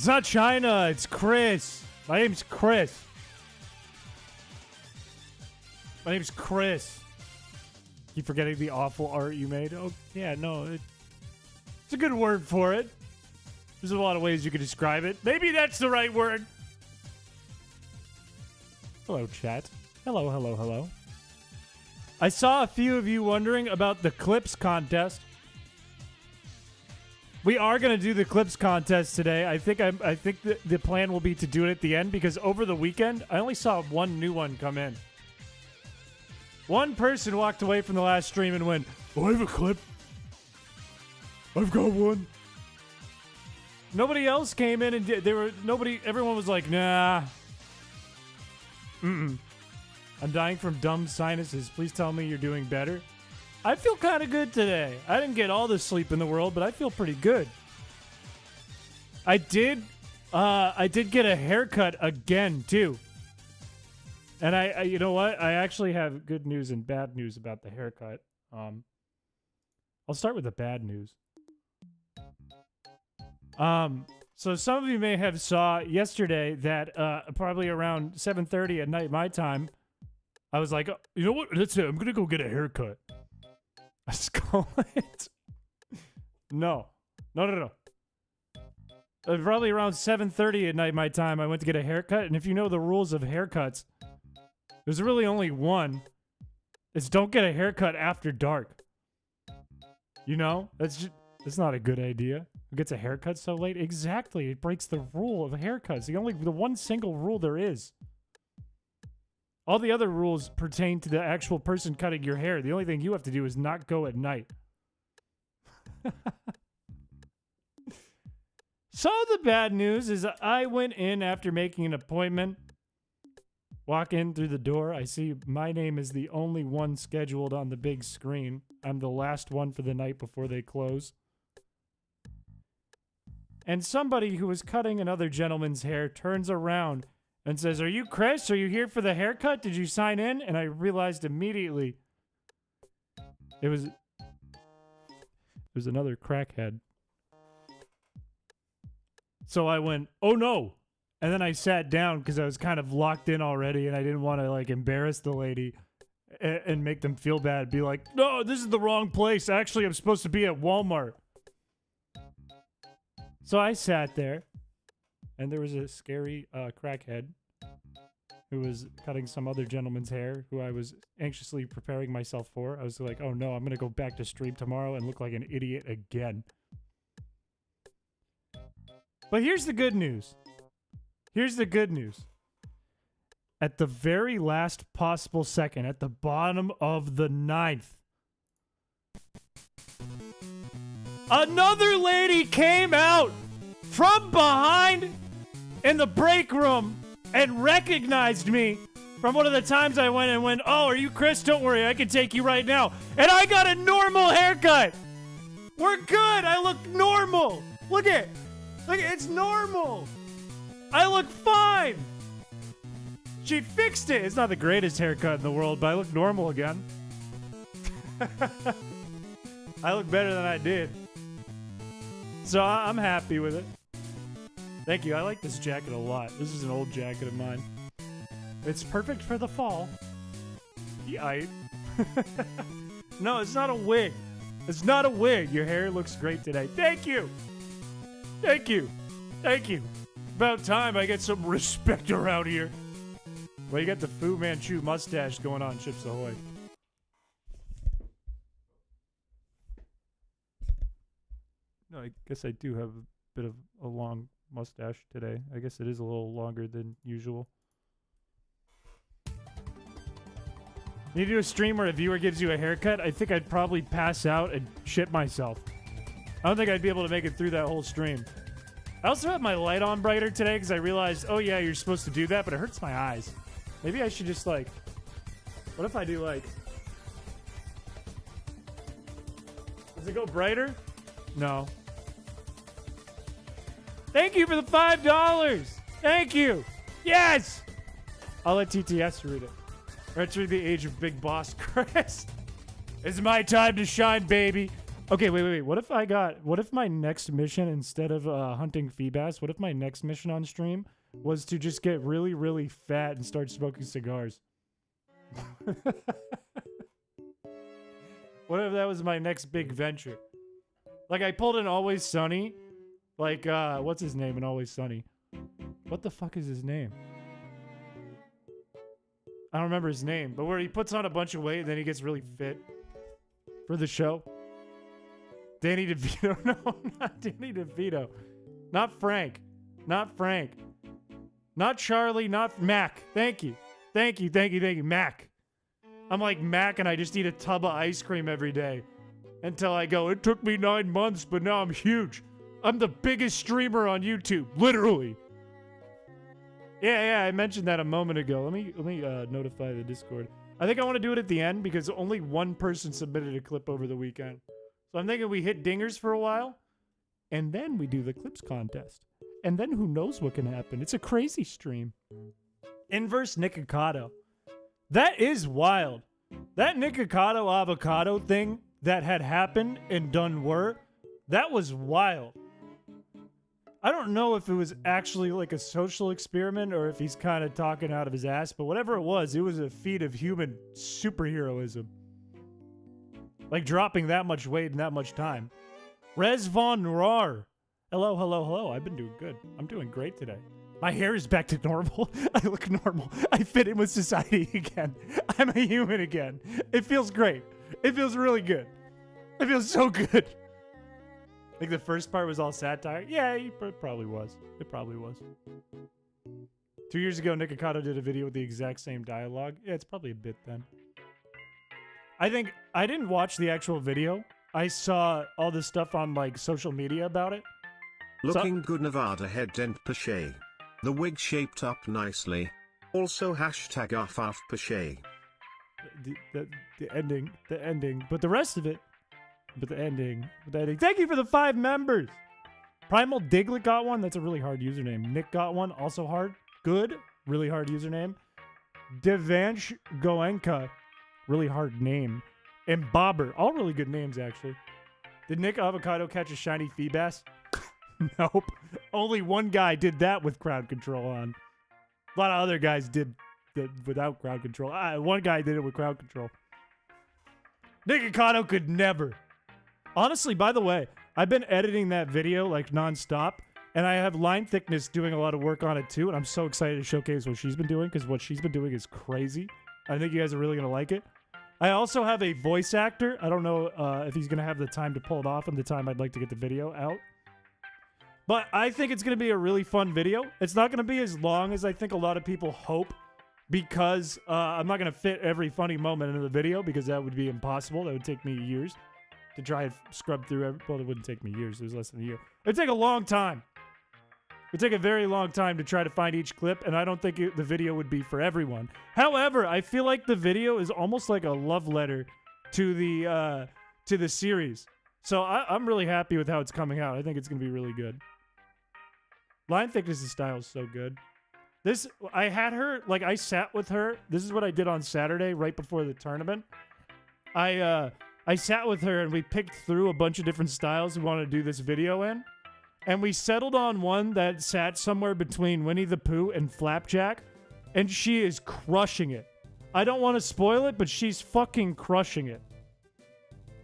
It's not China. It's Chris. My name's Chris. My name's Chris. Keep forgetting the awful art you made. Oh, yeah, no. It's a good word for it. There's a lot of ways you could describe it. Maybe that's the right word. Hello, chat. Hello, hello, hello. I saw a few of you wondering about the clips contest. We are going to do the clips contest today. I think the plan will be to do it at the end because over the weekend, I only saw one new one come in. One person walked away from the last stream and went, "Oh, I have a clip. I've got one." Nobody else came in and everyone was like, "Nah. I'm dying from dumb sinuses. Please tell me you're doing better." I feel kind of good today. I didn't get all the sleep in the world, but I feel pretty good. I did get a haircut again too. And I you know what? I actually have good news and bad news about the haircut. I'll start with the bad news. So some of you may have saw yesterday that probably around 7:30 at night my time, I was like, oh, you know what? That's it. I'm gonna go get a haircut. A skullet? No. Probably around 7:30 at night my time, I went to get a haircut. And if you know the rules of haircuts, there's really only one. It's don't get a haircut after dark. You know? That's not a good idea. Who gets a haircut so late? Exactly. It breaks the rule of haircuts. The one single rule there is. All the other rules pertain to the actual person cutting your hair. The only thing you have to do is not go at night. So the bad news is I went in after making an appointment. Walk in through the door. I see my name is the only one scheduled on the big screen. I'm the last one for the night before they close. And somebody who was cutting another gentleman's hair turns around and says, "Are you Chris? Are you here for the haircut? Did you sign in?" And I realized immediately it was another crackhead. So I went, "Oh no." And then I sat down because I was kind of locked in already and I didn't want to like embarrass the lady and make them feel bad. Be like, "No, this is the wrong place. Actually, I'm supposed to be at Walmart." So I sat there, and there was a scary crackhead who was cutting some other gentleman's hair who I was anxiously preparing myself for. I was like, oh no, I'm going to go back to stream tomorrow and look like an idiot again. But here's the good news. Here's the good news. At the very last possible second, at the bottom of the ninth, another lady came out from behind in the break room and recognized me from one of the times I went and went, "Oh, are you Chris? Don't worry, I can take you right now." And I got a normal haircut. We're good. I look normal. Look at it's normal. I look fine. She fixed it. It's not the greatest haircut in the world, but I look normal again. I look better than I did. So I'm happy with it. Thank you. I like this jacket a lot. This is an old jacket of mine. It's perfect for the fall. Yeah. No, it's not a wig. It's not a wig. Your hair looks great today. Thank you. Thank you. Thank you. About time I get some respect around here. Well, you got the Fu Manchu mustache going on, Chips Ahoy. No, I guess I do have a bit of a long mustache today. I guess it is a little longer than usual. You do a stream where a viewer gives you a haircut, I think I'd probably pass out and shit myself. I don't think I'd be able to make it through that whole stream. I also have my light on brighter today because I realized, oh yeah, you're supposed to do that, but it hurts my eyes. Maybe I should just like... What if I do like... Does it go brighter? No. Thank you for the $5! Thank you! Yes! I'll let TTS read it. We're entering the age of Big Boss Chris. It's my time to shine, baby. Okay, wait. What if my next mission, instead of hunting Feebas, what if my next mission on stream was to just get really, really fat and start smoking cigars? What if that was my next big venture? Like, I pulled an Always Sunny. Like, what's his name in Always Sunny? What the fuck is his name? I don't remember his name, but where he puts on a bunch of weight and then he gets really fit for the show. Danny DeVito. No, not Danny DeVito. Not Frank. Not Frank. Not Charlie. Not Mac. Thank you. Mac. I'm like Mac and I just eat a tub of ice cream every day. Until I go, it took me 9 months, but now I'm huge. I'm the biggest streamer on YouTube. Literally. Yeah, I mentioned that a moment ago. Let me notify the Discord. I think I want to do it at the end because only one person submitted a clip over the weekend. So I'm thinking we hit dingers for a while, and then we do the clips contest. And then who knows what can happen. It's a crazy stream. Inverse Nikocado. That is wild. That Nikocado avocado thing that had happened in Dunwur, that was wild. I don't know if it was actually like a social experiment or if he's kind of talking out of his ass, but whatever it was a feat of human superheroism. Like dropping that much weight in that much time. Rez Von Rar. Hello. I've been doing good. I'm doing great today. My hair is back to normal. I look normal. I fit in with society again. I'm a human again. It feels great. It feels really good. It feels so good. Like the first part was all satire. Yeah, it probably was. It probably was. 2 years ago, Nikocado did a video with the exact same dialogue. Yeah, it's probably a bit then. I think I didn't watch the actual video. I saw all this stuff on like social media about it. Looking good Nevada head dent Piché. The wig shaped up nicely. Also hashtag off Piché. The ending. But the rest of it. But the ending. Thank you for the 5 members. Primal Diglett got one. That's a really hard username. Nick got one. Also hard. Good. Really hard username. Devansh Goenka. Really hard name. And Bobber. All really good names, actually. Did Nick Avocado catch a shiny Feebas? Nope. Only one guy did that with crowd control on. A lot of other guys did that without crowd control. One guy did it with crowd control. Nikocado could never. Honestly, by the way, I've been editing that video like nonstop, and I have Line Thickness doing a lot of work on it too, and I'm so excited to showcase what she's been doing because what she's been doing is crazy. I think you guys are really going to like it. I also have a voice actor. I don't know if he's going to have the time to pull it off in the time I'd like to get the video out. But I think it's going to be a really fun video. It's not going to be as long as I think a lot of people hope because I'm not going to fit every funny moment into the video because that would be impossible. That would take me years to try and scrub through well, it wouldn't take me years. It was less than a year. It would take a long time. It would take a very long time to try to find each clip, and I don't think the video would be for everyone. However, I feel like the video is almost like a love letter to the series. So I'm really happy with how it's coming out. I think it's going to be really good. Line Thickness' style is so good. I had her, like, I sat with her. This is what I did on Saturday, right before the tournament. I sat with her, and we picked through a bunch of different styles we wanted to do this video in. And we settled on one that sat somewhere between Winnie the Pooh and Flapjack. And she is crushing it. I don't want to spoil it, but she's fucking crushing it.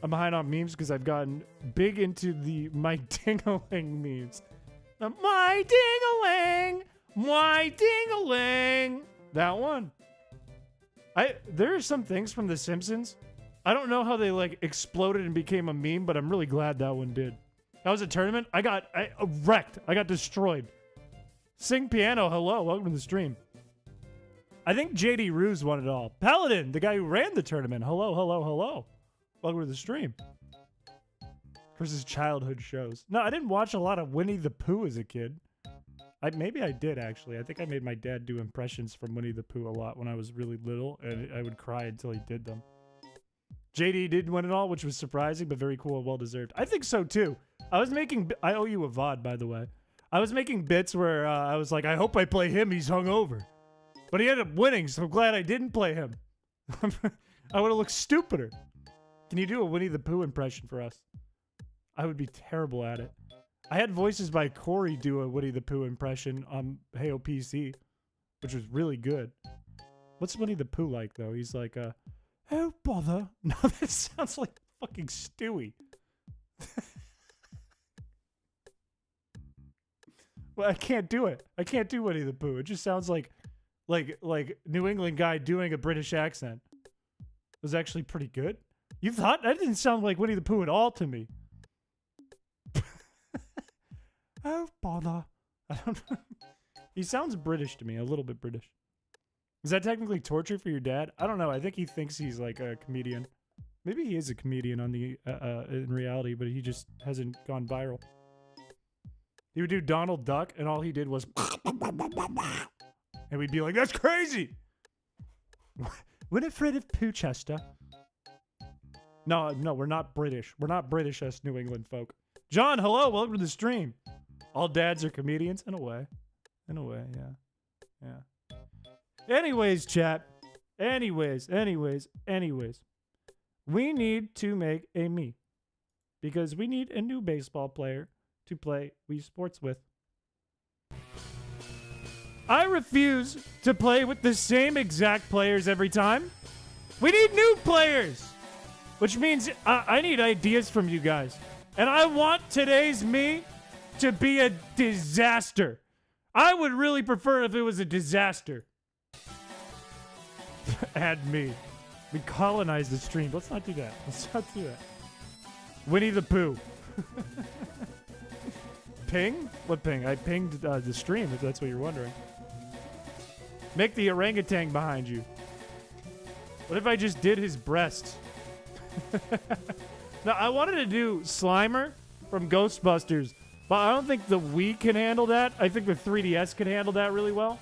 I'm behind on memes because I've gotten big into the My Ding-a-ling memes. My ding-a-ling! My ding-a-ling! That one. There are some things from The Simpsons. I don't know how they, like, exploded and became a meme, but I'm really glad that one did. That was a tournament. I got wrecked. I got destroyed. Sing Piano, hello. Welcome to the stream. I think JD Ruse won it all. Paladin, the guy who ran the tournament. Hello. Welcome to the stream. Versus childhood shows. No, I didn't watch a lot of Winnie the Pooh as a kid. Maybe I did, actually. I think I made my dad do impressions from Winnie the Pooh a lot when I was really little, and I would cry until he did them. JD did win it all, which was surprising, but very cool and well-deserved. I think so, too. I owe you a VOD, by the way. I was making bits where I was like, I hope I play him, he's hungover. But he ended up winning, so I'm glad I didn't play him. I would have looked stupider. Can you do a Winnie the Pooh impression for us? I would be terrible at it. I had voices by Corey do a Winnie the Pooh impression on Heyo PC, which was really good. What's Winnie the Pooh like, though? He's like, oh, bother. No, that sounds like fucking Stewie. Well, I can't do it. I can't do Winnie the Pooh. It just sounds like New England guy doing a British accent. It was actually pretty good. You thought? That didn't sound like Winnie the Pooh at all to me. Oh, bother. I don't know. He sounds British to me, a little bit British. Is that technically torture for your dad? I don't know. I think he thinks he's like a comedian. Maybe he is a comedian on the in reality, but he just hasn't gone viral. He would do Donald Duck, and all he did was... And we'd be like, that's crazy! Winifred of Poochester. No, we're not British. We're not British, us New England folk. John, hello, welcome to the stream. All dads are comedians? In a way. In a way, yeah. Yeah. Anyways, chat. Anyways. We need to make a Mii. Because we need a new baseball player to play Wii Sports with. I refuse to play with the same exact players every time. We need new players! Which means I need ideas from you guys. And I want today's Mii to be a disaster. I would really prefer if it was a disaster. Add Mii. We colonized the stream. Let's not do that. Let's not do that. Winnie the Pooh. Ping? What ping? I pinged the stream, if that's what you're wondering. Make the orangutan behind you. What if I just did his breast? Now, I wanted to do Slimer from Ghostbusters, but I don't think the Wii can handle that. I think the 3DS can handle that really well.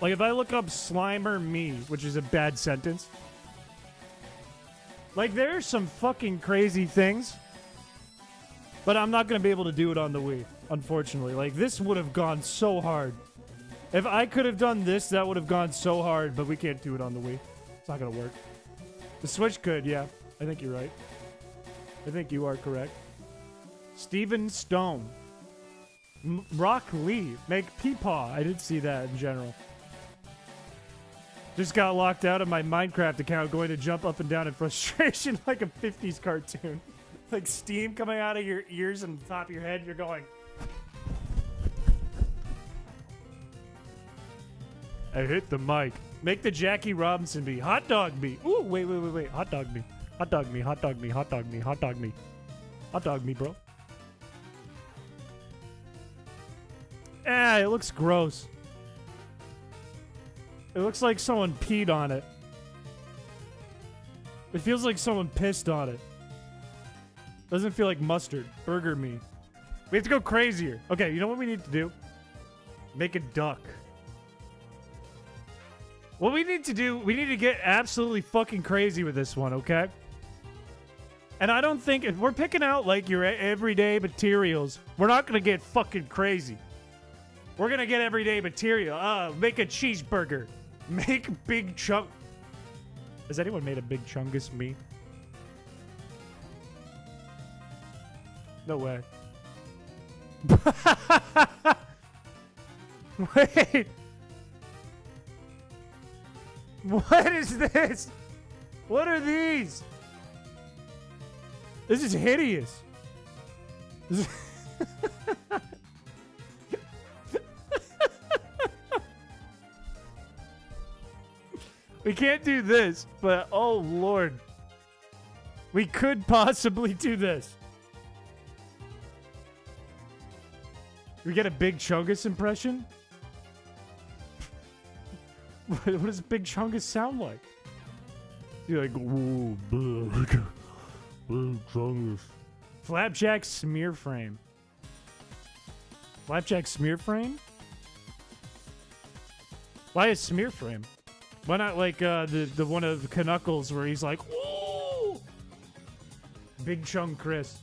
Like, if I look up Slimer Mii, which is a bad sentence. Like, there are some fucking crazy things. But I'm not going to be able to do it on the Wii, unfortunately. Like, this would have gone so hard. If I could have done this, that would have gone so hard, but we can't do it on the Wii. It's not going to work. The Switch could, yeah. I think you're right. I think you are correct. Steven Stone. Rock Lee. Make Peepaw. I did see that in general. Just got locked out of my Minecraft account going to jump up and down in frustration like a 50s cartoon. Like steam coming out of your ears and the top of your head. You're going... I hit the mic. Make the Jackie Robinson be. Hot dog me. Ooh, wait. Hot dog me. Hot dog me. Hot dog me. Hot dog me. Hot dog me. Hot dog me, bro. Ah, it looks gross. It looks like someone peed on it. It feels like someone pissed on it. Doesn't feel like mustard. Burger me. We have to go crazier. Okay, you know what we need to do? Make a duck. What we need to do, we need to get absolutely fucking crazy with this one, okay? And I don't think, if we're picking out, like, your everyday materials, we're not going to get fucking crazy. We're going to get everyday material. Make a cheeseburger. Make big chunk... Has anyone made a big Chungus Mii? No way. Wait. What is this? What are these? This is hideous. We can't do this, but oh Lord. We could possibly do this. We get a Big Chungus impression? What does Big Chungus sound like? You're like, ooh, big Chungus. Flapjack smear frame. Flapjack smear frame? Why a smear frame? Why not like the one of Knuckles where he's like, ooh! Big Chung Chris.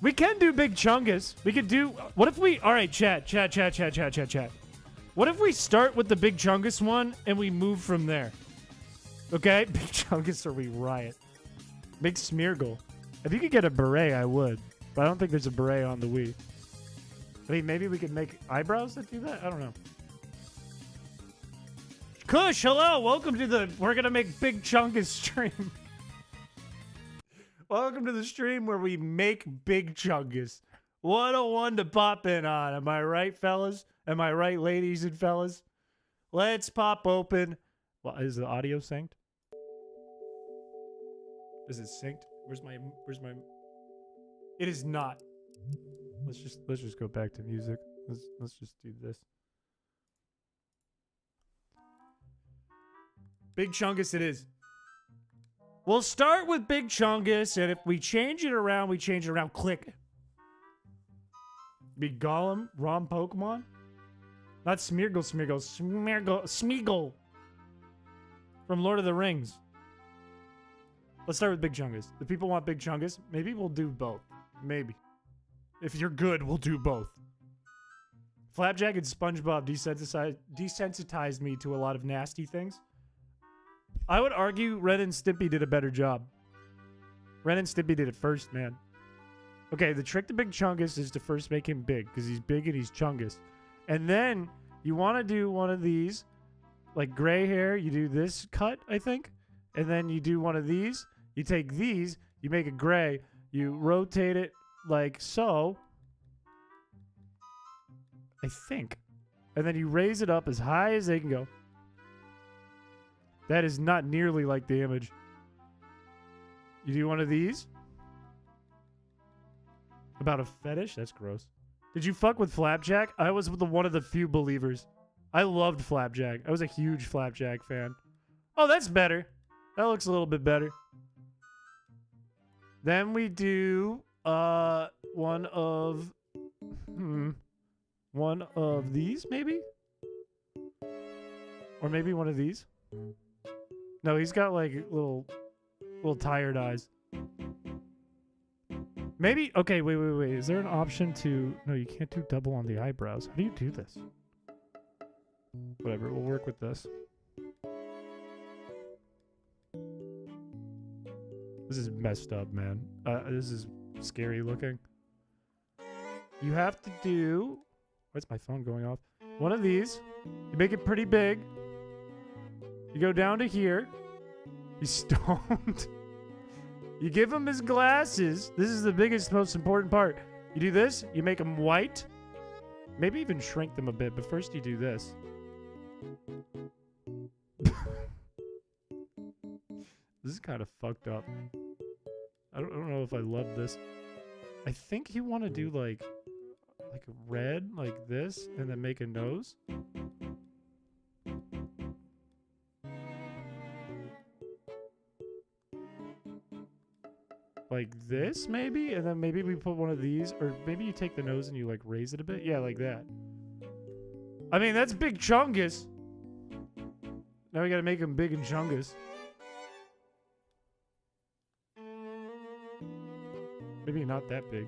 We can do Big Chungus. We could do... What if we... All right, chat. What if we start with the Big Chungus one and we move from there? Okay? Big Chungus or we riot. Big Smeargle. If you could get a beret, I would. But I don't think there's a beret on the Wii. I mean, maybe we could make eyebrows that do that? I don't know. Kush, hello! Welcome to the We're Gonna Make Big Chungus stream. Welcome to the stream where we make Big Chungus. What a one to pop in on. Am I right, fellas? Am I right, ladies and fellas? Let's pop open. Well, is the audio synced? Is it synced? Where's my It is not. Let's just go back to music. Let's just do this. Big Chungus it is. We'll start with Big Chungus, and if we change it around, we change it around. Click. Be Gollum, Rom Pokemon? Not Smeagol. From Lord of the Rings. Let's start with Big Chungus. The people want Big Chungus. Maybe we'll do both. Maybe. If you're good, we'll do both. Flapjack and SpongeBob desensitized me to a lot of nasty things. I would argue Ren and Stimpy did a better job. Ren and Stimpy did it first, man. Okay, the trick to Big Chungus is to first make him big, because he's big and he's Chungus. And then you want to do one of these, like gray hair, you do this cut, I think. And then you do one of these. You take these, you make it gray, you rotate it like so. I think. And then you raise it up as high as they can go. That is not nearly like the image. You do one of these. About a fetish? That's gross. Did you fuck with Flapjack? I was one of the few believers. I loved Flapjack. I was a huge Flapjack fan. Oh, that's better. That looks a little bit better. Then we do one of these, maybe? Or maybe one of these? No, he's got like little tired eyes. Maybe, okay, wait. Is there an option to... No, you can't do double on the eyebrows. How do you do this? Whatever, we'll work with this. This is messed up, man. This is scary looking. You have to do... Why's my phone going off? One of these. You make it pretty big. You go down to here. He's stoned. You give him his glasses. This is the biggest, most important part. You do this. You make him white. Maybe even shrink them a bit, but first you do this. This is kind of fucked up. I don't know if I love this. I think you want to do like a red, like this, and then make a nose. Like this, maybe? And then maybe we put one of these, or maybe you take the nose and you like raise it a bit. Yeah, like that. I mean, that's Big Chungus. Now we gotta make him big and Chungus. Maybe not that big.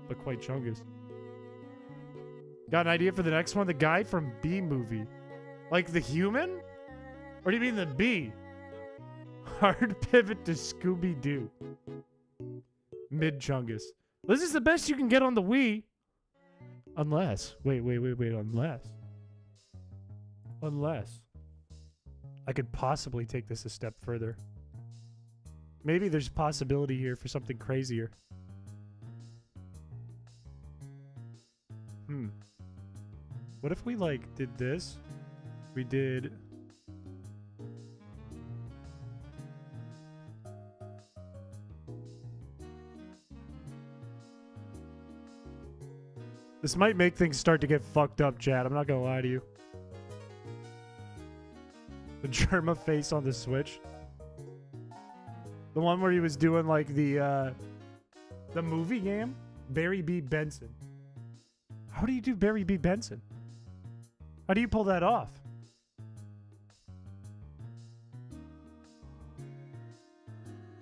But quite Chungus. Got an idea for the next one? The guy from Bee Movie. Like the human? Or do you mean the bee? Hard pivot to Scooby-Doo. Mid Chungus. This is the best you can get on the Wii. Unless. Wait. Unless. I could possibly take this a step further. Maybe there's possibility here for something crazier. What if we, like, did this? We did... This might make things start to get fucked up, chat. I'm not gonna lie to you. The Germa face on the Switch. The one where he was doing, like, the movie game? Barry B. Benson. How do you do Barry B. Benson? How do you pull that off?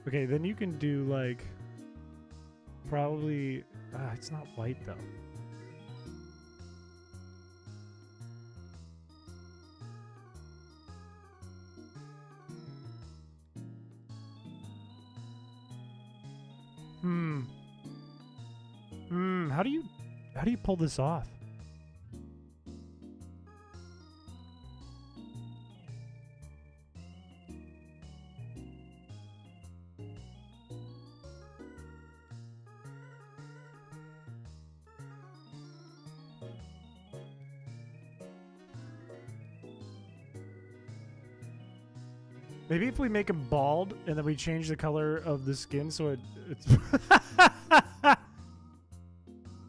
Okay, then you can do, like... Probably... it's not white, though. How do you pull this off? Maybe if we make him bald and then we change the color of the skin so it's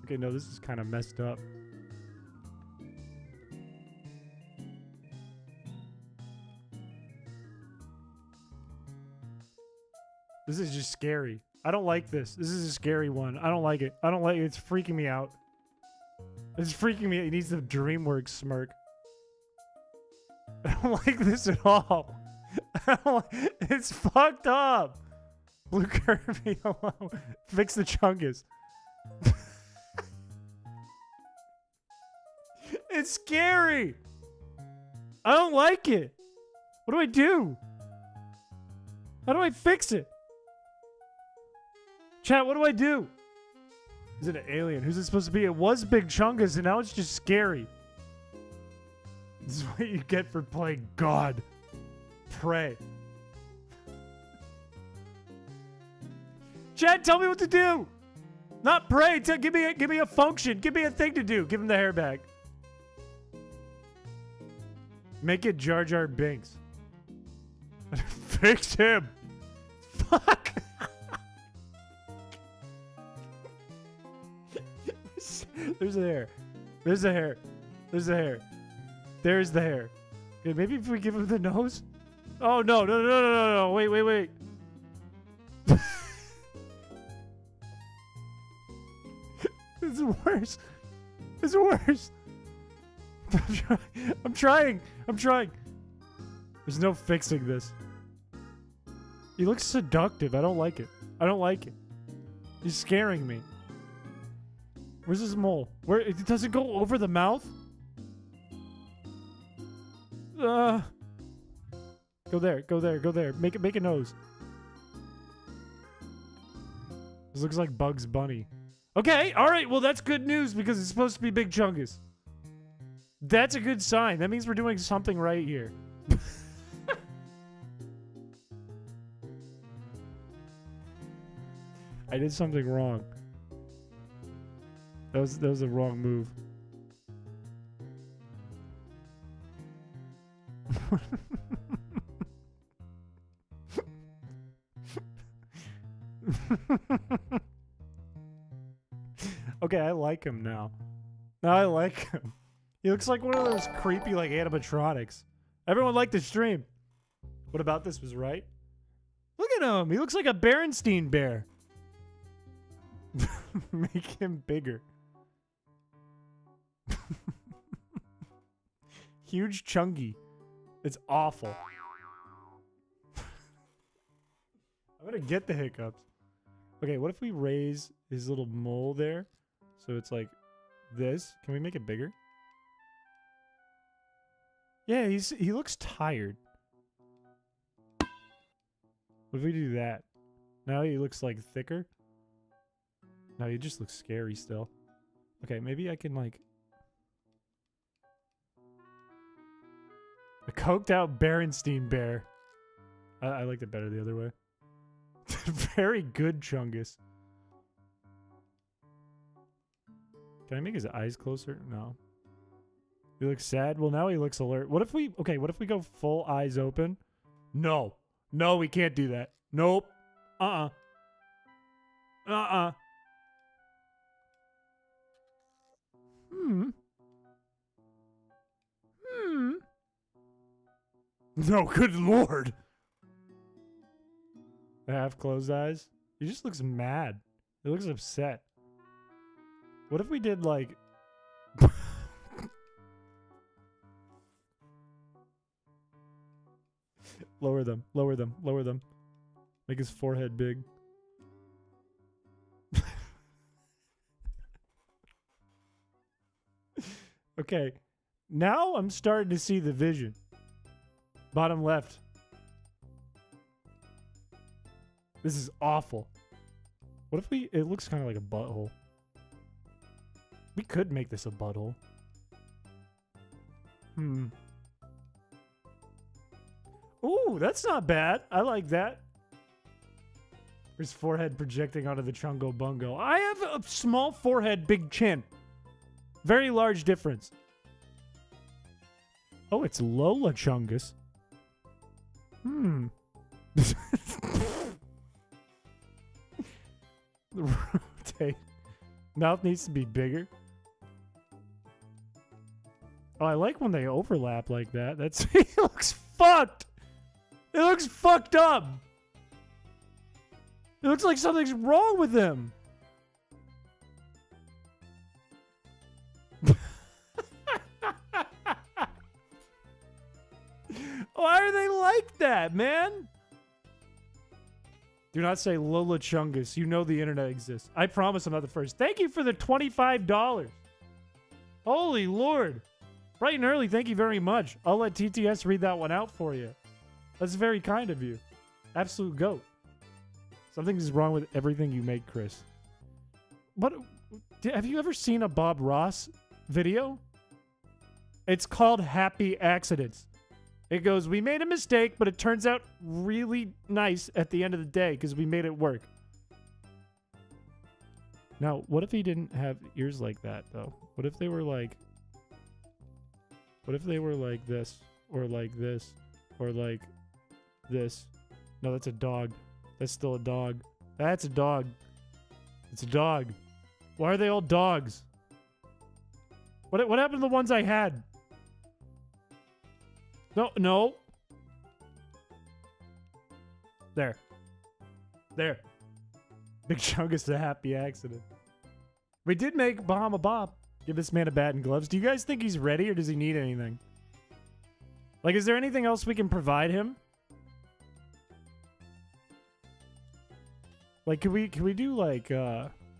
okay, no, this is kind of messed up. This is just scary. I don't like this. This is a scary one. I don't like it. I don't like it. It's freaking me out. It's freaking me out. He needs the DreamWorks smirk. I don't like this at all. It's fucked up. Blue Kirby alone. Fix the Chungus. It's scary. I don't like it. What do I do? How do I fix it? Chat, what do I do? Is it an alien? Who's it supposed to be? It was Big Chungus and now it's just scary. This is what you get for playing God. Pray. Chad, tell me what to do. Not pray. Give me a function. Give me a thing to do. Give him the hair back. Make it Jar Jar Binks. Fix him. Fuck. There's the hair. There's the hair. There's the hair. There's the hair. Okay, maybe if we give him the nose. Oh no! No! Wait! It's worse. It's worse. I'm trying. There's no fixing this. He looks seductive. I don't like it. He's scaring me. Where's his mole? Where it doesn't go over the mouth? Go there. Make a nose. This looks like Bugs Bunny. Okay, alright, well that's good news because it's supposed to be Big Chungus. That's a good sign. That means we're doing something right here. I did something wrong. That was a wrong move. Okay, I like him now. Now I like him. He looks like one of those creepy like animatronics. Everyone liked the stream. What about this was right? Look at him. He looks like a Berenstein bear. Make him bigger. Huge chunky. It's awful. I'm gonna get the hiccups. Okay, what if we raise his little mole there? So it's like this. Can we make it bigger? Yeah, he looks tired. What if we do that? Now he looks like thicker. No, he just looks scary still. Okay, maybe I can like a coked out Berenstein bear. I liked it better the other way. Very good, Chungus. Can I make his eyes closer? No. He looks sad. Well, now he looks alert. What if we go full eyes open? No. No, we can't do that. Nope. Uh-uh. No, good lord. Half closed eyes. He just looks mad. He looks upset. What if we did like lower them. Make his forehead big. Okay. Now I'm starting to see the vision. Bottom left. This is awful. What if we... It looks kind of like a butthole. We could make this a butthole. Ooh, that's not bad. I like that. His forehead projecting onto the Chungo Bungo. I have a small forehead, big chin. Very large difference. Oh, it's Lola Chungus. Rotate. Mouth needs to be bigger. Oh, I like when they overlap like that. That's it looks fucked. It looks fucked up. It looks like something's wrong with him. Why are they like that, man? Do not say Lola Chungus. You know the internet exists. I promise I'm not the first. Thank you for the $25. Holy Lord. Bright and early, thank you very much. I'll let TTS read that one out for you. That's very kind of you. Absolute goat. Something is wrong with everything you make, Chris. What? Have you ever seen a Bob Ross video? It's called Happy Accidents. It goes, we made a mistake, but it turns out really nice at the end of the day because we made it work. Now, what if he didn't have ears like that, though? What if they were like... What if they were like this? Or like this? Or like this? No, that's a dog. That's still a dog. That's a dog. It's a dog. Why are they all dogs? What happened to the ones I had? No. There. Big Chungus a happy accident. We did make Bahama Bob. Give this man a bat and gloves. Do you guys think he's ready or does he need anything? Like, is there anything else we can provide him? Like, can we do like,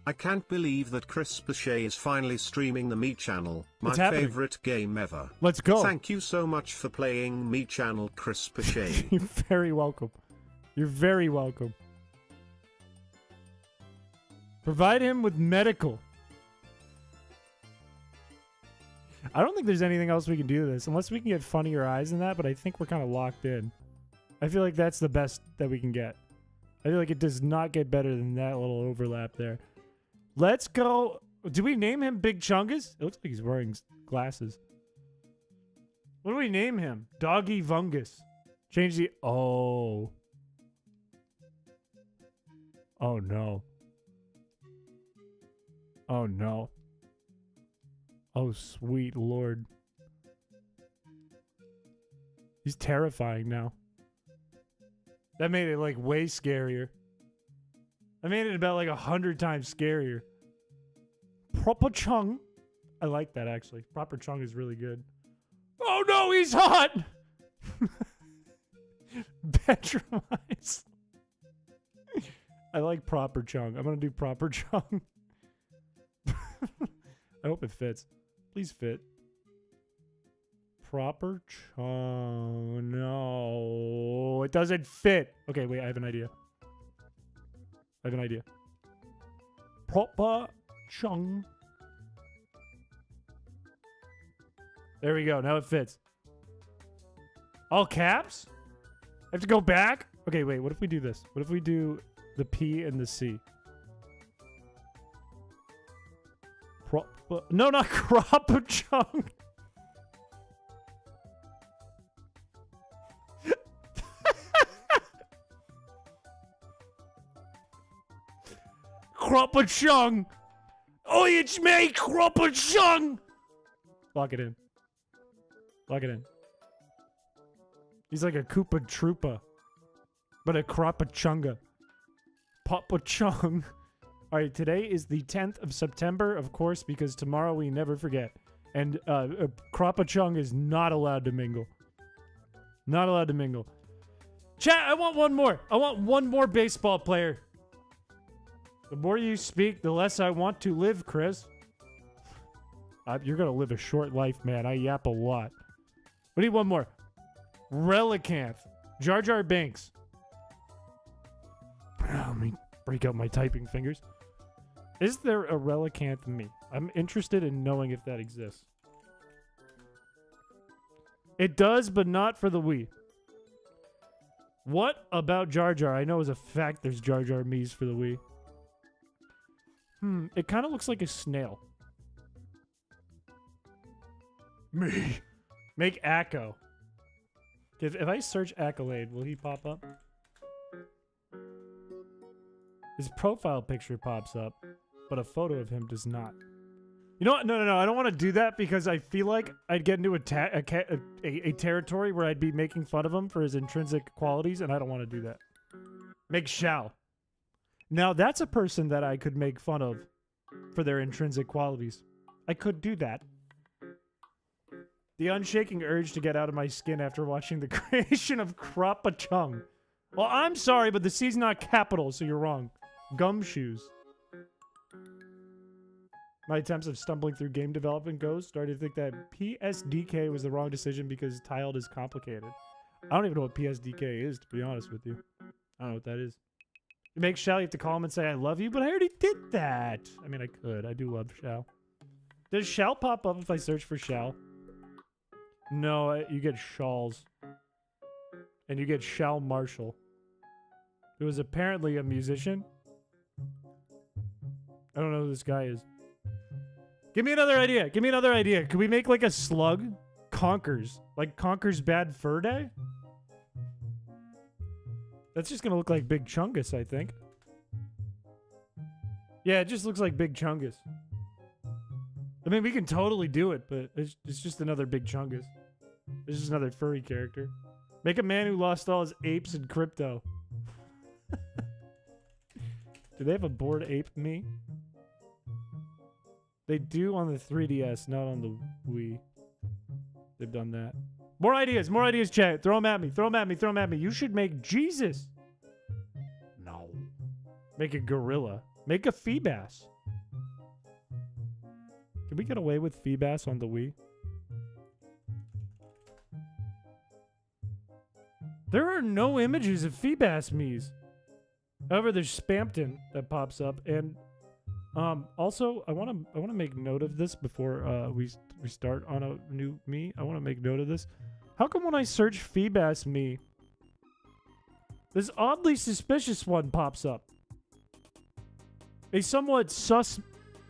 I can't believe that chrispiche is finally streaming the Mii channel. My What's happening? favorite game ever. Let's go. Thank you so much for playing Mii channel chrispiche. You're very welcome. You're very welcome. Provide him with medical. I don't think there's anything else we can do to this, unless we can get funnier eyes than that, but I think we're kind of locked in. I feel like that's the best that we can get. I feel like it does not get better than that little overlap there. Let's go. Do we name him Big Chungus? It looks like he's wearing glasses. What do we name him? Doggy Vungus. Change the... Oh. Oh, no. Oh, no. Oh, sweet Lord. He's terrifying now. That made it, like, way scarier. I made it about, like, 100 times scarier. Proper Chung. I like that, actually. Proper Chung is really good. Oh, no, he's hot! Bedroom eyes. I like Proper Chung. I'm gonna do Proper Chung. I hope it fits. Please fit. Proper Chung. No, it doesn't fit. Okay, wait, I have an idea. Proper Chung. There we go. Now it fits. All caps? I have to go back? Okay, wait. What if we do this? What if we do the P and the C? No, not Crop-a-Chung. Crop-a-Chung. Oh, it's me, Crop-a-Chung. Lock it in. Lock it in. He's like a Koopa Troopa, but a Crop-a-Chunga. Pop-a-Chung. All right, today is the 10th of September, of course, because tomorrow we never forget. And Crop-a-Chung is not allowed to mingle. Not allowed to mingle. Chat, I want one more. I want one more baseball player. The more you speak, the less I want to live, Chris. You're going to live a short life, man. I yap a lot. We need one more. Relicanth. Jar Jar Binks. break out my typing fingers. Is there a relicanth Mii? I'm interested in knowing if that exists. It does, but not for the Wii. What about Jar Jar? I know as a fact there's Jar Jar Miis for the Wii. It kind of looks like a snail. Me. Make Akko. If I search Accolade, will he pop up? His profile picture pops up, but a photo of him does not. You know what? No. I don't want to do that because I feel like I'd get into a territory where I'd be making fun of him for his intrinsic qualities, and I don't want to do that. Make Shao. Now, that's a person that I could make fun of for their intrinsic qualities. I could do that. The unshaking urge to get out of my skin after watching the creation of Crop-a-Chung. Well, I'm sorry, but the C's not capital, so you're wrong. Gumshoes. My attempts of stumbling through game development goes started to think that PSDK was the wrong decision because tiled is complicated. I don't even know what PSDK is, to be honest with you. I don't know what that is. You make Shao, you have to call him and say, I love you, but I already did that. I mean, I could. I do love Shao. Does Shao pop up if I search for Shao? No, you get Shawls. And you get Shao Marshall. Who is apparently a musician. I don't know who this guy is. Give me another idea. Give me another idea. Could we make like a slug? Conkers. Like Conker's Bad Fur Day? That's just gonna look like Big Chungus, I think. Yeah, it just looks like Big Chungus. I mean, we can totally do it, but it's just another Big Chungus. It's just another furry character. Make a man who lost all his apes in crypto. Do they have a Bored Ape Mii? They do on the 3DS, not on the Wii. They've done that. More ideas, chat. Throw them at me, throw them at me, throw them at me. You should make Jesus. No. Make a gorilla. Make a Feebas. Can we get away with Feebas on the Wii? There are no images of Feebas Miis. However, there's Spampton that pops up, and also I want to make note of this before we start on a new Mii. I want to make note of this. How come when I search Feebas Mii, this oddly suspicious one pops up? A somewhat sus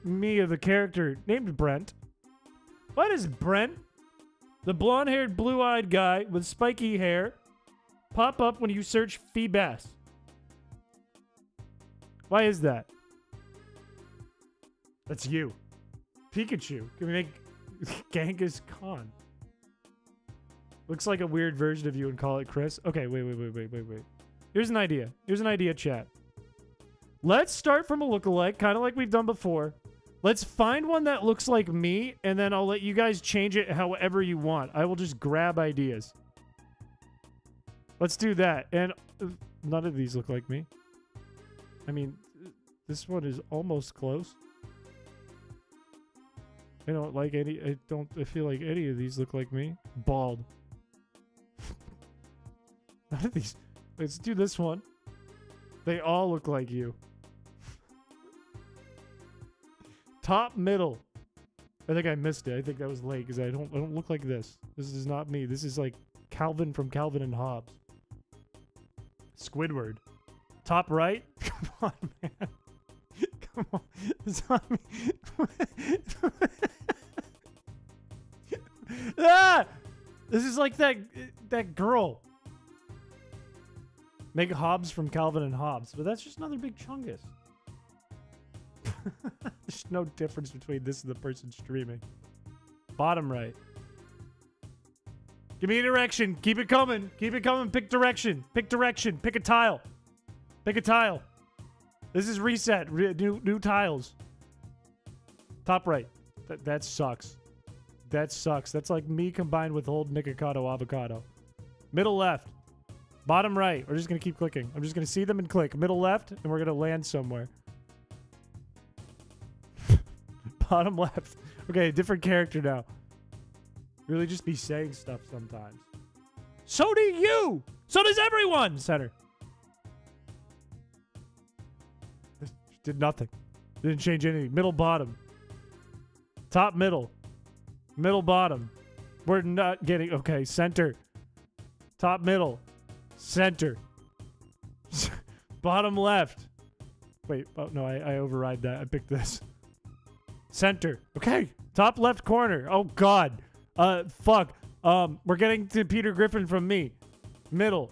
Mii of a character named Brent. Why does Brent, the blonde-haired, blue-eyed guy with spiky hair, pop up when you search Feebas? Why is that? That's you. Pikachu. Can we make Genghis Khan? Looks like a weird version of you and call it Chris. Okay, wait. Here's an idea. Here's an idea, chat. Let's start from a lookalike, kind of like we've done before. Let's find one that looks like me, and then I'll let you guys change it however you want. I will just grab ideas. Let's do that. And none of these look like me. I mean, this one is almost close. I don't like any. I feel like any of these look like me. Bald. None of these. Let's do this one. They all look like you. Top middle. I think I missed it. I think that was late because I don't look like this. This is not me. This is like Calvin from Calvin and Hobbes. Squidward. Top right? Come on, man. Come on. It's not me. Ah! This is like that girl. Make Hobbes from Calvin and Hobbes. But that's just another big Chungus. There's no difference between this and the person streaming. Bottom right. Give me a direction. Keep it coming. Keep it coming. Pick direction. Pick direction. Pick a tile. Pick a tile. This is reset. New tiles. Top right. That sucks. That sucks. That's like me combined with old Nikocado avocado. Middle left. Bottom right. We're just going to keep clicking. I'm just going to see them and click. Middle left, and we're going to land somewhere. Bottom left. Okay, different character now. Really just be saying stuff sometimes. So do you! So does everyone! Center. Did nothing. Didn't change anything. Middle, bottom. Top, middle. Middle, bottom. We're not getting... Okay, center. Top, middle. Center. Bottom left. Wait, oh no, I override that. I picked this. Center. Okay. Top left corner. Oh god. Fuck. We're getting to Peter Griffin from me. Middle.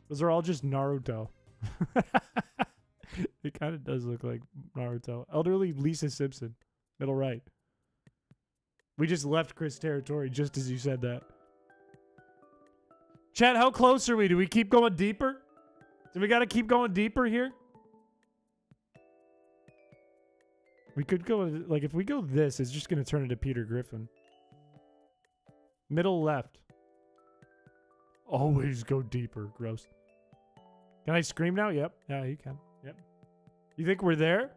Those are all just Naruto. It kind of does look like Naruto. Elderly Lisa Simpson. Middle right. We just left Chris territory just as you said that. Chat, how close are we? Do we keep going deeper? Do we got to keep going deeper here? We could go, like, if we go this, it's just going to turn into Peter Griffin. Middle left. Always go deeper. Gross. Can I scream now? Yep. Yeah, you can. Yep. You think we're there?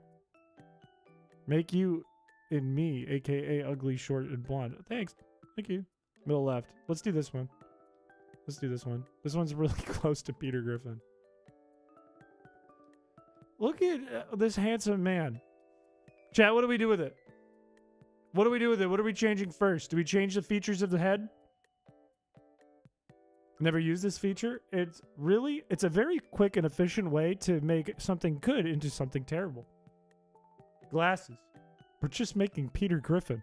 Make you and me, a.k.a. ugly, short, and blonde. Thanks. Thank you. Middle left. Let's do this one. Let's do this one. This one's really close to Peter Griffin. Look at this handsome man. Chat, what do we do with it? What do we do with it? What are we changing first? Do we change the features of the head? Never used this feature. It's a very quick and efficient way to make something good into something terrible. Glasses. We're just making Peter Griffin.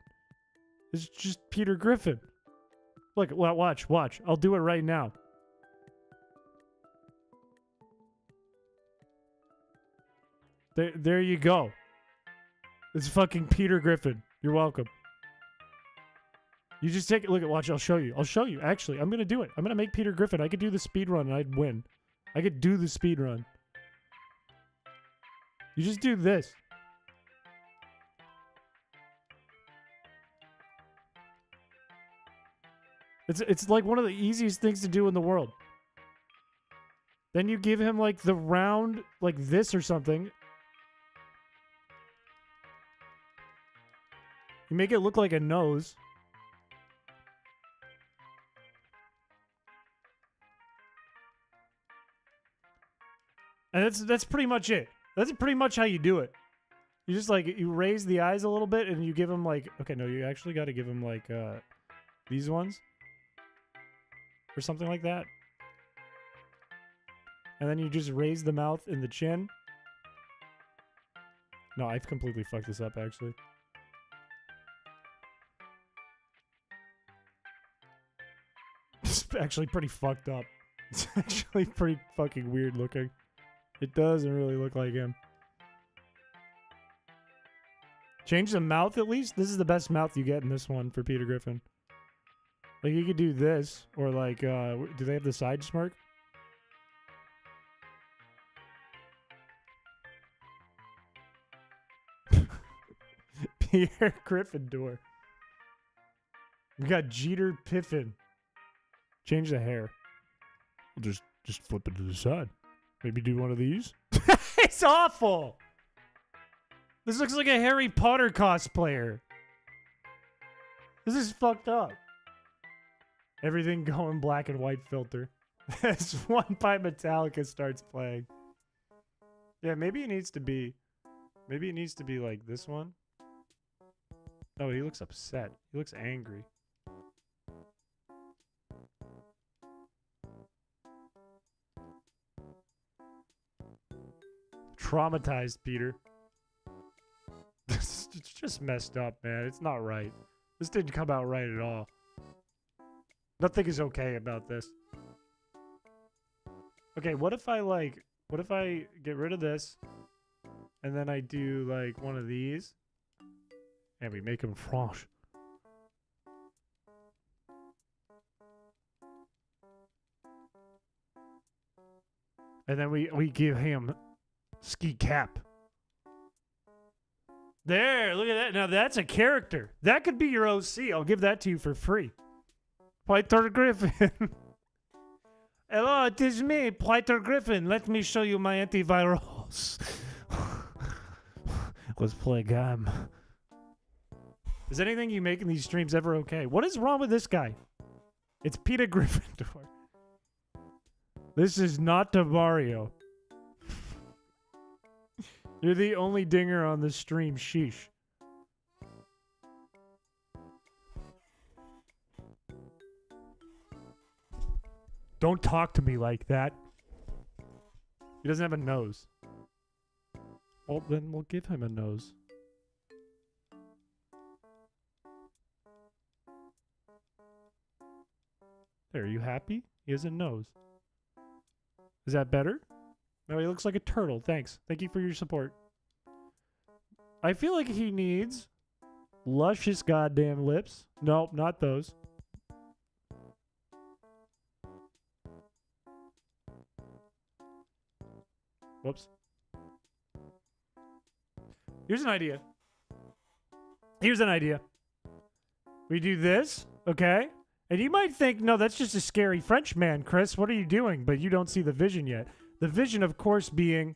It's just Peter Griffin. Look, watch. I'll do it right now. There you go. It's fucking Peter Griffin. You're welcome. You just take it. Look at, watch. I'll show you. Actually, I'm going to do it. I'm going to make Peter Griffin. I could do the speed run and I'd win. I could do the speed run. You just do this. It's like one of the easiest things to do in the world. Then you give him like the round, like this or something. You make it look like a nose. And that's pretty much it. That's pretty much how you do it. You just like, you raise the eyes a little bit and you give him like, okay, no, you actually got to give him like these ones. Or something like that. And then you just raise the mouth and the chin. No, I've completely fucked this up, actually. It's actually pretty fucked up. It's actually pretty fucking weird looking. It doesn't really look like him. Change the mouth at least? This is the best mouth you get in this one for Peter Griffin. Like, you could do this, or like, do they have the side smirk? Peter Gryffindor. We got Jeter Piffin. Change the hair. We'll just flip it to the side. Maybe do one of these. It's awful! This looks like a Harry Potter cosplayer. This is fucked up. Everything going black and white filter. As One Pipe Metallica starts playing. Yeah, maybe it needs to be like this one. Oh, he looks upset. He looks angry. Traumatized Peter. It's just messed up, man. It's not right. This didn't come out right at all. Nothing is okay about this. Okay, what if I get rid of this and then I do like one of these and we make him French. And then we give him ski cap. There, look at that. Now that's a character. That could be your OC. I'll give that to you for free. Peter Griffin. Hello, it is me, Peter Griffin. Let me show you my antivirals. Let's play a game. Is anything you make in these streams ever okay? What is wrong with this guy? It's Peter Gryffindor. This is not the Mario. You're the only dinger on the stream, sheesh. Don't talk to me like that. He doesn't have a nose. Well, then we'll give him a nose. There, are you happy? He has a nose. Is that better? No, he looks like a turtle. Thanks. Thank you for your support. I feel like he needs luscious goddamn lips. Nope, not those. Whoops. Here's an idea. Here's an idea. We do this, okay? And you might think, no, that's just a scary French man, Chris. What are you doing? But you don't see the vision yet. The vision, of course, being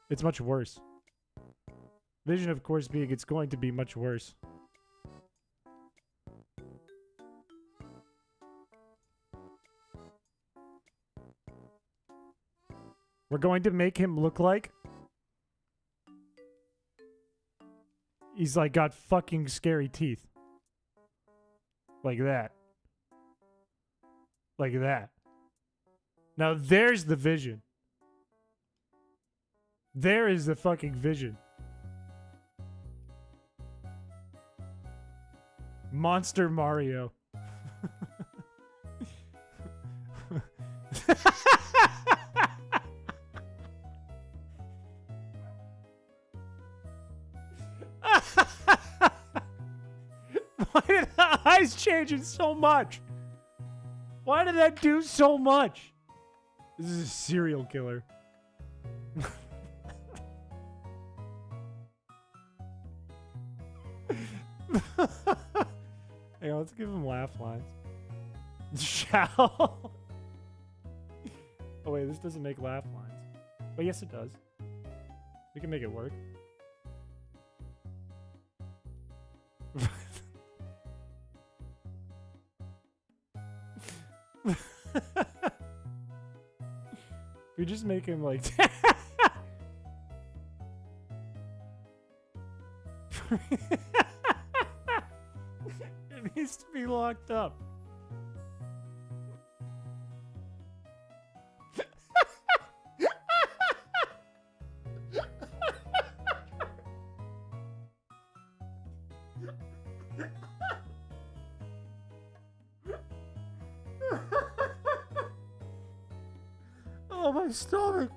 it's much worse. Vision, of course, being it's going to be much worse. We're going to make him look like he's like got fucking scary teeth. Like that. Like that. Now there's the vision. There is the fucking vision. Monster Mario. Why did the eyes change it so much? Why did that do so much? This is a serial killer. Hey, let's give him laugh lines. Shall. Oh wait, this doesn't make laugh lines. But yes, it does. We can make it work. We just make him like it needs to be locked up. Oh, my stomach.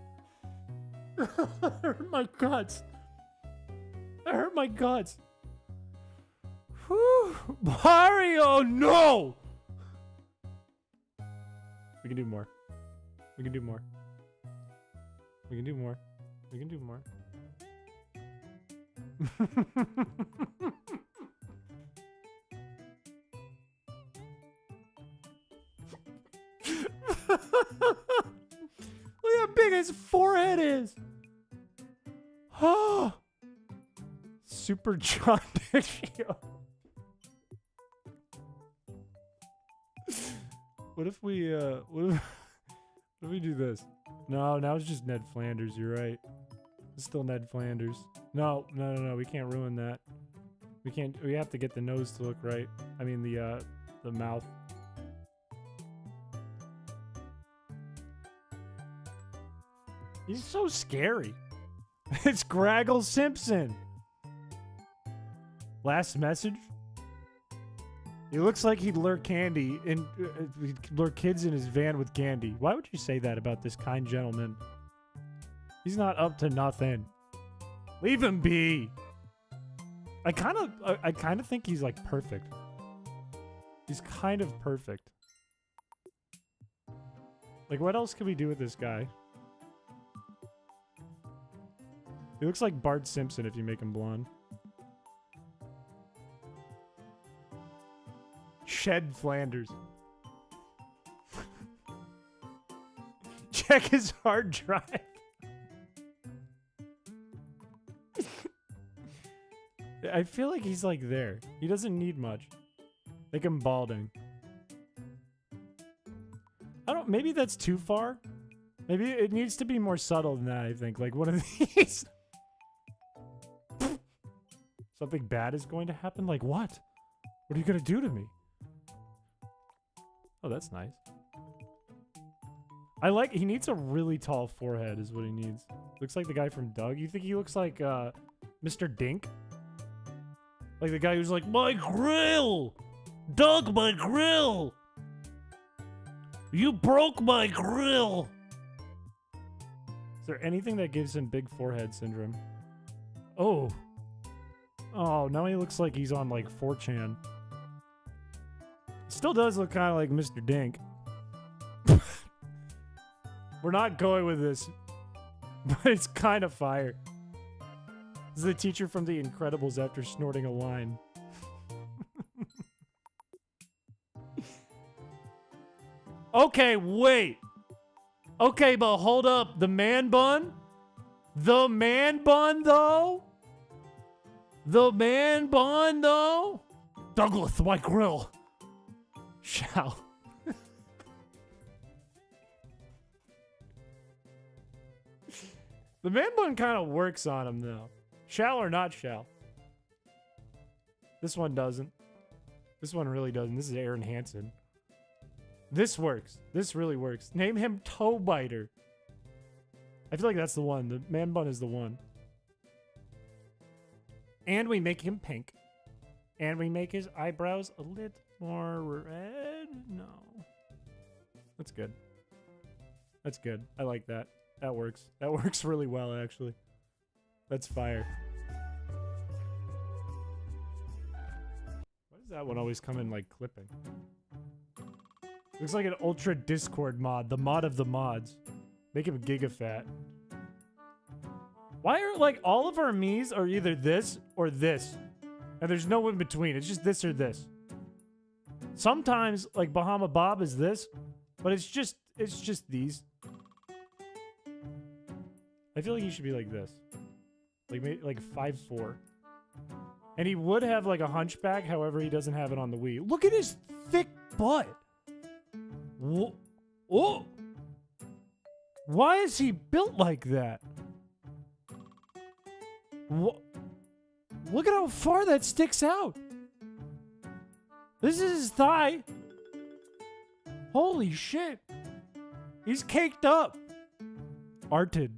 That hurt my guts. That hurt my guts. Whew. Mario, no! We can do more. We can do more. We can do more. We can do more. Look how big his forehead is. Oh, Super John Diccio. What if we what if we do this? No, now it's just Ned Flanders. You're right. It's still Ned Flanders. No, we can't ruin that. We can't. We have to get the nose to look right. I mean the mouth. He's so scary. It's Graggle Simpson. Last message? He looks like he'd lure candy and he'd lure kids in his van with candy. Why would you say that about this kind gentleman? He's not up to nothing. Leave him be. I kind of think he's like perfect. He's kind of perfect. Like, what else can we do with this guy? He looks like Bart Simpson if you make him blonde. Shed Flanders. Check his hard drive. I feel like he's like there. He doesn't need much. Make him balding. I don't. Maybe that's too far. Maybe it needs to be more subtle than that, I think. Like one of these. Something bad is going to happen? Like what? What are you going to do to me? Oh, that's nice. He needs a really tall forehead is what he needs. Looks like the guy from Doug. You think he looks like Mr. Dink? Like the guy who's like, my grill! Doug, my grill! You broke my grill! Is there anything that gives him big forehead syndrome? Oh. Oh, now he looks like he's on like 4chan. Still does look kind of like Mr. Dink. We're not going with this, but it's kind of fire. This is the teacher from The Incredibles after snorting a line. Okay, wait. Okay, but hold up. The man bun? The man bun, though? The man bun, though? Douglas, my grill. Shall. The man bun kind of works on him, though. Shall or not shall? This one doesn't. This one really doesn't. This is Aaron Hansen. This works. This really works. Name him Toe Biter. I feel like that's the one. The man bun is the one. And we make him pink. And we make his eyebrows a little more red. No. That's good. That's good. I like that. That works. That works really well, actually. That's fire. Why does that one always come in, like, clipping? Looks like an Ultra Discord mod. The mod of the mods. Make him gigafat. Why are, like, all of our Miis are either this or this? And there's no in between. It's just this or this. Sometimes, like, Bahama Bob is this, but it's just these. I feel like he should be like this. Like, maybe, like 5'4". And he would have, like, a hunchback, however, he doesn't have it on the Wii. Look at his thick butt! Oh! Why is he built like that? Look at how far that sticks out! This is his thigh! Holy shit! He's caked up! Arted.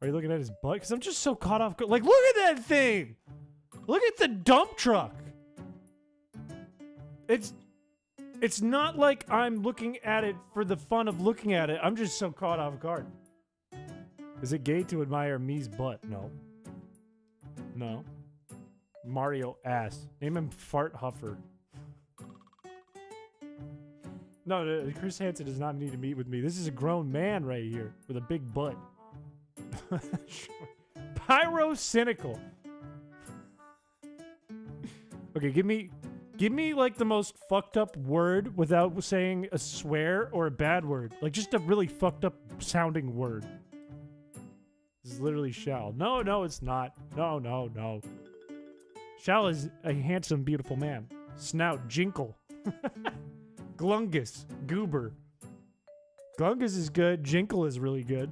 Are you looking at his butt? Because I'm just so caught off. Like, look at that thing! Look at the dump truck! It's not like I'm looking at it for the fun of looking at it. I'm just so caught off guard. Is it gay to admire Mii's butt? No. No. Mario ass. Name him Fart Huffer. No, Chris Hansen does not need to meet with me. This is a grown man right here with a big butt. Pyrocynical. Okay, give me like the most fucked up word without saying a swear or a bad word. Like just a really fucked up sounding word. This is literally Shal. No, it's not. No. Shal is a handsome, beautiful man. Snout, Jinkle. Glungus, Goober. Glungus is good. Jinkle is really good.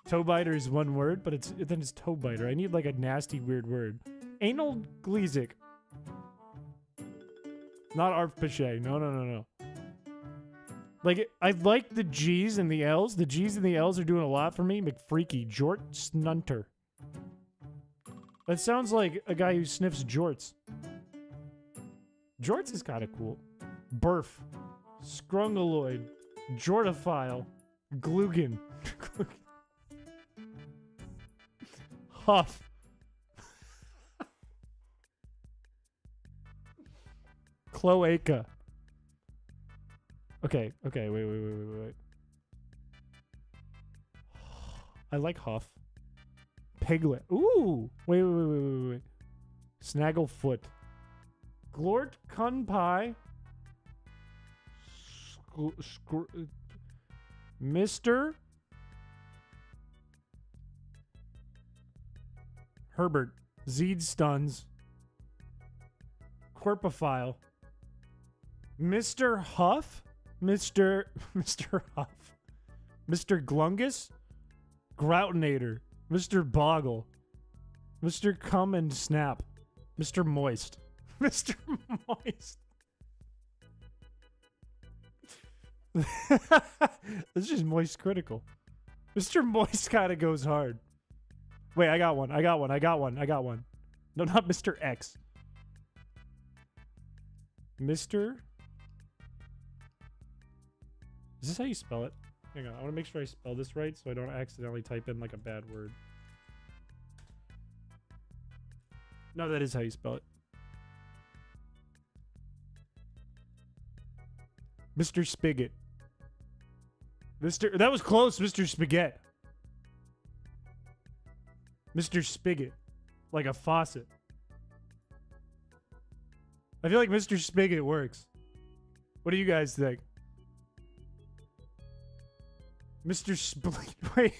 Toe biter is one word, but then it's toe biter. I need like a nasty, weird word. Anal Gleesic. Not Arf Piché. No. Like, I like the G's and the L's. The G's and the L's are doing a lot for me. McFreaky. Jort Snunter. That sounds like a guy who sniffs jorts. Jorts is kind of cool. Burf. Scrungaloid. Jortophile. Glugan. Huff. Cloaca. Okay, wait. I like Huff. Piglet. Ooh! Wait. Snagglefoot. Glort Kunpai. Mr. Herbert. Zeed Stuns. Corpophile. Mr. Huff? Mr. Huff. Mr. Glungus, Groutinator, Mr. Boggle, Mr. Cum and Snap, Mr. Moist, Mr. Moist. This is just Moist Critical. Mr. Moist kind of goes hard. Wait, I got one. No, not Mr. X. Mr. Is this how you spell it? Hang on, I want to make sure I spell this right so I don't accidentally type in like a bad word. No, that is how you spell it. Mr. Spigot. That was close, Mr. Spaghetti. Mr. Spigot. Like a faucet. I feel like Mr. Spigot works. What do you guys think? Mr. Spleen.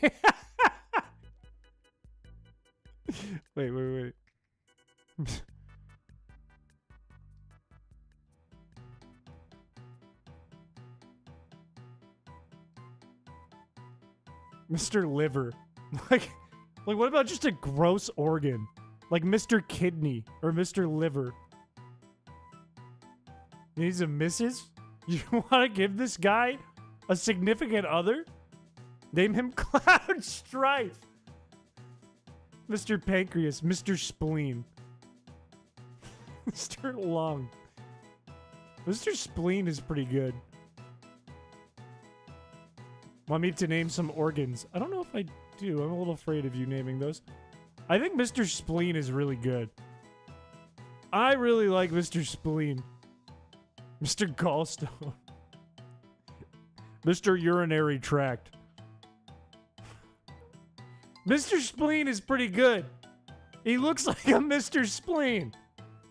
Wait. wait. Mr. Liver. Like what about just a gross organ? Like Mr. Kidney or Mr. Liver. He's a missus? You want to give this guy a significant other? Name him Cloud Strife. Mr. Pancreas, Mr. Spleen. Mr. Lung. Mr. Spleen is pretty good. Want me to name some organs? I don't know if I do. I'm a little afraid of you naming those. I think Mr. Spleen is really good. I really like Mr. Spleen. Mr. Gallstone. Mr. Urinary Tract. Mr. Spleen is pretty good. He looks like a Mr. Spleen.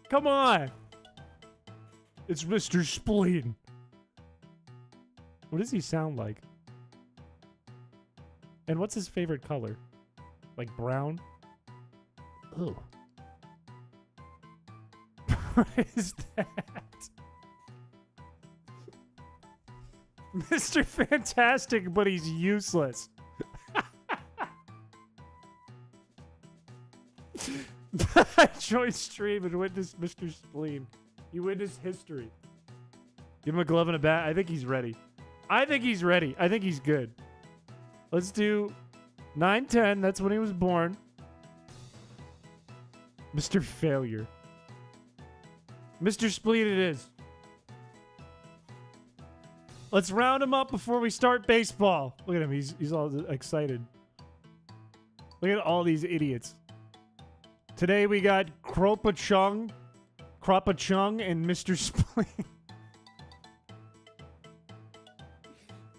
Come on. It's Mr. Spleen. What does he sound like? And what's his favorite color? Like brown? Ugh. What is that? Mr. Fantastic, but he's useless. I joined stream and witnessed Mr. Spleen. You witnessed history. Give him a glove and a bat. I think he's ready. I think he's good. Let's do 9-10. That's when he was born. Mr. Failure. Mr. Spleen it is. Let's round him up before we start baseball. Look at him. He's all excited. Look at all these idiots. Today we got Kropachung, and Mr. Spleen.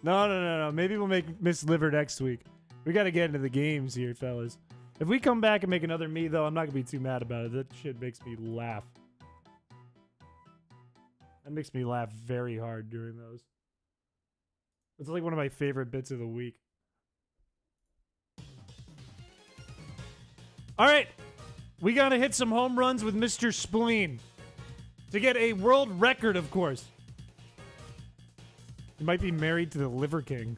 No. Maybe we'll make Miss Liver next week. We got to get into the games here, fellas. If we come back and make another me, though, I'm not going to be too mad about it. That shit makes me laugh. That makes me laugh very hard during those. It's like one of my favorite bits of the week. All right. We got to hit some home runs with Mr. Spleen. To get a world record, of course. He might be married to the Liver King.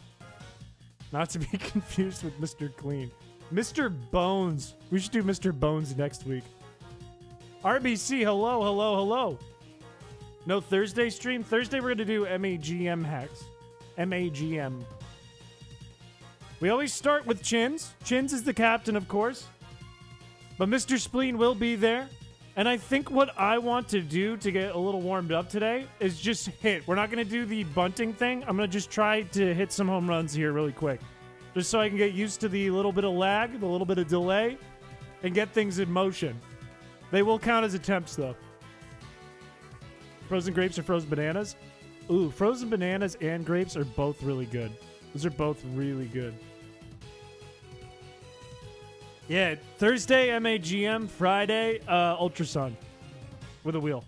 Not to be confused with Mr. Clean. Mr. Bones. We should do Mr. Bones next week. RBC, hello. No Thursday stream? Thursday we're going to do MAGM hacks. MAGM. We always start with Chins. Chins is the captain, of course. But Mr. Spleen will be there. And I think what I want to do to get a little warmed up today is just hit. We're not going to do the bunting thing. I'm going to just try to hit some home runs here really quick. Just so I can get used to the little bit of lag, the little bit of delay, and get things in motion. They will count as attempts, though. Frozen grapes or frozen bananas? Ooh, frozen bananas and grapes are both really good. Those are both really good. Yeah, Thursday, MAGM. Friday, Ultrasun. With a wheel.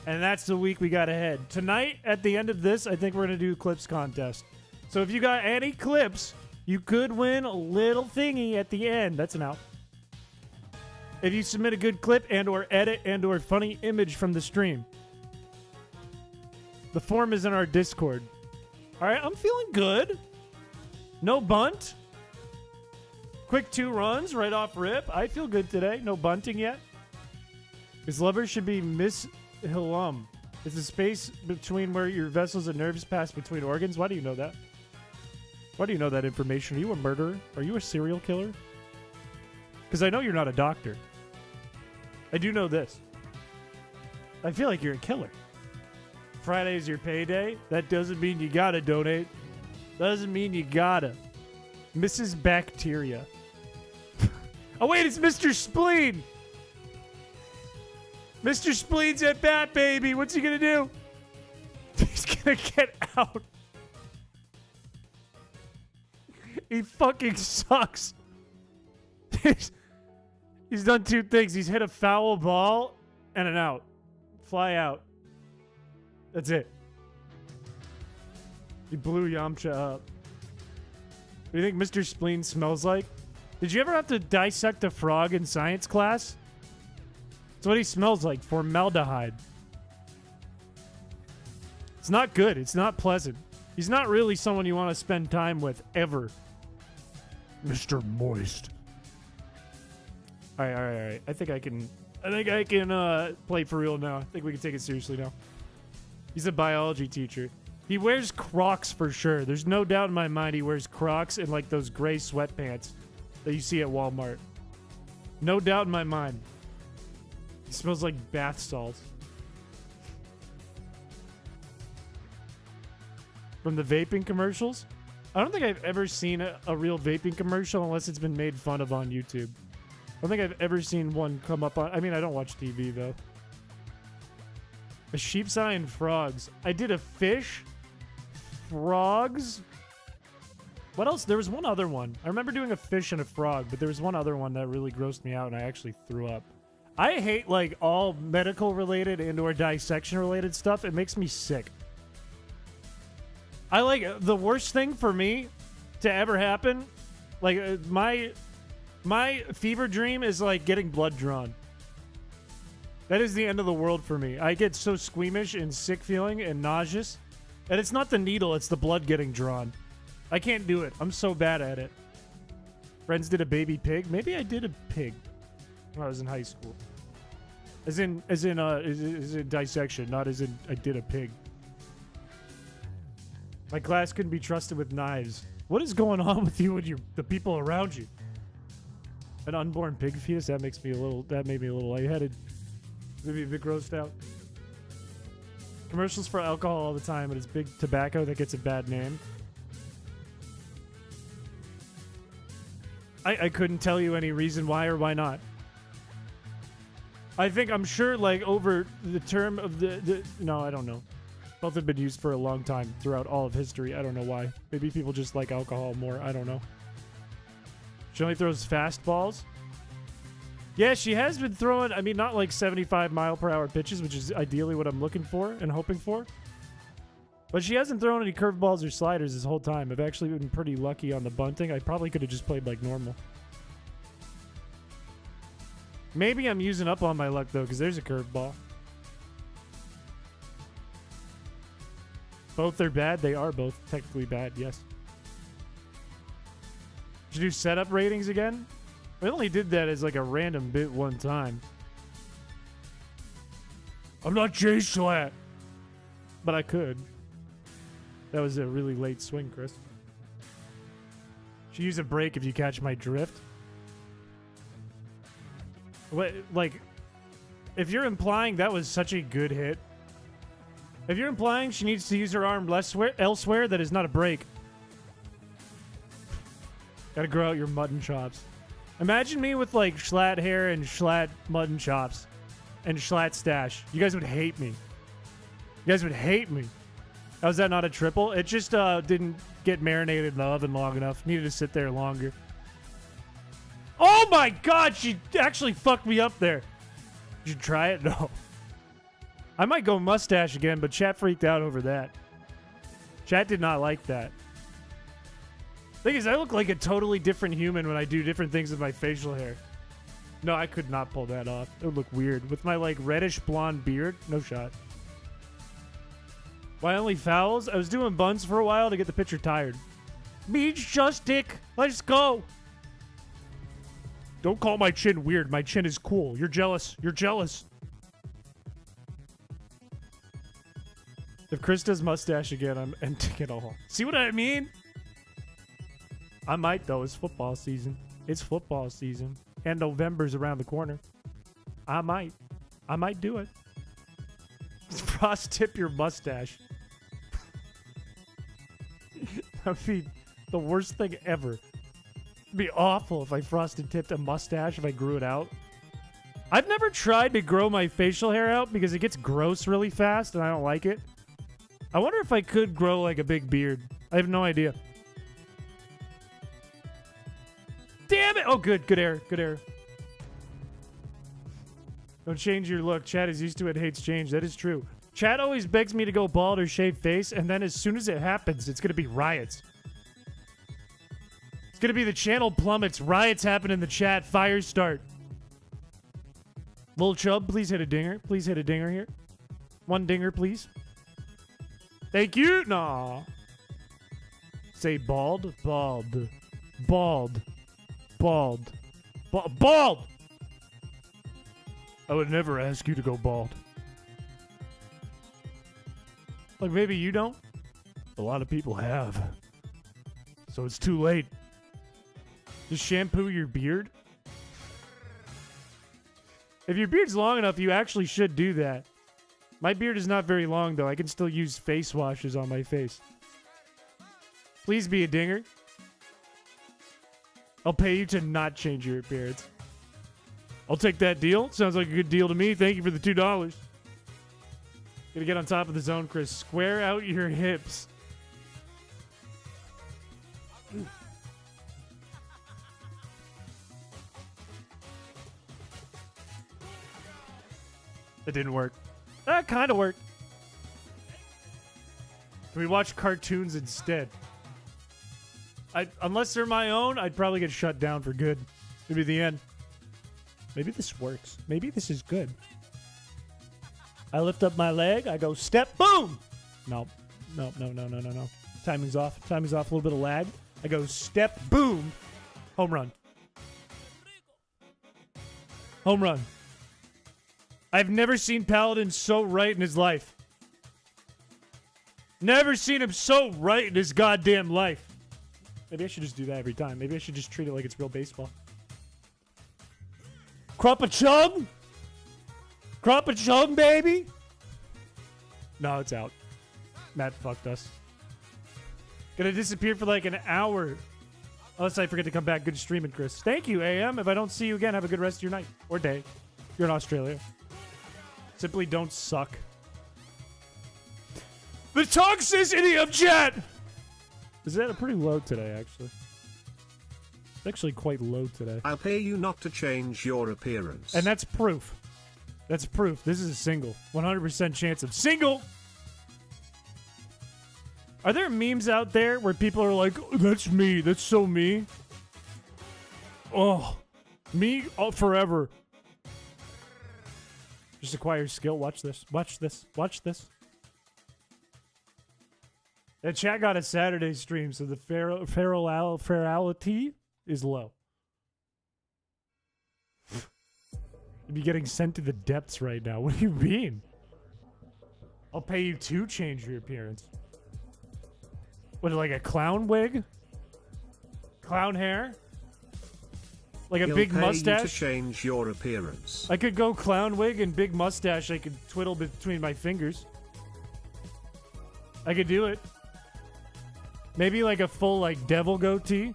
And that's the week we got ahead. Tonight, at the end of this, I think we're going to do clips contest. So if you got any clips, you could win a little thingy at the end. That's an out. If you submit a good clip and or edit and or funny image from the stream. The form is in our Discord. All right, I'm feeling good. No bunt? Quick 2 runs right off rip. I feel good today. No bunting yet. His lover should be Miss Hilum. It's the space between where your vessels and nerves pass between organs. Why do you know that? Why do you know that information? Are you a murderer? Are you a serial killer? Because I know you're not a doctor. I do know this. I feel like you're a killer. Friday is your payday. That doesn't mean you gotta donate. Doesn't mean you gotta. Mrs. Bacteria. Oh wait, it's Mr. Spleen! Mr. Spleen's at bat, baby! What's he gonna do? He's gonna get out. He fucking sucks. He's done 2 things. He's hit a foul ball and an out. Fly out. That's it. He blew Yamcha up. What do you think Mr. Spleen smells like? Did you ever have to dissect a frog in science class? That's what he smells like. Formaldehyde. It's not good. It's not pleasant. He's not really someone you want to spend time with, ever. Mr. Moist. All right. I think I can play for real now. I think we can take it seriously now. He's a biology teacher. He wears Crocs for sure. There's no doubt in my mind he wears Crocs and like those gray sweatpants that you see at Walmart. No doubt in my mind. He smells like bath salts. From the vaping commercials? I don't think I've ever seen a real vaping commercial unless it's been made fun of on YouTube. I don't think I've ever seen one come up on... I mean, I don't watch TV, though. A sheep's eye and frogs. I did a fish. Frogs. What else? There was one other one. I remember doing a fish and a frog, but there was one other one that really grossed me out, and I actually threw up. I hate, like, all medical-related and or dissection-related stuff. It makes me sick. I like... The worst thing for me to ever happen... Like, my fever dream is, like, getting blood drawn. That is the end of the world for me. I get so squeamish and sick feeling and nauseous. And it's not the needle, it's the blood getting drawn. I can't do it. I'm so bad at it. Friends did a baby pig. Maybe I did a pig when I was in high school. As in dissection, not as in I did a pig. My class couldn't be trusted with knives. What is going on with you and the people around you? An unborn pig fetus? That made me a little lightheaded. Maybe a bit grossed out. Commercials for alcohol all the time, but it's big tobacco that gets a bad name. I couldn't tell you any reason why or why not. I'm sure, like, over the term of no, I don't know. Both have been used for a long time throughout all of history. I don't know why. Maybe people just like alcohol more. I don't know. She only throws fastballs. Yeah, she has been throwing, I mean, not like 75-mile-per-hour pitches, which is ideally what I'm looking for and hoping for. But she hasn't thrown any curveballs or sliders this whole time. I've actually been pretty lucky on the bunting. I probably could have just played like normal. Maybe I'm using up on my luck, though, because there's a curveball. Both are bad. They are both technically bad, yes. Should do setup ratings again? I only did that as like a random bit one time. I'm not Jay Schlatt. But I could. That was a really late swing, Chris. Should use a break if you catch my drift. What, like, if you're implying that was such a good hit, if you're implying she needs to use her arm elsewhere, that is not a break. Gotta grow out your mutton chops. Imagine me with, like, Schlatt hair and Schlatt mutton chops and Schlatt stash. You guys would hate me. You guys would hate me. How is that not a triple? It just didn't get marinated in the oven long enough. Needed to sit there longer. Oh my god, she actually fucked me up there. Did you try it? No. I might go mustache again, but chat freaked out over that. Chat did not like that. Thing is, I look like a totally different human when I do different things with my facial hair. No, I could not pull that off. It would look weird. With my, like, reddish blonde beard, no shot. Why only fouls? I was doing buns for a while to get the pitcher tired. Beach just dick. Let's go. Don't call my chin weird. My chin is cool. You're jealous. You're jealous. If Chris does mustache again, I'm ending it all. See what I mean? I might, though. It's football season. It's football season. And November's around the corner. I might. I might do it. Frost tip your mustache. That'd be the worst thing ever. It'd be awful if I frosted tipped a mustache if I grew it out. I've never tried to grow my facial hair out because it gets gross really fast and I don't like it. I wonder if I could grow like a big beard. I have no idea. Damn it! Oh, good. Good air. Good air. Don't change your look. Chad is used to it, hates change. That is true. Chad always begs me to go bald or shave face, and then as soon as it happens, it's going to be riots. It's going to be the channel plummets. Riots happen in the chat. Fires start. Lil Chubb, please hit a dinger. Please hit a dinger here. One dinger, please. Thank you. Nah. Say bald. Bald. Bald. Bald. Bald! I would never ask you to go bald. Like, maybe you don't? A lot of people have. So it's too late. Just shampoo your beard? If your beard's long enough, you actually should do that. My beard is not very long, though. I can still use face washes on my face. Please be a dinger. I'll pay you to not change your appearance. I'll take that deal. Sounds like a good deal to me. Thank you for the $2. Gonna get on top of the zone, Chris. Square out your hips. It didn't work. That kind of worked. Can we watch cartoons instead? Unless they're my own, I'd probably get shut down for good. Maybe the end. Maybe this works. Maybe this is good. I lift up my leg. I go step, boom. No. Timing's off. Timing's off. A little bit of lag. I go step, boom. Home run. Home run. I've never seen Paladin so right in his life. Never seen him so right in his goddamn life. Maybe I should just do that every time. Maybe I should just treat it like it's real baseball. Crop a chug? Crop a chug, baby? No, it's out. Matt fucked us. Gonna disappear for like an hour. Unless I forget to come back. Good streaming, Chris. Thank you, AM. If I don't see you again, have a good rest of your night. Or day. If you're in Australia. Simply don't suck. The toxicity of chat! Is that pretty low today, actually? It's actually quite low today. I'll pay you not to change your appearance. And that's proof. That's proof. This is a single. 100% chance of single! Are there memes out there where people are like, oh, that's me, that's so me? Oh, me forever. Just acquire skill. Watch this. Watch this. Watch this. The chat got a Saturday stream, so the ferality is low. You'd be getting sent to the depths right now. What do you mean? I'll pay you to change your appearance. What, like a clown wig? Clown hair? Like a big mustache? You to change your appearance. I could go clown wig and big mustache I could twiddle between my fingers. I could do it. Maybe like a full like devil goatee.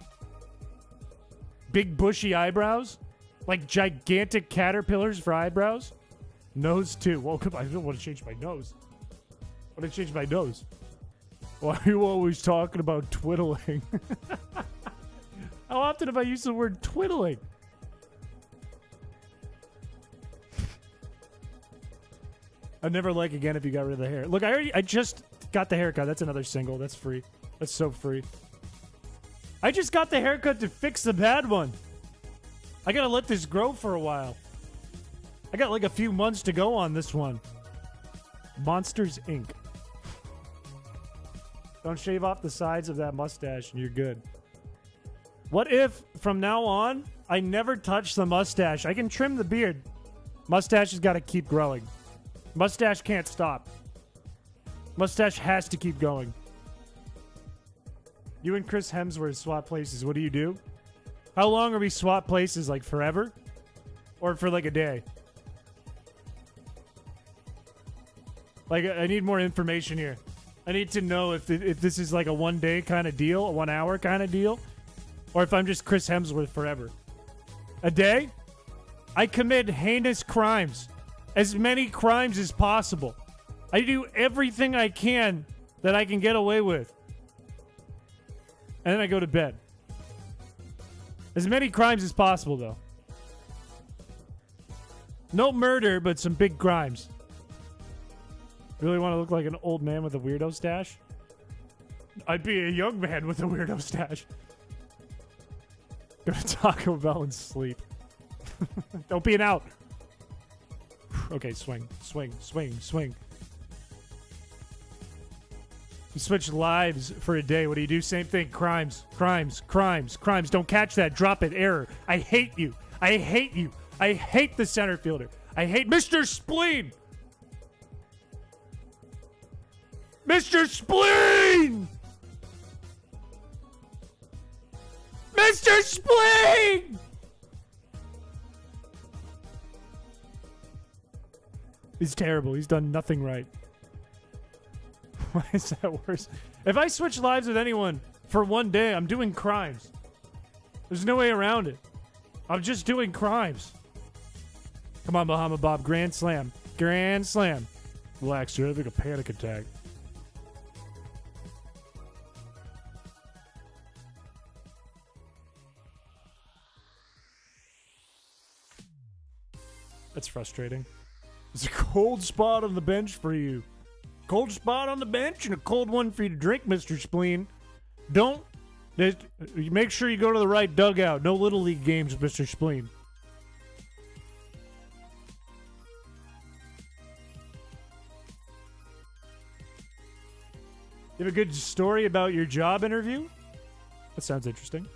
Big bushy eyebrows. Like gigantic caterpillars for eyebrows. Nose too. Well, I don't want to change my nose. I want to change my nose. Why are you always talking about twiddling? How often have I used the word twiddling? I'd never like again if you got rid of the hair. Look, I just got the haircut. That's another single. That's free. That's so free. I just got the haircut to fix the bad one. I gotta let this grow for a while. I got like a few months to go on this one. Monsters Inc. Don't shave off the sides of that mustache and you're good. What if, from now on, I never touch the mustache? I can trim the beard. Mustache has got to keep growing. Mustache can't stop. Mustache has to keep going. You and Chris Hemsworth swap places. What do you do? How long are we swap places? Like forever? Or for like a day? Like, I need more information here. I need to know if this is like a 1 day kind of deal, a 1 hour kind of deal, or if I'm just Chris Hemsworth forever. A day? I commit heinous crimes. As many crimes as possible. I do everything I can that I can get away with. And then I go to bed. As many crimes as possible, though. No murder, but some big crimes. Really want to look like an old man with a weirdo stash? I'd be a young man with a weirdo stash. Go to Taco Bell and sleep. Don't be an out. Okay, swing, swing, swing, swing. You switch lives for a day. What do you do? Same thing. Crimes, crimes, crimes, crimes. Don't catch that. Drop it. Error. I hate you. I hate you. I hate the center fielder. I hate Mr. Spleen. Mr. Spleen! Mr. Spleen! He's terrible. He's done nothing right. Why is that worse? If I switch lives with anyone for 1 day, I'm doing crimes. There's no way around it. I'm just doing crimes. Come on, Bahama Bob. Grand slam. Grand slam. Relax, you're having a panic attack. That's frustrating. There's a cold spot on the bench for you. Cold spot on the bench and a cold one for you to drink, Mr. Spleen. Don't. Make sure you go to the right dugout. No Little League games, Mr. Spleen. You have a good story about your job interview? That sounds interesting.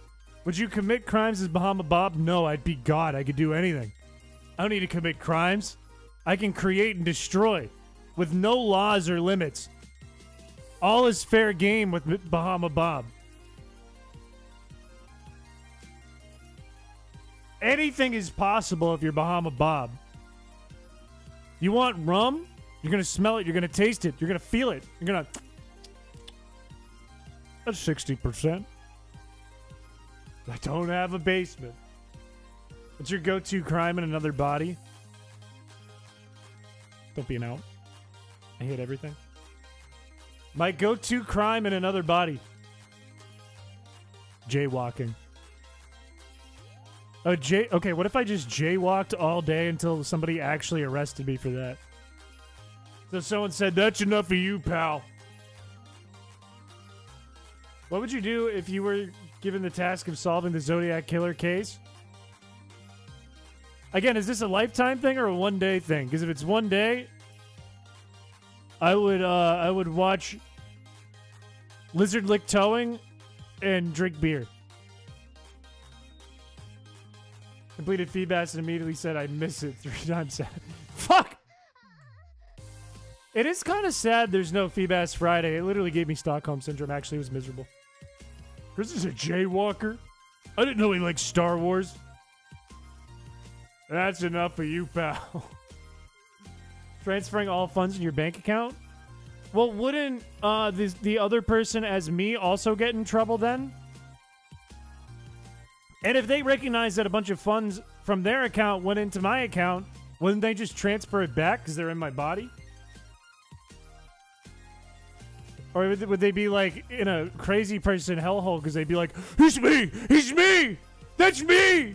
Would you commit crimes as Bahama Bob? No, I'd be God. I could do anything. I don't need to commit crimes. I can create and destroy with no laws or limits. All is fair game with Bahama Bob. Anything is possible if you're Bahama Bob. You want rum? You're going to smell it. You're going to taste it. You're going to feel it. You're going to... That's 60%. I don't have a basement. What's your go-to crime in another body? Don't be an out. I hate everything. My go-to crime in another body. Jaywalking. Oh, okay, what if I just jaywalked all day until somebody actually arrested me for that? So someone said, that's enough of you, pal. What would you do if you were given the task of solving the Zodiac Killer case? Again, is this a lifetime thing or a 1 day thing? Because if it's 1 day, I would watch Lizard Lick Towing and drink beer. Completed Feedbass and immediately said, I miss it 3 times. Fuck! It is kind of sad there's no Feedbass Friday. It literally gave me Stockholm Syndrome. Actually, it was miserable. Chris is a jaywalker? I didn't know he liked Star Wars. That's enough for you, pal. Transferring all funds in your bank account? Well, wouldn't the other person as me also get in trouble then? And if they recognize that a bunch of funds from their account went into my account, wouldn't they just transfer it back because they're in my body? Or would they be like in a crazy person hellhole because they'd be like, he's me! He's me! That's me!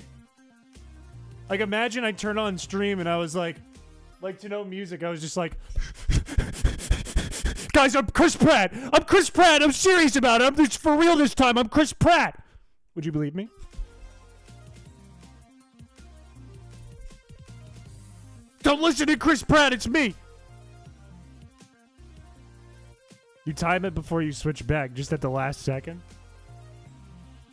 Like, imagine I turn on stream and I was like to know music, I was just like, guys, I'm Chris Pratt! I'm Chris Pratt! I'm serious about it! I'm just for real this time! I'm Chris Pratt! Would you believe me? Don't listen to Chris Pratt, it's me! You time it before you switch back, just at the last second.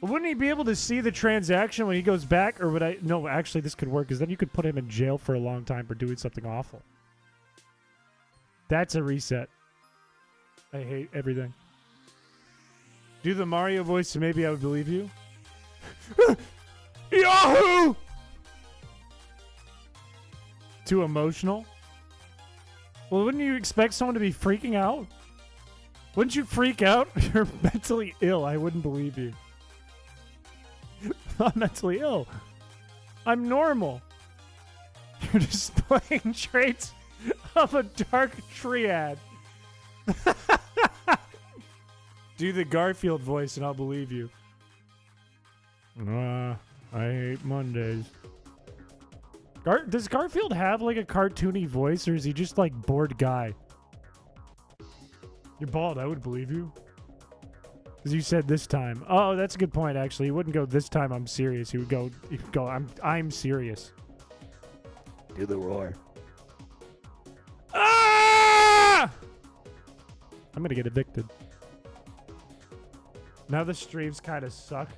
Wouldn't he be able to see the transaction when he goes back? Or would I... No, actually, this could work, because then you could put him in jail for a long time for doing something awful. That's a reset. I hate everything. Do the Mario voice, so maybe I would believe you. Yahoo! Too emotional? Well, wouldn't you expect someone to be freaking out? Wouldn't you freak out? You're mentally ill. I wouldn't believe you. I'm mentally ill. I'm normal. You're displaying traits of a dark triad. Do the Garfield voice and I'll believe you. I hate Mondays. Does Garfield have like a cartoony voice, or is he just like bored guy? You're bald, I would believe you. Because you said this time. Oh, that's a good point, actually. He wouldn't go, this time I'm serious. He would go, I'm serious. Do the roar. Ah! I'm gonna get evicted. Now the streams kind of suck.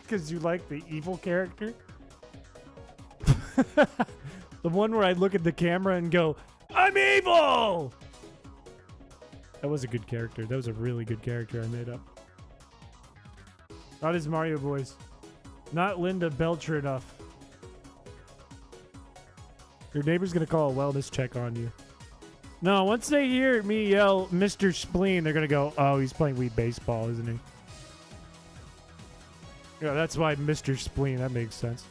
Because you like the evil character. The one where I look at the camera and go, I'm evil! That was a good character. That was a really good character I made up. Not his Mario voice. Not Linda Belcher enough. Your neighbor's gonna call a wellness check on you. No, once they hear me yell Mr. Spleen, they're gonna go, oh, he's playing Wii Baseball, isn't he? Yeah, that's why Mr. Spleen. That makes sense.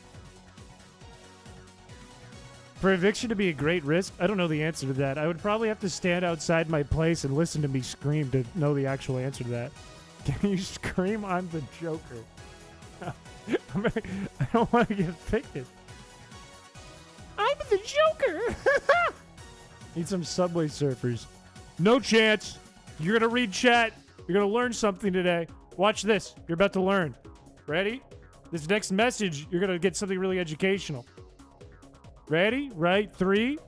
For eviction to be a great risk, I don't know the answer to that. I would probably have to stand outside my place and listen to me scream to know the actual answer to that. Can you scream? I'm the Joker. I don't want to get evicted. I'm the Joker! Need some Subway Surfers. No chance. You're going to read chat. You're going to learn something today. Watch this. You're about to learn. Ready? This next message, you're going to get something really educational. Ready? Right? 3,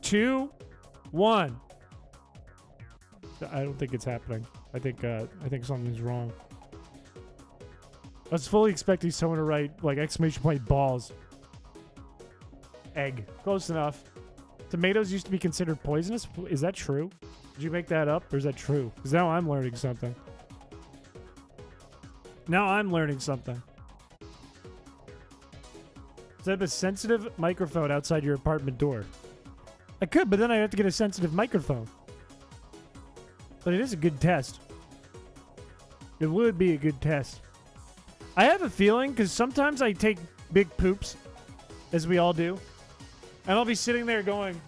2, 1. I don't think it's happening. I think something's wrong. I was fully expecting someone to write like exclamation point balls. Egg. Close enough. Tomatoes used to be considered poisonous. Is that true? Did you make that up, or is that true? Because now I'm learning something. Now I'm learning something. Set up a sensitive microphone outside your apartment door. I could, but then I'd have to get a sensitive microphone. But it is a good test. It would be a good test. I have a feeling, because sometimes I take big poops, as we all do, and I'll be sitting there going...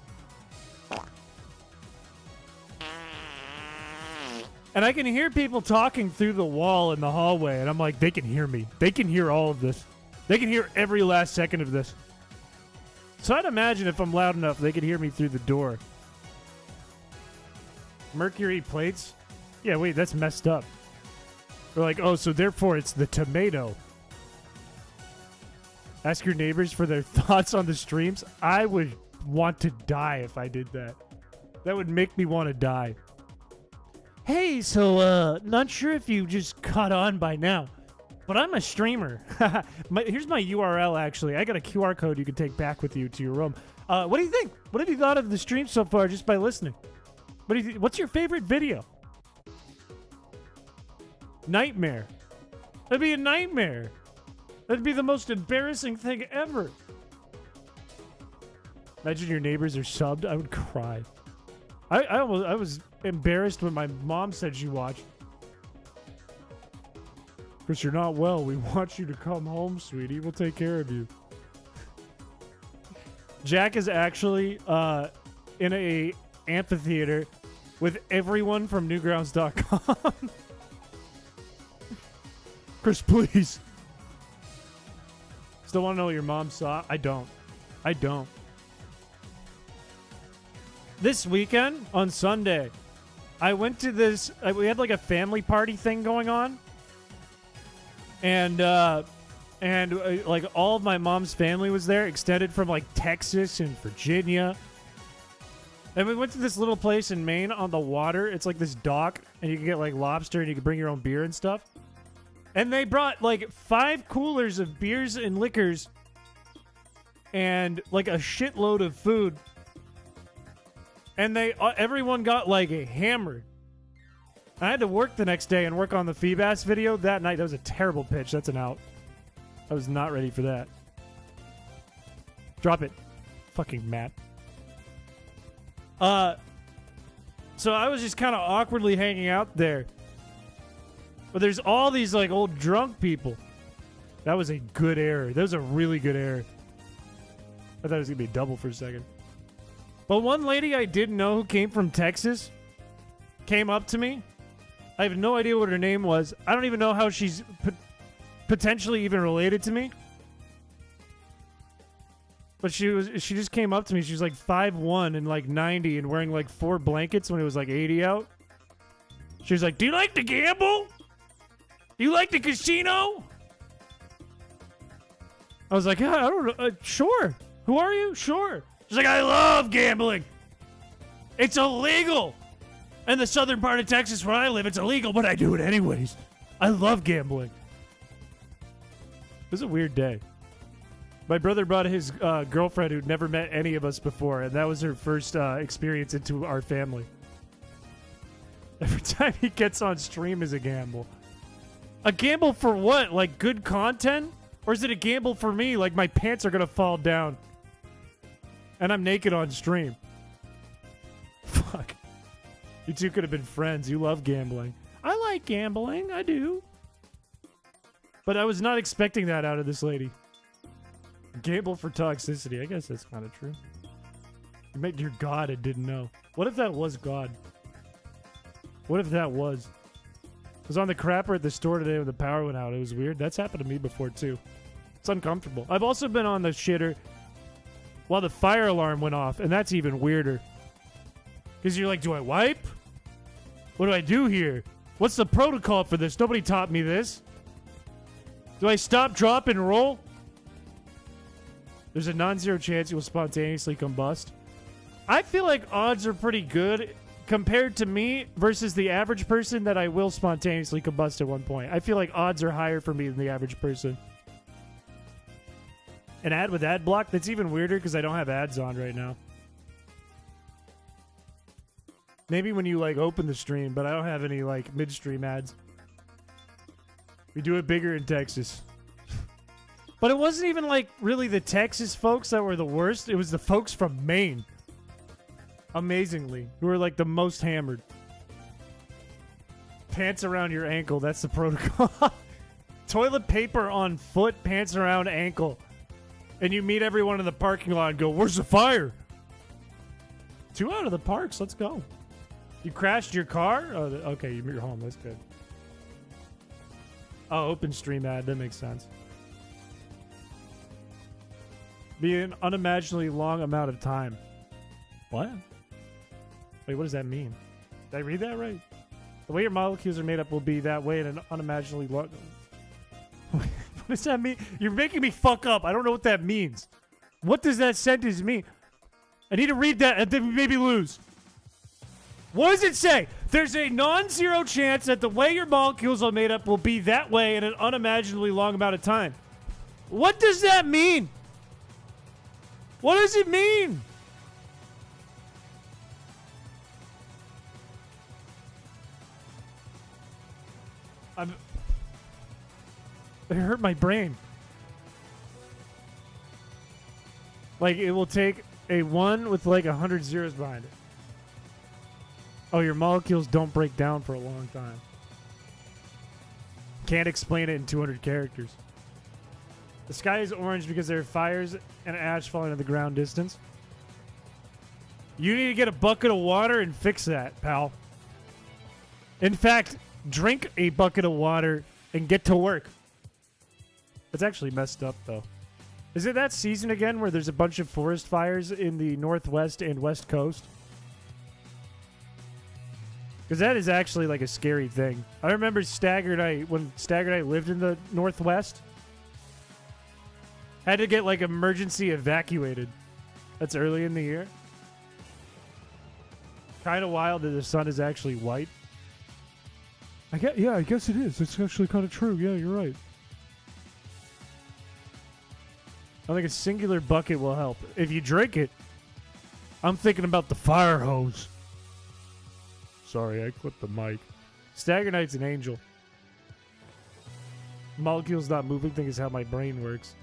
And I can hear people talking through the wall in the hallway, and I'm like, they can hear me. They can hear all of this. They can hear every last second of this. So I'd imagine if I'm loud enough, they could hear me through the door. Mercury plates? Yeah, wait, that's messed up. They're like, oh, so therefore it's the tomato. Ask your neighbors for their thoughts on the streams. I would want to die if I did that. That would make me want to die. Hey, so, not sure if you just caught on by now, but I'm a streamer. Here's my URL, actually. I got a QR code you can take back with you to your room. What do you think? What have you thought of the stream so far just by listening? What do you think? What's your favorite video? Nightmare. That'd be a nightmare. That'd be the most embarrassing thing ever. Imagine your neighbors are subbed. I would cry. I was embarrassed when my mom said she watched. Chris, you're not well. We want you to come home, sweetie. We'll take care of you. Jack is actually in a amphitheater with everyone from Newgrounds.com. Chris, please. Still want to know what your mom saw? I don't. This weekend, on Sunday, I went to this... we had like a family party thing going on. And like all of my mom's family was there, extended from like Texas and Virginia And we went to this little place in Maine on the water. It's like this dock, and you can get like lobster, and you can bring your own beer and stuff. And they brought like 5 coolers of beers and liquors and like a shitload of food. And they everyone got like hammered. I had to work the next day and work on the Feebass video that night. That was a terrible pitch. That's an out. I was not ready for that. Drop it. Fucking Matt. So I was just kind of awkwardly hanging out there. But there's all these like old drunk people. That was a good error. That was a really good error. I thought it was going to be double for a second. But one lady I didn't know who came from Texas came up to me. I have no idea what her name was. I don't even know how she's potentially even related to me. But she just came up to me. She was like 5'1" and like 90 and wearing like 4 blankets when it was like 80 out. She was like, "Do you like to gamble? Do you like the casino?" I was like, "Yeah, I don't know. Sure. Who are you? Sure." She's like, "I love gambling. It's illegal. In the southern part of Texas where I live, it's illegal, but I do it anyways. I love gambling." It was a weird day. My brother brought his girlfriend who'd never met any of us before, and that was her first experience into our family. Every time he gets on stream is a gamble. A gamble for what? Like good content? Or is it a gamble for me? Like my pants are going to fall down. And I'm naked on stream. Fuck. You two could have been friends. You love gambling. I like gambling. I do. But I was not expecting that out of this lady. Gamble for toxicity. I guess that's kind of true. You met your God and didn't know. What if that was God? What if that was? I was on the crapper at the store today when the power went out. It was weird. That's happened to me before, too. It's uncomfortable. I've also been on the shitter while the fire alarm went off, and that's even weirder. Because you're like, do I wipe? What do I do here? What's the protocol for this? Nobody taught me this. Do I stop, drop, and roll? There's a non-zero chance you will spontaneously combust. I feel like odds are pretty good compared to me versus the average person that I will spontaneously combust at one point. I feel like odds are higher for me than the average person. An ad with ad block? That's even weirder because I don't have ads on right now. Maybe when you like open the stream, but I don't have any like midstream ads. We do it bigger in Texas. But it wasn't even like really the Texas folks that were the worst. It was the folks from Maine. Amazingly. Who were like the most hammered. Pants around your ankle. That's the protocol. Toilet paper on foot, pants around ankle. And you meet everyone in the parking lot and go, "Where's the fire?" 2 out of the parks. Let's go. You crashed your car? Oh, okay, you're home. That's good. Oh, open stream ad. That makes sense. Be an unimaginably long amount of time. What? Wait, what does that mean? Did I read that right? The way your molecules are made up will be that way in an unimaginably long... What does that mean? You're making me fuck up. I don't know what that means. What does that sentence mean? I need to read that and then maybe lose. What does it say? There's a non-zero chance that the way your molecules are made up will be that way in an unimaginably long amount of time. What does that mean? What does it mean? It hurt my brain. Like, it will take a 1 with like 100 zeros behind it. Oh, your molecules don't break down for a long time. Can't explain it in 200 characters. The sky is orange because there are fires and ash falling to the ground distance. You need to get a bucket of water and fix that, pal. In fact, drink a bucket of water and get to work. That's actually messed up, though. Is it that season again where there's a bunch of forest fires in the northwest and west coast? Because that is actually like a scary thing. I remember Stagger Night, when Stagger Night lived in the northwest. Had to get like emergency evacuated. That's early in the year. Kind of wild that the sun is actually white. I guess it is. It's actually kind of true. Yeah, you're right. I think a singular bucket will help. If you drink it, I'm thinking about the fire hose. Sorry, I clipped the mic. Stagger Knight's an angel. Molecules not moving thing is how my brain works.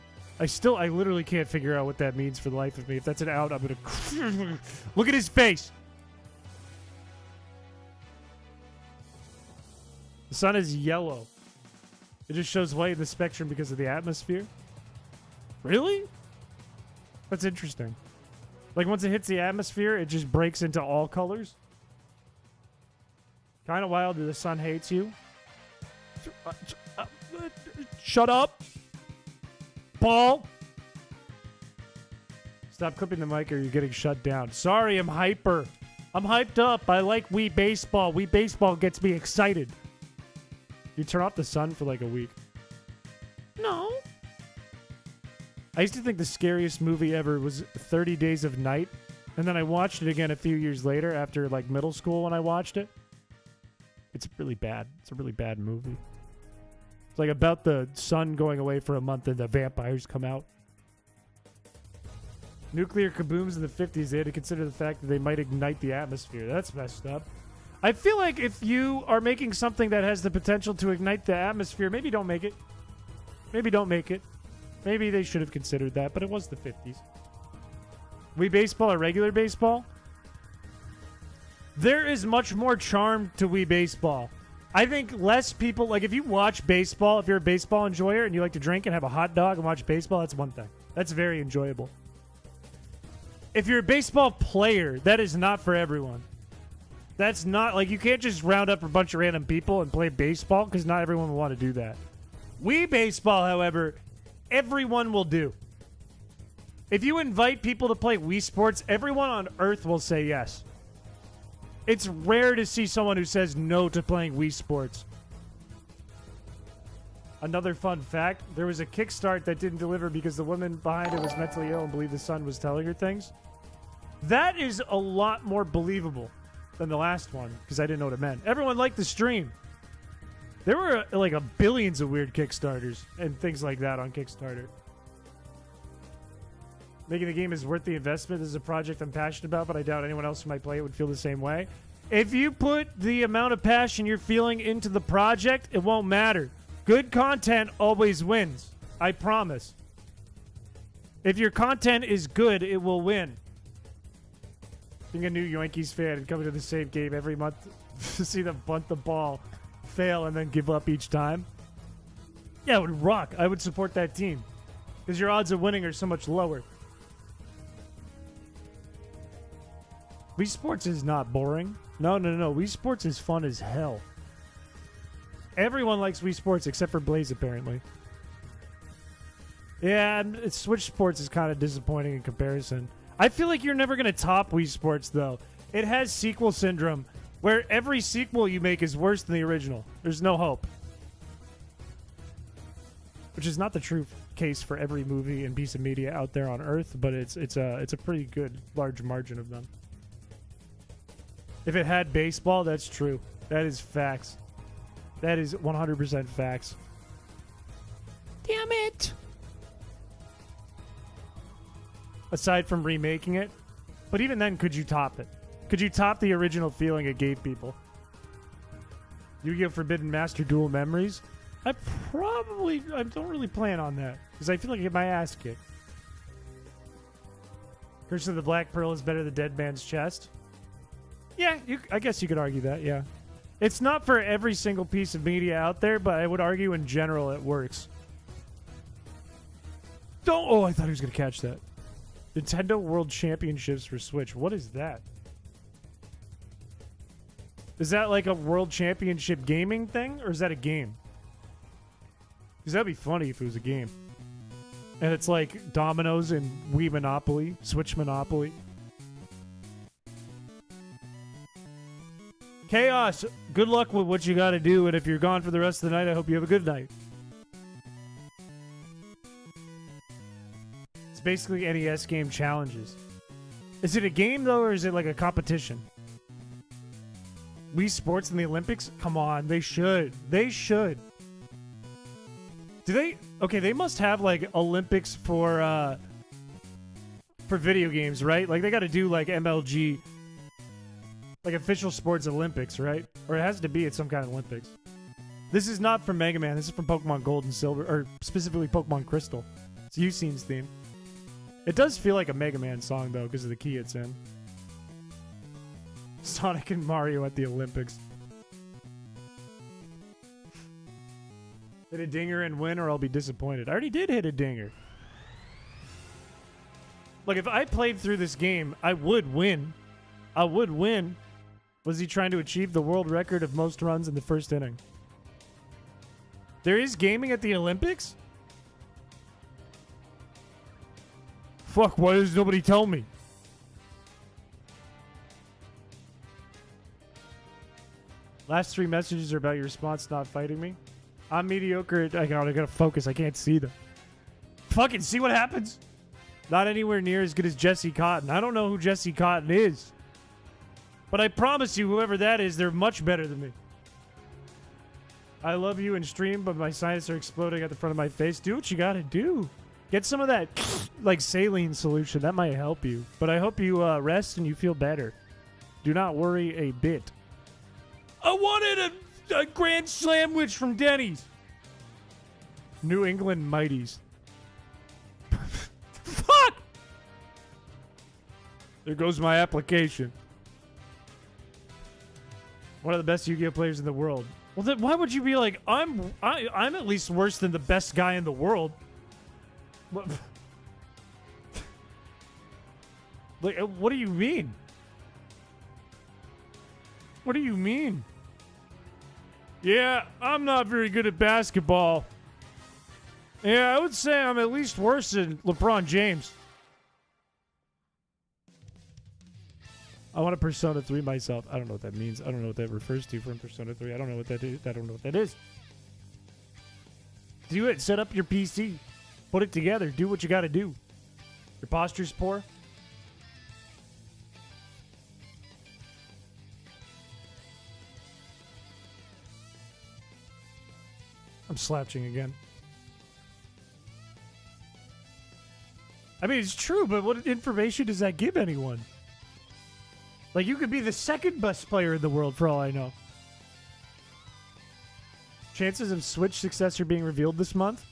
I literally can't figure out what that means for the life of me. If that's an out, I'm gonna... Look at his face! The sun is yellow. It just shows white in the spectrum because of the atmosphere. Really? That's interesting. Like, once it hits the atmosphere, it just breaks into all colors. Kind of wild that the sun hates you. Shut up. Paul. Stop clipping the mic or you're getting shut down. Sorry, I'm hyper. I'm hyped up. I like Wii Baseball. Wii Baseball gets me excited. You turn off the sun for like a week. No. I used to think the scariest movie ever was 30 Days of Night. And then I watched it again a few years later after like middle school when I watched it. It's really bad. It's a really bad movie. It's like about the sun going away for a month and the vampires come out. Nuclear kabooms in the 50s, they had to consider the fact that they might ignite the atmosphere. That's messed up. I feel like if you are making something that has the potential to ignite the atmosphere, maybe don't make it. Maybe don't make it. Maybe they should have considered that, but it was the 50s. Wii Baseball or regular baseball? There is much more charm to Wii Baseball. I think less people, like if you watch baseball, if you're a baseball enjoyer and you like to drink and have a hot dog and watch baseball, that's one thing. That's very enjoyable. If you're a baseball player, that is not for everyone. That's not, like, you can't just round up a bunch of random people and play baseball because not everyone will want to do that. Wii Baseball, however, everyone will do. If you invite people to play Wii Sports, everyone on Earth will say yes. It's rare to see someone who says no to playing Wii Sports. Another fun fact, there was a Kickstart that didn't deliver because the woman behind it was mentally ill and believed the sun was telling her things. That is a lot more believable than the last one, because I didn't know what it meant. Everyone liked the stream. There were like billions of weird Kickstarters and things like that on Kickstarter. Making the game is worth the investment. This is a project I'm passionate about, but I doubt anyone else who might play it would feel the same way. If you put the amount of passion you're feeling into the project, it won't matter. Good content always wins. I promise. If your content is good, it will win. Being a new Yankees fan and coming to the same game every month to see them bunt the ball, fail, and then give up each time. Yeah, it would rock. I would support that team. Because your odds of winning are so much lower. Wii Sports is not boring. No. Wii Sports is fun as hell. Everyone likes Wii Sports except for Blaze, apparently. Yeah, Switch Sports is kind of disappointing in comparison. I feel like you're never going to top Wii Sports, though. It has sequel syndrome, where every sequel you make is worse than the original. There's no hope. Which is not the true case for every movie and piece of media out there on Earth, but it's a pretty good large margin of them. If it had baseball, that's true. That is facts. That is 100% facts. Damn it! Aside from remaking it. But even then, could you top it? Could you top the original feeling it gave people? Yu-Gi-Oh! Forbidden Master Dual Memories? I don't really plan on that. Because I feel like I get my ass kicked. Curse of the Black Pearl is better than Dead Man's Chest? Yeah, I guess you could argue that, yeah. It's not for every single piece of media out there, but I would argue in general it works. Oh, I thought he was going to catch that. Nintendo World Championships for Switch. What is that? Is that like a World Championship gaming thing, or is that a game? Because that'd be funny if it was a game. And it's like Dominoes and Wii Monopoly, Switch Monopoly. Chaos, good luck with what you got to do, and if you're gone for the rest of the night, I hope you have a good night. It's basically NES game challenges. Is it a game, though, or is it like a competition? Wii Sports in the Olympics? Come on, they should. They should. Do they? Okay, they must have like Olympics for video games, right? Like they got to do like MLG, like official sports Olympics, right? Or it has to be at some kind of Olympics. This is not from Mega Man. This is from Pokemon Gold and Silver, or specifically Pokemon Crystal. It's Yusin's theme. It does feel like a Mega Man song though, because of the key it's in. Sonic and Mario at the Olympics. Hit a dinger and win, or I'll be disappointed. I already did hit a dinger. Look, if I played through this game, I would win. I would win. Was he trying to achieve the world record of most runs in the first inning? There is gaming at the Olympics? Fuck, why does nobody tell me? Last 3 messages are about your response not fighting me. I'm mediocre. I gotta focus. I can't see them. Fucking see what happens. Not anywhere near as good as Jesse Cotton. I don't know who Jesse Cotton is. But I promise you, whoever that is, they're much better than me. I love you in stream, but my sinuses are exploding at the front of my face. Do what you gotta do. Get some of that, like, saline solution. That might help you. But I hope you rest and you feel better. Do not worry a bit. I wanted a Grand Sandwich from Denny's. New England Mighties. Fuck! There goes my application. One of the best Yu-Gi-Oh players in the world. Well, then why would you be like, I'm at least worse than the best guy in the world? What? Like, what do you mean? What do you mean? Yeah, I'm not very good at basketball. Yeah, I would say I'm at least worse than LeBron James. I want to Persona 3 myself. I don't know what that means. I don't know what that refers to from Persona 3. I don't know what that is. I don't know what that is. Do it. Set up your PC. Put it together. Do what you got to do. Your posture's poor. I'm slouching again. I mean, it's true, but what information does that give anyone? Like, you could be the second best player in the world for all I know. Chances of Switch successor being revealed this month?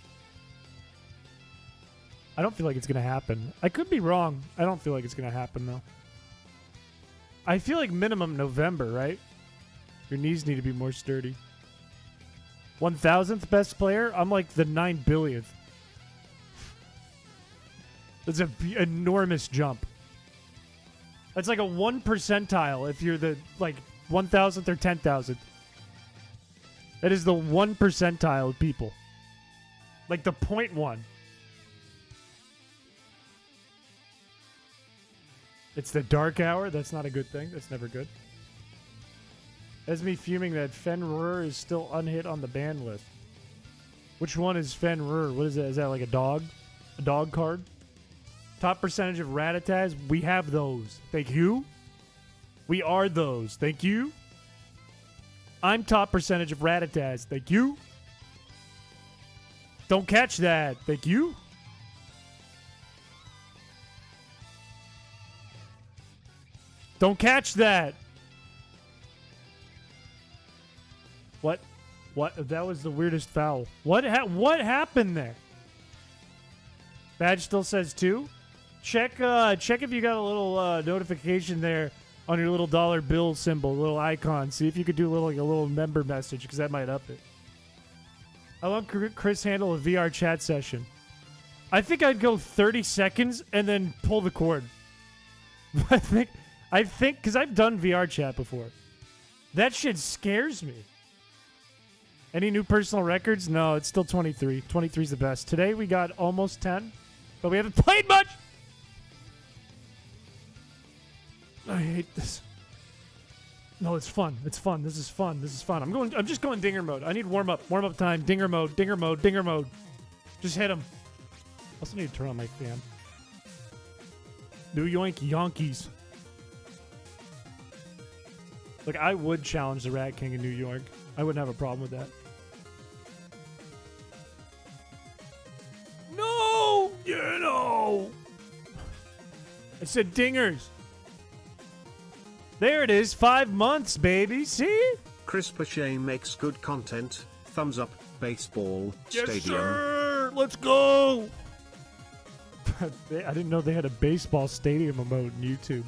I don't feel like it's going to happen. I could be wrong. I don't feel like it's going to happen, though. I feel like minimum November, right? Your knees need to be more sturdy. 1,000th best player? I'm like the 9 billionth. That's an enormous jump. That's like a 1 percentile if you're the, like, 1,000th or 10,000th. That is the 1 percentile of people. Like the 0.1. It's the dark hour? That's not a good thing. That's never good. That's me fuming that Fenrir is still unhit on the ban list. Which one is Fenrir? What is that? Is that like a dog? A dog card? Top percentage of Ratatas? We have those. Thank you. We are those. Thank you. I'm top percentage of Ratatas. Thank you. Don't catch that. Thank you. Don't catch that. What? What? That was the weirdest foul. What happened there? Badge still says 2. Check if you got a little notification there on your little dollar bill symbol, little icon. See if you could do a little member message, because that might up it. I want Chris handle a VR chat session. I think I'd go 30 seconds and then pull the cord. I think because I've done VR chat before. That shit scares me. Any new personal records? No, it's still 23. 23 is the best. Today we got almost 10, but we haven't played much. I hate this. No, it's fun. It's fun. This is fun. This is fun. I'm just going dinger mode. I need warm up. Warm up time. Dinger mode. Dinger mode. Dinger mode. Just hit him. Also need to turn on my fan. New Yoink Yankees. Like, I would challenge the Rat King in New York. I wouldn't have a problem with that. No! You know! I said dingers. There it is. 5 months, baby. See? Chrispiche makes good content. Thumbs up. Baseball Yes, stadium. sir. Let's go. I didn't know they had a baseball stadium emote in YouTube.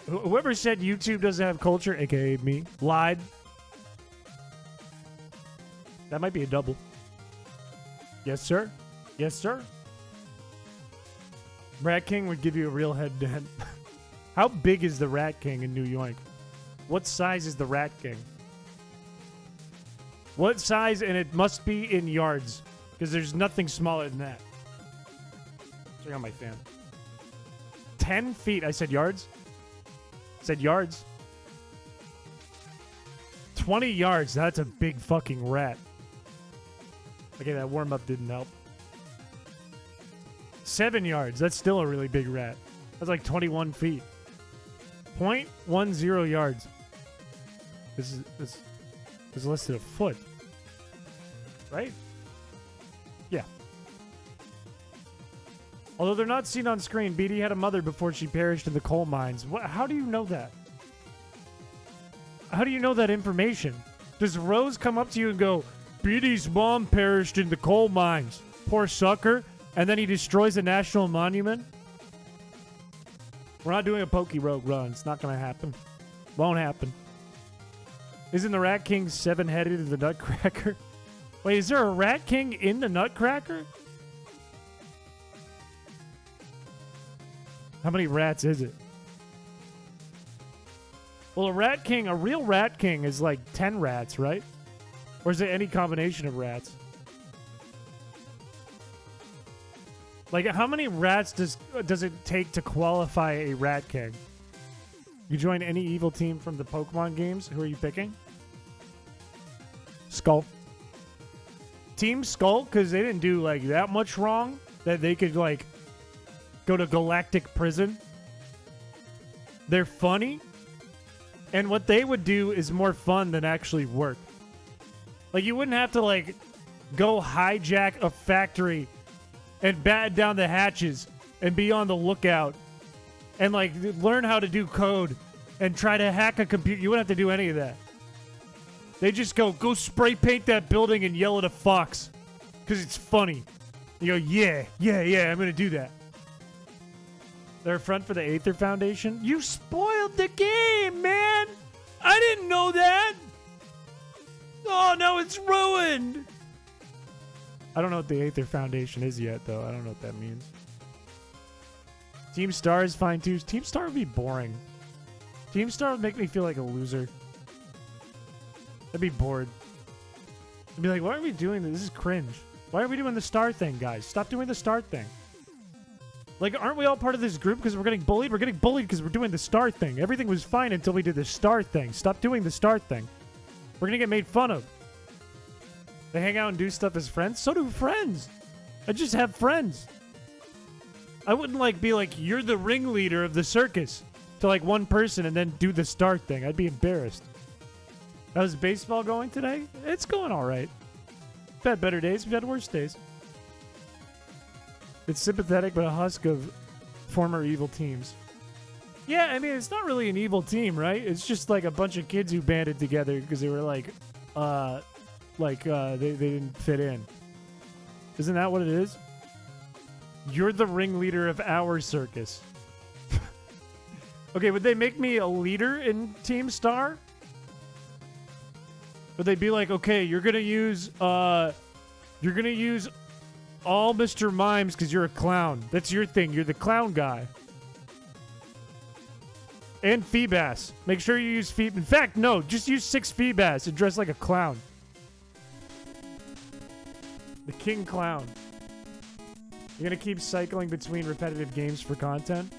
Whoever said YouTube doesn't have culture, aka me, lied. That might be a double. Yes, sir. Yes, sir. Rat King would give you a real head dent. How big is the Rat King in New York? What size is the Rat King? What size? And it must be in yards, because there's nothing smaller than that. Check out my fan. 10 feet. I said yards? Said yards. 20 yards. That's a big fucking rat. Okay, that warm-up didn't help. 7 yards. That's still a really big rat. That's like 21 feet. 0.10 yards. This is less than a foot. Right? Yeah. Although they're not seen on screen, BD had a mother before she perished in the coal mines. How do you know that? How do you know that information? Does Rose come up to you and go, BD's mom perished in the coal mines. Poor sucker. And then he destroys a national monument? We're not doing a Pokey Rogue run. It's not going to happen. Won't happen. Isn't the Rat King 7-headed in the Nutcracker? Wait, is there a Rat King in the Nutcracker? How many rats is it? Well, a real Rat King is like 10 rats, right? Or is it any combination of rats? Like, how many rats does it take to qualify a Rat King? You join any evil team from the Pokemon games? Who are you picking? Skull. Team Skull, because they didn't do, like, that much wrong that they could, like, go to galactic prison. They're funny. And what they would do is more fun than actually work. Like, you wouldn't have to, like, go hijack a factory and batten down the hatches and be on the lookout and, like, learn how to do code and try to hack a computer. You wouldn't have to do any of that. They just go spray paint that building and yell at a fox because it's funny. You go, yeah, I'm going to do that. They're a front for the Aether Foundation? You spoiled the game, man! I didn't know that! Oh, now it's ruined! I don't know what the Aether Foundation is yet, though. I don't know what that means. Team Star is fine, too. Team Star would be boring. Team Star would make me feel like a loser. I'd be bored. I'd be like, why are we doing this? This is cringe. Why are we doing the star thing, guys? Stop doing the star thing. Like, aren't we all part of this group because we're getting bullied? We're getting bullied because we're doing the star thing. Everything was fine until we did the star thing. Stop doing the star thing. We're gonna get made fun of. They hang out and do stuff as friends? So do friends. I just have friends. I wouldn't, like, be like, you're the ringleader of the circus to, like, one person and then do the star thing. I'd be embarrassed. How's baseball going today? It's going all right. We've had better days. We've had worse days. It's sympathetic, but a husk of former evil teams. Yeah, I mean, it's not really an evil team, right? It's just like a bunch of kids who banded together because they were like, they didn't fit in. Isn't that what it is? You're the ringleader of our circus. Okay, would they make me a leader in Team Star? Would they be like, okay, you're gonna use all Mr. Mimes because you're a clown. That's your thing. You're the clown guy. And Feebas. Make sure you use Feeb. In fact, no, just use 6 Feebas and dress like a clown. The King Clown. You're gonna keep cycling between repetitive games for content?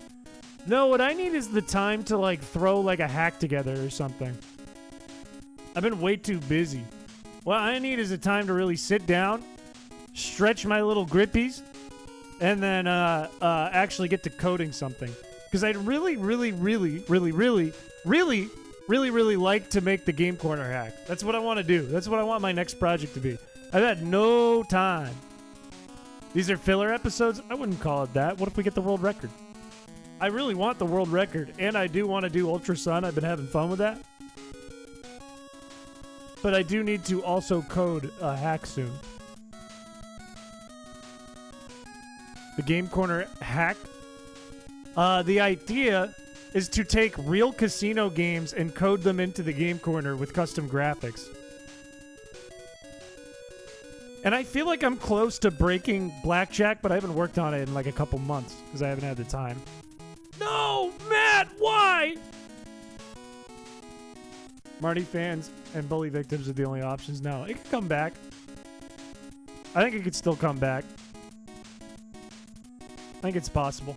No, what I need is the time to, like, throw, like, a hack together or something. I've been way too busy. What I need is a time to really sit down, stretch my little grippies, and then actually get to coding something. Because I'd really like to make the Game Corner hack. That's what I want to do. That's what I want my next project to be. I've had no time. These are filler episodes? I wouldn't call it that. What if we get the world record? I really want the world record, and I do want to do Ultra Sun. I've been having fun with that. But I do need to also code a hack soon. The Game Corner hack. The idea is to take real casino games and code them into the Game Corner with custom graphics. And I feel like I'm close to breaking Blackjack, but I haven't worked on it in like a couple months because I haven't had the time. No, Matt, why? Marty fans and bully victims are the only options now. It could come back. I think it could still come back. I think it's possible.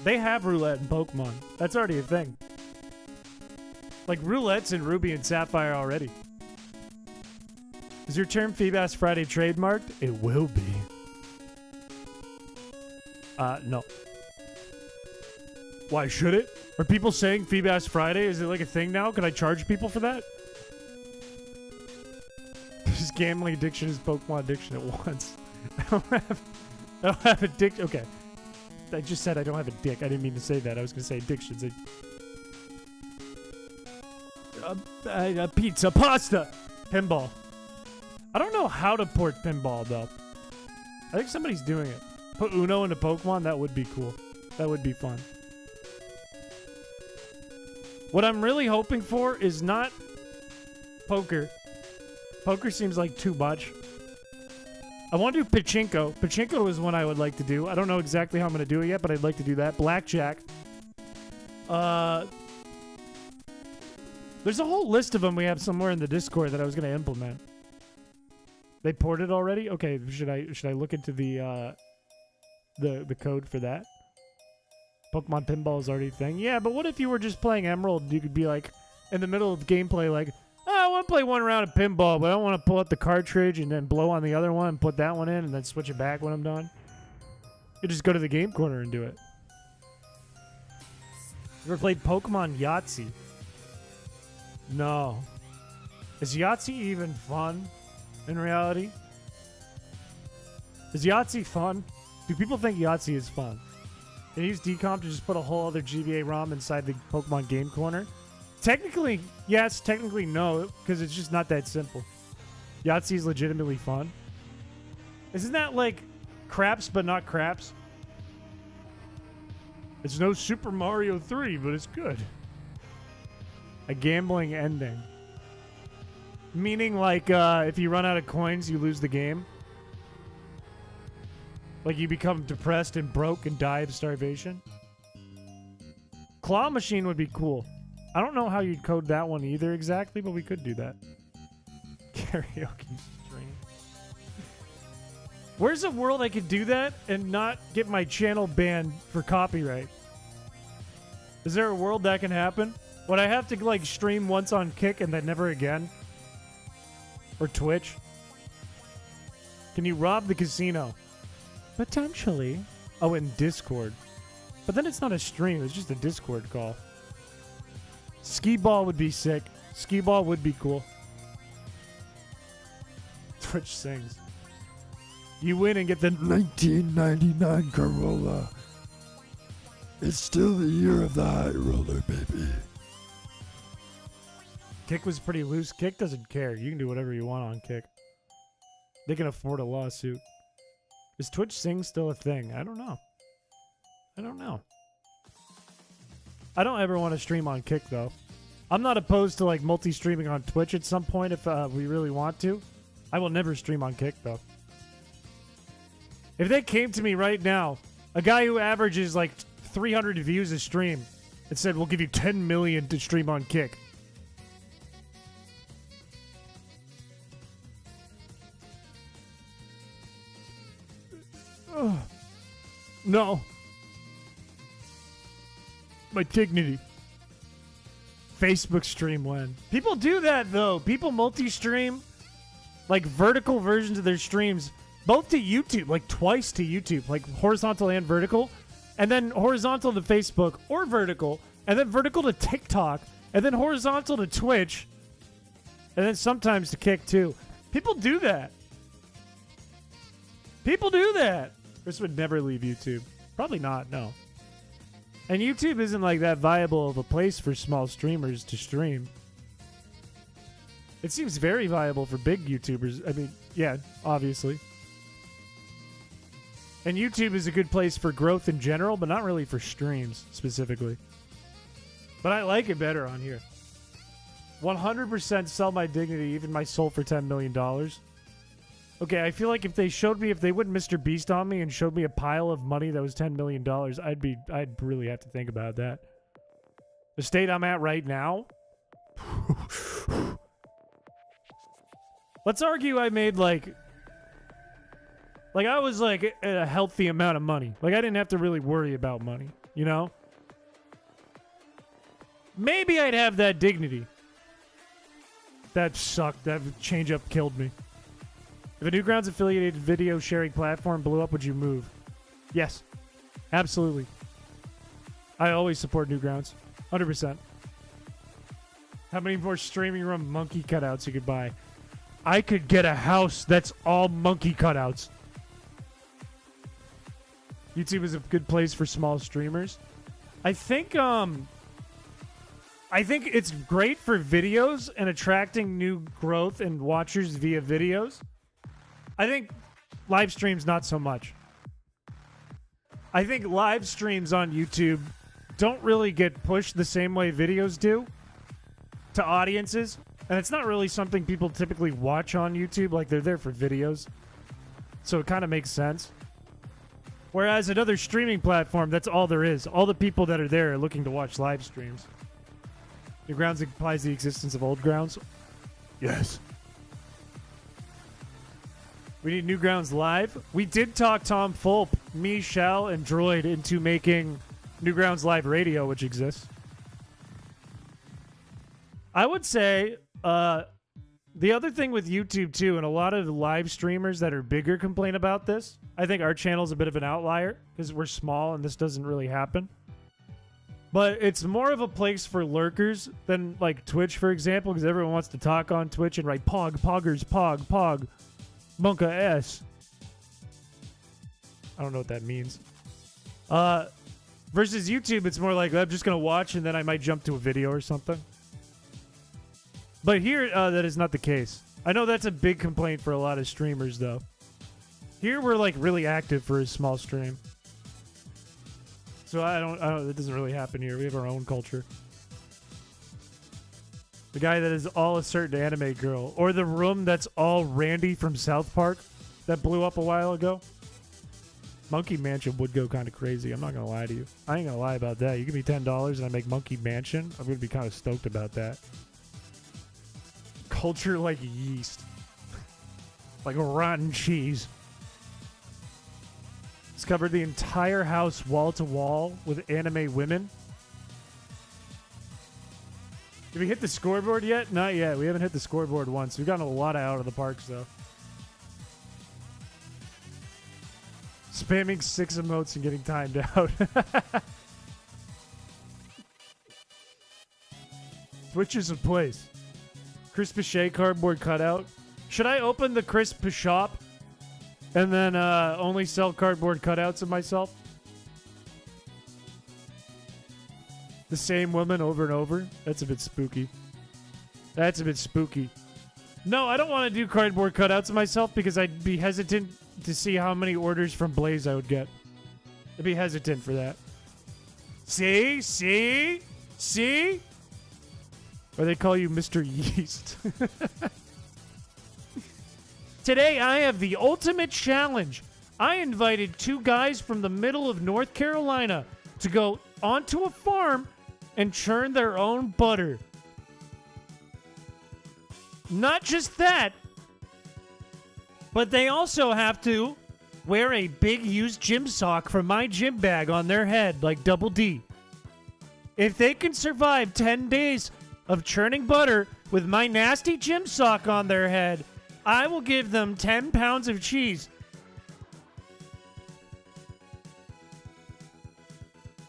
They have roulette in Pokemon. That's already a thing. Like roulette's in Ruby and Sapphire already. Is your term Feebass Friday trademarked? It will be. No. Why should it? Are people saying Feebass Friday? Is it like a thing now? Can I charge people for that? This gambling addiction is Pokemon addiction at once. I don't have addiction. Okay. I just said I don't have a dick. I didn't mean to say that. I was going to say addictions. Pizza, pasta, pinball. I don't know how to port pinball, though. I think somebody's doing it. Put Uno into Pokemon? That would be cool. That would be fun. What I'm really hoping for is not poker. Poker seems like too much. I want to do Pachinko. Pachinko is one I would like to do. I don't know exactly how I'm going to do it yet, but I'd like to do that. Blackjack. There's a whole list of them we have somewhere in the Discord that I was going to implement. They ported already? Okay, should I look into the code for that? Pokemon Pinball is already a thing. Yeah, but what if you were just playing Emerald? You could be like, in the middle of gameplay, like, oh, I want to play one round of pinball, but I don't want to pull out the cartridge and then blow on the other one and put that one in and then switch it back when I'm done. You just go to the Game Corner and do it. You ever played Pokemon Yahtzee? No. Is Yahtzee even fun in reality? Is Yahtzee fun? Do people think Yahtzee is fun? Can you use decomp to just put a whole other GBA ROM inside the Pokemon Game Corner? Technically, yes. Technically, no, because it's just not that simple. Yahtzee is legitimately fun. Isn't that like craps, but not craps? It's no Super Mario 3, but it's good. A gambling ending. Meaning like if you run out of coins, you lose the game. Like you become depressed and broke and die of starvation. Claw machine would be cool. I don't know how you'd code that one either exactly, but we could do that. Karaoke stream. Where's a world I could do that and not get my channel banned for copyright? Is there a world that can happen? Would I have to like stream once on Kick and then never again? Or Twitch? Can you rob the casino? Potentially. Oh, in Discord. But then it's not a stream, it's just a Discord call. Skee ball would be sick. Skee ball would be cool. Twitch sings. You win and get the 1999 Corolla. It's still the year of the high roller, baby. Kick was pretty loose. Kick doesn't care. You can do whatever you want on Kick. They can afford a lawsuit. Is Twitch Sing still a thing? I don't know. I don't know. I don't ever want to stream on Kick, though. I'm not opposed to like multi-streaming on Twitch at some point if we really want to. I will never stream on Kick, though. If they came to me right now, a guy who averages like 300 views a stream, and said, we'll give you 10 million to stream on Kick. No. My dignity. Facebook stream when. People do that, though. People multi-stream, like, vertical versions of their streams, both to YouTube, like, twice to YouTube, like, horizontal and vertical. and then horizontal to Facebook, or vertical, and then vertical to TikTok, and then horizontal to Twitch, and then sometimes to Kick too. People do that. People do that. Chris would never leave YouTube. Probably not, no. And YouTube isn't like that viable of a place for small streamers to stream. It seems very viable for big YouTubers. I mean, yeah, obviously. And YouTube is a good place for growth in general, but not really for streams specifically. But I like it better on here. 100% sell my dignity, even my soul, for $10 million. Okay, I feel like if they wouldn't Mr. Beast on me and showed me a pile of money that was $10 million, I'd really have to think about that. The state I'm at right now. Let's argue I made like I was like at a healthy amount of money. Like I didn't have to really worry about money, you know? Maybe I'd have that dignity. That sucked. That change up killed me. If a Newgrounds affiliated video sharing platform blew up, would you move? Yes. Absolutely. I always support Newgrounds. 100%. How many more streaming room monkey cutouts you could buy? I could get a house that's all monkey cutouts. YouTube is a good place for small streamers. I think it's great for videos and attracting new growth and watchers via videos. I think live streams not so much. I think live streams on YouTube don't really get pushed the same way videos do to audiences. And it's not really something people typically watch on YouTube. Like, they're there for videos. So it kind of makes sense. Whereas another streaming platform, that's all there is. All the people that are there are looking to watch live streams. Newgrounds implies the existence of old grounds? Yes. We need Newgrounds live. We did talk Tom Fulp, me, Shell, and Droid into making Newgrounds Live Radio, which exists. I would say the other thing with YouTube, too, and a lot of live streamers that are bigger complain about this. I think our channel's a bit of an outlier because we're small and this doesn't really happen. But it's more of a place for lurkers than, like, Twitch, for example, because everyone wants to talk on Twitch and write Pog, Poggers, Pog, Pog, Bunka S. I don't know what that means. Versus YouTube, it's more like, I'm just going to watch and then I might jump to a video or something. But here, that is not the case. I know that's a big complaint for a lot of streamers, though. Here, we're, like, really active for a small stream. So I don't, it doesn't really happen here. We have our own culture. The guy that is all a certain anime girl. Or the room that's all Randy from South Park that blew up a while ago. Monkey Mansion would go kind of crazy. I'm not going to lie to you. I ain't going to lie about that. You give me $10 and I make Monkey Mansion, I'm going to be kind of stoked about that. Culture like yeast. Like rotten cheese. It's covered the entire house wall to wall with anime women. Did we hit the scoreboard yet? Not yet. We haven't hit the scoreboard once. We've gotten a lot out of the parks, though. Spamming 6 emotes and getting timed out. Twitch is a place. Chrispiche cardboard cutout. Should I open the Crisp shop and then only sell cardboard cutouts of myself? The same woman over and over? That's a bit spooky. That's a bit spooky. No, I don't want to do cardboard cutouts of myself because I'd be hesitant to see how many orders from Blaze I would get. I'd be hesitant for that. See? See? See? Or they call you Mr. Yeast. Today, I have the ultimate challenge. I invited 2 guys from the middle of North Carolina to go onto a farm and churn their own butter. Not just that, but they also have to wear a big used gym sock from my gym bag on their head, like Double D. If they can survive 10 days of churning butter with my nasty gym sock on their head, I will give them 10 pounds of cheese.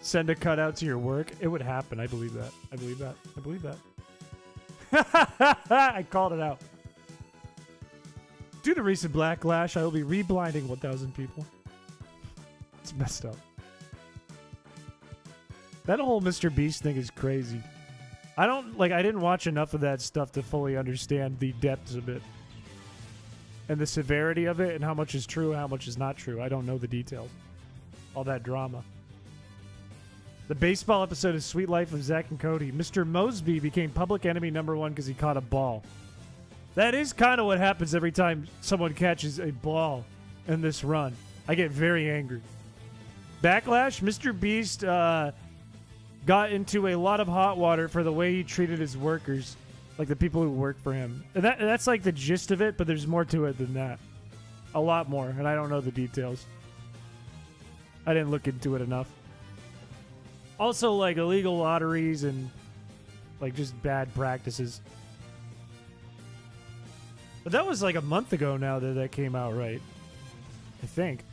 Send a cutout to your work. It would happen. I believe that. I believe that. I believe that. I called it out. Due to recent backlash, I will be reblinding 1,000 people. It's messed up. That whole Mr. Beast thing is crazy. I didn't watch enough of that stuff to fully understand the depths of it. And the severity of it and how much is true and how much is not true. I don't know the details. All that drama. The baseball episode of Sweet Life of Zach and Cody. Mr. Mosby became public enemy #1 because he caught a ball. That is kind of what happens every time someone catches a ball in this run. I get very angry. Backlash, Mr. Beast got into a lot of hot water for the way he treated his workers, like the people who work for him. And that's like the gist of it, but there's more to it than that. A lot more, and I don't know the details. I didn't look into it enough. Also, like, illegal lotteries and, like, just bad practices. But that was, like, a month ago now that came out, right? I think.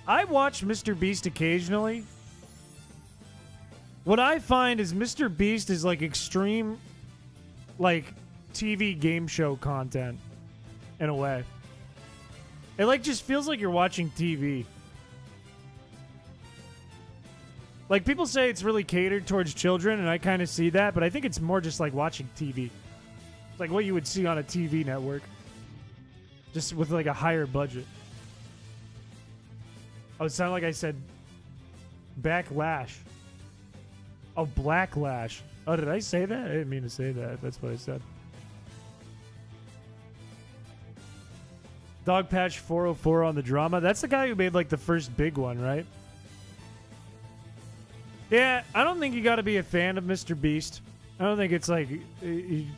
I watch Mr. Beast occasionally. What I find is Mr. Beast is, like, extreme, like, TV game show content, in a way. It, like, just feels like you're watching TV. Like, people say it's really catered towards children, and I kind of see that, but I think it's more just like watching TV. It's like what you would see on a TV network. Just with, like, a higher budget. Oh, it sounded like I said backlash. Oh, blacklash. Oh, did I say that? I didn't mean to say that. That's what I said. Dogpatch 404 on the drama. That's the guy who made, like, the first big one, right? Yeah, I don't think you got to be a fan of Mr. Beast. I don't think it's like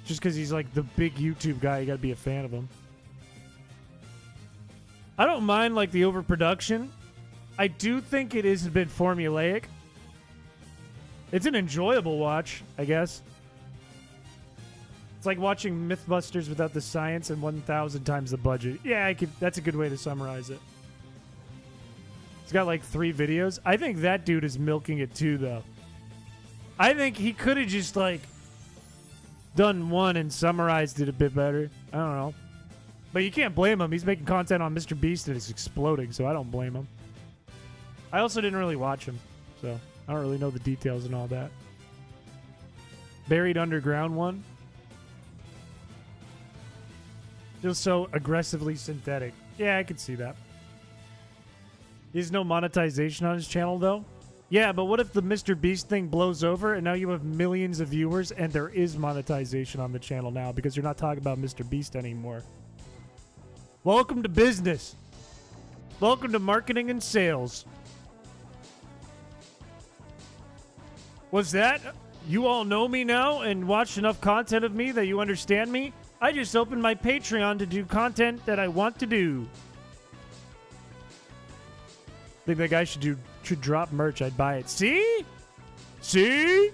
just because he's like the big YouTube guy, you got to be a fan of him. I don't mind like the overproduction. I do think it is a bit formulaic. It's an enjoyable watch, I guess. It's like watching Mythbusters without the science and 1,000 times the budget. Yeah, that's a good way to summarize it. It's got like 3 videos. I think that dude is milking it too, though. I think he could have just like done one and summarized it a bit better. I don't know. But you can't blame him. He's making content on Mr. Beast and it's exploding, so I don't blame him. I also didn't really watch him, so I don't really know the details and all that. Buried Underground one. Feels so aggressively synthetic. Yeah, I could see that. There's no monetization on his channel, though. Yeah, but what if the Mr. Beast thing blows over and now you have millions of viewers and there is monetization on the channel now because you're not talking about Mr. Beast anymore? Welcome to business. Welcome to marketing and sales. Was that? You all know me now and watched enough content of me that you understand me? I just opened my Patreon to do content that I want to do. Think that guy should drop merch. I'd buy it. See? See?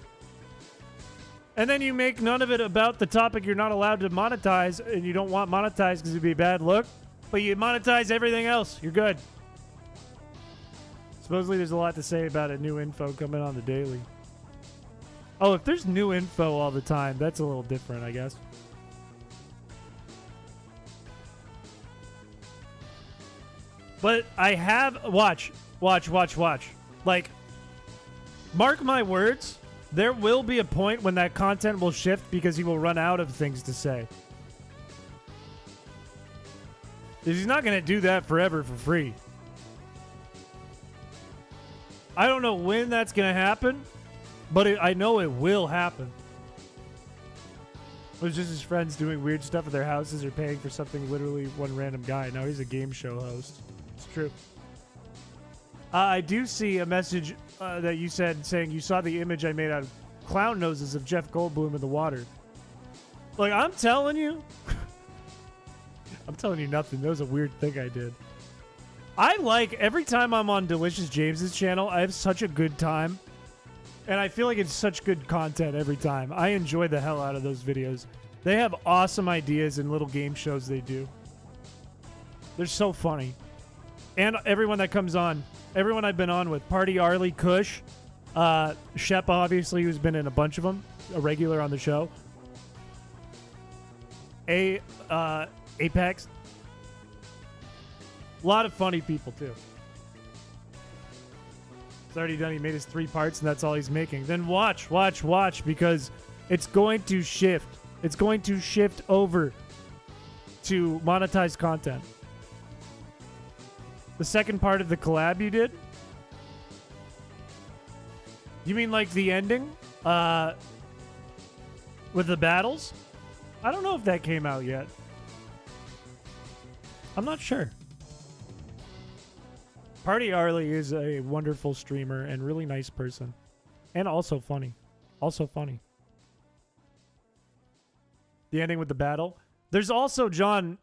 And then you make none of it about the topic you're not allowed to monetize, and you don't want monetized because it'd be a bad look. But you monetize everything else. You're good. Supposedly there's a lot to say about it. New info coming on the daily. Oh, if there's new info all the time, that's a little different, I guess. But I have... Watch. Like, mark my words, there will be a point when that content will shift because he will run out of things to say. He's not going to do that forever for free. I don't know when that's going to happen, but I know it will happen. It was just his friends doing weird stuff at their houses or paying for something literally one random guy. Now he's a game show host. It's true. I do see a message that you said saying you saw the image I made out of clown noses of Jeff Goldblum in the water. Like, I'm telling you. I'm telling you nothing. That was a weird thing I did. I like, every time I'm on Delicious James's channel, I have such a good time. And I feel like it's such good content every time. I enjoy the hell out of those videos. They have awesome ideas and little game shows they do. They're so funny. And everyone that comes on Everyone I've been on with. Party Arlie, Kush, Shep, obviously, who's been in a bunch of them. A regular on the show. Apex. A lot of funny people, too. It's already done. He made his 3 parts, and that's all he's making. Then watch, because it's going to shift. It's going to shift over to monetized content. The second part of the collab you did? You mean like the ending? With the battles? I don't know if that came out yet. I'm not sure. Party Arlie is a wonderful streamer and really nice person. And also funny. Also funny. The ending with the battle. There's also, John,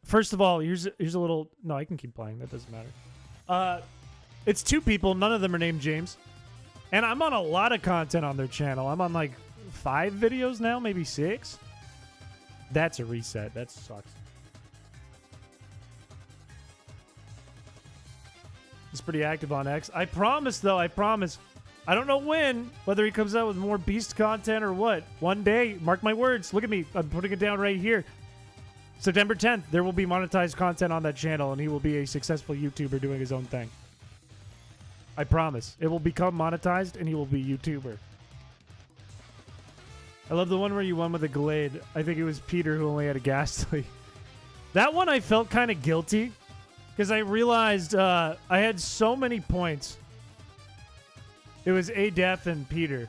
first of all, here's a little... No, I can keep playing. That doesn't matter. It's 2 people. None of them are named James. And I'm on a lot of content on their channel. I'm on like 5 videos now, maybe 6. That's a reset. That sucks. He's pretty active on X. I promise, though. I promise. I don't know when, whether he comes out with more Beast content or what. One day, mark my words. Look at me. I'm putting it down right here. September 10th, there will be monetized content on that channel, and he will be a successful YouTuber doing his own thing. I promise. It will become monetized, and he will be a YouTuber. I love the one where you won with a Glade. I think it was Peter who only had a Ghastly. That one I felt kind of guilty, because I realized I had so many points. It was A-Def and Peter.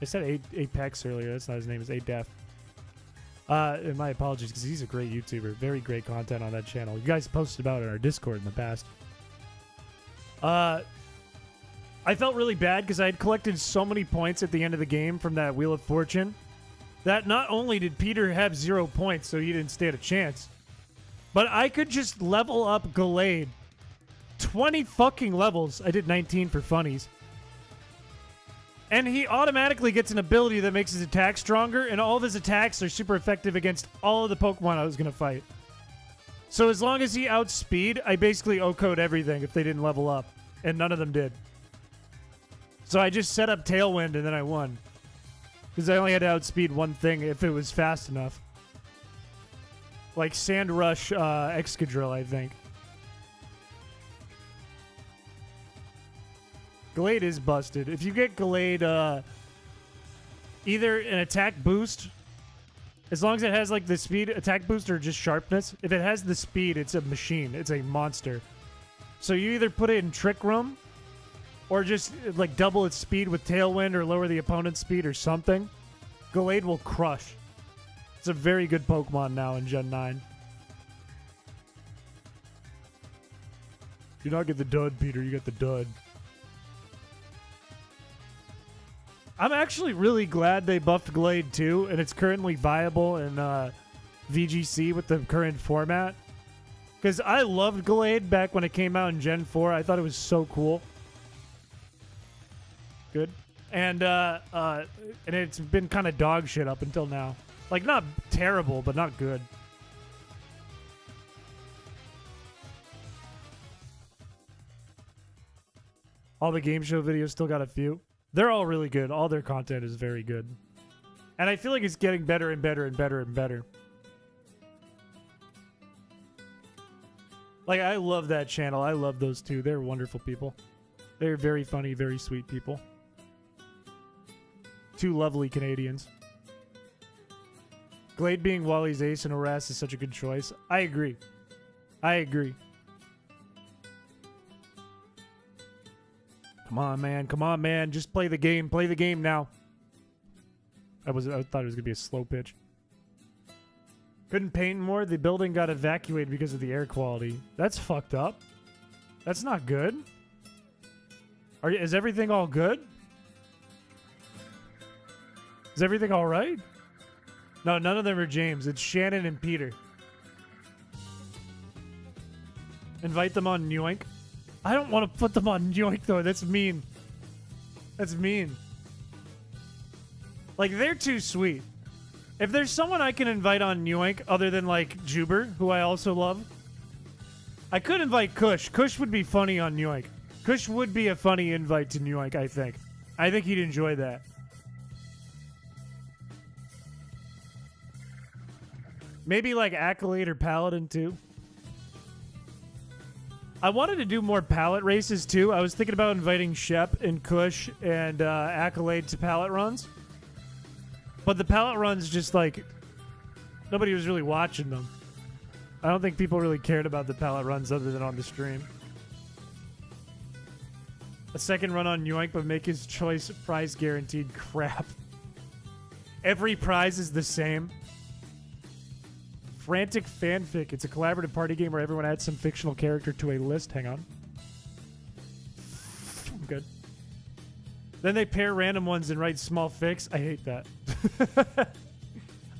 I said Apex earlier. That's not his name. It's A-Def. And my apologies, because he's a great YouTuber. Very great content on that channel. You guys posted about it in our Discord in the past. I felt really bad because I had collected so many points at the end of the game from that Wheel of Fortune that not only did Peter have 0 points, so he didn't stand a chance, but I could just level up Glade 20 fucking levels. I did 19 for funnies. And he automatically gets an ability that makes his attack stronger, and all of his attacks are super effective against all of the Pokemon I was going to fight. So as long as he outspeed, I basically O-code everything if they didn't level up, and none of them did. So I just set up Tailwind, and then I won. Because I only had to outspeed one thing if it was fast enough. Like Sand Rush Excadrill, I think. Glade is busted. If you get Glade, either an attack boost, as long as it has like the speed attack boost or just sharpness. If it has the speed, it's a machine. It's a monster. So you either put it in Trick Room, or just like double its speed with Tailwind, or lower the opponent's speed or something. Glade will crush. It's a very good Pokemon now in Gen 9. You not get the dud, Peter. You get the dud. I'm actually really glad they buffed Glade too, and it's currently viable in VGC with the current format. Because I loved Glade back when it came out in Gen 4. I thought it was so cool. Good. And it's been kind of dog shit up until now. Like, not terrible, but not good. All the game show videos still got a few. They're all really good. All their content is very good. And I feel like it's getting better and better and better and better. Like, I love that channel. I love those two. They're wonderful people. They're very funny, very sweet people. 2 lovely Canadians. Glade being Wally's ace and Harass is such a good choice. I agree. I agree. Come on, man. Come on, man. Just play the game. Play the game now. I thought it was going to be a slow pitch. Couldn't paint more. The building got evacuated because of the air quality. That's fucked up. That's not good. Is everything all good? Is everything all right? No, none of them are James. It's Shannon and Peter. Invite them on Yoink. I don't want to put them on Yoink, though. That's mean. That's mean. Like, they're too sweet. If there's someone I can invite on Yoink other than, like, Juber, who I also love, I could invite Kush. Kush would be funny on Yoink. Kush would be a funny invite to Yoink, I think. I think he'd enjoy that. Maybe like Accolade or Paladin too. I wanted to do more pallet races too. I was thinking about inviting Shep and Kush and Accolade to pallet runs. But the pallet runs just like... nobody was really watching them. I don't think people really cared about the pallet runs other than on the stream. A second run on Yoink, but make his choice prize guaranteed. Crap. Every prize is the same. Frantic Fanfic. It's a collaborative party game where everyone adds some fictional character to a list. Hang on. I'm good. Then they pair random ones and write small fics. I hate that.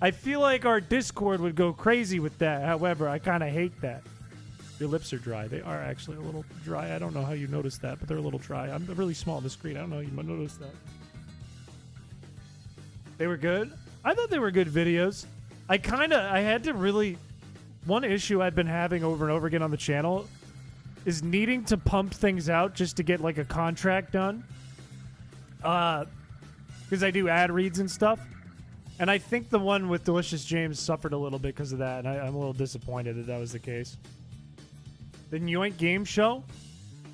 I feel like our Discord would go crazy with that. However, I kind of hate that. Your lips are dry. They are actually a little dry. I don't know how you noticed that, but they're a little dry. I'm really small on the screen. I don't know how you might notice that. They were good? I thought they were good videos. I had to really... one issue I've been having over and over again on the channel is needing to pump things out just to get, like, a contract done. Because I do ad reads and stuff. And I think the one with Delicious James suffered a little bit because of that, and I'm a little disappointed that that was the case. The Yoink game show?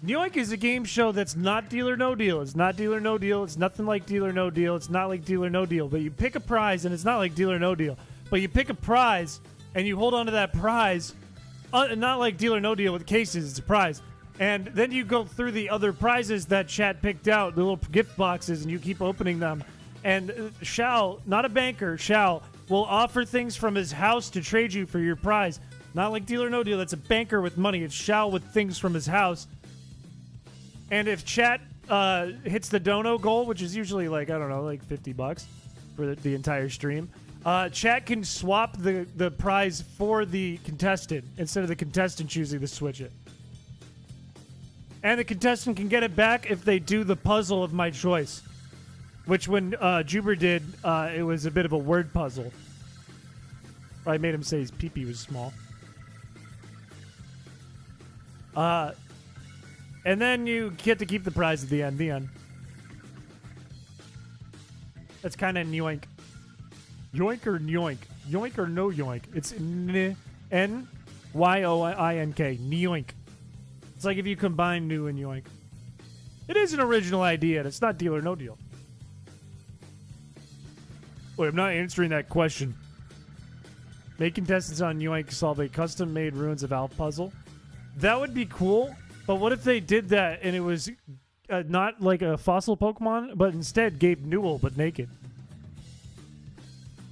Yoink is a game show that's not Deal or No Deal. It's not Deal or No Deal. It's nothing like Deal or No Deal. It's not like Deal or No Deal. But you pick a prize, and it's not like Deal or No Deal. But you pick a prize, and you hold on to that prize. Not like Deal or No Deal with cases. It's a prize. And then you go through the other prizes that chat picked out, the little gift boxes, and you keep opening them. And Shal, not a banker, Shal, will offer things from his house to trade you for your prize. Not like Deal or No Deal. That's a banker with money. It's Shal with things from his house. And if chat hits the dono goal, which is usually like, I don't know, like $50 for the entire stream, chat can swap the prize for the contestant instead of the contestant choosing to switch it. And the contestant can get it back if they do the puzzle of my choice. Which when Juber did, it was a bit of a word puzzle. I made him say his pee-pee was small. And then you get to keep the prize at the end. The end. That's kind of Yoink. Yoink or Yoink? Yoink or no Yoink? It's N-Y-O-I-N-K. Yoink. It's like if you combine new and Yoink. It is an original idea, and it's not Deal or No Deal. Wait, I'm not answering that question. Make contestants on Yoink solve a custom-made Ruins of Alph puzzle. That would be cool, but what if they did that and it was not like a fossil Pokemon, but instead Gabe Newell, but naked?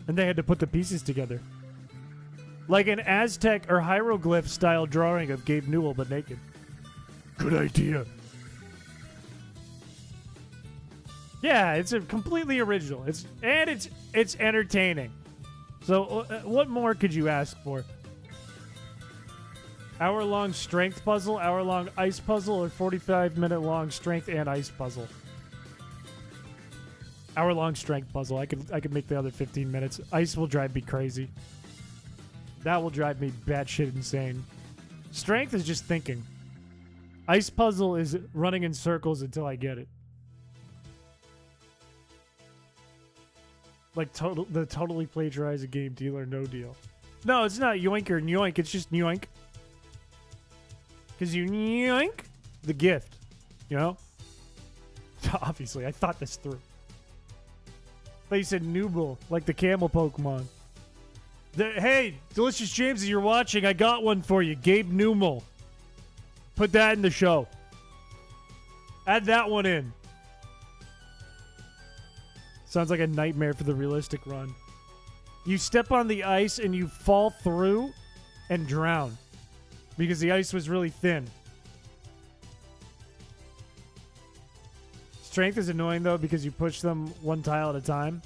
And they had to put the pieces together. Like an Aztec or hieroglyph-style drawing of Gabe Newell, but naked. Good idea. Yeah, it's a completely original. It's entertaining. So, what more could you ask for? Hour-long strength puzzle, hour-long ice puzzle, or 45-minute-long strength and ice puzzle? Hour-long strength puzzle. I could make the other 15 minutes. Ice will drive me crazy. That will drive me batshit insane. Strength is just thinking. Ice puzzle is running in circles until I get it. Like totally plagiarize a game, Deal or No Deal. No, it's not Yoink or Yoink. It's just Yoink. Because you yoink the gift. You know? Obviously, I thought this through. But you said Nooble, like the camel Pokemon. Hey, Delicious James, if you're watching, I got one for you. Gabe Newell. Put that in the show. Add that one in. Sounds like a nightmare for the realistic run. You step on the ice and you fall through and drown. Because the ice was really thin. Strength is annoying, though, because you push them one tile at a time.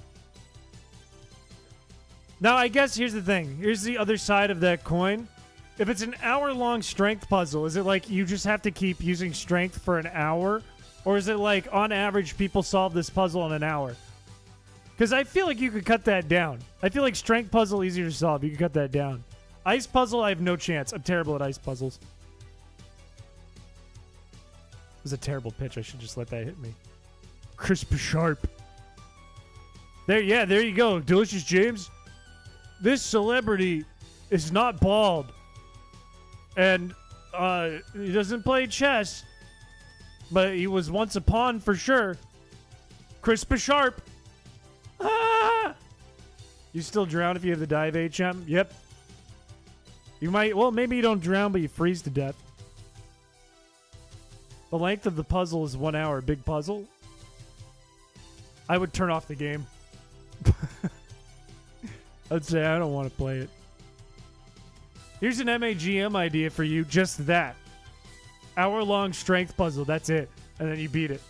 Now, I guess here's the thing. Here's the other side of that coin. If it's an hour-long strength puzzle, is it like you just have to keep using strength for an hour? Or is it like, on average, people solve this puzzle in an hour? Because I feel like you could cut that down. I feel like strength puzzle easier to solve. You could cut that down. Ice puzzle, I have no chance. I'm terrible at ice puzzles. was a terrible pitch. I should just let that hit me. Crisp sharp. There you go. Delicious James. This celebrity is not bald. And he doesn't play chess. But he was once a pawn for sure. Crisp sharp. Ah! You still drown if you have the dive HM? Yep. You might, well, maybe you don't drown, but you freeze to death. The length of the puzzle is 1 hour. Big puzzle. I would turn off the game. I'd say I don't want to play it. Here's an MAGM idea for you. Just that. Hour-long strength puzzle. That's it. And then you beat it.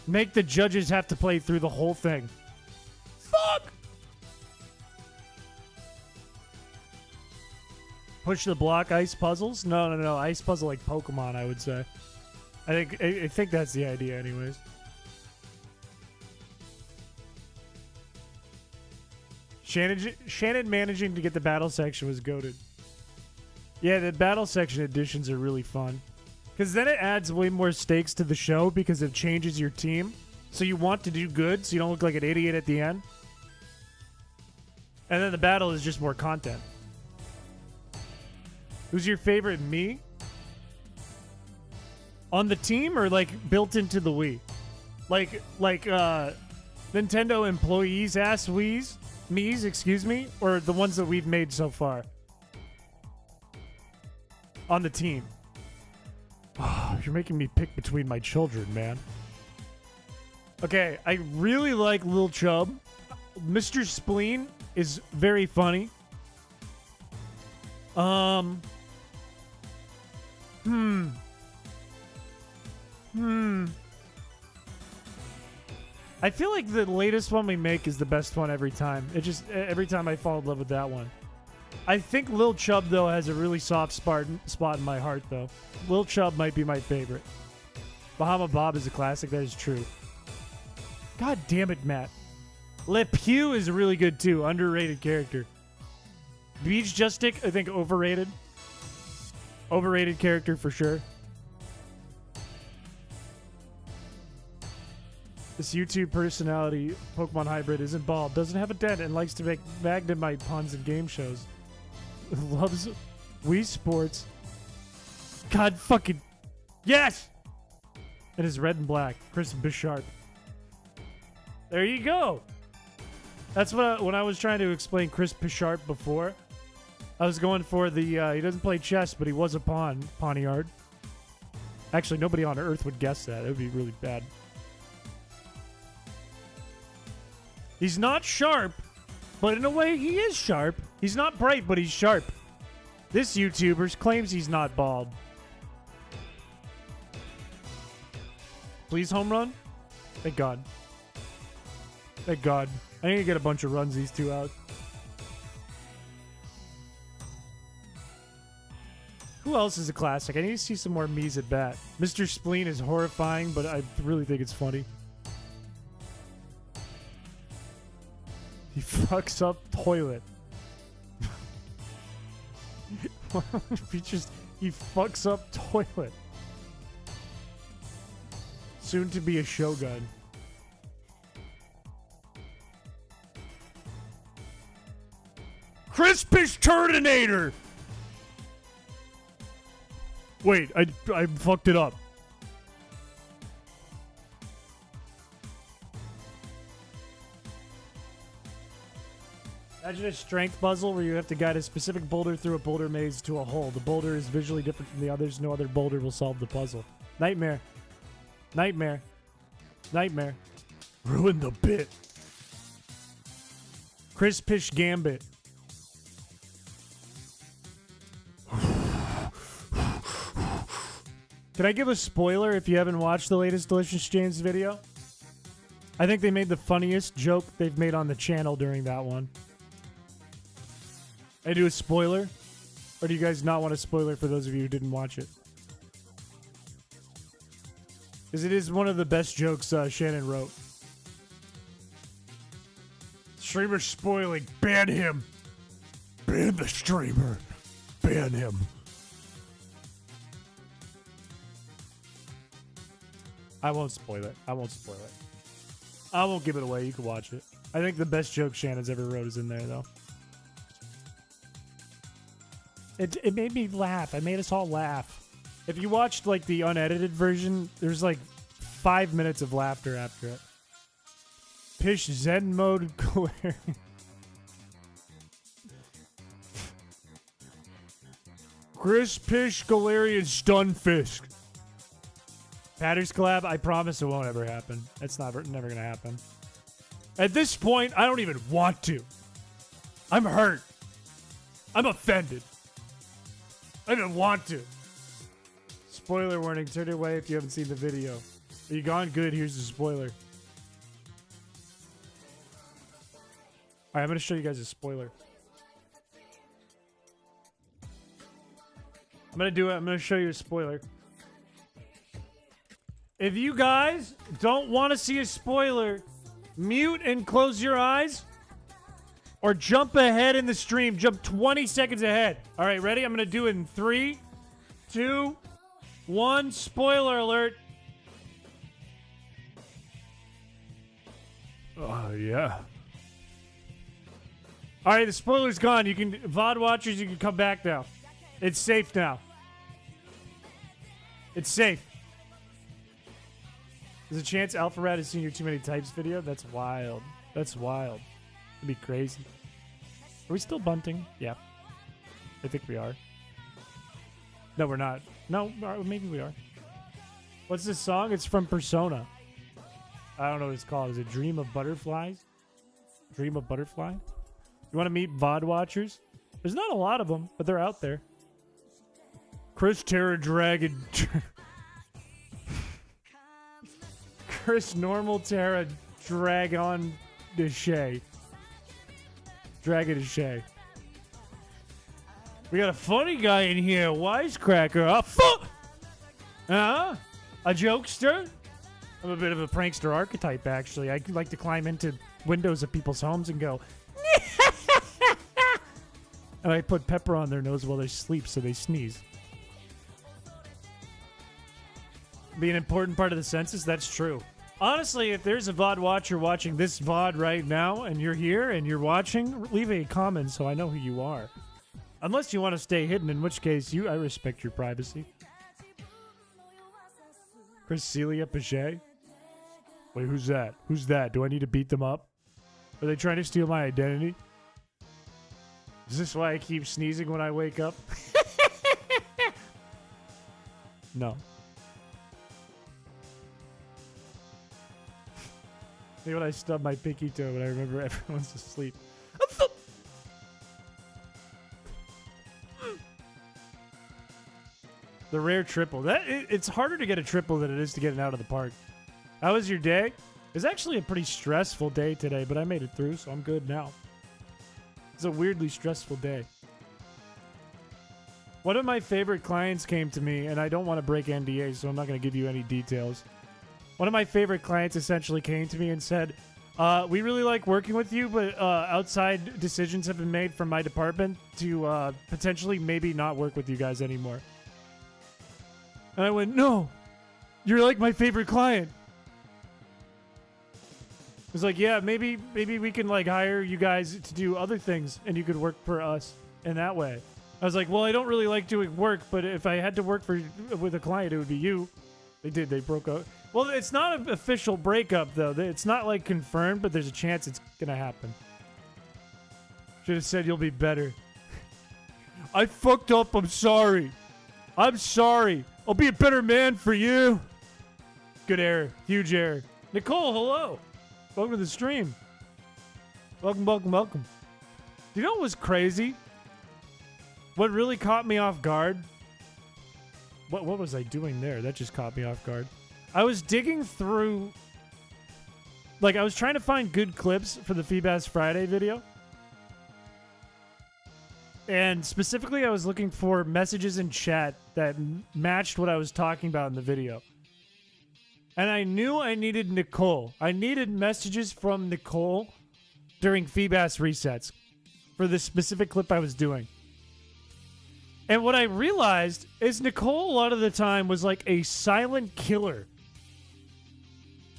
Make the judges have to play through the whole thing. Fuck! Push the block ice puzzles? No. Ice puzzle like Pokemon, I would say. I think that's the idea anyways. Shannon managing to get the battle section was goated. Yeah, the battle section editions are really fun. Because then it adds way more stakes to the show because it changes your team. So you want to do good so you don't look like an idiot at the end. And then the battle is just more content. Who's your favorite Mii? On the team or like built into the Wii? Like Nintendo employees ass Miis, excuse me, or the ones that we've made so far? On the team. Oh, you're making me pick between my children, man. Okay, I really like Lil Chubb. Mr. Spleen is very funny. I feel like the latest one we make is the best one every time. It just, every time I fall in love with that one. I think Lil Chubb, though, has a really soft spot in my heart, though. Lil Chubb might be my favorite. Bahama Bob is a classic. That is true. God damn it, Matt. Le Pew is really good, too. Underrated character. Beach Justic, I think, overrated. Overrated character for sure. This YouTube personality, Pokemon hybrid, isn't bald, doesn't have a dent, and likes to make Magnemite puns in game shows. Loves Wii Sports. God fucking... Yes! It is red and black. Chrispiche. There you go! That's what when I was trying to explain Chrispiche before, I was going for the, he doesn't play chess, but he was a pawn. Pawniard. Actually, nobody on Earth would guess that. It would be really bad. He's not sharp, but in a way he is sharp. He's not bright, but he's sharp. This YouTuber claims he's not bald. Please home run? Thank God. Thank God. I need to get a bunch of runs these two out. Who else is a classic? I need to see some more Miis at bat. Mr. Spleen is horrifying, but I really think it's funny. He fucks up toilet. He fucks up toilet. Soon to be a Shogun. Crispish Turdinator! Wait, I fucked it up. Imagine a strength puzzle where you have to guide a specific boulder through a boulder maze to a hole. The boulder is visually different from the others. No other boulder will solve the puzzle. Nightmare. Nightmare. Nightmare. Ruin the bit. Chrispiche Gambit. Can I give a spoiler if you haven't watched the latest Delicious James video? I think they made the funniest joke they've made on the channel during that one. I do a spoiler? Or do you guys not want a spoiler for those of you who didn't watch it? Because it is one of the best jokes Shannon wrote. Streamer spoiling. Ban him. Ban the streamer. Ban him. I won't spoil it. I won't spoil it. I won't give it away. You can watch it. I think the best joke Shannon's ever wrote is in there, though. It made me laugh. It made us all laugh. If you watched, like, the unedited version, there's, like, 5 minutes of laughter after it. Pish Zen mode clear. Chrispiche Galarian Stunfisk. Patters collab, I promise it won't ever happen. It's never gonna happen. At this point, I don't even want to. I'm hurt. I'm offended. I don't want to. Spoiler warning, turn it away if you haven't seen the video. Are you gone? Good, here's the spoiler. Alright, I'm gonna show you guys a spoiler. I'm gonna do it. I'm gonna show you a spoiler. If you guys don't want to see a spoiler, mute and close your eyes, or jump ahead in the stream. Jump 20 seconds ahead. All right, ready? I'm gonna do it in 3, 2, 1. Spoiler alert. Oh yeah. All right, the spoiler's gone. You can VOD watchers. You can come back now. It's safe now. It's safe. There's a chance Alpha Rat has seen your Too Many Types video? That's wild. That's wild. It'd be crazy. Are we still bunting? Yeah. I think we are. No, we're not. No, maybe we are. What's this song? It's from Persona. I don't know what it's called. Is it Dream of Butterflies? Dream of Butterfly? You want to meet VOD watchers? There's not a lot of them, but they're out there. Chris Terra Dragon. Chris Normal Terra Dragon Piché. Dragon Piché. We got a funny guy in here, wisecracker. Oh, fuck! A jokester? I'm a bit of a prankster archetype, actually. I like to climb into windows of people's homes and go, and I put pepper on their nose while they sleep so they sneeze. Be an important part of the census? That's true. Honestly, if there's a VOD watcher watching this VOD right now and you're here and you're watching, leave a comment so I know who you are. Unless you want to stay hidden, in which case I respect your privacy. Chriscelia Piché? Wait, who's that? Who's that? Do I need to beat them up? Are they trying to steal my identity? Is this why I keep sneezing when I wake up? No. Maybe when I stub my pinky toe and I remember everyone's asleep. The rare triple. It's harder to get a triple than it is to get it out of the park. How was your day? It was actually a pretty stressful day today, but I made it through, so I'm good now. It's a weirdly stressful day. One of my favorite clients came to me, and I don't want to break NDA, so I'm not going to give you any details. One of my favorite clients essentially came to me and said, we really like working with you, but outside decisions have been made from my department to potentially maybe not work with you guys anymore. And I went, no, you're like my favorite client. It was like, yeah, maybe we can like hire you guys to do other things and you could work for us in that way. I was like, well, I don't really like doing work, but if I had to work with a client, it would be you. They broke up. Well, it's not an official breakup, though. It's not, like, confirmed, but there's a chance it's going to happen. Should have said you'll be better. I fucked up. I'm sorry. I'm sorry. I'll be a better man for you. Good error. Huge error. Nicole, hello. Welcome to the stream. Welcome, welcome, welcome. Do you know what was crazy? What really caught me off guard? What was I doing there? That just caught me off guard. I was digging through... Like, I was trying to find good clips for the Feebas Friday video. And specifically, I was looking for messages in chat that matched what I was talking about in the video. And I knew I needed Nicole. I needed messages from Nicole during Feebas resets for the specific clip I was doing. And what I realized is Nicole a lot of the time was like a silent killer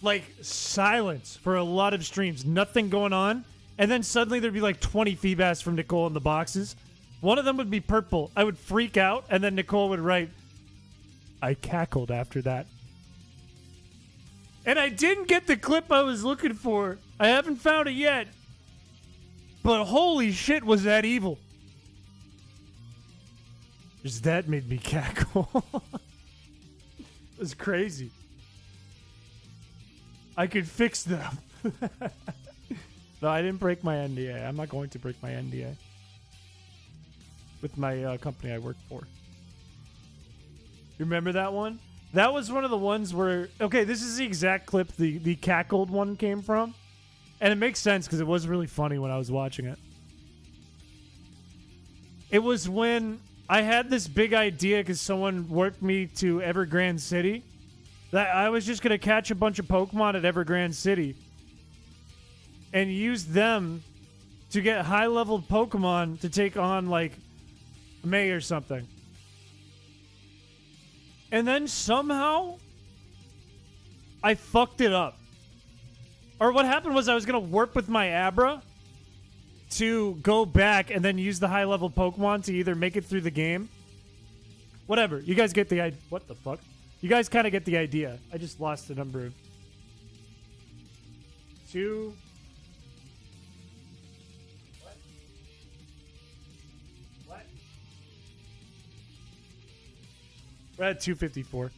like silence for a lot of streams, nothing going on, and then suddenly there'd be like 20 feedbacks from Nicole in the boxes. One of them would be purple. I would freak out, and then Nicole would write, I cackled after that. And I didn't get the clip I was looking for. I haven't found it yet. But holy shit, was that evil. Just that made me cackle. It was crazy. I could fix them. No, I didn't break my NDA. I'm not going to break my NDA. With my company I work for. You remember that one? That was one of the ones where... Okay, this is the exact clip the cackled one came from. And it makes sense because it was really funny when I was watching it. It was when I had this big idea because someone worked me to Evergrande City. That I was just going to catch a bunch of Pokemon at Evergrande City. And use them to get high-level Pokemon to take on, like, May or something. And then somehow, I fucked it up. Or what happened was I was going to warp with my Abra to go back and then use the high-level Pokemon to either make it through the game. Whatever. You guys get the idea. What the fuck? You guys kind of get the idea. I just lost the number of... 2... What? We're at 254.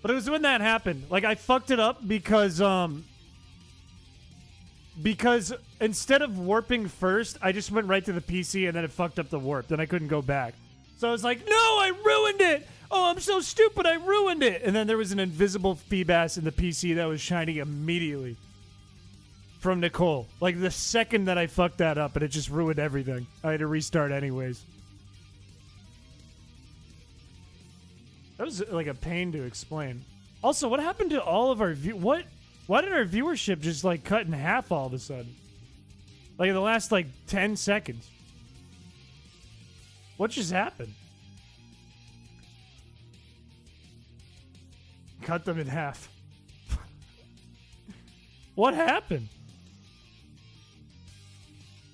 But it was when that happened. Like, I fucked it up because instead of warping first, I just went right to the PC and then it fucked up the warp. Then I couldn't go back. So I was like, no, I ruined it! Oh, I'm so stupid, I ruined it! And then there was an invisible Feebas in the PC that was shining immediately. From Nicole. Like, the second that I fucked that up, and it just ruined everything. I had to restart anyways. That was, like, a pain to explain. Also, what happened to all of our Why did our viewership just, like, cut in half all of a sudden? Like, in the last, like, 10 seconds. What just happened? Cut them in half. What happened?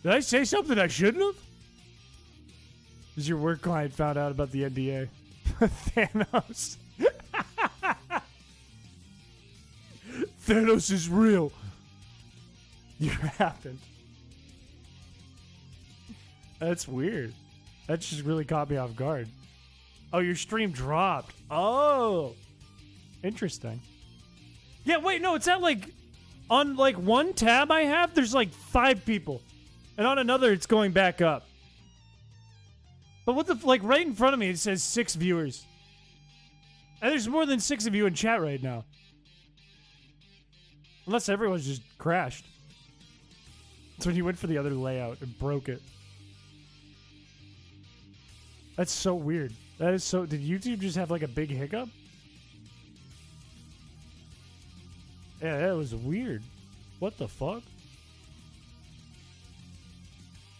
Did I say something I shouldn't have? Because your work client found out about the NDA. Thanos. Thanos is real. You happened. That's weird. That just really caught me off guard. Oh, your stream dropped. Oh. Interesting. Yeah, wait, no, it's at like... On like one tab I have, there's like 5 people. And on another, it's going back up. But what the... Like, right in front of me, it says 6 viewers. And there's more than 6 of you in chat right now. Unless everyone's just crashed. That's when you went for the other layout and broke it. That's so weird. That is so... Did YouTube just have like a big hiccup? Yeah, that was weird. What the fuck?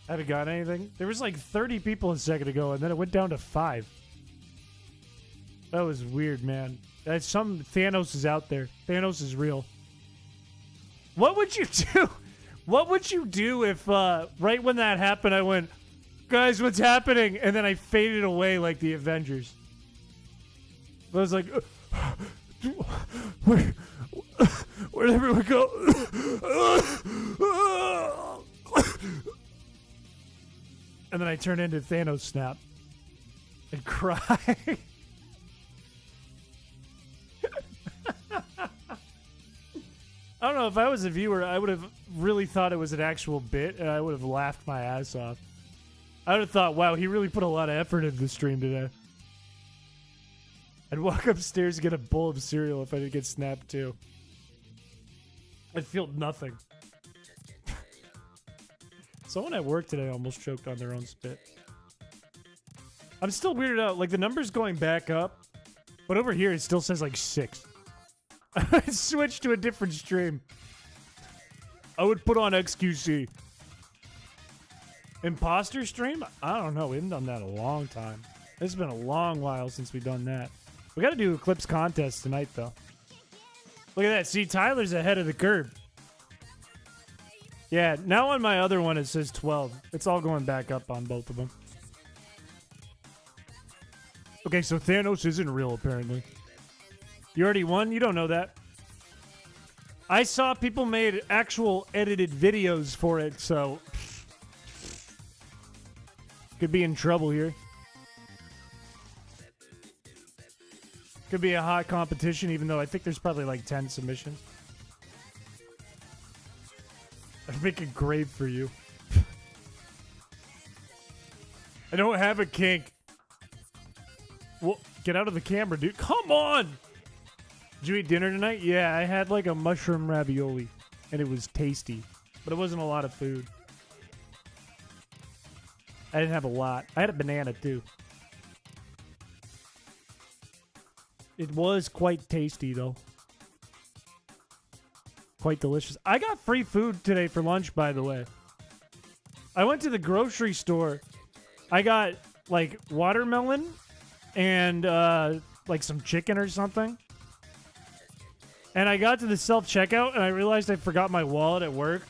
Haven't got anything? There was like 30 people a second ago, and then it went down to 5. That was weird, man. That's some... Thanos is out there. Thanos is real. What would you do? What would you do if, right when that happened, I went, guys, what's happening? And then I faded away like the Avengers. I was like, where'd everyone go? And then I turned into Thanos Snap and cry. I don't know, if I was a viewer, I would have really thought it was an actual bit, and I would have laughed my ass off. I would have thought, wow, he really put a lot of effort into the stream today. I'd walk upstairs and get a bowl of cereal if I didn't get snapped too. I'd feel nothing. Someone at work today almost choked on their own spit. I'm still weirded out. Like, the number's going back up, but over here it still says like 6. I switched to a different stream. I would put on XQC. Imposter stream? I don't know. We haven't done that in a long time. It's been a long while since we've done that. We got to do Eclipse contest tonight, though. Look at that. See, Tyler's ahead of the curve. Yeah, now on my other one it says 12. It's all going back up on both of them. Okay, so Thanos isn't real, apparently. You already won? You don't know that. I saw people made actual edited videos for it, so... Could be in trouble here. Could be a hot competition, even though I think there's probably like 10 submissions. I'd make a grave for you. I don't have a kink. Well, get out of the camera, dude. Come on! Did you eat dinner tonight? Yeah, I had like a mushroom ravioli, and it was tasty, but it wasn't a lot of food. I didn't have a lot. I had a banana, too. It was quite tasty, though. Quite delicious. I got free food today for lunch, by the way. I went to the grocery store. I got, like, watermelon and, like, some chicken or something. And I got to the self-checkout, and I realized I forgot my wallet at work.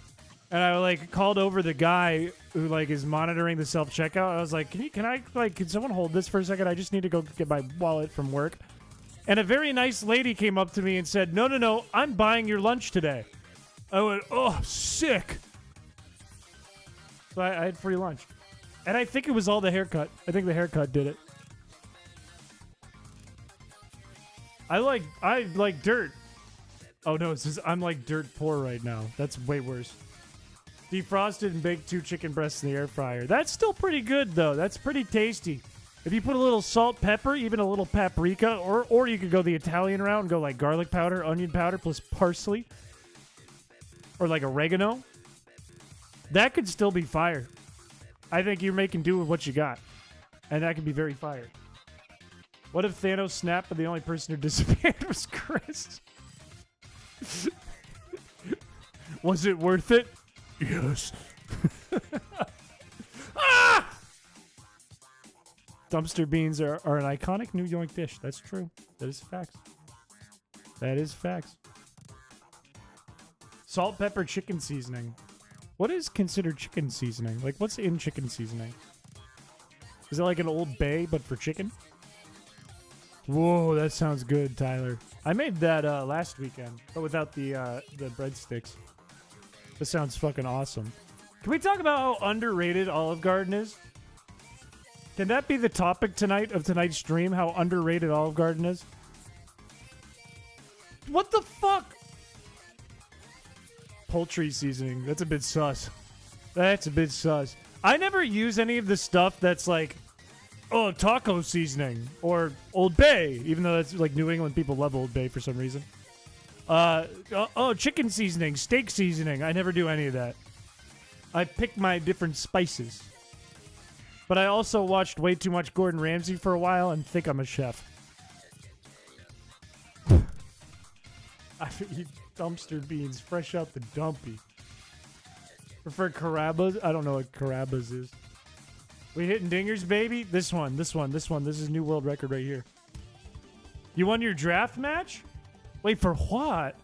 And I, like, called over the guy who, like, is monitoring the self-checkout. I was like, can someone hold this for a second? I just need to go get my wallet from work. And a very nice lady came up to me and said, no, I'm buying your lunch today. I went, oh, sick. So I had free lunch. And I think it was all the haircut. I think the haircut did it. I like dirt. Oh, no, it says I'm like dirt poor right now. That's way worse. Defrosted and baked 2 chicken breasts in the air fryer. That's still pretty good, though. That's pretty tasty. If you put a little salt, pepper, even a little paprika, or you could go the Italian route and go like garlic powder, onion powder, plus parsley, or like oregano, that could still be fire. I think you're making do with what you got, and that could be very fire. What if Thanos snapped, but the only person who disappeared was Chris? Was it worth it? Yes. Ah! Dumpster beans are an iconic New York dish. That's true. That is facts. That is facts. Salt, pepper, chicken seasoning. What is considered chicken seasoning? Like, what's in chicken seasoning? Is it like an Old Bay, but for chicken? Whoa, that sounds good, Tyler. I made that last weekend, but without the breadsticks. This sounds fucking awesome. Can we talk about how underrated Olive Garden is? Can that be the topic tonight of tonight's stream? How underrated Olive Garden is? What the fuck? Poultry seasoning. That's a bit sus. That's a bit sus. I never use any of the stuff that's like, oh, taco seasoning or Old Bay, even though that's like New England people love Old Bay for some reason. Chicken seasoning, steak seasoning. I never do any of that. I pick my different spices. But I also watched way too much Gordon Ramsay for a while and think I'm a chef. I eat dumpster beans fresh out the dumpy. Prefer Carrabba's? I don't know what Carrabba's is. We hitting dingers, baby? This one. This is new world record right here. You won your draft match? Wait, for what?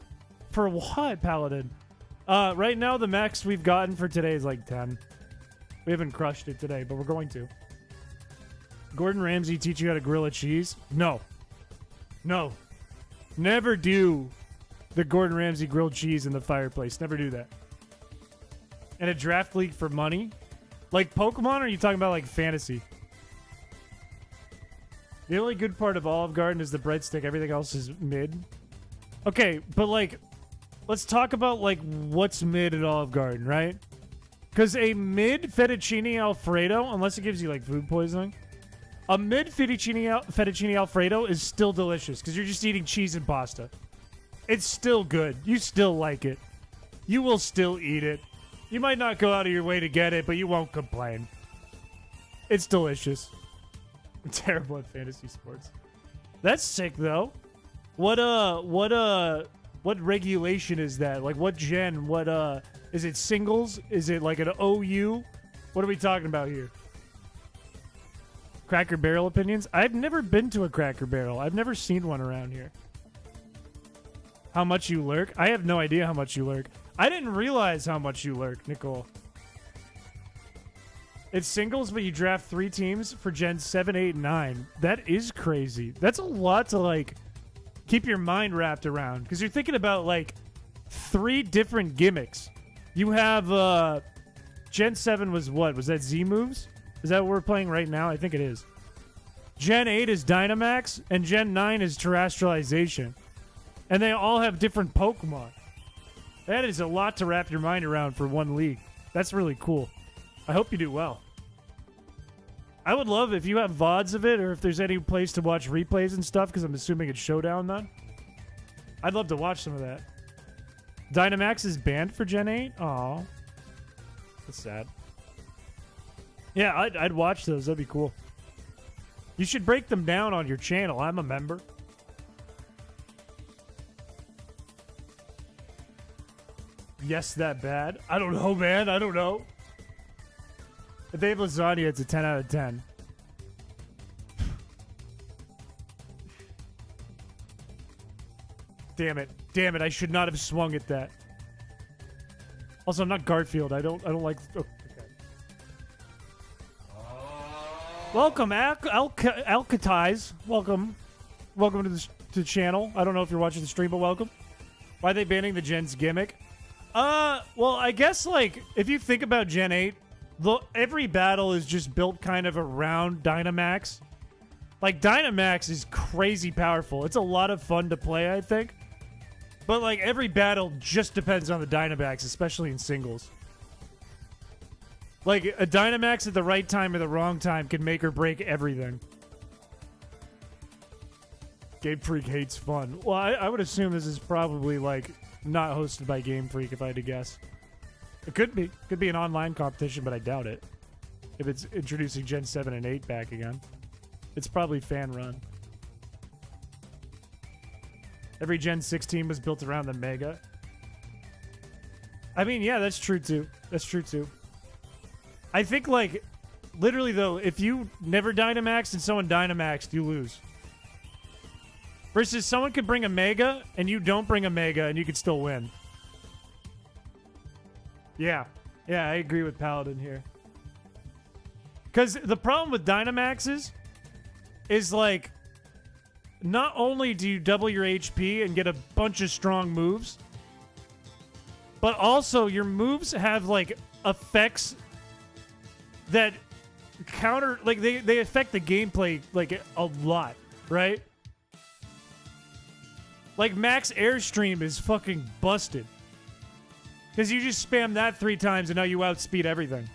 For what, Paladin? Right now, the max we've gotten for today is like 10. We haven't crushed it today, but we're going to. Gordon Ramsay teach you how to grill a cheese? No. No. Never do the Gordon Ramsay grilled cheese in the fireplace. Never do that. And a draft league for money? Like Pokemon, or are you talking about like fantasy? The only good part of Olive Garden is the breadstick. Everything else is mid. Okay, but like, let's talk about like what's mid at Olive Garden, right? Because a mid fettuccine alfredo, unless it gives you like food poisoning, a mid fettuccine alfredo is still delicious because you're just eating cheese and pasta. It's still good. You still like it. You will still eat it. You might not go out of your way to get it, but you won't complain. It's delicious. I'm terrible at fantasy sports. That's sick though. What regulation is that? Like what gen? What is it singles? Is it like an OU? What are we talking about here? Cracker Barrel opinions? I've never been to a Cracker Barrel. I've never seen one around here. How much you lurk? I have no idea how much you lurk. I didn't realize how much you lurk, Nicole. It's singles, but you draft 3 teams for Gen 7, 8, and 9. That is crazy. That's a lot to, like, keep your mind wrapped around. Because you're thinking about, like, 3 different gimmicks. You have, Gen 7 was what? Was that Z moves? Is that what we're playing right now? I think it is. Gen 8 is Dynamax, and Gen 9 is Terrestrialization. And they all have different Pokemon. That is a lot to wrap your mind around for one league. That's really cool. I hope you do well. I would love if you have VODs of it, or if there's any place to watch replays and stuff, because I'm assuming it's Showdown then. I'd love to watch some of that. Dynamax is banned for Gen 8? Aw. That's sad. Yeah, I'd watch those. That'd be cool. You should break them down on your channel. I'm a member. Yes, that bad? I don't know, man. I don't know. If they have lasagna, it's a 10 out of 10. Damn it. Damn it. I should not have swung at that. Also, I'm not Garfield. I don't like... Oh, okay. Welcome, Alcatize. Welcome. Welcome to the channel. I don't know if you're watching the stream, but welcome. Why are they banning the Gen's gimmick? Well, I guess, like, if you think about Gen 8, every battle is just built kind of around Dynamax. Like, Dynamax is crazy powerful. It's a lot of fun to play, I think. But, like, every battle just depends on the Dynamax, especially in singles. Like, a Dynamax at the right time or the wrong time can make or break everything. Game Freak hates fun. Well, I would assume this is probably, like, not hosted by Game Freak, if I had to guess. It could be. Could be an online competition, but I doubt it. If it's introducing Gen 7 and 8 back again. It's probably fan-run. Every Gen 6 team was built around the Mega. I mean, yeah, that's true, too. That's true, too. I think, like, literally, though, if you never Dynamaxed and someone Dynamaxed, you lose. Versus someone could bring a Mega, and you don't bring a Mega, and you could still win. Yeah. Yeah, I agree with Paladin here. Because the problem with Dynamaxes is, like, not only do you double your HP and get a bunch of strong moves, but also your moves have, like, effects that counter... Like, they affect the gameplay, like, a lot, right? Like, Max Airstream is fucking busted. Because you just spam that 3 times and now you outspeed everything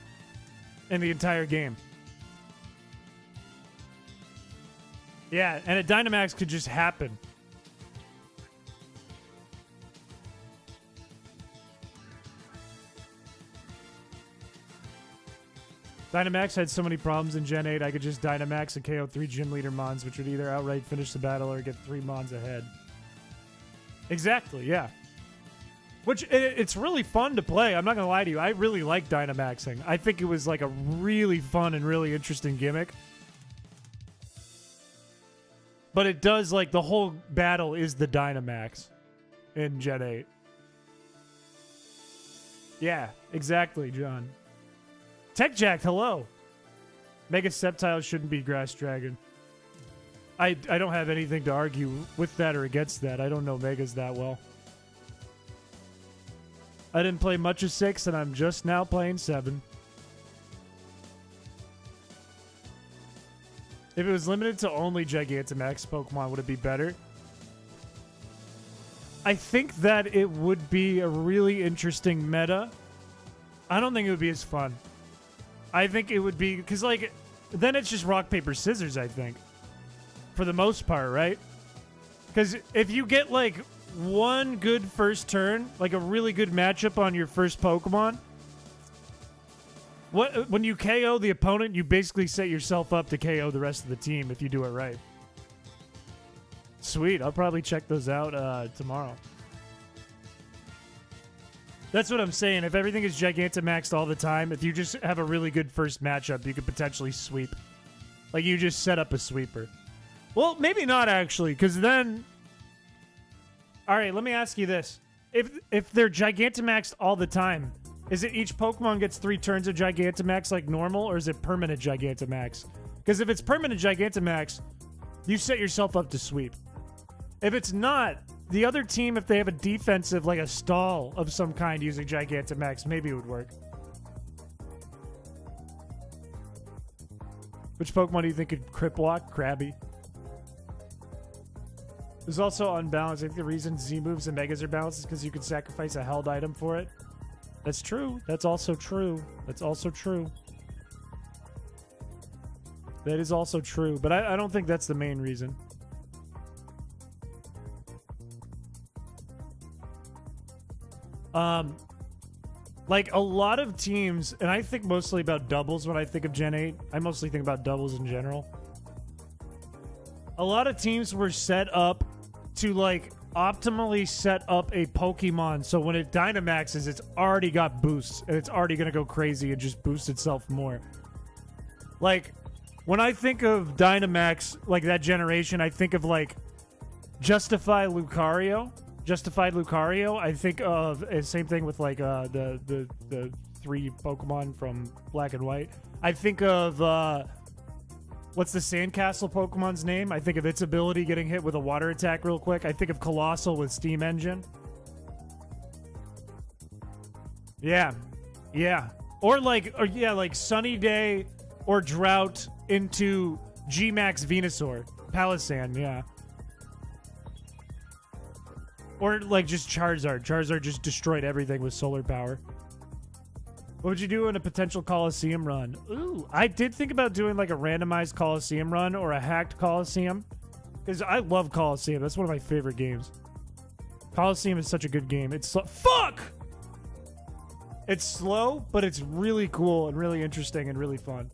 in the entire game. Yeah, and a Dynamax could just happen. Dynamax had so many problems in Gen 8, I could just Dynamax and KO 3 Gym Leader Mons, which would either outright finish the battle or get 3 Mons ahead. Exactly, yeah. Which, it's really fun to play. I'm not going to lie to you. I really like Dynamaxing. I think it was like a really fun and really interesting gimmick. But it does, like, the whole battle is the Dynamax in Gen 8. Yeah, exactly, John. TechJack, hello. Mega Sceptile shouldn't be Grass Dragon. I don't have anything to argue with that or against that. I don't know Megas that well. I didn't play much of 6, and I'm just now playing 7. If it was limited to only Gigantamax Pokemon, would it be better? I think that it would be a really interesting meta. I don't think it would be as fun. I think it would be... Because, like, then it's just rock, paper, scissors, I think. For the most part, right? Because if you get, like, one good first turn, like a really good matchup on your first Pokemon, when you KO the opponent, you basically set yourself up to KO the rest of the team if you do it right. Sweet. I'll probably check those out tomorrow. That's what I'm saying. If everything is Gigantamaxed all the time, if you just have a really good first matchup, you could potentially sweep. Like, you just set up a sweeper. Well, maybe not, actually, because then... All right, let me ask you this. If they're Gigantamaxed all the time, is it each Pokemon gets 3 turns of Gigantamax like normal, or is it permanent Gigantamax? Because if it's permanent Gigantamax, you set yourself up to sweep. If it's not, the other team, if they have a defensive, like a stall of some kind using Gigantamax, maybe it would work. Which Pokemon do you think could Crip Walk? Krabby. There's also unbalanced. I think the reason Z moves and Megas are balanced is because you can sacrifice a held item for it. That's true. That's also true. That's also true. That is also true, but I don't think that's the main reason. Like a lot of teams, and I think mostly about doubles when I think of Gen 8. I mostly think about doubles in general. A lot of teams were set up to like optimally set up a Pokemon so when it Dynamaxes, it's already got boosts and it's already gonna go crazy and just boost itself more. Like when I think of Dynamax, like that generation, I think of like Justified Lucario. I think of same thing with like the 3 Pokemon from Black and White. I think of what's the Sandcastle Pokemon's name? I think of its ability getting hit with a water attack real quick. I think of Colossal with Steam Engine. Yeah. Or like Sunny Day or Drought into G-Max Venusaur. Palossand, yeah. Or like just Charizard. Charizard just destroyed everything with solar power. What would you do in a potential Coliseum run? Ooh, I did think about doing like a randomized Coliseum run or a hacked Coliseum. Because I love Coliseum. That's one of my favorite games. Coliseum is such a good game. It's fuck! It's slow, but it's really cool and really interesting and really fun.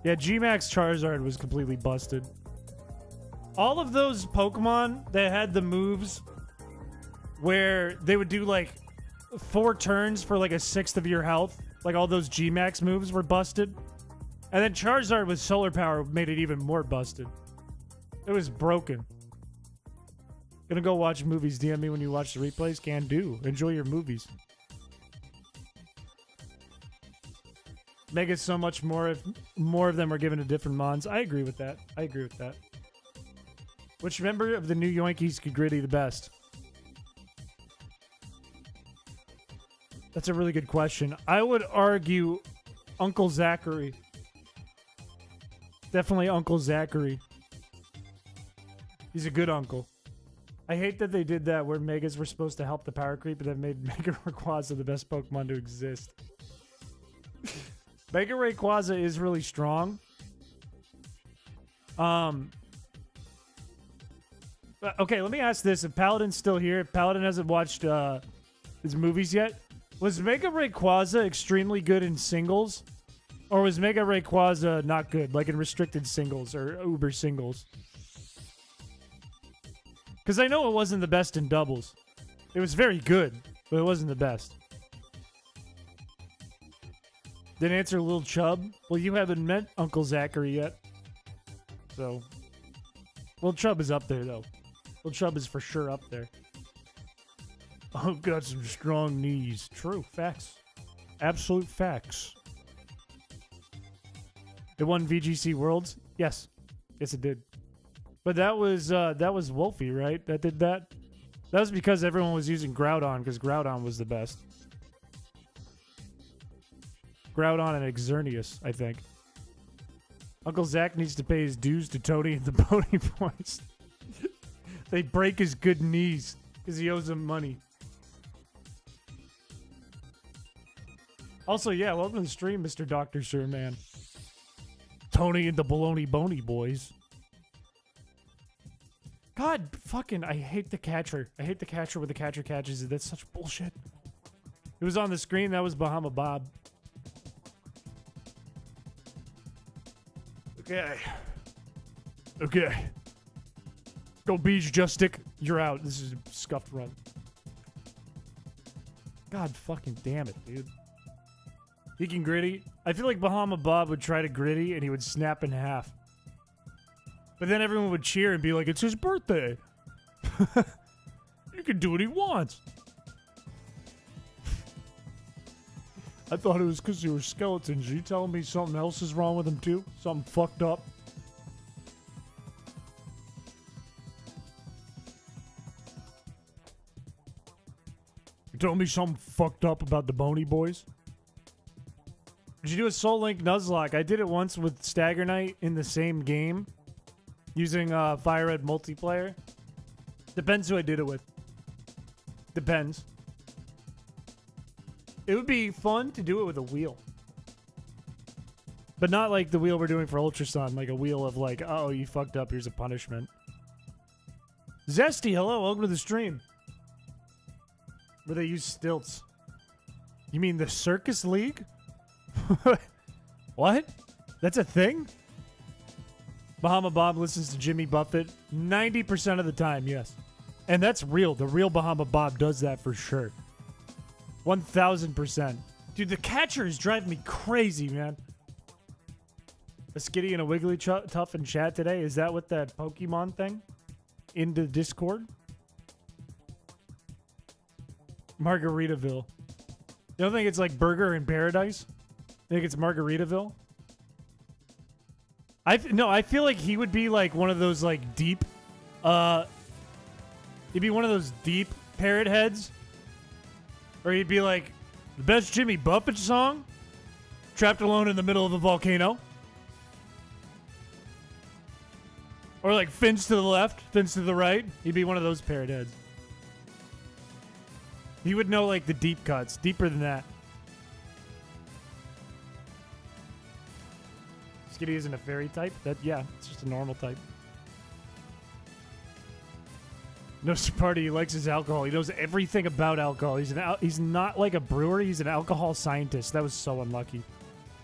Yeah, G-Max Charizard was completely busted. All of those Pokemon that had the moves where they would do like 4 turns for like a 1/6 of your health, like all those G-Max moves were busted. And then Charizard with solar power made it even more busted. It was broken. Gonna go watch movies. DM me when you watch the replays. Can do. Enjoy your movies. Mega's so much more if more of them are given to different mons. I agree with that. Which member of the new Yoinkies could Gritty the best? That's a really good question. I would argue Uncle Zachary. Definitely Uncle Zachary. He's a good uncle. I hate that they did that where Megas were supposed to help the power creep, but that made Mega Rayquaza the best Pokemon to exist. Mega Rayquaza is really strong. Okay, let me ask this. If Paladin's still here, if Paladin hasn't watched his movies yet, was Mega Rayquaza extremely good in singles? Or was Mega Rayquaza not good, like in restricted singles or uber singles? Because I know it wasn't the best in doubles. It was very good, but it wasn't the best. Didn't answer Lil Chubb? Well, you haven't met Uncle Zachary yet. So, Lil Chubb is up there, though. Lil Chubb is for sure up there. I've got some strong knees. True. Facts. Absolute facts. It won VGC Worlds? Yes. Yes, it did. But that was Wolfie, right? That did that? That was because everyone was using Groudon, because Groudon was the best. Groudon and Xerneas, I think. Uncle Zach needs to pay his dues to Tony and the Pony Boys. They break his good knees because he owes them money. Also, yeah, welcome to the stream, Mr. Dr. Sir, man. Tony and the Baloney Boney Boys. God, fucking, I hate the catcher. I hate the catcher where the catcher catches it. That's such bullshit. It was on the screen. That was Bahama Bob. Okay. Go Beach Justic. You're out. This is a scuffed run. God fucking damn it, dude. He can Gritty. I feel like Bahama Bob would try to Gritty and he would snap in half. But then everyone would cheer and be like, it's his birthday. You can do what he wants. I thought it was because you were skeletons. Are you telling me something else is wrong with them too? Something fucked up? You telling me something fucked up about the Bony Boys? Did you do a Soul Link Nuzlocke? I did it once with Stagger Knight in the same game using Fire Red multiplayer. Depends who I did it with. Depends. It would be fun to do it with a wheel. But not like the wheel we're doing for Ultrasun, like a wheel of like, oh, you fucked up, here's a punishment. Zesty, hello, welcome to the stream. Where they use stilts. You mean the Circus League? What? That's a thing? Bahama Bob listens to Jimmy Buffett 90% of the time, yes. And that's real. The real Bahama Bob does that for sure. 1,000%. Dude, the catchers drive me crazy, man. A Skitty and a Wigglytuff in chat today. Is that what that Pokemon thing? Into Discord? Margaritaville. You don't think it's like Burger in Paradise? You think it's Margaritaville? No, I feel like he would be like one of those like deep, he'd be one of those deep parrot heads. Or he'd be like, the best Jimmy Buffett song? Trapped alone in the middle of a volcano? Or like fins to the left, fins to the right? He'd be one of those parrot heads. He would know like the deep cuts, deeper than that. Skitty isn't a fairy type? Yeah, it's just a normal type. No party. He likes his alcohol. He knows everything about alcohol. He's not like a brewer. He's an alcohol scientist. That was so unlucky.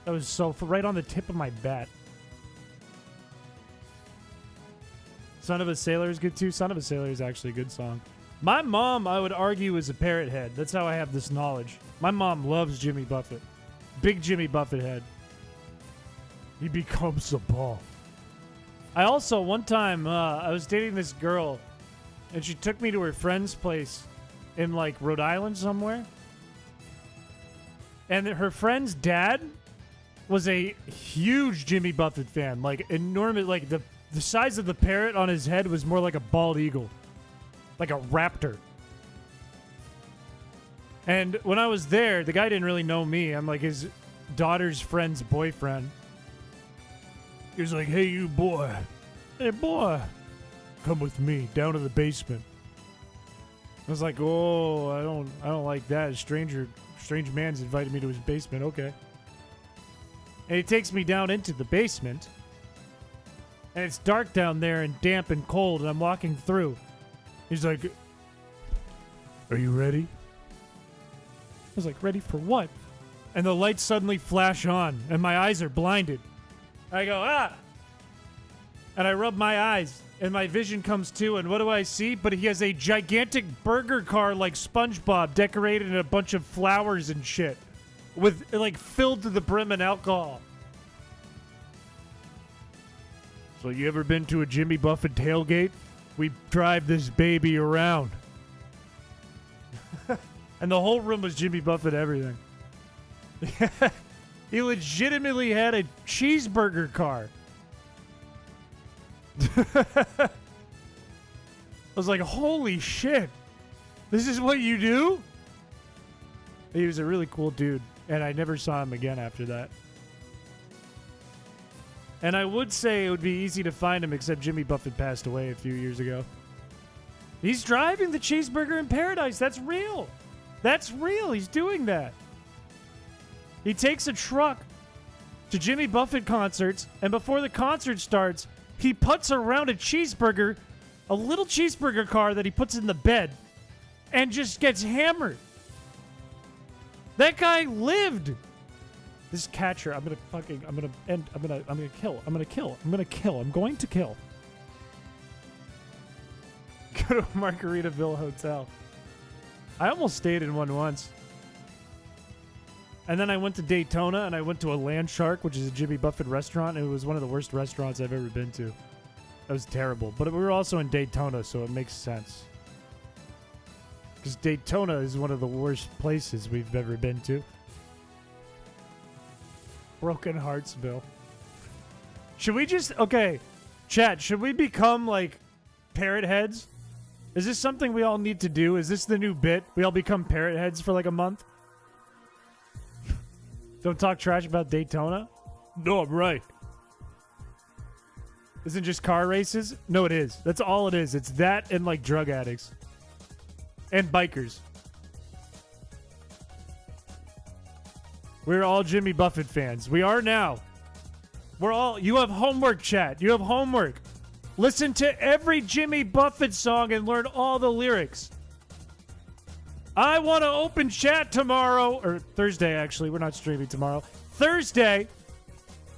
That was so right on the tip of my bat. Son of a Sailor is good too. Son of a Sailor is actually a good song. My mom, I would argue, is a parrot head. That's how I have this knowledge. My mom loves Jimmy Buffett. Big Jimmy Buffett head. He becomes a ball. I also, one time, I was dating this girl, and she took me to her friend's place in, like, Rhode Island somewhere. And her friend's dad was a huge Jimmy Buffett fan. Like, enormous. Like, the size of the parrot on his head was more like a bald eagle. Like a raptor. And when I was there, the guy didn't really know me. I'm like his daughter's friend's boyfriend. He was like, hey, you boy. Hey, boy. Come with me down to the basement. I was like, oh, I don't like that. A strange man's invited me to his basement. Okay. And he takes me down into the basement. And it's dark down there and damp and cold. And I'm walking through. He's like, are you ready? I was like, ready for what? And the lights suddenly flash on. And my eyes are blinded. I go, ah! And I rub my eyes, and my vision comes to, and what do I see? But he has a gigantic burger car like SpongeBob, decorated in a bunch of flowers and shit, with like filled to the brim in alcohol. So you ever been to a Jimmy Buffett tailgate? We drive this baby around. And the whole room was Jimmy Buffett everything. He legitimately had a cheeseburger car. I was like, holy shit. This is what you do? He was a really cool dude, and I never saw him again after that. And I would say it would be easy to find him, except Jimmy Buffett passed away a few years ago. He's driving the cheeseburger in paradise. That's real. That's real. He's doing that. He takes a truck to Jimmy Buffett concerts, and before the concert starts, he puts around a cheeseburger, a little cheeseburger car that he puts in the bed, and just gets hammered. That guy lived. This catcher, I'm going to kill. Go to Margaritaville Hotel. I almost stayed in one once. And then I went to Daytona, and I went to a Land Shark, which is a Jimmy Buffett restaurant, and it was one of the worst restaurants I've ever been to. That was terrible. But we were also in Daytona, so it makes sense. Because Daytona is one of the worst places we've ever been to. Broken Heartsville. Should we just... Okay, chat, should we become, like, parrot heads? Is this something we all need to do? Is this the new bit? We all become parrot heads for, like, a month? Don't talk trash about Daytona? No, I'm right. Isn't it just car races? No, it is. That's all it is. It's that and, like, drug addicts. And bikers. We're all Jimmy Buffett fans. We are now. We're all... You have homework, chat. You have homework. Listen to every Jimmy Buffett song and learn all the lyrics. I want to open chat tomorrow, or Thursday, actually. We're not streaming tomorrow. Thursday,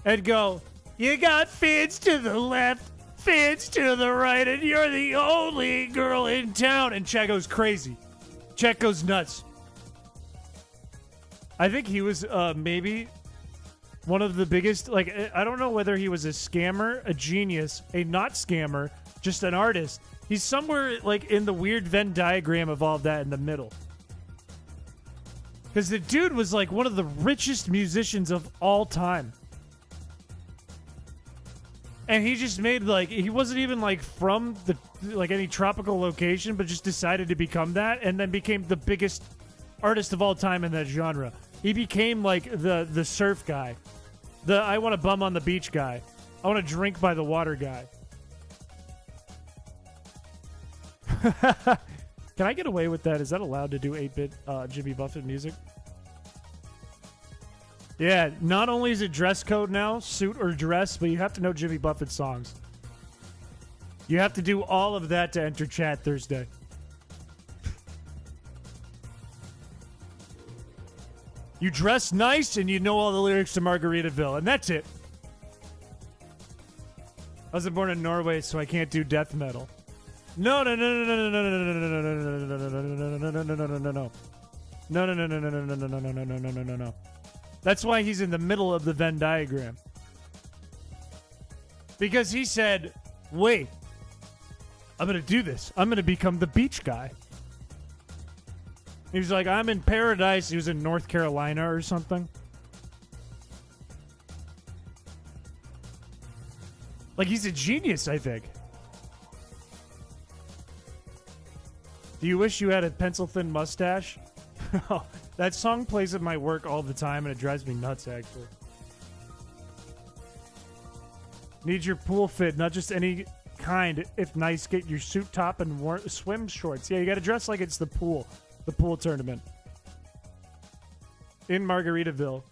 and go, you got fans to the left, fans to the right, and you're the only girl in town. And chat goes crazy. Chat goes nuts. I think he was maybe one of the biggest, like, I don't know whether he was a scammer, a genius, a not scammer, just an artist. He's somewhere, like, in the weird Venn diagram of all that in the middle. Because the dude was, like, one of the richest musicians of all time. And he just made, like, he wasn't even, like, from, the like, any tropical location, but just decided to become that, and then became the biggest artist of all time in that genre. He became, like, the surf guy. The I want to bum on the beach guy. I want to drink by the water guy. Can I get away with that? Is that allowed to do 8-bit Jimmy Buffett music? Yeah, not only is it dress code now, suit or dress, but you have to know Jimmy Buffett songs. You have to do all of that to enter chat Thursday. You dress nice and you know all the lyrics to Margaritaville, and that's it. I wasn't born in Norway, so I can't do death metal. No. That's why he's in the middle of the Venn diagram. Because he said, wait, I'm going to do this. I'm going to become the beach guy. He was like, I'm in paradise. He was in North Carolina or something. Like, he's a genius, I think. Do you wish you had a pencil-thin mustache? That song plays at my work all the time, and it drives me nuts, actually. Need your pool fit, not just any kind. If nice, get your suit top and swim shorts. Yeah, you got to dress like it's the pool tournament. In Margaritaville.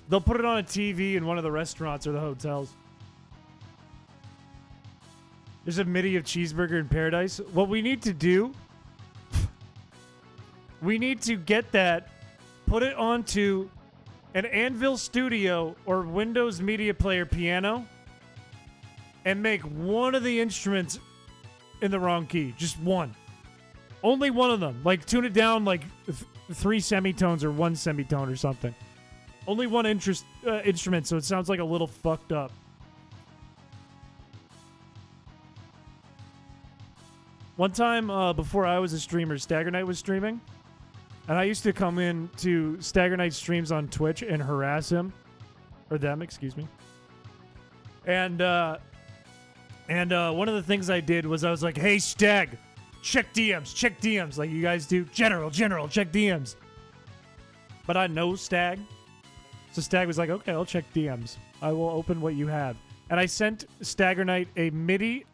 They'll put it on a TV in one of the restaurants or the hotels. There's a midi of cheeseburger in paradise. What we need to do... we need to get that, put it onto an Anvil Studio or Windows Media Player piano, and make one of the instruments in the wrong key. Just one. Only one of them. Like, tune it down like 3 semitones or 1 semitone or something. Only one instrument, so it sounds like a little fucked up. One time, before I was a streamer, Stagger Knight was streaming. And I used to come in to Stagger Knight streams on Twitch and harass him. Or them, excuse me. And one of the things I did was I was like, hey, Stag, check DMs, like you guys do. General, check DMs. But I know Stag. So Stag was like, okay, I'll check DMs. I will open what you have. And I sent Stagger Knight a MIDI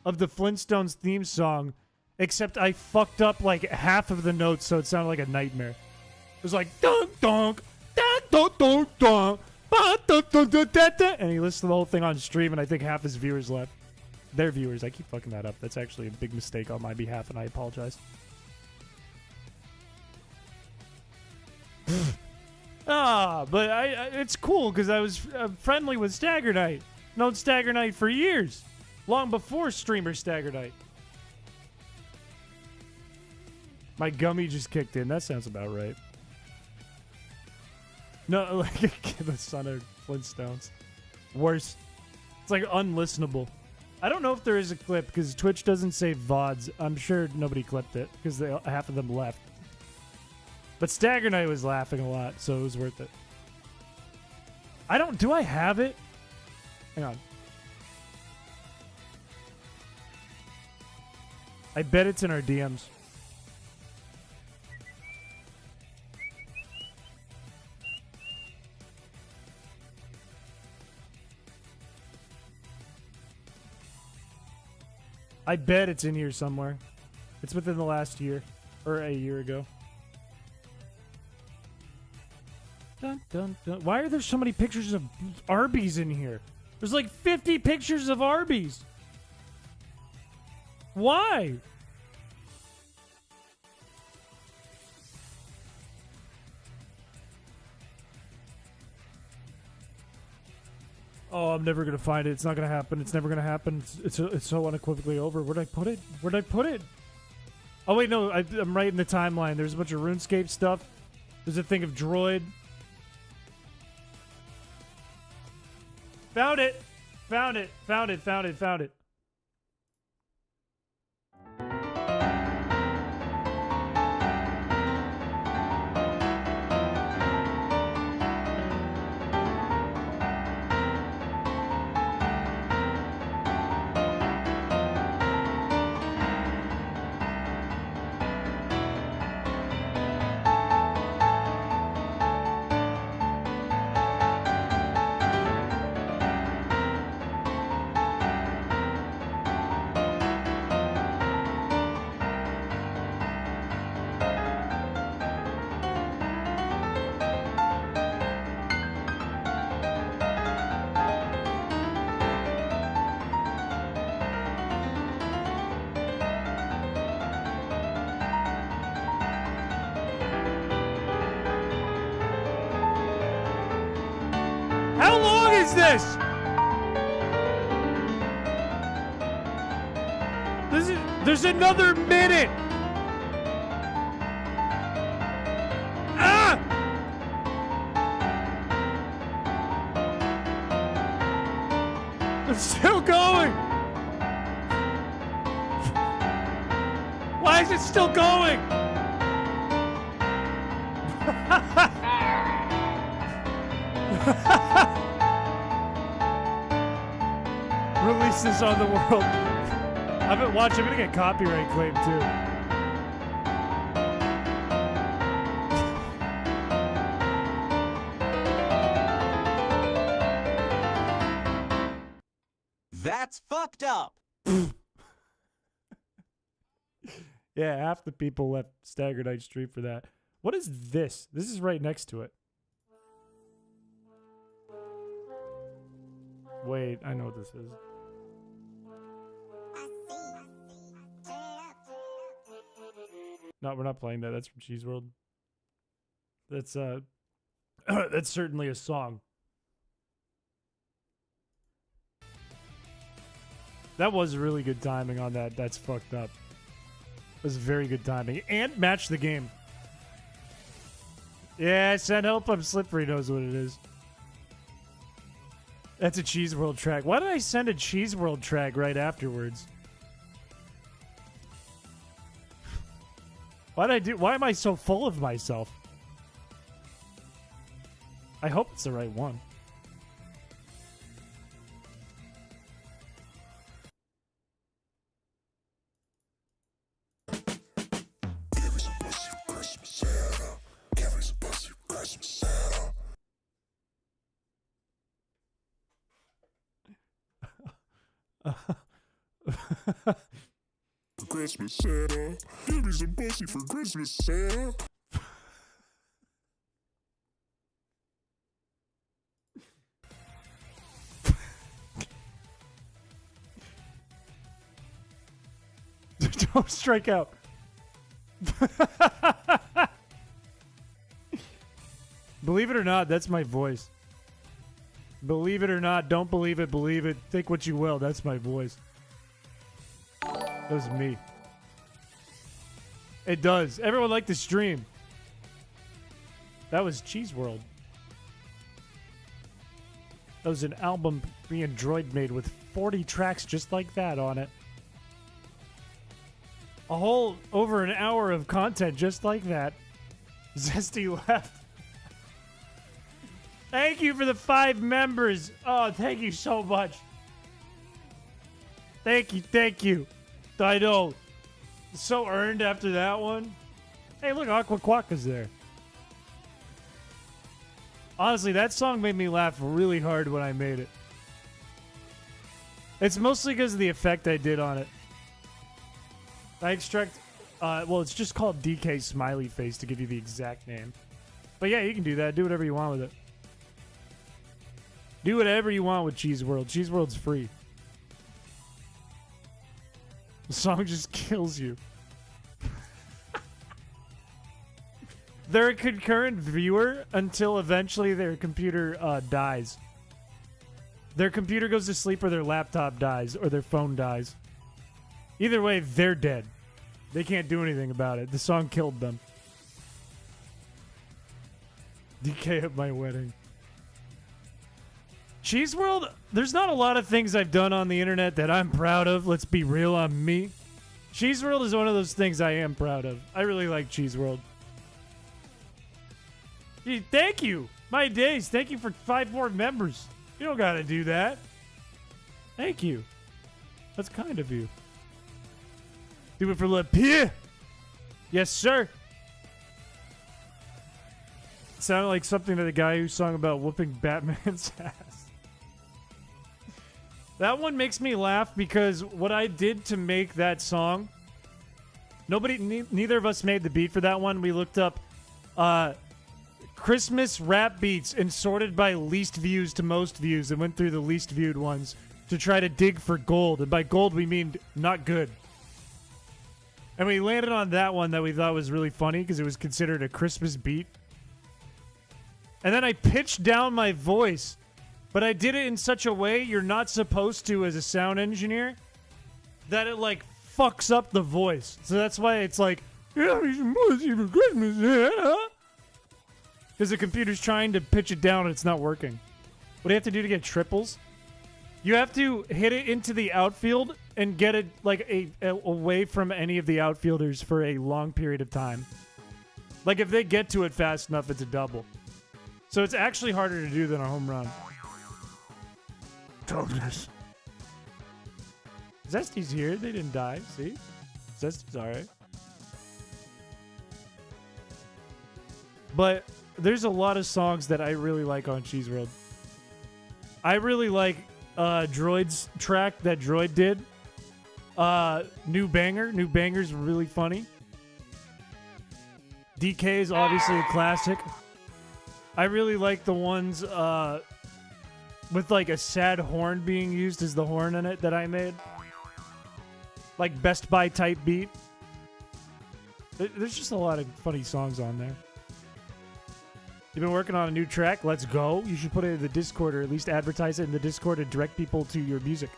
of the Flintstones theme song, except I fucked up like half of the notes, so it sounded like a nightmare. It was like, dunk, dunk, dunk, dunk, dunk, dunk, and he listened to the whole thing on stream, and I think half his viewers left. Their viewers. I keep fucking that up. That's actually a big mistake on my behalf, and I apologize. But it's cool because I was friendly with Stagger Knight. Known Stagger Knight for years. Long before streamer Stagger Knight. My gummy just kicked in. That sounds about right. No, like the son of Flintstones. Worse. It's like unlistenable. I don't know if there is a clip because Twitch doesn't say VODs. I'm sure nobody clipped it because half of them left. But Stagger Knight was laughing a lot, so it was worth it. Do I have it? Hang on. I bet it's in our DMs. I bet it's in here somewhere. It's within the last year. Or a year ago. Dun, dun, dun. Why are there so many pictures of Arby's in here? There's like 50 pictures of Arby's. Why? Oh, I'm never gonna find it. It's not gonna happen. It's never gonna happen. It's so unequivocally over. Where'd I put it? Where'd I put it? Oh wait, no. I'm right in the timeline. There's a bunch of RuneScape stuff. There's a thing of Droid. Found it. Found it. Found it. Found it. Found it. How long is this? There's another minute. Ah! It's still going. Why is it still going? Release this on the world. I'm gonna get copyright claim too. That's fucked up. Yeah, half the people left Stagger Night Street for that. What is this? This is right next to it. Wait, I know what this is. No, we're not playing that. That's from Cheese World. That's that's certainly a song. That was really good timing on that. That's fucked up. It was very good timing. And match the game. Yeah, send help. I'm slippery knows what it is. That's a Cheese World track. Why did I send a Cheese World track right afterwards? Why am I so full of myself? I hope it's the right one. Christmas, Santa. Give me some pussy for Christmas, Santa. Don't strike out. Believe it or not, that's my voice. Believe it or not, don't believe it, believe it. Think what you will, that's my voice. That was me. It does. Everyone liked the stream. That was Cheese World. That was an album me and Droid made with 40 tracks just like that on it. A whole over an hour of content just like that. Zesty left. Thank you for the 5 members. Oh, thank you so much. Thank you. I know. So earned after that one. Hey, look, Aqua Quacka's there. Honestly, that song made me laugh really hard when I made it. It's mostly because of the effect I did on it. I extract, well, it's just called DK Smiley Face to give you the exact name. But yeah, you can do that. Do whatever you want with it. Do whatever you want with Cheese World. Cheese World's free. The song just kills you. They're a concurrent viewer until eventually their computer dies. Their computer goes to sleep or their laptop dies or their phone dies. Either way, they're dead. They can't do anything about it. The song killed them. DK at my wedding. Cheese World, there's not a lot of things I've done on the internet that I'm proud of. Let's be real on me. Cheese World is one of those things I am proud of. I really like Cheese World. Gee, thank you. My days. Thank you for 5 more members. You don't gotta do that. Thank you. That's kind of you. Do it for Le Pied. Yes, sir. It sounded like something to the guy who sung about whooping Batman's ass. That one makes me laugh because what I did to make that song, neither of us made the beat for that one. We looked up Christmas rap beats and sorted by least views to most views and went through the least viewed ones to try to dig for gold. And by gold, we mean not good. And we landed on that one that we thought was really funny because it was considered a Christmas beat. And then I pitched down my voice, but I did it in such a way you're not supposed to as a sound engineer that it like fucks up the voice. So that's why it's like, yeah, some pussy for Christmas, yeah. Because the computer's trying to pitch it down and it's not working. What do you have to do to get triples? You have to hit it into the outfield and get it like away from any of the outfielders for a long period of time. Like if they get to it fast enough, it's a double. So it's actually harder to do than a home run. Toughness. Zesty's here. They didn't die. See? Zesty's alright. But there's a lot of songs that I really like on Cheese World. I really like Droid's track that Droid did. New Banger. New Banger's really funny. DK is obviously a classic. I really like the ones with like a sad horn being used as the horn in it that I made. Like Best Buy type beat. There's just a lot of funny songs on there. You've been working on a new track? Let's go. You should put it in the Discord or at least advertise it in the Discord and direct people to your music.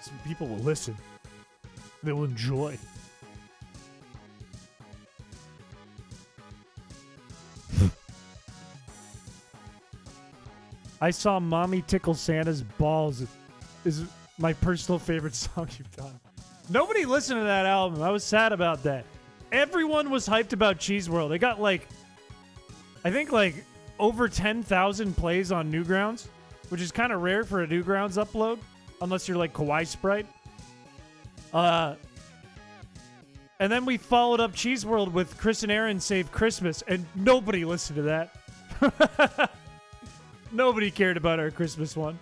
So people will listen. They'll enjoy. I Saw Mommy Tickle Santa's Balls is my personal favorite song you've done. Nobody listened to that album. I was sad about that. Everyone was hyped about Cheese World. It got like, I think like over 10,000 plays on Newgrounds, which is kind of rare for a Newgrounds upload, unless you're like Kawaii Sprite. And then we followed up Cheese World with Chris and Aaron Save Christmas, and nobody listened to that. Nobody cared about our Christmas one.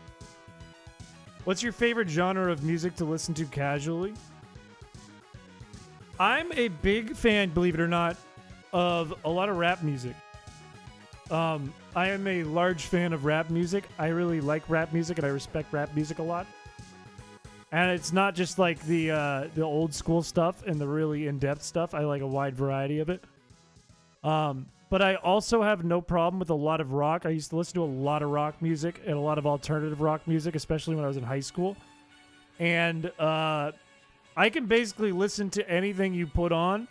What's your favorite genre of music to listen to casually? I'm a big fan, believe it or not, of a lot of rap music. I am a large fan of rap music. I really like rap music, and I respect rap music a lot. And it's not just like the old school stuff and the really in-depth stuff. I like a wide variety of it. But I also have no problem with a lot of rock. I used to listen to a lot of rock music and a lot of alternative rock music, especially when I was in high school. And I can basically listen to anything you put on,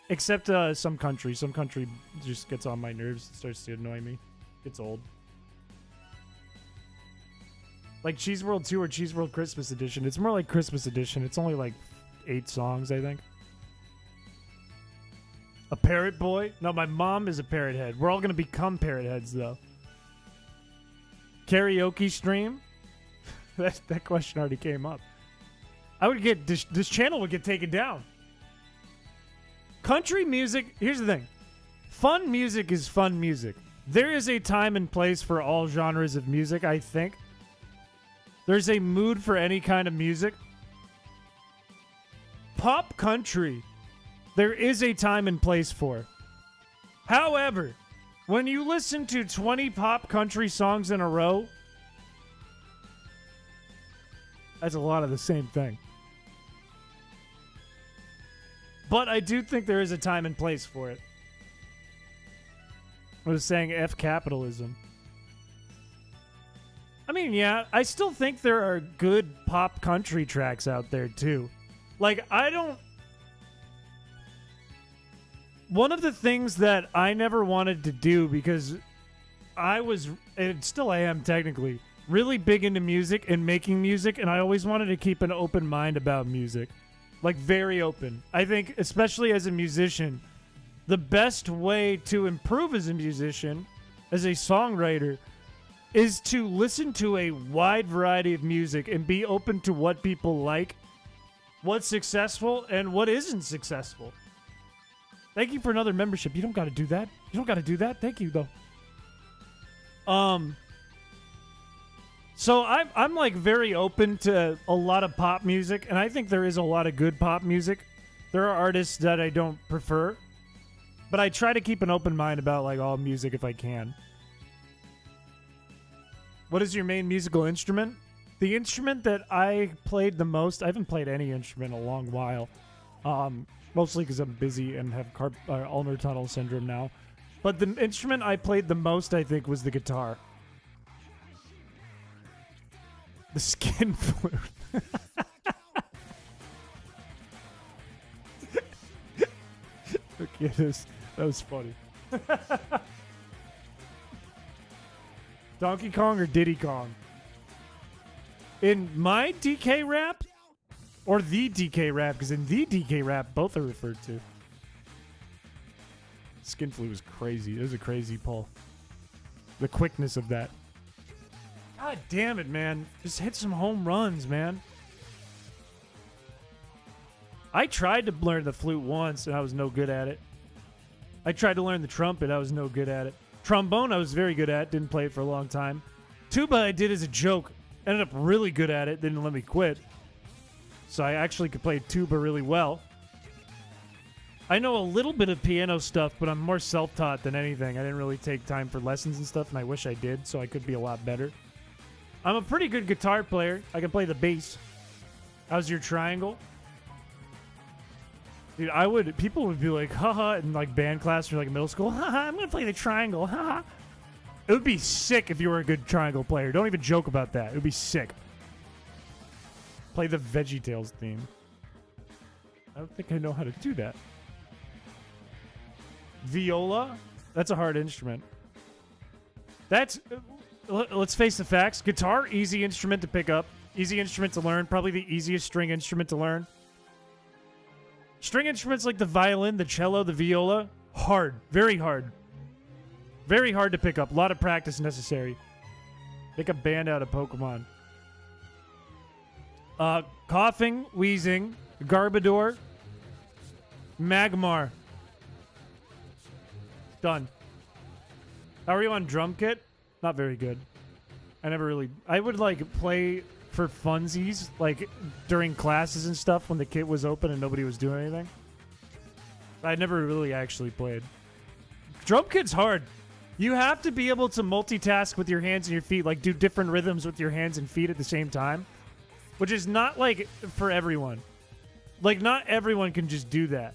except some country. Some country just gets on my nerves. It starts to annoy me. It's old. Like Cheese World 2 or Cheese World Christmas Edition. It's more like Christmas Edition. It's only like 8 songs, I think. A parrot boy? No, my mom is a parrot head. We're all going to become parrot heads, though. Karaoke stream? that question already came up. I would get... This channel would get taken down. Country music... Here's the thing. Fun music is fun music. There is a time and place for all genres of music, I think. There's a mood for any kind of music. Pop country, there is a time and place for. However, when you listen to 20 pop country songs in a row, that's a lot of the same thing. But I do think there is a time and place for it. I was saying F capitalism. I mean, yeah, I still think there are good pop country tracks out there, too. Like, I don't... One of the things that I never wanted to do, because I was, and still I am technically, really big into music and making music, and I always wanted to keep an open mind about music. Like, very open. I think, especially as a musician, the best way to improve as a musician, as a songwriter, is to listen to a wide variety of music and be open to what people like, what's successful, and what isn't successful. Thank you for another membership. You don't got to do that. You don't got to do that. Thank you, though. So I'm like very open to a lot of pop music, and I think there is a lot of good pop music. There are artists that I don't prefer, but I try to keep an open mind about like all music if I can. What is your main musical instrument? The instrument that I played the most, I haven't played any instrument in a long while. Mostly because I'm busy and have ulnar tunnel syndrome now. But the instrument I played the most, I think, was the guitar. The skin flute. Okay, that was funny. Donkey Kong or Diddy Kong? In my DK rap? Or the DK rap, because in the DK rap, both are referred to. Skin flute was crazy. It was a crazy pull. The quickness of that. God damn it, man. Just hit some home runs, man. I tried to learn the flute once, and I was no good at it. I tried to learn the trumpet. I was no good at it. Trombone, I was very good at. Didn't play it for a long time. Tuba, I did as a joke. Ended up really good at it. Didn't let me quit. So I actually could play tuba really well. I know a little bit of piano stuff, but I'm more self-taught than anything. I didn't really take time for lessons and stuff, and I wish I did, so I could be a lot better. I'm a pretty good guitar player. I can play the bass. How's your triangle? Dude, people would be like, haha, in like band class or like middle school, haha, I'm gonna play the triangle, haha. It would be sick if you were a good triangle player. Don't even joke about that. It would be sick. Play the VeggieTales theme. I don't think I know how to do that. Viola? That's a hard instrument. That's... let's face the facts. Guitar, easy instrument to pick up. Easy instrument to learn. Probably the easiest string instrument to learn. String instruments like the violin, the cello, the viola, hard. Very hard. Very hard to pick up. A lot of practice necessary. Make a band out of Pokemon. Coughing, wheezing, Garbodor, Magmar. Done. How are you on drum kit? Not very good. I would like play for funsies, like during classes and stuff when the kit was open and nobody was doing anything. I never really actually played. Drum kit's hard. You have to be able to multitask with your hands and your feet, like do different rhythms with your hands and feet at the same time. Which is not, like, for everyone. Like, not everyone can just do that.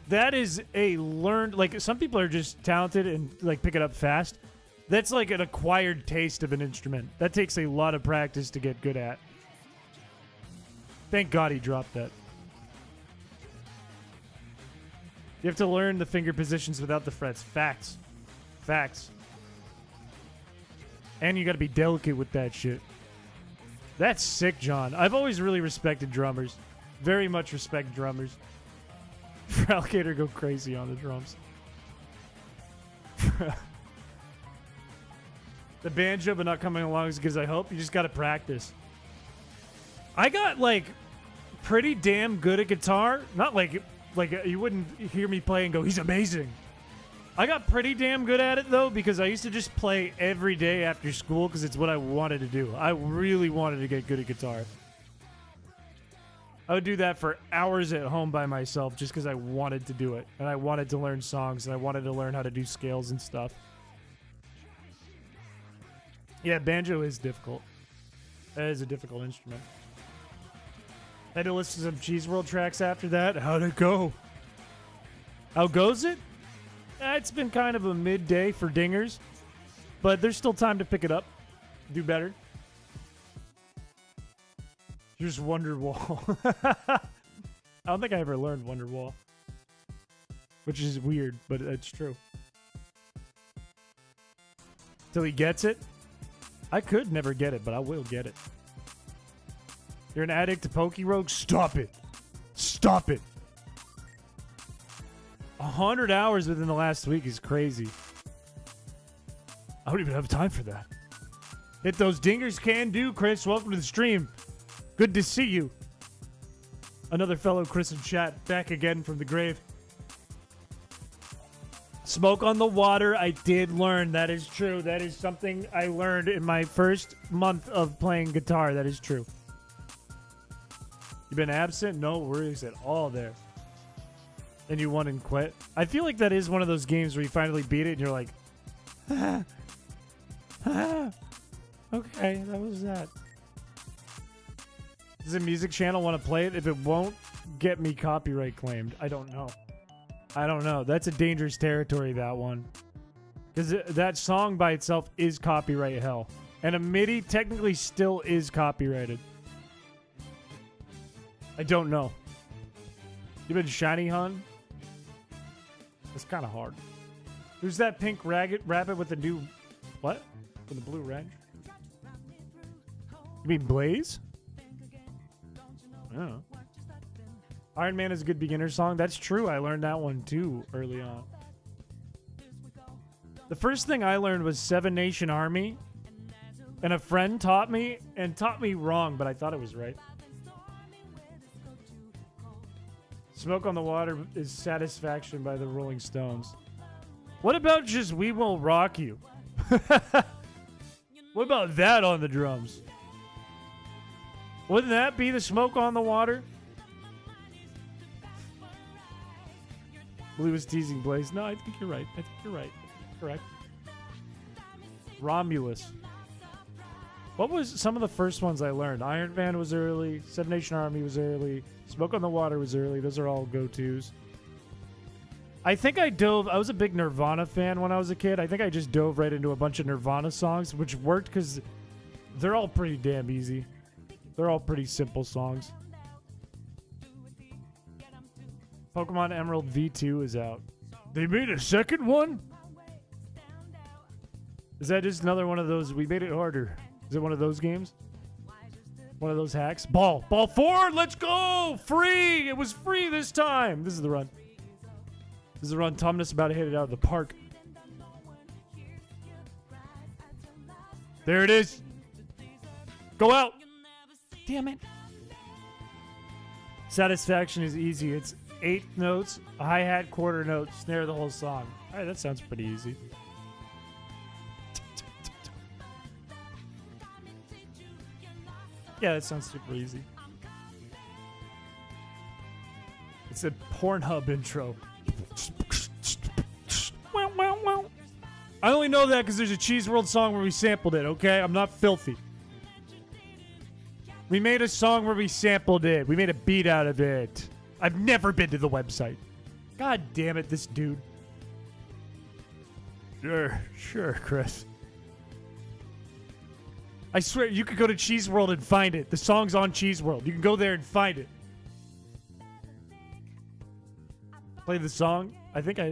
That is a learned... Like, some people are just talented and, like, pick it up fast. That's, like, an acquired taste of an instrument. That takes a lot of practice to get good at. Thank God he dropped that. You have to learn the finger positions without the frets. Facts. Facts. And you got to be delicate with that shit. That's sick, John. I've always really respected drummers. Very much respect drummers. Alligator go crazy on the drums. The banjo, but not coming along as good as I hope. You just got to practice. I got, like, pretty damn good at guitar. Not like you wouldn't hear me play and go, he's amazing. I got pretty damn good at it, though, because I used to just play every day after school because it's what I wanted to do. I really wanted to get good at guitar. I would do that for hours at home by myself just because I wanted to do it. And I wanted to learn songs, and I wanted to learn how to do scales and stuff. Yeah, banjo is difficult. That is a difficult instrument. I had to listen to some Cheese World tracks after that. How'd it go? How goes it? It's been kind of a midday for dingers, but there's still time to pick it up. Do better. Here's Wonderwall. I don't think I ever learned Wonderwall, which is weird, but it's true. Till he gets it? I could never get it, but I will get it. You're an addict to Pokerogue? Stop it. Stop it. 100 hours within the last week is crazy. I don't even have time for that. Hit those dingers can do, Chris. Welcome to the stream. Good to see you. Another fellow Chris in chat, back again from the grave. Smoke on the water, I did learn. That is true. That is something I learned in my first month of playing guitar. That is true. You been absent? No worries at all there. And you won and quit. I feel like that is one of those games where you finally beat it and you're like, okay, that was that. Does the music channel want to play it? If it won't get me copyright claimed, I don't know. I don't know. That's a dangerous territory, that one. Because that song by itself is copyright hell. And a MIDI technically still is copyrighted. I don't know. You been shiny, hun? It's kind of hard. Who's that pink rabbit with the new... What? With the blue wrench? You mean Blaze? Oh. Iron Man is a good beginner song. That's true. I learned that one too early on. The first thing I learned was Seven Nation Army. And a friend taught me, and taught me wrong, but I thought it was right. Smoke on the Water is Satisfaction by the Rolling Stones. What about just We Will Rock You? What about that on the drums? Wouldn't that be the Smoke on the Water? Blue was teasing Blaze. No, I think you're right. I think you're right. Correct. Romulus. What was some of the first ones I learned? Iron Man was early. Seven Nation Army was early. Smoke on the Water was early. Those are all go-tos. I think I was a big Nirvana fan when I was a kid. I think I just dove right into a bunch of Nirvana songs, which worked because they're all pretty damn easy. They're all pretty simple songs. Pokemon Emerald V2 is out. They made a second one? Is that just another one of those, we made it harder? Is it one of those games? One of those hacks? Ball forward, let's go! Free! It was free this time! This is the run. This is the run. Tomness about to hit it out of the park. There it is. Go out! Damn it. Satisfaction is easy. It's 8 notes, a hi-hat, quarter note, snare the whole song. Alright, that sounds pretty easy. Yeah, that sounds super easy. It's a Pornhub intro. I only know that because there's a Cheese World song where we sampled it, okay? I'm not filthy. We made a song where we sampled it. We made a beat out of it. I've never been to the website. God damn it, this dude. Sure, Chris. I swear, you could go to Cheese World and find it. The song's on Cheese World. You can go there and find it. Play the song? I think I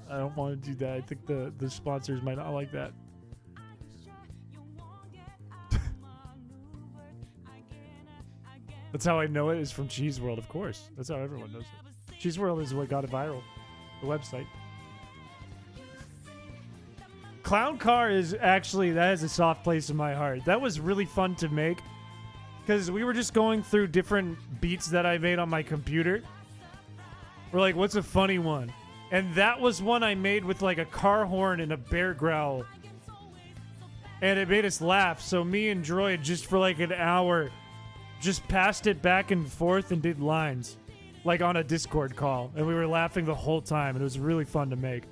don't want to do that. I think the sponsors might not like that. That's how I know it is from Cheese World, of course. That's how everyone knows it. Cheese World is what got it viral. The website. Clown Car is actually, that has a soft place in my heart. That was really fun to make. Because we were just going through different beats that I made on my computer. We're like, what's a funny one? And that was one I made with like a car horn and a bear growl. And it made us laugh. So me and Droid, just for like an hour, just passed it back and forth and did lines. Like on a Discord call. And we were laughing the whole time. And it was really fun to make.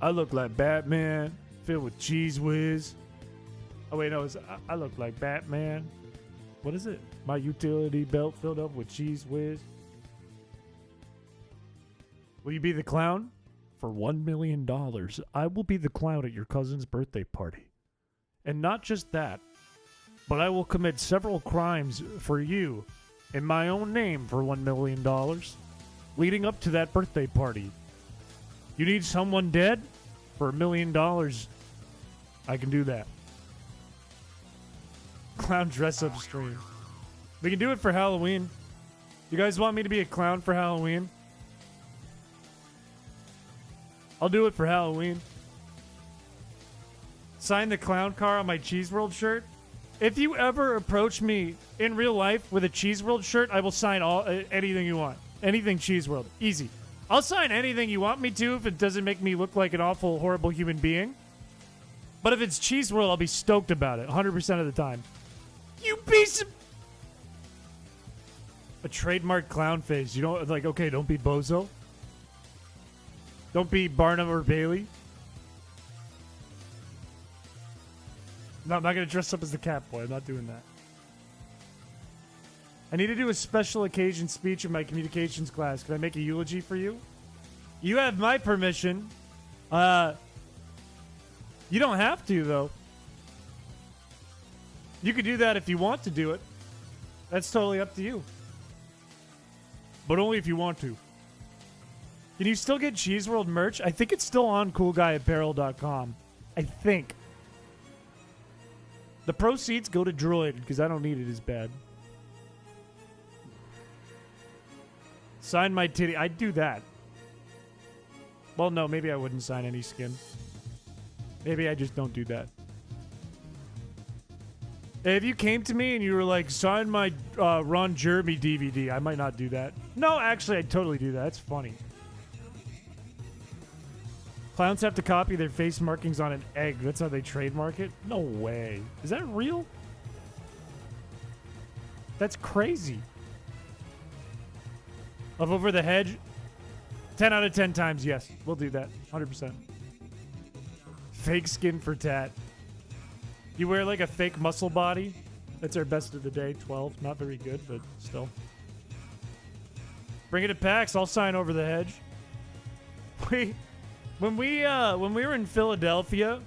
I look like Batman, filled with cheese whiz. Oh wait, no, I look like Batman. What is it? My utility belt filled up with cheese whiz. Will you be the clown? For $1 million, I will be the clown at your cousin's birthday party. And not just that, but I will commit several crimes for you in my own name for $1 million leading up to that birthday party. You need someone dead? For $1 million, I can do that. Clown dress up stream. We can do it for Halloween. You guys want me to be a clown for Halloween? I'll do it for Halloween. Sign the clown car on my Cheese World shirt. If you ever approach me in real life with a Cheese World shirt, I will sign anything you want. Anything Cheese World. Easy. I'll sign anything you want me to if it doesn't make me look like an awful, horrible human being. But if it's Cheese World, I'll be stoked about it 100% of the time. You piece of... A trademark clown face. You don't, like, okay, don't be Bozo. Don't be Barnum or Bailey. No, I'm not going to dress up as the cat boy. I'm not doing that. I need to do a special occasion speech in my communications class. Can I make a eulogy for you? You have my permission. You don't have to, though. You could do that if you want to do it. That's totally up to you. But only if you want to. Can you still get Cheese World merch? I think it's still on coolguyapparel.com. I think. The proceeds go to Droid, because I don't need it as bad. Sign my titty. I'd do that. Well, no, maybe I wouldn't sign any skin. Maybe I just don't do that. If you came to me and you were like, sign my Ron Jeremy DVD, I might not do that. No, actually, I'd totally do that. That's funny. Clowns have to copy their face markings on an egg. That's how they trademark it? No way. Is that real? That's crazy. Of Over the Hedge? 10 out of 10 times, yes. We'll do that. 100%. Fake skin for tat. You wear like a fake muscle body? That's our best of the day. 12. Not very good, but still. Bring it to PAX. I'll sign Over the Hedge. When we were in Philadelphia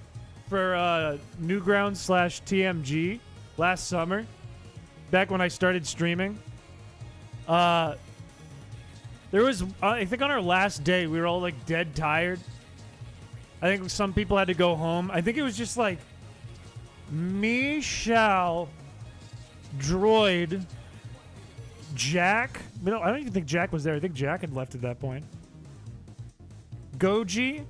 for Newgrounds/TMG last summer, back when I started streaming, there was, I think on our last day, we were all like dead tired. I think some people had to go home. I think it was just like me, Shao, Droid, Jack. No, I don't even think Jack was there. I think Jack had left at that point. Goji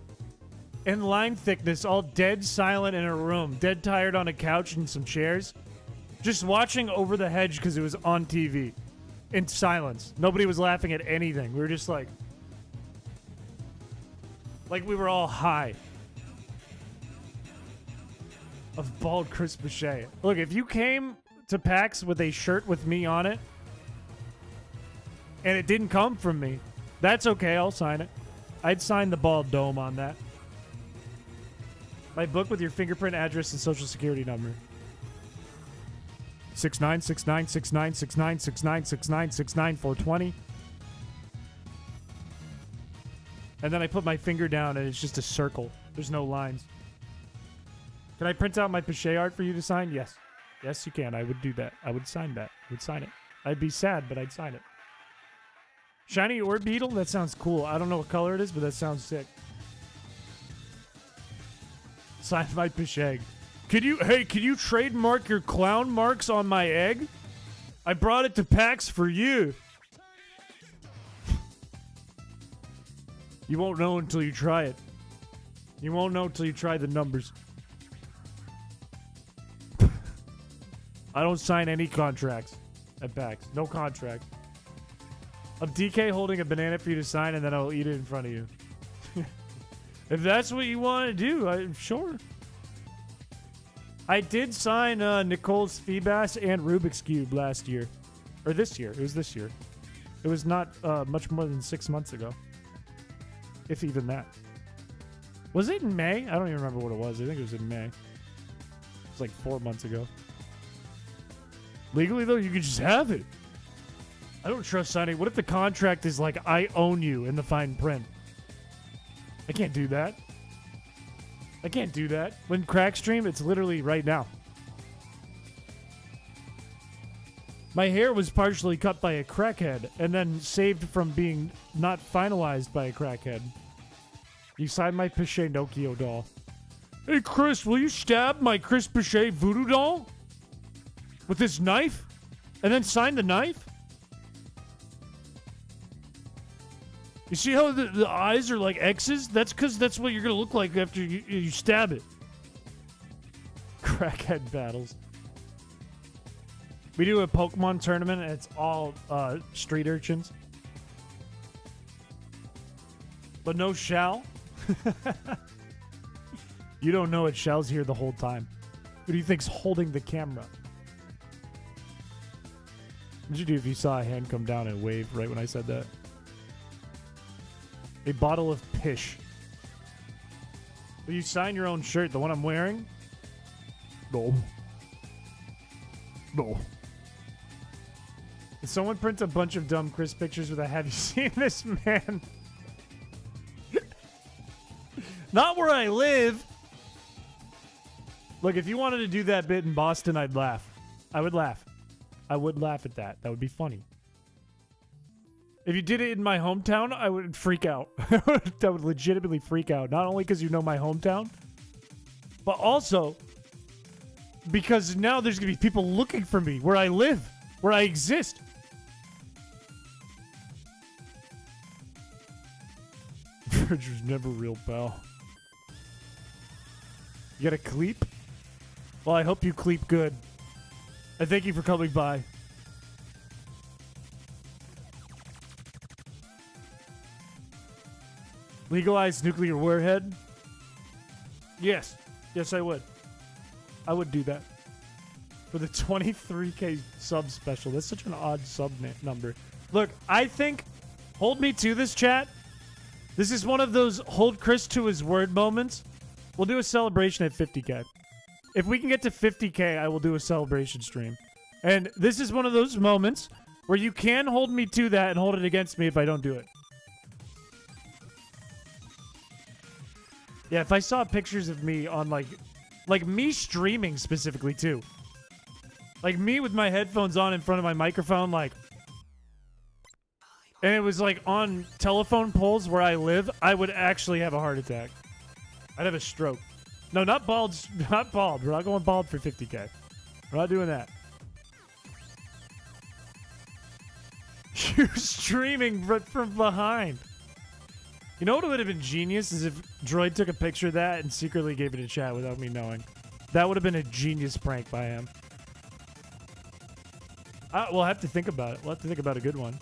and Line Thickness all dead silent in a room. Dead tired on a couch and some chairs. Just watching Over the Hedge because it was on TV. In silence. Nobody was laughing at anything. We were just like we were all high. Of bald chrispiche. Look, if you came to PAX with a shirt with me on it, and it didn't come from me, that's okay. I'll sign it. I'd sign the bald dome on that. My book with your fingerprint, address, and social security number. 6969696969696969 And then I put my finger down and it's just a circle. There's no lines. Can I print out my Piché art for you to sign? Yes. Yes, you can. I would do that. I would sign that. I would sign it. I'd be sad, but I'd sign it. Shiny orb beetle? That sounds cool. I don't know what color it is, but that sounds sick. Sign my Piché. Can you trademark your clown marks on my egg? I brought it to PAX for you. You won't know until you try it. You won't know until you try the numbers. I don't sign any contracts at PAX. No contracts. I'm DK holding a banana for you to sign, and then I'll eat it in front of you. If that's what you want to do, I'm sure. I did sign Nicole's Feebas and Rubik's Cube last year. Or this year. It was this year. It was not much more than 6 months ago. If even that. Was it in May? I don't even remember what it was. I think it was in May. It was like 4 months ago. Legally, though, you can just have it. I don't trust signing. What if the contract is like, I own you in the fine print? I can't do that. I can't do that. When crack stream, it's literally right now. My hair was partially cut by a crackhead and then saved from being not finalized by a crackhead. You signed my Piché Nokia doll. Hey, Chris, will you stab my Chris Piché voodoo doll? With this knife? And then sign the knife? You see how the eyes are like X's? That's because that's what you're going to look like after you stab it. Crackhead battles. We do a Pokemon tournament, and it's all street urchins. But no Shell. You don't know it. Shell's here the whole time. Who do you think's holding the camera? What'd you do if you saw a hand come down and wave right when I said that? A bottle of Piché. Will you sign your own shirt? The one I'm wearing? No. No. Did someone print a bunch of dumb Chris pictures with a "Have you seen this man?" Not where I live. Look, if you wanted to do that bit in Boston, I'd laugh. I would laugh. I would laugh at that. That would be funny. If you did it in my hometown, I would freak out. I would legitimately freak out. Not only because you know my hometown, but also because now there's going to be people looking for me where I live, where I exist. Virtue's never real, pal. You got a cleep? Well, I hope you cleep good. And thank you for coming by. Legalize nuclear warhead? Yes. Yes, I would. I would do that. For the 23k sub special. That's such an odd sub number. Look, I think... Hold me to this, chat. This is one of those hold Chris to his word moments. We'll do a celebration at 50k. If we can get to 50k, I will do a celebration stream. And this is one of those moments where you can hold me to that and hold it against me if I don't do it. Yeah, if I saw pictures of me on like me streaming specifically too. Like me with my headphones on in front of my microphone, like, and it was like on telephone poles where I live, I would actually have a heart attack. I'd have a stroke. No, not bald. Not bald. We're not going bald for 50k. We're not doing that. You streaming from behind. You know what would have been genius is if Droid took a picture of that and secretly gave it to chat without me knowing. That would have been a genius prank by him. We'll have to think about it. We'll have to think about a good one.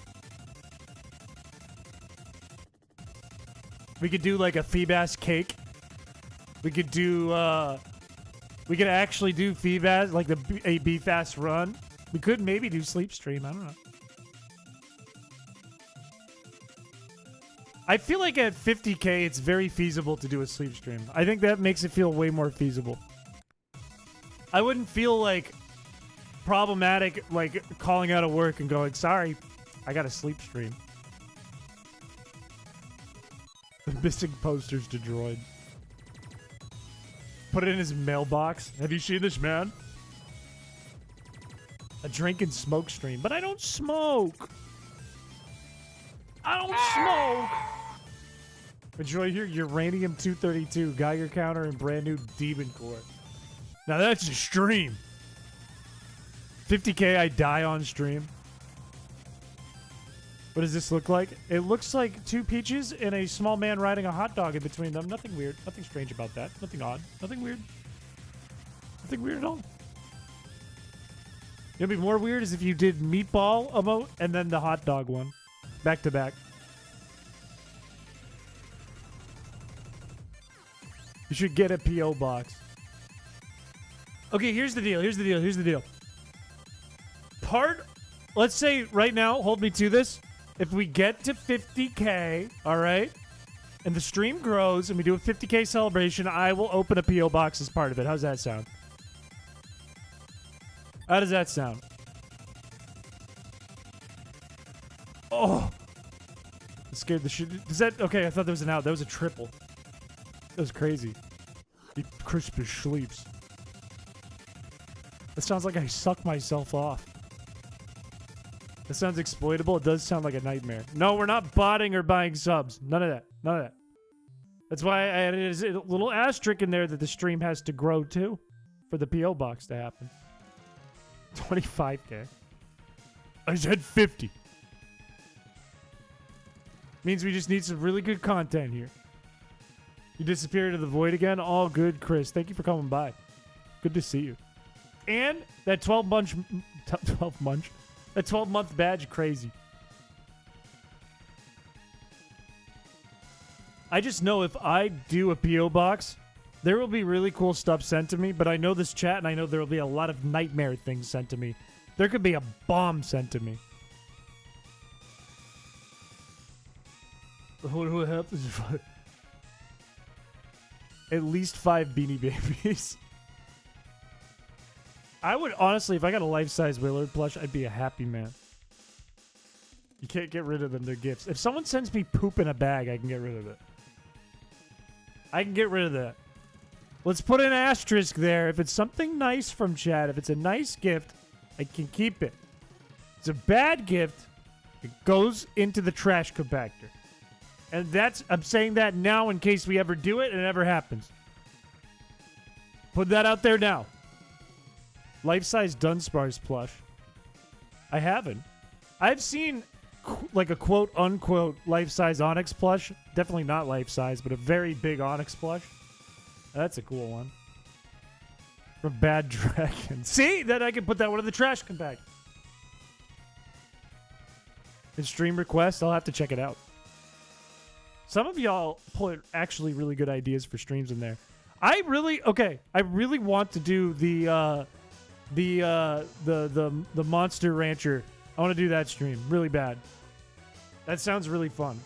We could do like a Feebas cake. We could do, we could actually do Feebas, like a B-Fast run. We could maybe do Sleep Stream. I don't know. I feel like at 50k, it's very feasible to do a sleep stream. I think that makes it feel way more feasible. I wouldn't feel like problematic, like calling out of work and going, sorry, I got a sleep stream. The missing posters to Droid. Put it in his mailbox. Have you seen this, man? A drink and smoke stream. But I don't smoke. I don't smoke. Enjoy your uranium-232, Geiger counter, and brand new Demon Core. Now that's a stream. 50K, I die on stream. What does this look like? It looks like two peaches and a small man riding a hot dog in between them. Nothing weird. Nothing strange about that. Nothing odd. Nothing weird. Nothing weird at all. It'd be more weird is if you did meatball emote and then the hot dog one. Back to back. You should get a P.O. box. Okay, here's the deal. Here's the deal. Here's the deal. Let's say right now, hold me to this. If we get to 50K, all right, and the stream grows and we do a 50K celebration, I will open a P.O. box as part of it. How's that sound? How does that sound? Oh. It scared the shit. Is that okay? I thought that was an out. That was a triple. That was crazy. He chrispiche sleeps. That sounds like I suck myself off. That sounds exploitable. It does sound like a nightmare. No, we're not botting or buying subs. None of that. None of that. That's why I added a little asterisk in there that the stream has to grow too for the P.O. box to happen. 25K. I said 50. Means we just need some really good content here. You disappeared into the void again? All good, Chris. Thank you for coming by. Good to see you. And that 12-month badge, crazy. I just know if I do a P.O. box, there will be really cool stuff sent to me, but I know this chat and I know there will be a lot of nightmare things sent to me. There could be a bomb sent to me. What happens if I... At least 5 Beanie Babies. I would honestly, if I got a life-size Willard plush, I'd be a happy man. You can't get rid of them. They're gifts. If someone sends me poop in a bag, I can get rid of it. I can get rid of that. Let's put an asterisk there. If it's something nice from chat, if it's a nice gift, I can keep it. If it's a bad gift, it goes into the trash compactor. And I'm saying that now in case we ever do it and it ever happens. Put that out there now. Life-size Dunsparce plush. I haven't. I've seen like a quote-unquote life-size Onyx plush. Definitely not life-size, but a very big Onyx plush. That's a cool one. From Bad Dragon. See? Then I can put that one in the trash compactor. In stream request, I'll have to check it out. Some of y'all put actually really good ideas for streams in there. I really want to do the Monster Rancher. I want to do that stream really bad. That sounds really fun.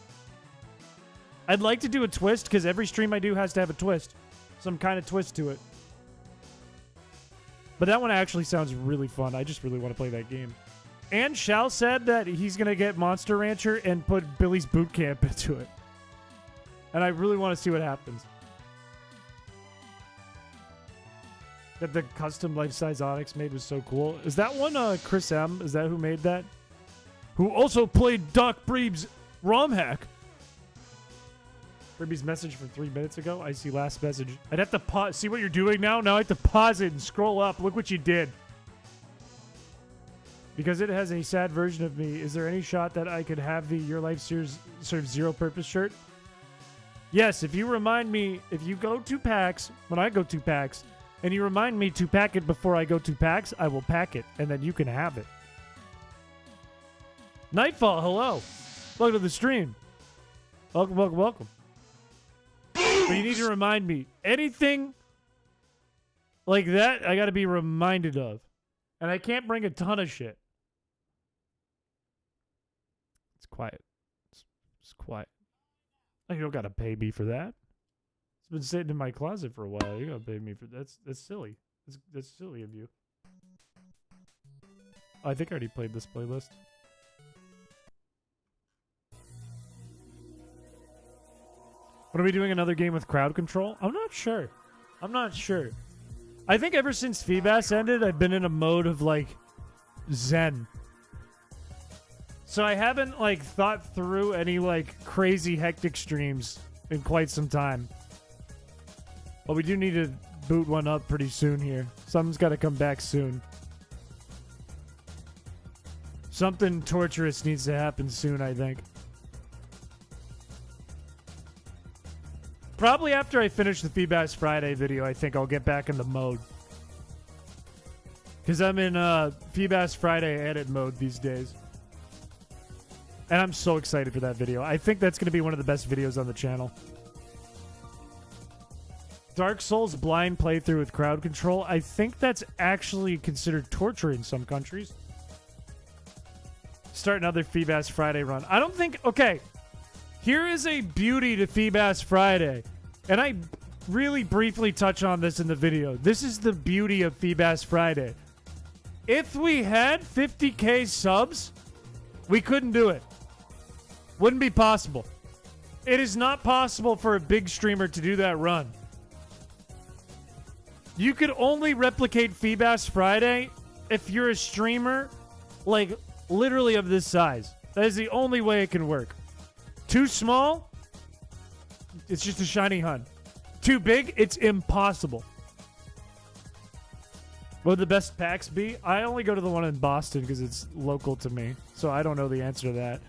I'd like to do a twist because every stream I do has to have a twist. Some kind of twist to it. But that one actually sounds really fun. I just really want to play that game. And Shao said that he's going to get Monster Rancher and put Billy's Boot Camp into it. And I really want to see what happens. That the custom life-size Onyx made was so cool. Is that one Chris M? Is that who made that? Who also played Doc Breeb's ROM hack. Breeb's message from 3 minutes ago. I see last message. I'd have to pause. See what you're doing now? Now I have to pause it and scroll up. Look what you did. Because it has a sad version of me, is there any shot that I could have the Your Life Series sort of zero purpose shirt? Yes, if you remind me, if you go to PAX, when I go to PAX, and you remind me to pack it before I go to PAX, I will pack it, and then you can have it. Nightfall, hello. Welcome to the stream. Welcome, welcome, welcome. But you need to remind me. Anything like that, I got to be reminded of. And I can't bring a ton of shit. It's quiet. It's quiet. You don't got to pay me for that. It's been sitting in my closet for a while. You got to pay me for that. That's silly. That's silly of you. I think I already played this playlist. What are we doing? Another game with crowd control? I'm not sure. I'm not sure. I think ever since Feebas ended, I've been in a mode of like zen. So I haven't like thought through any like crazy hectic streams in quite some time. But we do need to boot one up pretty soon here. Something's got to come back soon. Something torturous needs to happen soon, I think. Probably after I finish the Feedback Friday video, I think I'll get back in the mode. Because I'm in Feedback Friday edit mode these days. And I'm so excited for that video. I think that's going to be one of the best videos on the channel. Dark Souls blind playthrough with crowd control. I think that's actually considered torture in some countries. Start another Feedback Friday run. I don't think... Okay. Here is a beauty to Feedback Friday. And I really briefly touch on this in the video. This is the beauty of Feedback Friday. If we had 50k subs, we couldn't do it. Wouldn't be possible. It is not possible for a big streamer to do that run. You could only replicate Feedback Friday if you're a streamer, like, literally of this size. That is the only way it can work. Too small, it's just a shiny hun. Too big, it's impossible. What would the best packs be? I only go to the one in Boston because it's local to me, so I don't know the answer to that.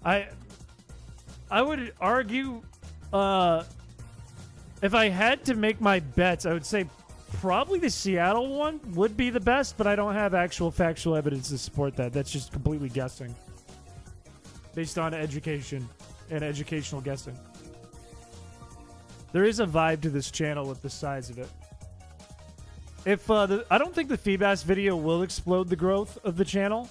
I would argue, if I had to make my bets, I would say probably the Seattle one would be the best, but I don't have actual factual evidence to support that. That's just completely guessing. Based on education and educational guessing. There is a vibe to this channel with the size of it. If I don't think the Feedback video will explode the growth of the channel.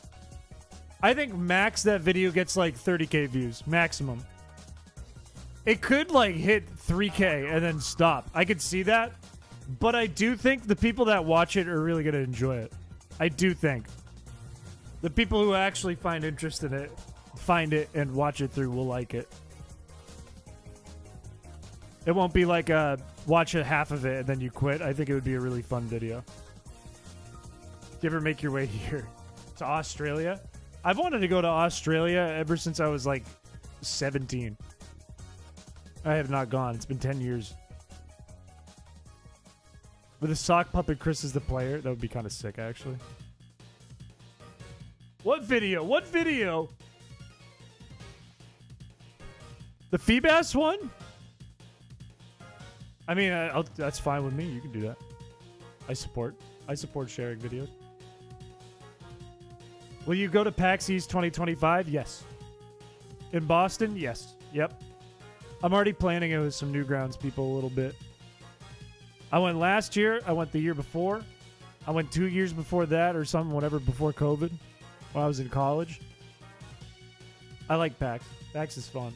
I think max that video gets like 30k views. Maximum. It could like hit 3k and then stop. I could see that. But I do think the people that watch it are really going to enjoy it. I do think. The people who actually find interest in it, find it, and watch it through will like it. It won't be like watch a half of it and then you quit. I think it would be a really fun video. Do you ever make your way here to Australia? I've wanted to go to Australia ever since I was like 17. I have not gone. It's been 10 years. With a sock puppet Chris as the player, that would be kind of sick, actually. What video? What video? The Feebas one? I mean, that's fine with me. You can do that. I support sharing videos. Will you go to PAX East 2025? Yes. In Boston? Yes. Yep. I'm already planning it with some Newgrounds people a little bit. I went last year. I went the year before. I went 2 years before that or something, whatever, before COVID, when I was in college. I like PAX. PAX is fun.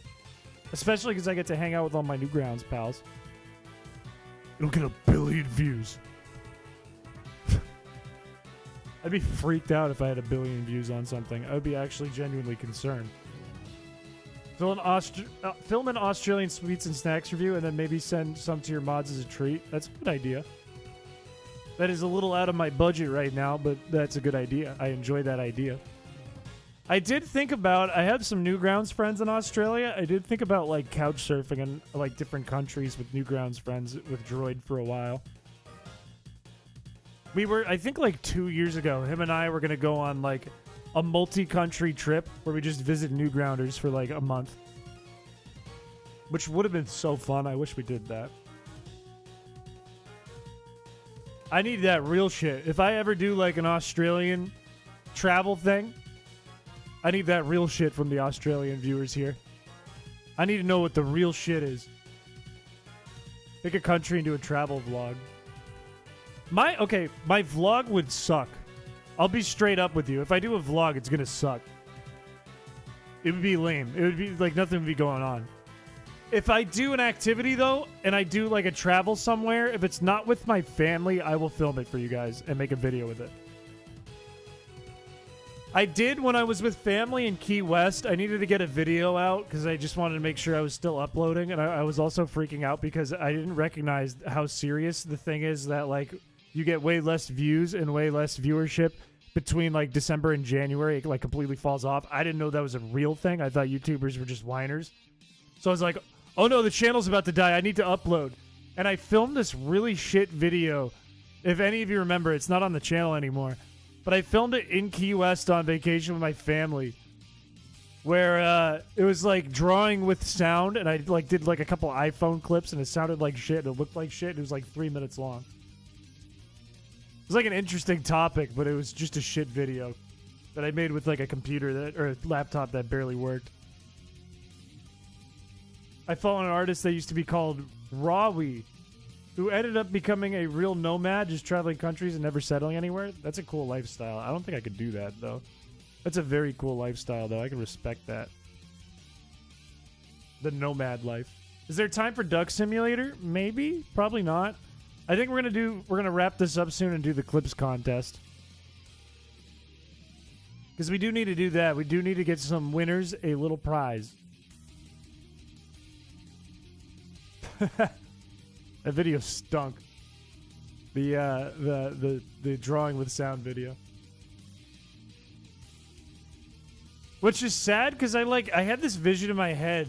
Especially because I get to hang out with all my Newgrounds pals. It'll get 1 billion views. I'd be freaked out if I had 1 billion views on something. I would be actually genuinely concerned. Film an Australian sweets and snacks review and then maybe send some to your mods as a treat. That's a good idea. That is a little out of my budget right now, but that's a good idea. I enjoy that idea. I did think about, I have some Newgrounds friends in Australia. I did think about like couch surfing in like different countries with Newgrounds friends with Droid for a while. We were, I think like 2 years ago, him and I were going to go on like a multi-country trip where we just visit Newgrounders for like a month. Which would have been so fun. I wish we did that. I need that real shit. If I ever do like an Australian travel thing, I need that real shit from the Australian viewers here. I need to know what the real shit is. Pick a country and do a travel vlog. My vlog would suck. I'll be straight up with you. If I do a vlog, it's gonna suck. It would be lame. It would be like nothing would be going on. If I do an activity though, and I do like a travel somewhere, if it's not with my family, I will film it for you guys and make a video with it. I did when I was with family in Key West. I needed to get a video out because I just wanted to make sure I was still uploading. And I was also freaking out because I didn't recognize how serious the thing is that like you get way less views and way less viewership between like December and January. It like completely falls off. I didn't know that was a real thing. I thought YouTubers were just whiners. So I was like, oh no, the channel's about to die. I need to upload. and I filmed this really shit video. If any of you remember, it's not on the channel anymore. But I filmed it in Key West on vacation with my family. Where it was like drawing with sound, and I like did like a couple iPhone clips, and it sounded like shit, and it looked like shit, and it was like 3 minutes long. It was like an interesting topic, but it was just a shit video that I made with like a computer that or a laptop that barely worked. I follow an artist that used to be called Rawi, who ended up becoming a real nomad, just traveling countries and never settling anywhere. That's a cool lifestyle. I don't think I could do that, though. That's a very cool lifestyle, though. I can respect that. The nomad life. Is there time for Duck Simulator? Maybe. Probably not. I think we're gonna wrap this up soon and do the clips contest. Because we do need to do that. We do need to get some winners a little prize. That video stunk. The drawing with sound video. Which is sad because I had this vision in my head.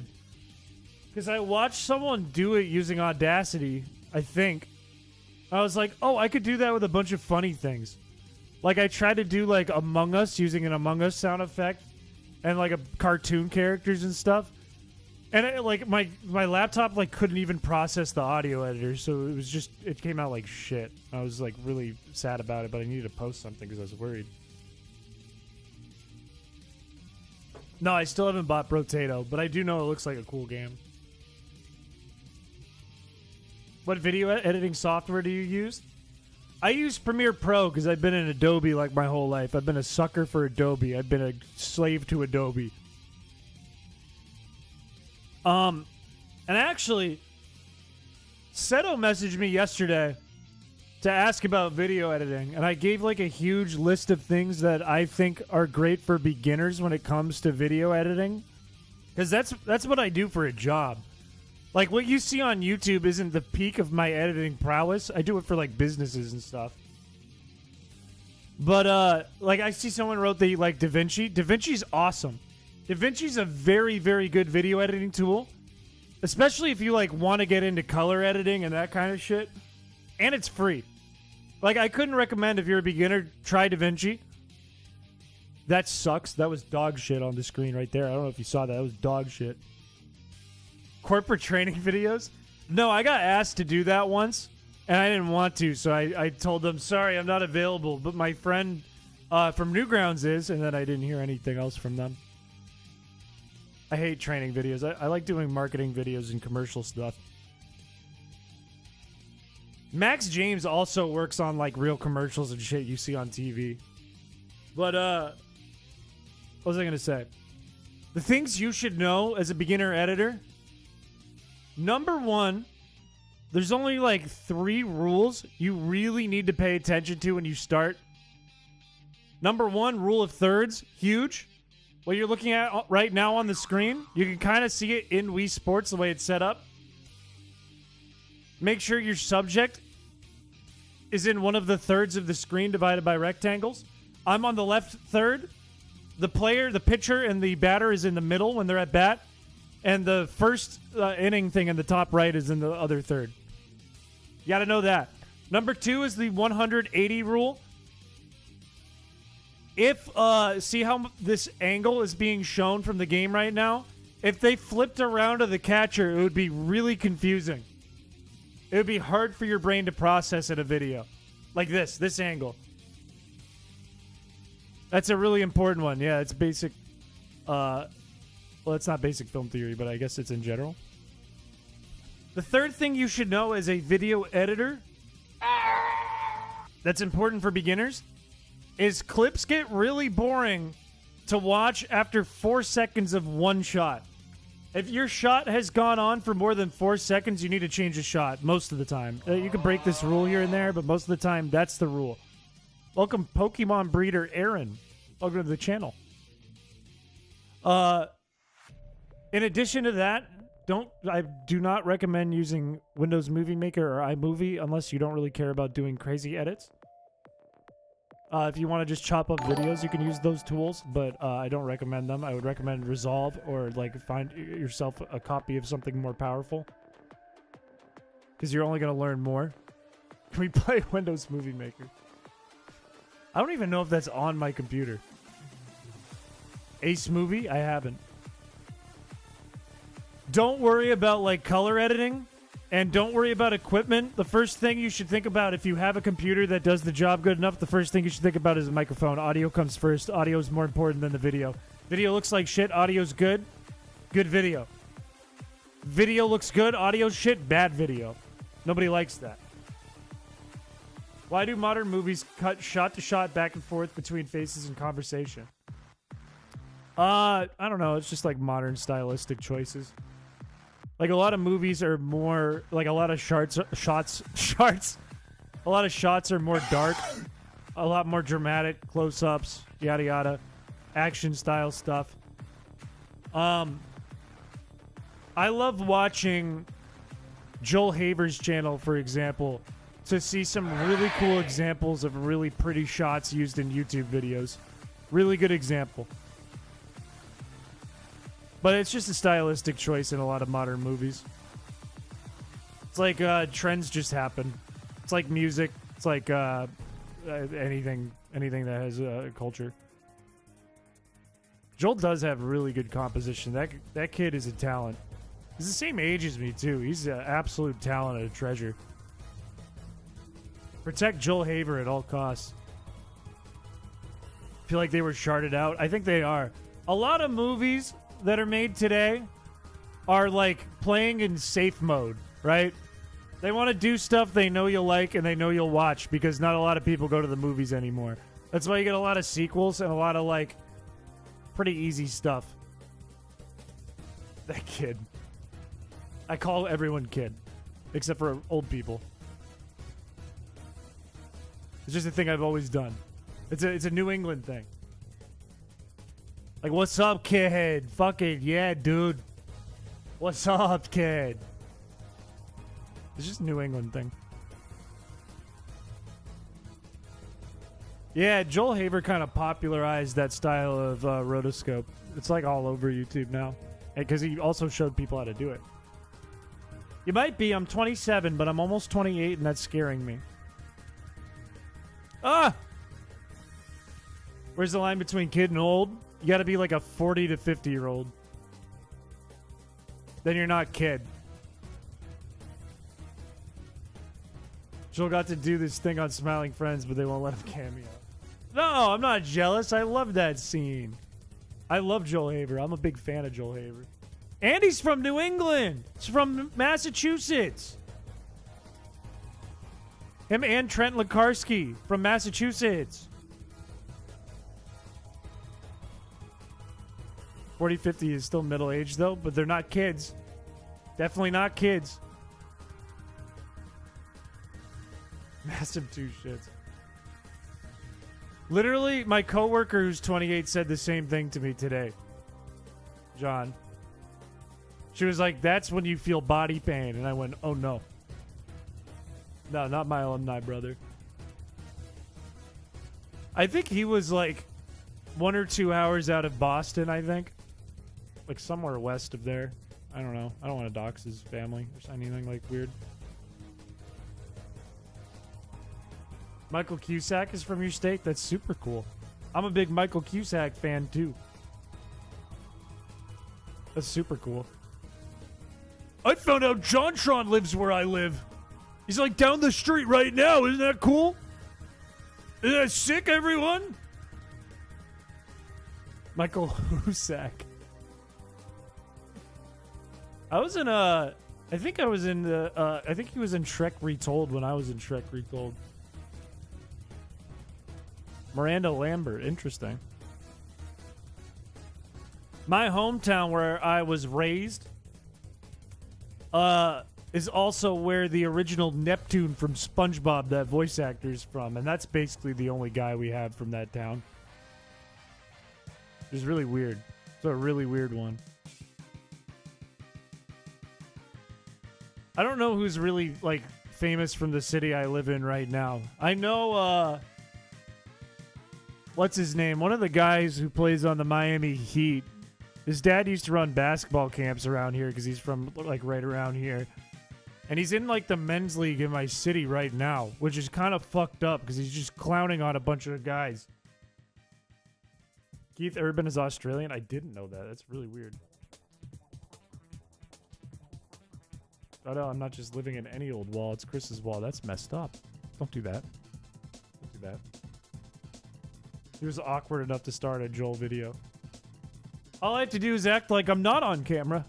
Because I watched someone do it using Audacity, I think. I was like, oh, I could do that with a bunch of funny things. Like I tried to do like Among Us using an Among Us sound effect. And like a cartoon characters and stuff. And it, like my laptop like couldn't even process the audio editor, so it was just it came out like shit. I was like really sad about it, but I needed to post something because I was worried. No, I still haven't bought Brotato, but I do know it looks like a cool game. What video editing software do you use? I use Premiere Pro because I've been in Adobe like my whole life. I've been a sucker for Adobe. I've been a slave to Adobe. And actually, Seto messaged me yesterday to ask about video editing, and I gave like a huge list of things that I think are great for beginners when it comes to video editing, because that's what I do for a job. Like what you see on YouTube isn't the peak of my editing prowess. I do it for like businesses and stuff. But like I see someone wrote they like DaVinci. DaVinci's awesome. DaVinci's a very, very good video editing tool, especially if you like want to get into color editing and that kind of shit. And it's free. Like I couldn't recommend if you're a beginner, try DaVinci. That sucks. That was dog shit on the screen right there. I don't know if you saw that. That was dog shit. Corporate training videos? No, I got asked to do that once, and I didn't want to, so I told them, sorry, I'm not available. But my friend from Newgrounds is, and then I didn't hear anything else from them. I hate training videos. I like doing marketing videos and commercial stuff. Max James also works on like real commercials and shit you see on TV. But what was I going to say? The things you should know as a beginner editor. Number one, there's only like 3 rules you really need to pay attention to when you start. Number 1, rule of thirds, huge. What you're looking at right now on the screen, you can kind of see it in Wii Sports the way it's set up. Make sure your subject is in one of the thirds of the screen divided by rectangles. I'm on the left third. The player, the pitcher, and the batter is in the middle when they're at bat. And the first inning thing in the top right is in the other third. You got to know that. Number 2 is the 180 rule. If, see how this angle is being shown from the game right now? If they flipped around to the catcher, it would be really confusing. It would be hard for your brain to process in a video. Like this angle. That's a really important one. Yeah, it's basic. Well, it's not basic film theory, but I guess it's in general. The third thing you should know as a video editor that's important for beginners is clips get really boring to watch after 4 seconds of one shot. If your shot has gone on for more than 4 seconds, you need to change the shot most of the time. You can break this rule here and there, but most of the time, that's the rule. Welcome, Pokemon breeder Aaron. Welcome to the channel. In addition to that, I do not recommend using Windows Movie Maker or iMovie unless you don't really care about doing crazy edits. If you want to just chop up videos, you can use those tools, but I don't recommend them. I would recommend Resolve or like find yourself a copy of something more powerful. because you're only going to learn more. Can we play Windows Movie Maker? I don't even know if that's on my computer. Ace Movie? I haven't. Don't worry about like color editing and don't worry about equipment. The first thing you should think about if you have a computer that does the job good enough, the first thing you should think about is a microphone. Audio comes first. Audio is more important than the video. Video looks like shit. Audio's good. Good video. Video looks good. Audio's shit. Bad video. Nobody likes that. Why do modern movies cut shot to shot back and forth between faces and conversation? I don't know. It's just like modern stylistic choices. Like a lot of movies are more like a lot of shots. A lot of shots are more dark, a lot more dramatic, close-ups, yada yada, action style stuff. I love watching Joel Haver's channel, for example, to see some really cool examples of really pretty shots used in YouTube videos. Really good example. But it's just a stylistic choice in a lot of modern movies. It's like trends just happen. It's like music. It's like anything that has culture. Joel does have really good composition. That kid is a talent. He's the same age as me, too. He's an absolute talent and a treasure. Protect Joel Haver at all costs. I feel like they were sharded out. I think they are. A lot of movies that are made today are like playing in safe mode, right? They want to do stuff they know you'll like and they know you'll watch because not a lot of people go to the movies anymore. That's why you get a lot of sequels and a lot of like pretty easy stuff. That kid. I call everyone kid, except for old people. It's just a thing I've always done. It's a New England thing. Like, what's up, kid? Fucking, yeah, dude. What's up, kid? It's just a New England thing. Yeah, Joel Haver kind of popularized that style of rotoscope. It's like all over YouTube now. Because he also showed people how to do it. You might be. I'm 27, but I'm almost 28, and that's scaring me. Ah! Where's the line between kid and old? You gotta be like a 40 to 50-year-old. Then you're not kid. Joel got to do this thing on Smiling Friends, but they won't let him cameo. No, I'm not jealous. I love that scene. I love Joel Haver. I'm a big fan of Joel Haver. And he's from New England. He's from Massachusetts. Him and Trent Lekarsky from Massachusetts. 40, 50 is still middle-aged, though, but they're not kids. Definitely not kids. Massive two shits. Literally, my coworker who's 28 said the same thing to me today. John. She was like, that's when you feel body pain. And I went, oh, no. No, not my alumni brother. I think he was like 1 or 2 hours out of Boston, I think. Like somewhere west of there. I don't know. I don't want to dox his family or anything like weird. Michael Cusack is from your state? That's super cool. I'm a big Michael Cusack fan too. That's super cool. I found out JonTron lives where I live. He's like down the street right now. Isn't that cool? Isn't that sick, everyone? Michael Cusack. I was in I think he was in Shrek Retold when I was in Shrek Retold. Miranda Lambert, interesting. My hometown where I was raised is also where the original Neptune from SpongeBob, that voice actor, is from, and that's basically the only guy we have from that town. It's really weird. It's a really weird one. I don't know who's really, like, famous from the city I live in right now. I know, what's his name? One of the guys who plays on the Miami Heat. His dad used to run basketball camps around here because he's from, like, right around here. And he's in like the men's league in my city right now, which is kind of fucked up because he's just clowning on a bunch of guys. Keith Urban is Australian? I didn't know that. That's really weird. Oh no, I'm not just living in any old wall. It's Chris's wall. That's messed up. Don't do that. Don't do that. He was awkward enough to start a Joel video. All I have to do is act like I'm not on camera.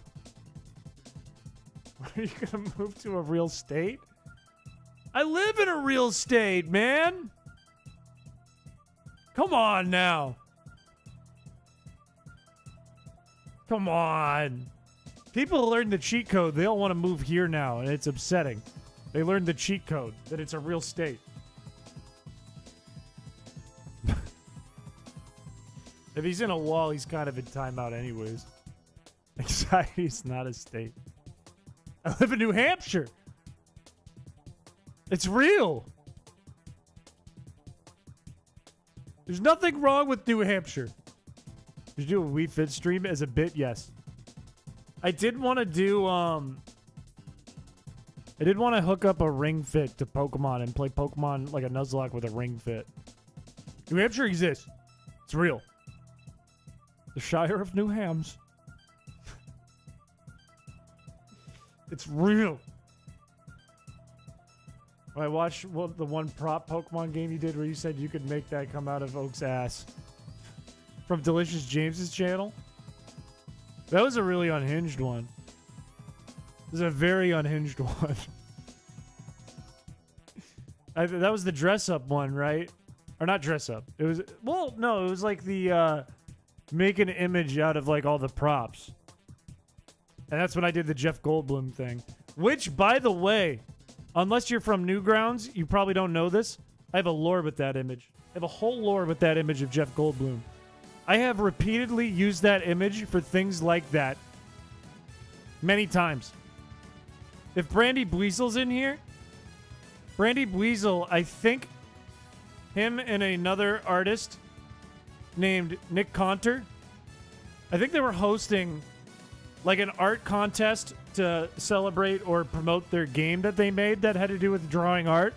Are you gonna move to a real state? I live in a real state, man. Come on now. Come on. People learn the cheat code. They all want to move here now, and it's upsetting. They learned the cheat code, that it's a real state. If he's in a wall, he's kind of in timeout anyways. Anxiety's not a state. I live in New Hampshire. It's real. There's nothing wrong with New Hampshire. Did you do a Wii Fit stream as a bit? Yes. I did want to do, I did want to hook up a Ring Fit to Pokemon and play Pokemon like a Nuzlocke with a Ring Fit. New Hampshire exists. It's real. The Shire of New Hams. It's real. I watched the one prop Pokemon game you did where you said you could make that come out of Oak's ass. From Delicious James's channel. That was a really unhinged one. It was a very unhinged one. That was the dress up one, right? Or not dress up. It was, well, no, it was like the make an image out of like all the props. And that's when I did the Jeff Goldblum thing. Which, by the way, unless you're from Newgrounds, you probably don't know this. I have a lore with that image. I have a whole lore with that image of Jeff Goldblum. I have repeatedly used that image for things like that. Many times. If Brandy Buizel's in here, Brandy Buizel, I think him and another artist named Nick Conter, I think they were hosting like an art contest to celebrate or promote their game that they made that had to do with drawing art.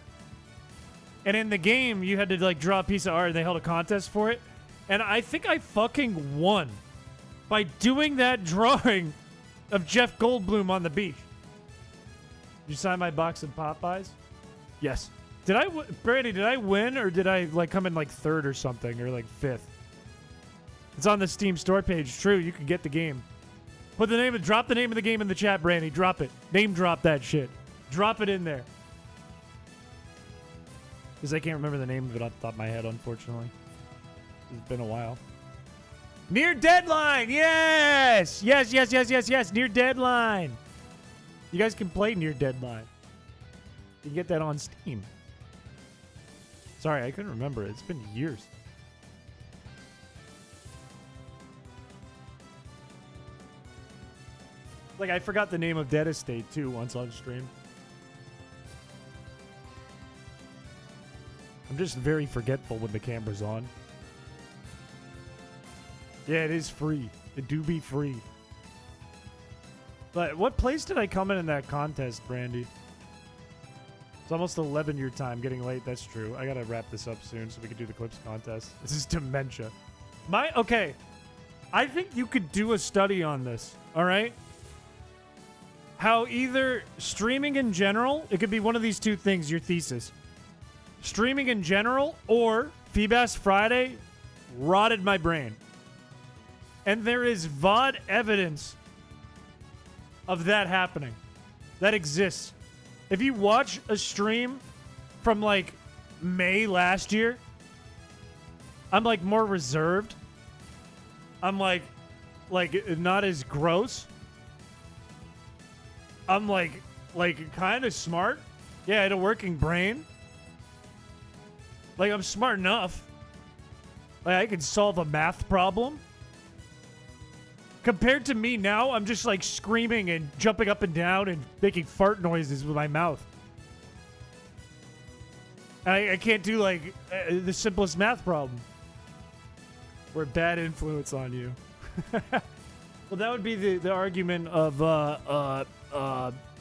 And in the game, you had to like draw a piece of art and they held a contest for it. And I think I fucking won by doing that drawing of Jeff Goldblum on the beach. Did you sign my box of Popeyes? Yes. Did I, Brandy, did I win or did I like come in like third or something or like fifth? It's on the Steam store page. True, you can get the game. Put the name, drop the name of the game in the chat, Brandy. Drop it. Name drop that shit. Drop it in there. Because I can't remember the name of it off the top of my head, unfortunately. It's been a while. Near Deadline! Yes! Yes, yes, yes, yes, yes. Near Deadline. You guys can play Near Deadline. You can get that on Steam. Sorry, I couldn't remember it. It's been years. Like, I forgot the name of Dead Estate, too, once on stream. I'm just very forgetful when the camera's on. Yeah, it is free. It do be free. But what place did I come in that contest, Brandy? It's almost 11 your time. Getting late. That's true. I gotta wrap this up soon so we can do the clips contest. This is dementia. Okay. I think you could do a study on this. All right? How either streaming in general, it could be one of these two things, your thesis. Streaming in general or Feebas Friday rotted my brain. And there is VOD evidence of that happening. That exists. If you watch a stream from like May last year, I'm like more reserved. I'm like not as gross. I'm like kind of smart. Yeah, I had a working brain. Like I'm smart enough. Like I could solve a math problem. Compared to me now, I'm just like screaming and jumping up and down and making fart noises with my mouth. I can't do like the simplest math problem. We're a bad influence on you. Well, that would be the argument of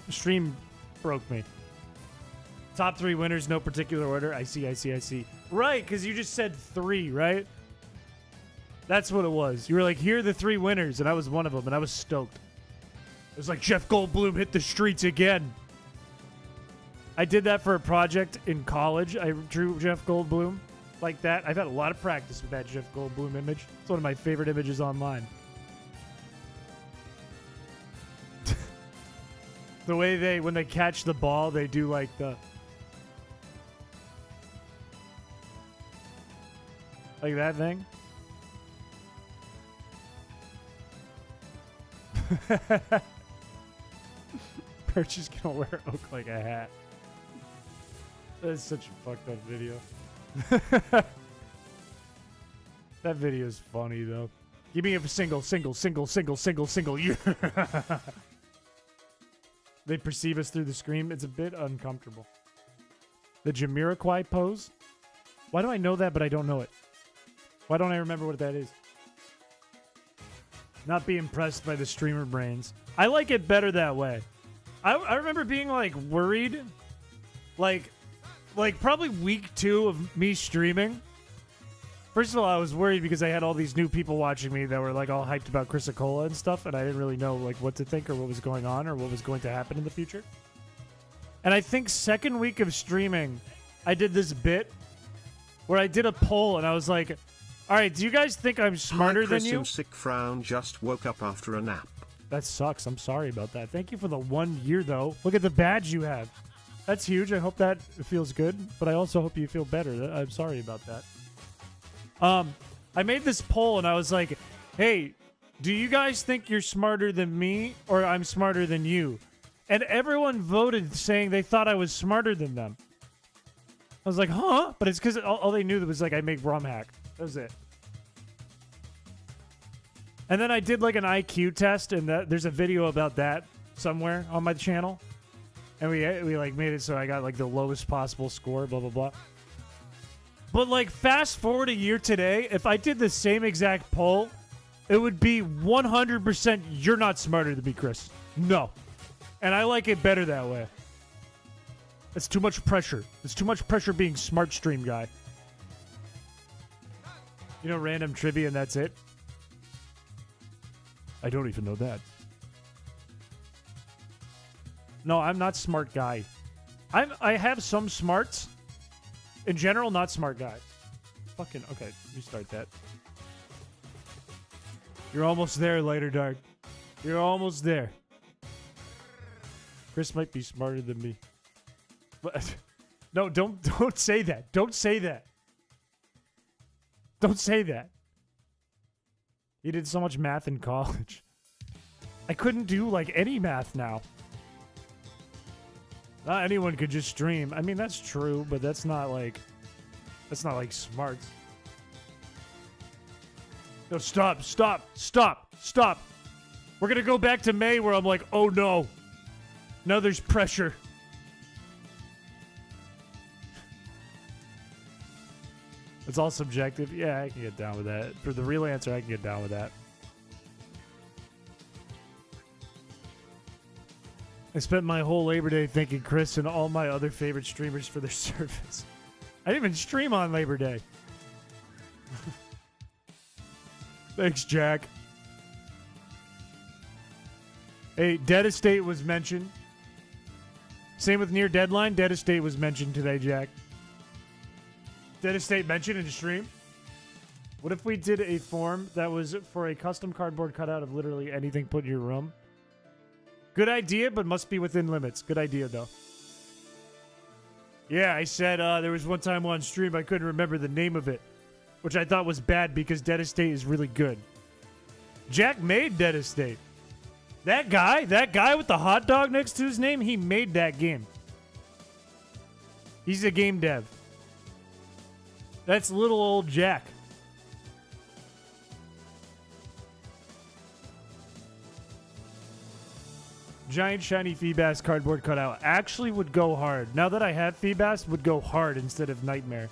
stream Broke me. Top 3 winners, no particular order. I see. Right, because you just said 3, right? That's what it was. You were like, here are the 3 winners, and I was one of them, and I was stoked. It was like, Jeff Goldblum hit the streets again. I did that for a project in college. I drew Jeff Goldblum like that. I've had a lot of practice with that Jeff Goldblum image. It's one of my favorite images online. The way when they catch the ball, they do like the... Like that thing? Perch is gonna wear oak like a hat. That's such a fucked up video. That video is funny though. Give me a single. Yeah. They perceive us through the screen. It's a bit uncomfortable. The Jamiroquai pose? Why do I know that but I don't know it? Why don't I remember what that is? Not be impressed by the streamer brains. I like it better that way. I remember being like worried. Like probably week 2 of me streaming. First of all, I was worried because I had all these new people watching me that were like all hyped about Chrysicola and stuff, and I didn't really know like what to think or what was going on or what was going to happen in the future. And I think second week of streaming, I did this bit where I did a poll and I was like, all right, do you guys think I'm smarter than you? Sick frown just woke up after a nap. That sucks. I'm sorry about that. Thank you for the 1 year, though. Look at the badge you have. That's huge. I hope that feels good, but I also hope you feel better. I'm sorry about that. I made this poll, and I was like, hey, do you guys think you're smarter than me or I'm smarter than you? And everyone voted saying they thought I was smarter than them. I was like, huh? But it's because all they knew was like I make ROM hack. That was it. And then I did like an IQ test, and there's a video about that somewhere on my channel. And we like made it so I got like the lowest possible score, blah, blah, blah. But like fast forward a year today, if I did the same exact poll, it would be 100% you're not smarter than me, Chris. No. And I like it better that way. It's too much pressure. It's too much pressure being smart stream guy. You know, random trivia and that's it? I don't even know that. No, I'm not smart guy. I have some smarts. In general, not smart guy. Fucking, okay, restart that. You're almost there, Later Dark. You're almost there. Chris might be smarter than me. But no, don't say that. Don't say that. Don't say that. You did so much math in college. I couldn't do like any math now. Not anyone could just stream. I mean, that's true, but that's not like smarts. No, stop. We're gonna go back to May where I'm like, oh no. Now there's pressure. It's all subjective. Yeah, I can get down with that. For the real answer, I can get down with that. I spent my whole Labor Day thanking Chris and all my other favorite streamers for their service. I didn't even stream on Labor Day. Thanks, Jack. Hey, Dead Estate was mentioned. Same with Near Deadline. Dead Estate was mentioned today, Jack. Dead Estate mentioned in the stream. What if we did a form that was for a custom cardboard cutout of literally anything put in your room? Good idea, but must be within limits. Good idea, though. Yeah, I said there was one time on stream I couldn't remember the name of it, which I thought was bad because Dead Estate is really good. Jack made Dead Estate. That guy with the hot dog next to his name, he made that game. He's a game dev. That's little old Jack. Giant shiny Feebas cardboard cutout actually would go hard. Now that I have Feebas, would go hard instead of Nightmare.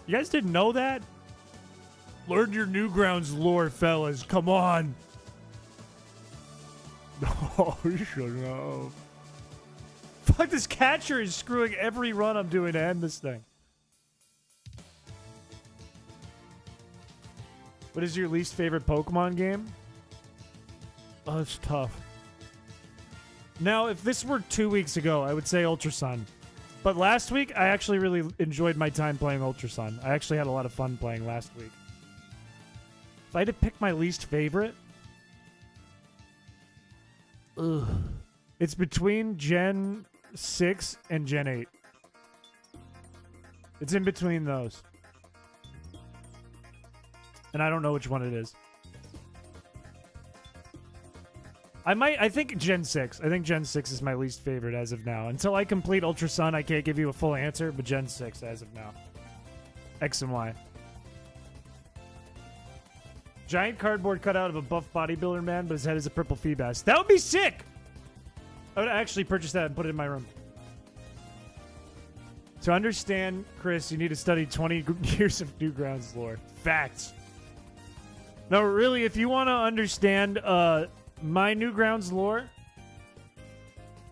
You guys didn't know that? Learn your Newgrounds lore, fellas. Come on. Oh, you should know. Fuck, this catcher is screwing every run I'm doing to end this thing. What is your least favorite Pokemon game? Oh, it's tough. Now, if this were 2 weeks ago, I would say Ultra Sun. But last week, I actually really enjoyed my time playing Ultra Sun. I actually had a lot of fun playing last week. If I had to pick my least favorite... Ugh. It's between Gen 6 and Gen 8. It's in between those. And I don't know which one it is. I think Gen 6. I think Gen 6 is my least favorite as of now. Until I complete Ultra Sun, I can't give you a full answer, but Gen 6 as of now. X and Y. Giant cardboard cutout of a buff bodybuilder man, but his head is a purple Feebas. That would be sick! I would actually purchase that and put it in my room. To understand Chris, you need to study 20 years of Newgrounds lore. Facts. No, really, if you want to understand my Newgrounds lore,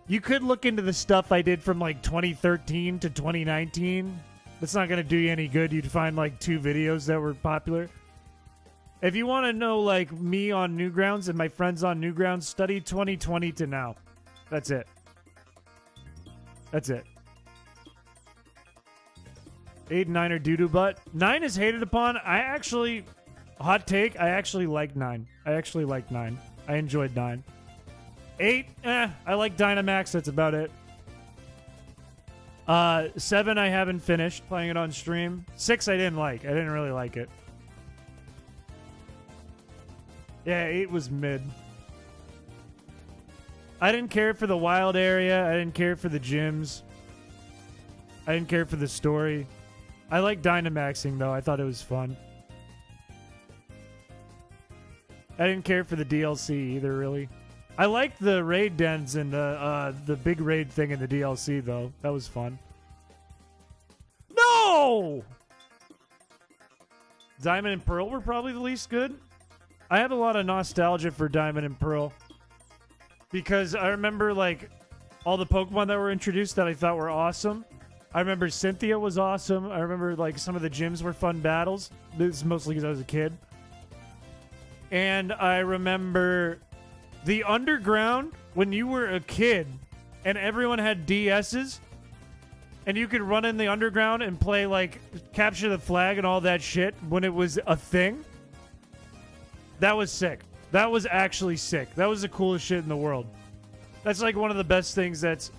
you could look into the stuff I did from like 2013 to 2019. That's not going to do you any good. You'd find like 2 videos that were popular. If you want to know like me on Newgrounds and my friends on Newgrounds, study 2020 to now. That's it. That's it. 8 and 9 are doo-doo butt. 9 is hated upon. I actually... Hot take, I actually like 9. I actually like 9. I enjoyed 9. 8, I like Dynamax. That's about it. 7, I haven't finished playing it on stream. 6, I didn't like. I didn't really like it. Yeah, 8 was mid. I didn't care for the wild area. I didn't care for the gyms. I didn't care for the story. I like Dynamaxing, though. I thought it was fun. I didn't care for the DLC either, really. I liked the raid dens and the big raid thing in the DLC, though. That was fun. No! Diamond and Pearl were probably the least good. I have a lot of nostalgia for Diamond and Pearl. Because I remember, like, all the Pokemon that were introduced that I thought were awesome. I remember Cynthia was awesome. I remember, like, some of the gyms were fun battles. This is mostly because I was a kid. And I remember the underground when you were a kid and everyone had DSs and you could run in the underground and play, like, Capture the Flag and all that shit when it was a thing. That was sick. That was actually sick. That was the coolest shit in the world. That's like one of the best things that's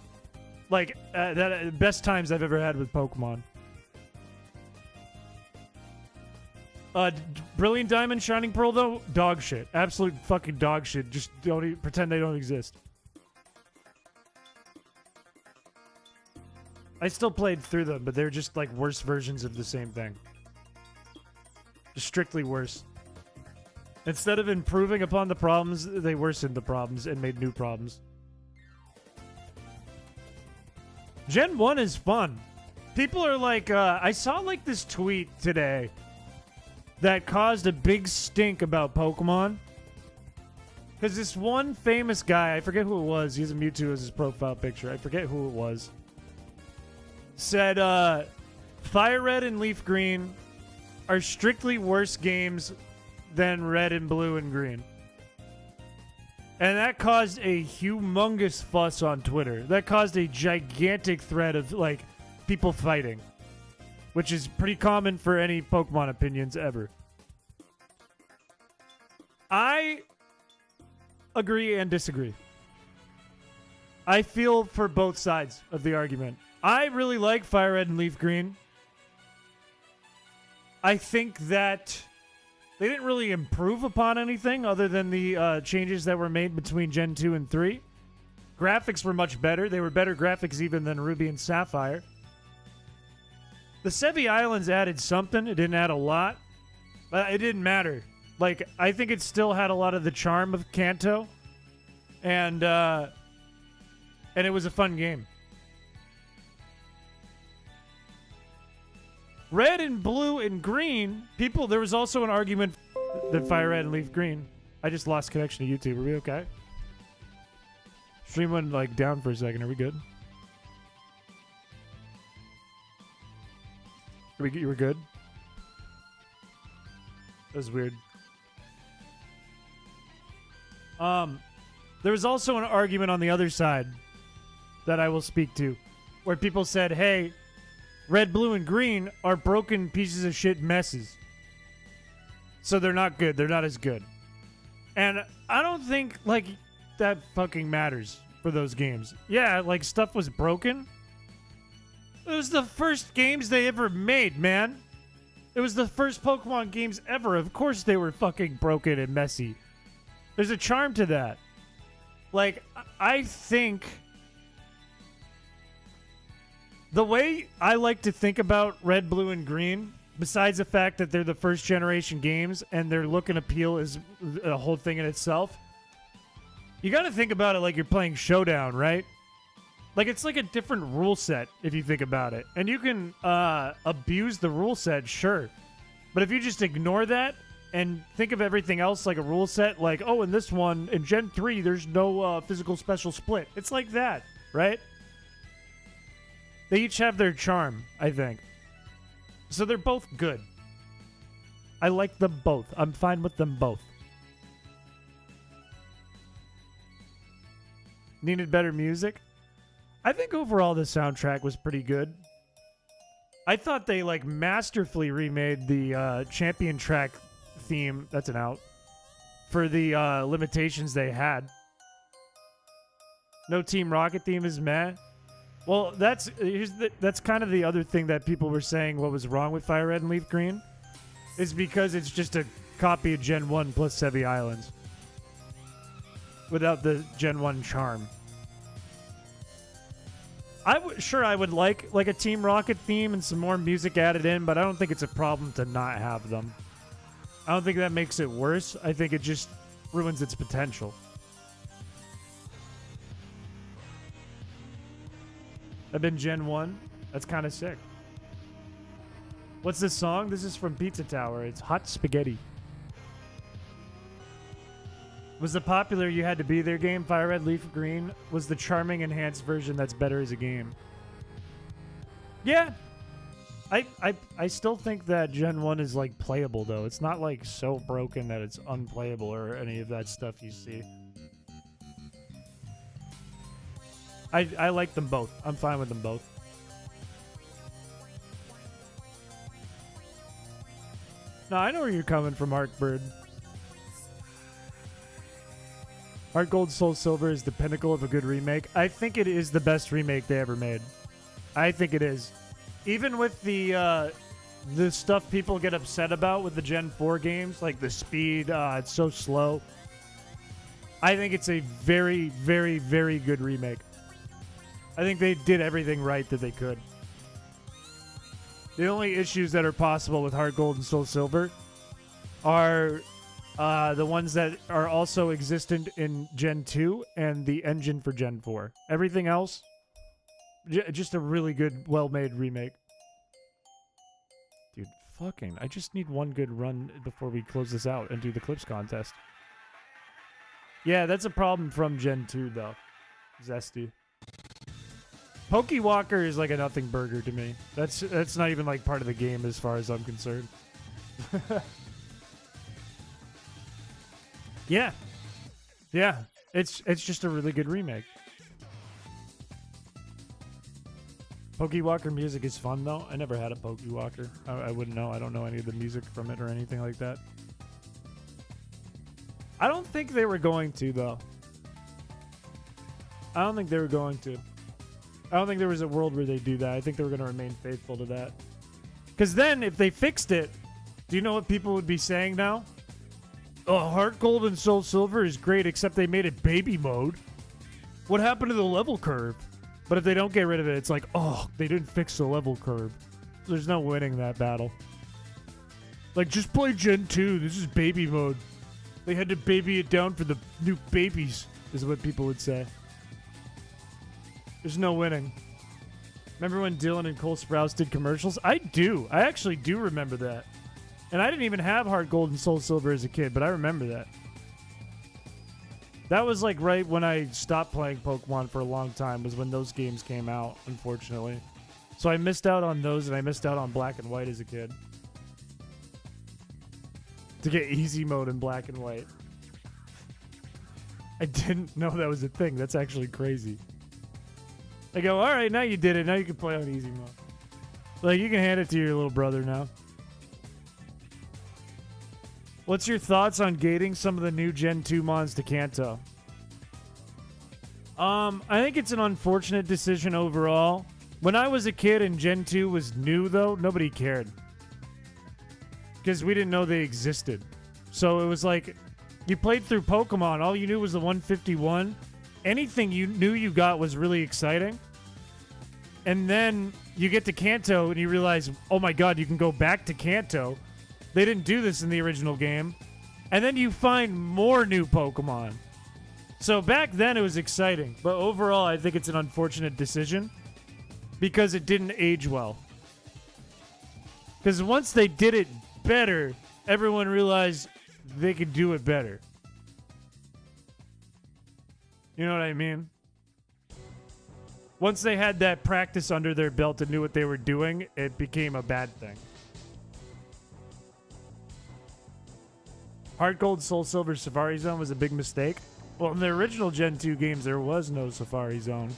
like best times I've ever had with Pokemon. Brilliant Diamond, Shining Pearl though, dog shit. Absolute fucking dog shit. Just don't even pretend they don't exist. I still played through them, but they're just like worse versions of the same thing. Just strictly worse. Instead of improving upon the problems, they worsened the problems and made new problems. Gen 1 is fun. People are like, I saw like this tweet today that caused a big stink about Pokemon. Because this one famous guy, I forget who it was, he has a Mewtwo as his profile picture, I forget who it was, said, Fire Red and Leaf Green are strictly worse games than Red and Blue and Green. And that caused a humongous fuss on Twitter. That caused a gigantic thread of, like, people fighting. Which is pretty common for any Pokemon opinions ever. I agree and disagree. I feel for both sides of the argument. I really like Fire Red and Leaf Green. I think that they didn't really improve upon anything other than the changes that were made between Gen 2 and 3. Graphics were much better. They were better graphics even than Ruby and Sapphire. The Sevi Islands added something. It didn't add a lot. But it didn't matter. Like, I think it still had a lot of the charm of Kanto. And it was a fun game. Red and Blue and Green, there was also an argument that Fire Red and Leaf Green. I just lost connection to YouTube. Are we okay? Stream went, like, down for a second. Are we good? You were good? That was weird. There was also an argument on the other side that I will speak to, where people said, hey, red, blue, and green are broken pieces of shit messes. So they're not good. They're not as good. And I don't think, like, that fucking matters for those games. Yeah, like, stuff was broken. It was the first games they ever made, man. It was the first Pokemon games ever. Of course they were fucking broken and messy. There's a charm to that. Like, I think... the way I like to think about Red, Blue, and Green, besides the fact that they're the first generation games and their look and appeal is a whole thing in itself, you got to think about it like you're playing Showdown, right? Like, it's like a different rule set if you think about it. And you can abuse the rule set, sure. But if you just ignore that and think of everything else like a rule set, like, oh, in this one, in Gen 3, there's no physical special split. It's like that, right? They each have their charm, I think. So they're both good. I like them both. I'm fine with them both. Needed better music? I think overall the soundtrack was pretty good. I thought they, like, masterfully remade the champion track theme, that's an out, for the limitations they had. No Team Rocket theme is meh. Well, that's kind of the other thing that people were saying what was wrong with Fire Red and Leaf Green, is because it's just a copy of Gen 1 plus Sevi Islands without the Gen 1 charm. I would like a Team Rocket theme and some more music added in, but I don't think it's a problem to not have them. I don't think that makes it worse. I think it just ruins its potential. I've been Gen 1. That's kind of sick. What's this song? This is from Pizza Tower. It's Hot Spaghetti. Was the popular You Had to Be There game, Fire Red, Leaf Green, was the charming enhanced version that's better as a game. Yeah. I still think that Gen 1 is, like, playable, though. It's not, like, so broken that it's unplayable or any of that stuff you see. I like them both. I'm fine with them both. No, I know where you're coming from, Heartbird. Heart Gold Soul Silver is the pinnacle of a good remake. I think it is the best remake they ever made. I think it is. Even with the stuff people get upset about with the Gen 4 games, like the speed, it's so slow. I think it's a very, very, very good remake. I think they did everything right that they could. The only issues that are possible with Heart Gold and Soul Silver are the ones that are also existent in Gen 2 and the engine for Gen 4. Everything else, just a really good, well-made remake. Dude, fucking, I just need one good run before we close this out and do the clips contest. Yeah, that's a problem from Gen 2, though. Zesty. Pokewalker is like a nothing burger to me. That's not even like part of the game as far as I'm concerned. Yeah. Yeah. It's just a really good remake. Pokewalker music is fun though. I never had a Pokewalker. I wouldn't know. I don't know any of the music from it or anything like that. I don't think they were going to though. I don't think they were going to. I don't think there was a world where they do that. I think they were going to remain faithful to that. Because then, if they fixed it, do you know what people would be saying now? Oh, Heart Gold and Soul Silver is great, except they made it baby mode. What happened to the level curve? But if they don't get rid of it, it's like, oh, they didn't fix the level curve. There's no winning that battle. Like, just play Gen 2. This is baby mode. They had to baby it down for the new babies, is what people would say. There's no winning. Remember when Dylan and Cole Sprouse did commercials? I do. I actually do remember that. And I didn't even have Heart Gold and Soul Silver as a kid, but I remember that. That was like right when I stopped playing Pokemon for a long time, was when those games came out, unfortunately. So I missed out on those, and I missed out on black and white as a kid. To get easy mode in black and white. I didn't know that was a thing. That's actually crazy. I go, all right, now you did it. Now you can play on easy mode. Like, you can hand it to your little brother now. What's your thoughts on gating some of the new Gen 2 mods to Kanto? I think it's an unfortunate decision overall. When I was a kid and Gen 2 was new, though, nobody cared. Because we didn't know they existed. So it was like, you played through Pokemon, all you knew was the 151. Anything you knew you got was really exciting. And then you get to Kanto and you realize, oh my god, you can go back to Kanto. They didn't do this in the original game. And then you find more new Pokemon. So back then it was exciting. But overall, I think it's an unfortunate decision. Because it didn't age well. Because once they did it better, everyone realized they could do it better. You know what I mean? Once they had that practice under their belt and knew what they were doing, it became a bad thing. Heart Gold, Soul Silver, Safari Zone was a big mistake. Well, in the original Gen 2 games, there was no Safari Zone.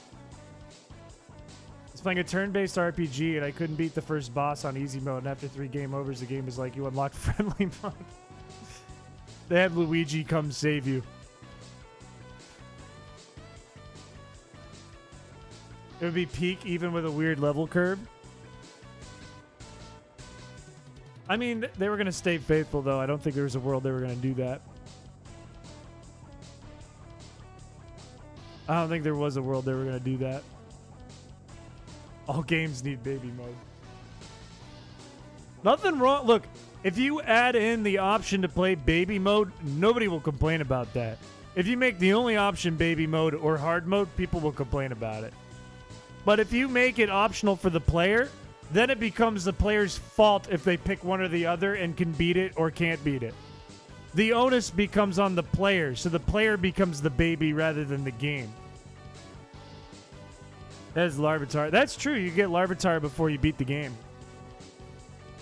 I was playing a turn-based RPG, and I couldn't beat the first boss on easy mode, and after 3 game overs, the game was like, you unlocked friendly mode. They had Luigi come save you. It would be peak even with a weird level curve. I mean, they were going to stay faithful, though. I don't think there was a world they were going to do that. I don't think there was a world they were going to do that. All games need baby mode. Nothing wrong. Look, if you add in the option to play baby mode, nobody will complain about that. If you make the only option baby mode or hard mode, people will complain about it. But if you make it optional for the player, then it becomes the player's fault if they pick one or the other and can beat it or can't beat it. The onus becomes on the player, so the player becomes the baby rather than the game. That's Larvitar. That's true. You get Larvitar before you beat the game.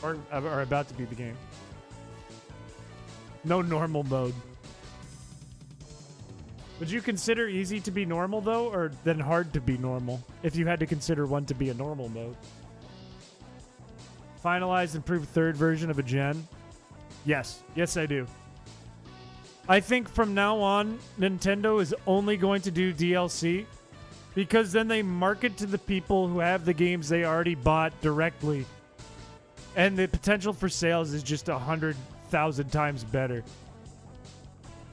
Or about to beat the game. No normal mode. Would you consider easy to be normal, though, or then hard to be normal, if you had to consider one to be a normal mode? Finalized improved third version of a gen? Yes. Yes, I do. I think from now on, Nintendo is only going to do DLC, because then they market to the people who have the games they already bought directly. And the potential for sales is just 100,000 times better.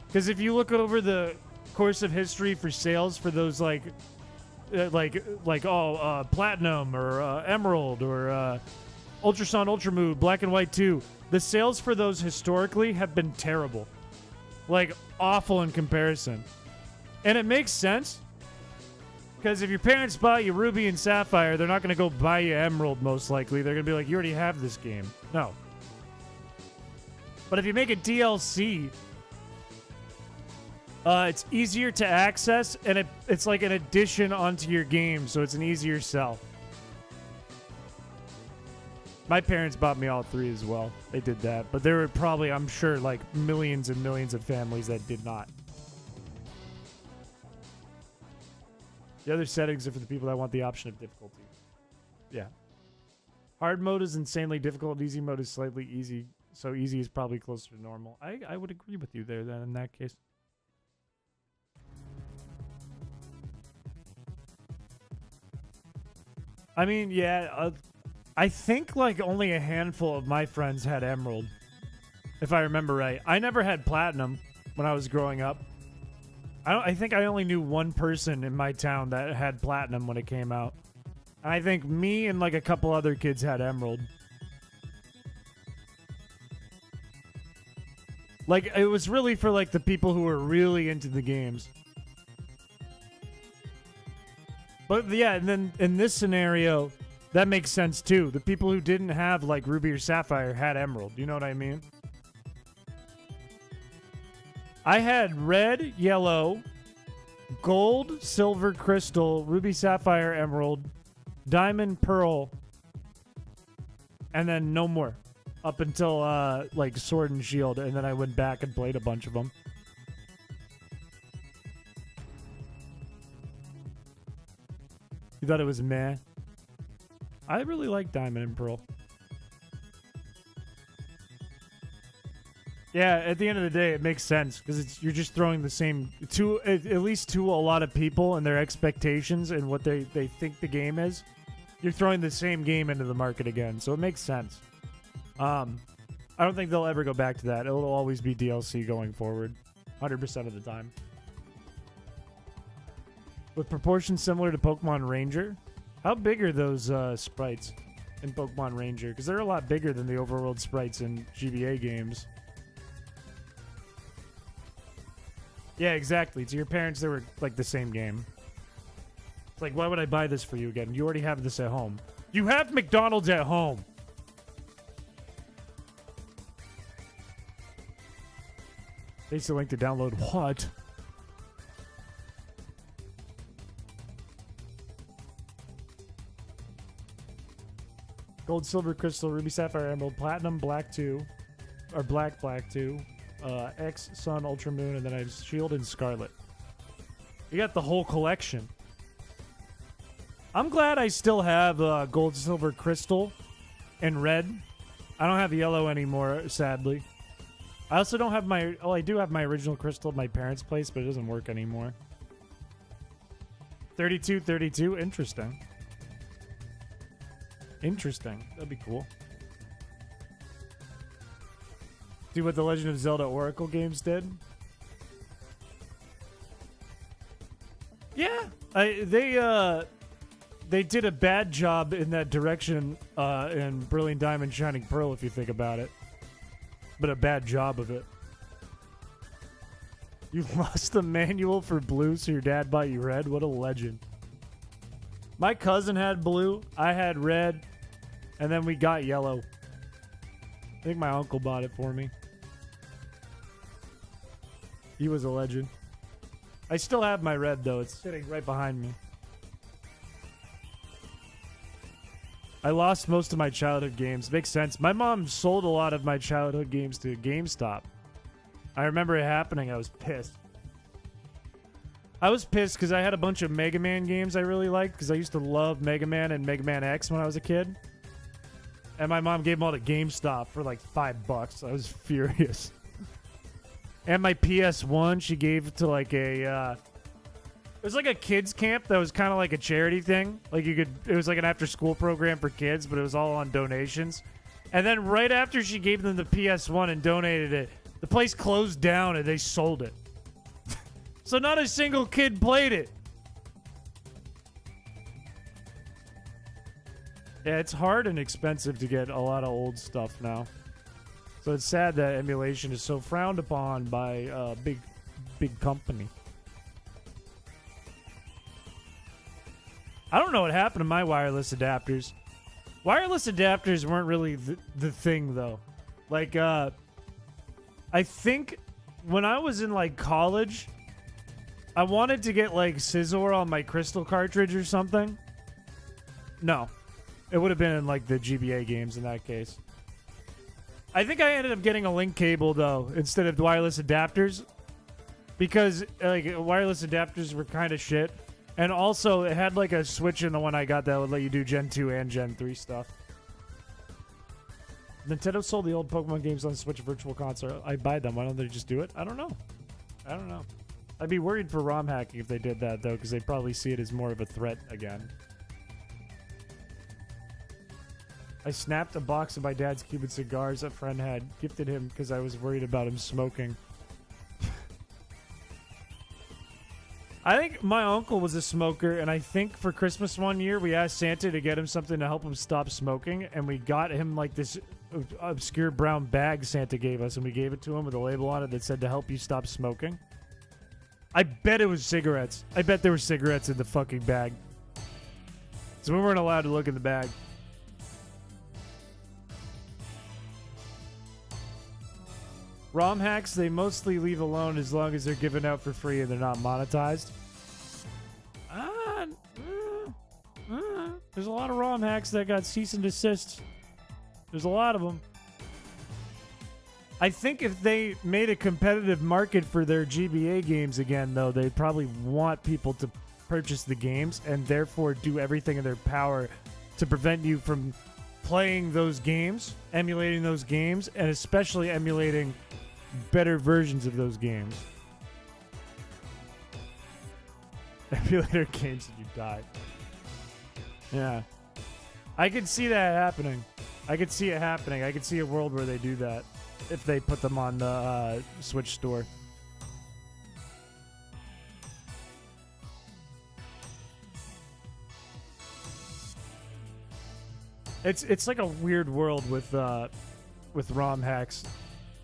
Because if you look over the course of history for sales for those Platinum or Emerald or Ultra Sun, Ultra Moon, Black and White 2, the sales for those historically have been terrible. Like, awful in comparison. And it makes sense. Because if your parents bought you Ruby and Sapphire, they're not going to go buy you Emerald, most likely. They're going to be like, you already have this game. No. But if you make a DLC, it's easier to access, and it's like an addition onto your game, so it's an easier sell. My parents bought me all 3 as well. They did that. But there were probably, I'm sure, like millions and millions of families that did not. The other settings are for the people that want the option of difficulty. Yeah. Hard mode is insanely difficult. Easy mode is slightly easy. So easy is probably closer to normal. I would agree with you there then in that case. I mean, yeah, I think like only a handful of my friends had Emerald, if I remember right. I never had Platinum when I was growing up. I think I only knew one person in my town that had Platinum when it came out. And I think me and like a couple other kids had Emerald. Like, it was really for like the people who were really into the games. But yeah, and then in this scenario, that makes sense too. The people who didn't have like Ruby or Sapphire had Emerald. You know what I mean? I had red, yellow, gold, silver, crystal, ruby, sapphire, emerald, Diamond, Pearl, and then no more. Up until, like, Sword and Shield, and then I went back and played a bunch of them. You thought it was meh? I really like Diamond and Pearl. Yeah, at the end of the day, it makes sense because you're just throwing the same at least to a lot of people and their expectations and what they think the game is. You're throwing the same game into the market again, so it makes sense. I don't think they'll ever go back to that. It'll always be DLC going forward, 100% of the time. With proportions similar to Pokemon Ranger, how big are those sprites in Pokemon Ranger? Because they're a lot bigger than the overworld sprites in GBA games. Yeah, exactly. To your parents, they were like the same game. It's like, why would I buy this for you again? You already have this at home. You have McDonald's at home. Paste the link to download what? Gold, silver, crystal, ruby, sapphire, emerald, platinum, black 2. Or black 2. X, Sun, Ultra Moon, and then I have Shield and Scarlet. You got the whole collection. I'm glad I still have Gold, Silver, Crystal, and Red. I don't have Yellow anymore, sadly. I also don't have my... Oh, I do have my original Crystal at my parents' place, but it doesn't work anymore. 32. Interesting. Interesting. That'd be cool. See what the Legend of Zelda Oracle games did? Yeah, they did a bad job in that direction in Brilliant Diamond, Shining Pearl, if you think about it. But a bad job of it. You lost the manual for blue, so your dad bought you red? What a legend. My cousin had blue, I had red, and then we got yellow. I think my uncle bought it for me. He was a legend. I still have my red, though. It's sitting right behind me. I lost most of my childhood games. Makes sense. My mom sold a lot of my childhood games to GameStop. I remember it happening. I was pissed. I was pissed because I had a bunch of Mega Man games I really liked because I used to love Mega Man and Mega Man X when I was a kid. And my mom gave them all to GameStop for like $5. I was furious. And my PS1, she gave to like a, it was like a kids camp that was kind of like a charity thing. Like it was like an after school program for kids, but it was all on donations. And then right after she gave them the PS1 and donated it, the place closed down and they sold it. So not a single kid played it. Yeah, it's hard and expensive to get a lot of old stuff now. So it's sad that emulation is so frowned upon by a big company. I don't know what happened to my wireless adapters. Wireless adapters weren't really the thing, though. Like, I think when I was in, like, college, I wanted to get, like, Scizor on my Crystal cartridge or something. No. It would have been in, like, the GBA games in that case. I think I ended up getting a link cable, though, instead of wireless adapters. Because, like, wireless adapters were kind of shit. And also, it had, like, a switch in the one I got that would let you do Gen 2 and Gen 3 stuff. Nintendo sold the old Pokemon games on the Switch Virtual Console. I buy them. Why don't they just do it? I don't know. I'd be worried for ROM hacking if they did that, though, because they'd probably see it as more of a threat again. I snapped a box of my dad's Cuban cigars a friend had gifted him because I was worried about him smoking. I think my uncle was a smoker, and I think for Christmas one year, we asked Santa to get him something to help him stop smoking, and we got him, like, this obscure brown bag Santa gave us, and we gave it to him with a label on it that said to help you stop smoking. I bet it was cigarettes. I bet there were cigarettes in the fucking bag. So we weren't allowed to look in the bag. ROM hacks, they mostly leave alone as long as they're given out for free and they're not monetized. There's There's a lot of ROM hacks that got cease and desist. There's a lot of them. I think if they made a competitive market for their GBA games again, though, they'd probably want people to purchase the games and therefore do everything in their power to prevent you from playing those games, emulating those games, and especially emulating better versions of those games. Emulator games and you die. Yeah. I could see that happening. I could see it happening. I could see a world where they do that if they put them on the Switch store. It's like a weird world with ROM hacks,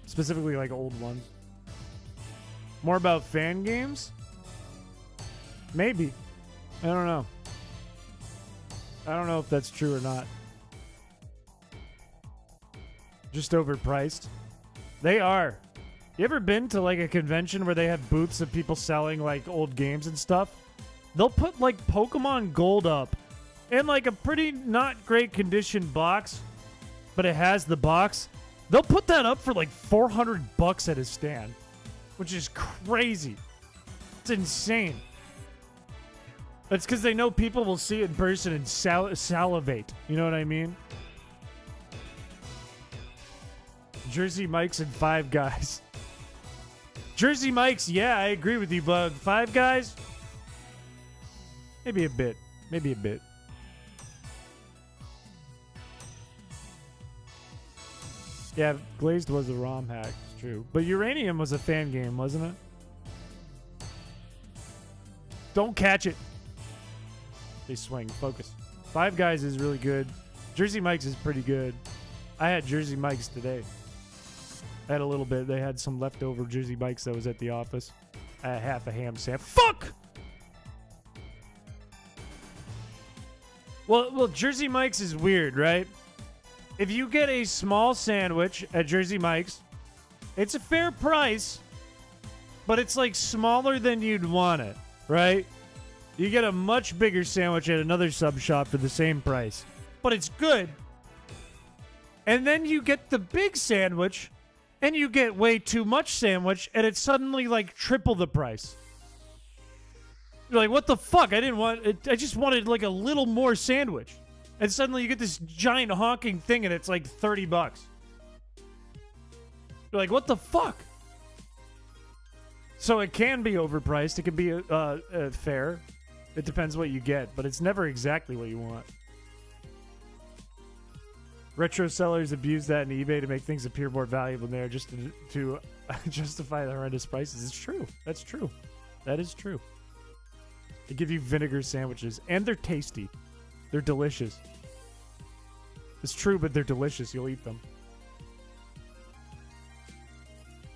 specifically like old ones. More about fan games? Maybe. I don't know. I don't know if that's true or not. Just overpriced. They are. You ever been to like a convention where they have booths of people selling like old games and stuff? They'll put like Pokemon Gold up in like a pretty not great condition box, but it has the box. They'll put that up for like $400 at a stand, which is crazy. It's insane. That's because they know people will see it in person and salivate. You know what I mean? Jersey Mike's and Five Guys. Jersey Mike's, yeah, I agree with you, Bug. Five Guys? Maybe a bit. Maybe a bit. Yeah, Glazed was a ROM hack. It's true. But Uranium was a fan game, wasn't it? Don't catch it. They swing. Focus. Five Guys is really good. Jersey Mike's is pretty good. I had Jersey Mike's today. I had a little bit. They had some leftover Jersey Mike's that was at the office. I had half a ham sandwich. Fuck! Well, Jersey Mike's is weird, right? If you get a small sandwich at Jersey Mike's, it's a fair price, but it's like smaller than you'd want it, right? You get a much bigger sandwich at another sub shop for the same price, but it's good. And then you get the big sandwich, and you get way too much sandwich, and it's suddenly like triple the price. You're like, what the fuck? I didn't want it. I just wanted like a little more sandwich. And suddenly you get this giant honking thing, and it's like $30. You're like, what the fuck? So it can be overpriced. It can be fair. It depends what you get, but it's never exactly what you want. Retro sellers abuse that in eBay to make things appear more valuable than they are, just to justify the horrendous prices. It's true. That's true. That is true. They give you vinegar sandwiches, and they're tasty. They're delicious. It's true, but they're delicious. You'll eat them.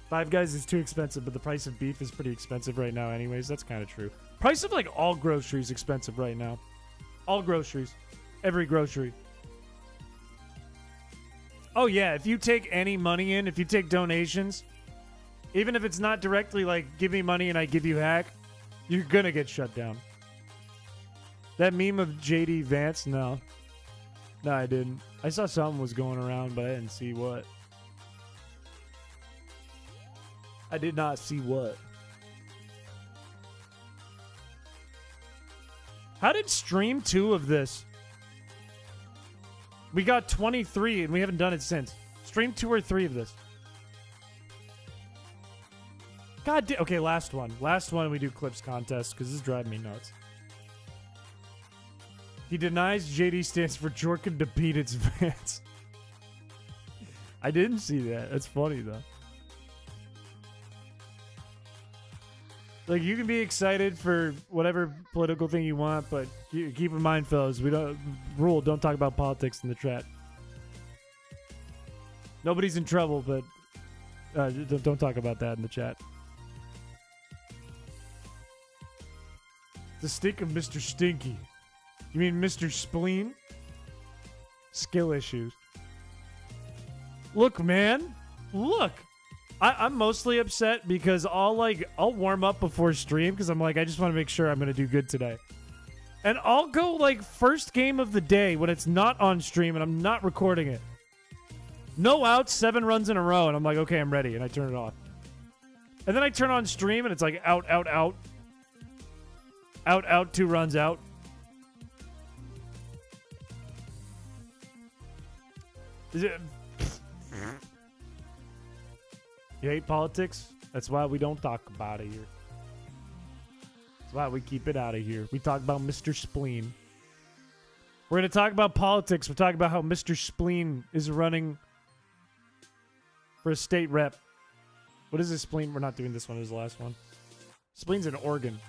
Five Guys is too expensive, but the price of beef is pretty expensive right now anyways. That's kind of true. Price of like all groceries expensive right now. All groceries. Every grocery. Oh yeah, if you take any money in, if you take donations, even if it's not directly like, give me money and I give you hack, you're gonna get shut down. That meme of JD Vance? No. No, I didn't. I saw something was going around, but I didn't see what. I did not see what. How did stream 2 of this? We got 23 and we haven't done it since. Stream 2 or 3 of this. God damn. Okay, last one. Last one we do clips contest because this is driving me nuts. He denies JD stands for Jorkin to beat its Vance. I didn't see that. That's funny though. Like, you can be excited for whatever political thing you want, but keep in mind, fellas, don't talk about politics in the chat. Nobody's in trouble, but don't talk about that in the chat. The stink of Mr. Stinky. You mean Mr. Spleen? Skill issues. Look, man. Look. I'm mostly upset because I'll warm up before stream because I'm like, I just want to make sure I'm going to do good today. And I'll go like first game of the day when it's not on stream and I'm not recording it. No outs, 7 runs in a row, and I'm like, okay, I'm ready, and I turn it off. And then I turn on stream and it's like out, out, out. Out, out, 2 runs out. Is it? You hate politics? That's why we don't talk about it here. That's why we keep it out of here. We talk about Mr. Spleen. We're going to talk about politics. We're talking about how Mr. Spleen is running for a state rep. What is this Spleen? We're not doing this one. This is the last one. Spleen's in Oregon.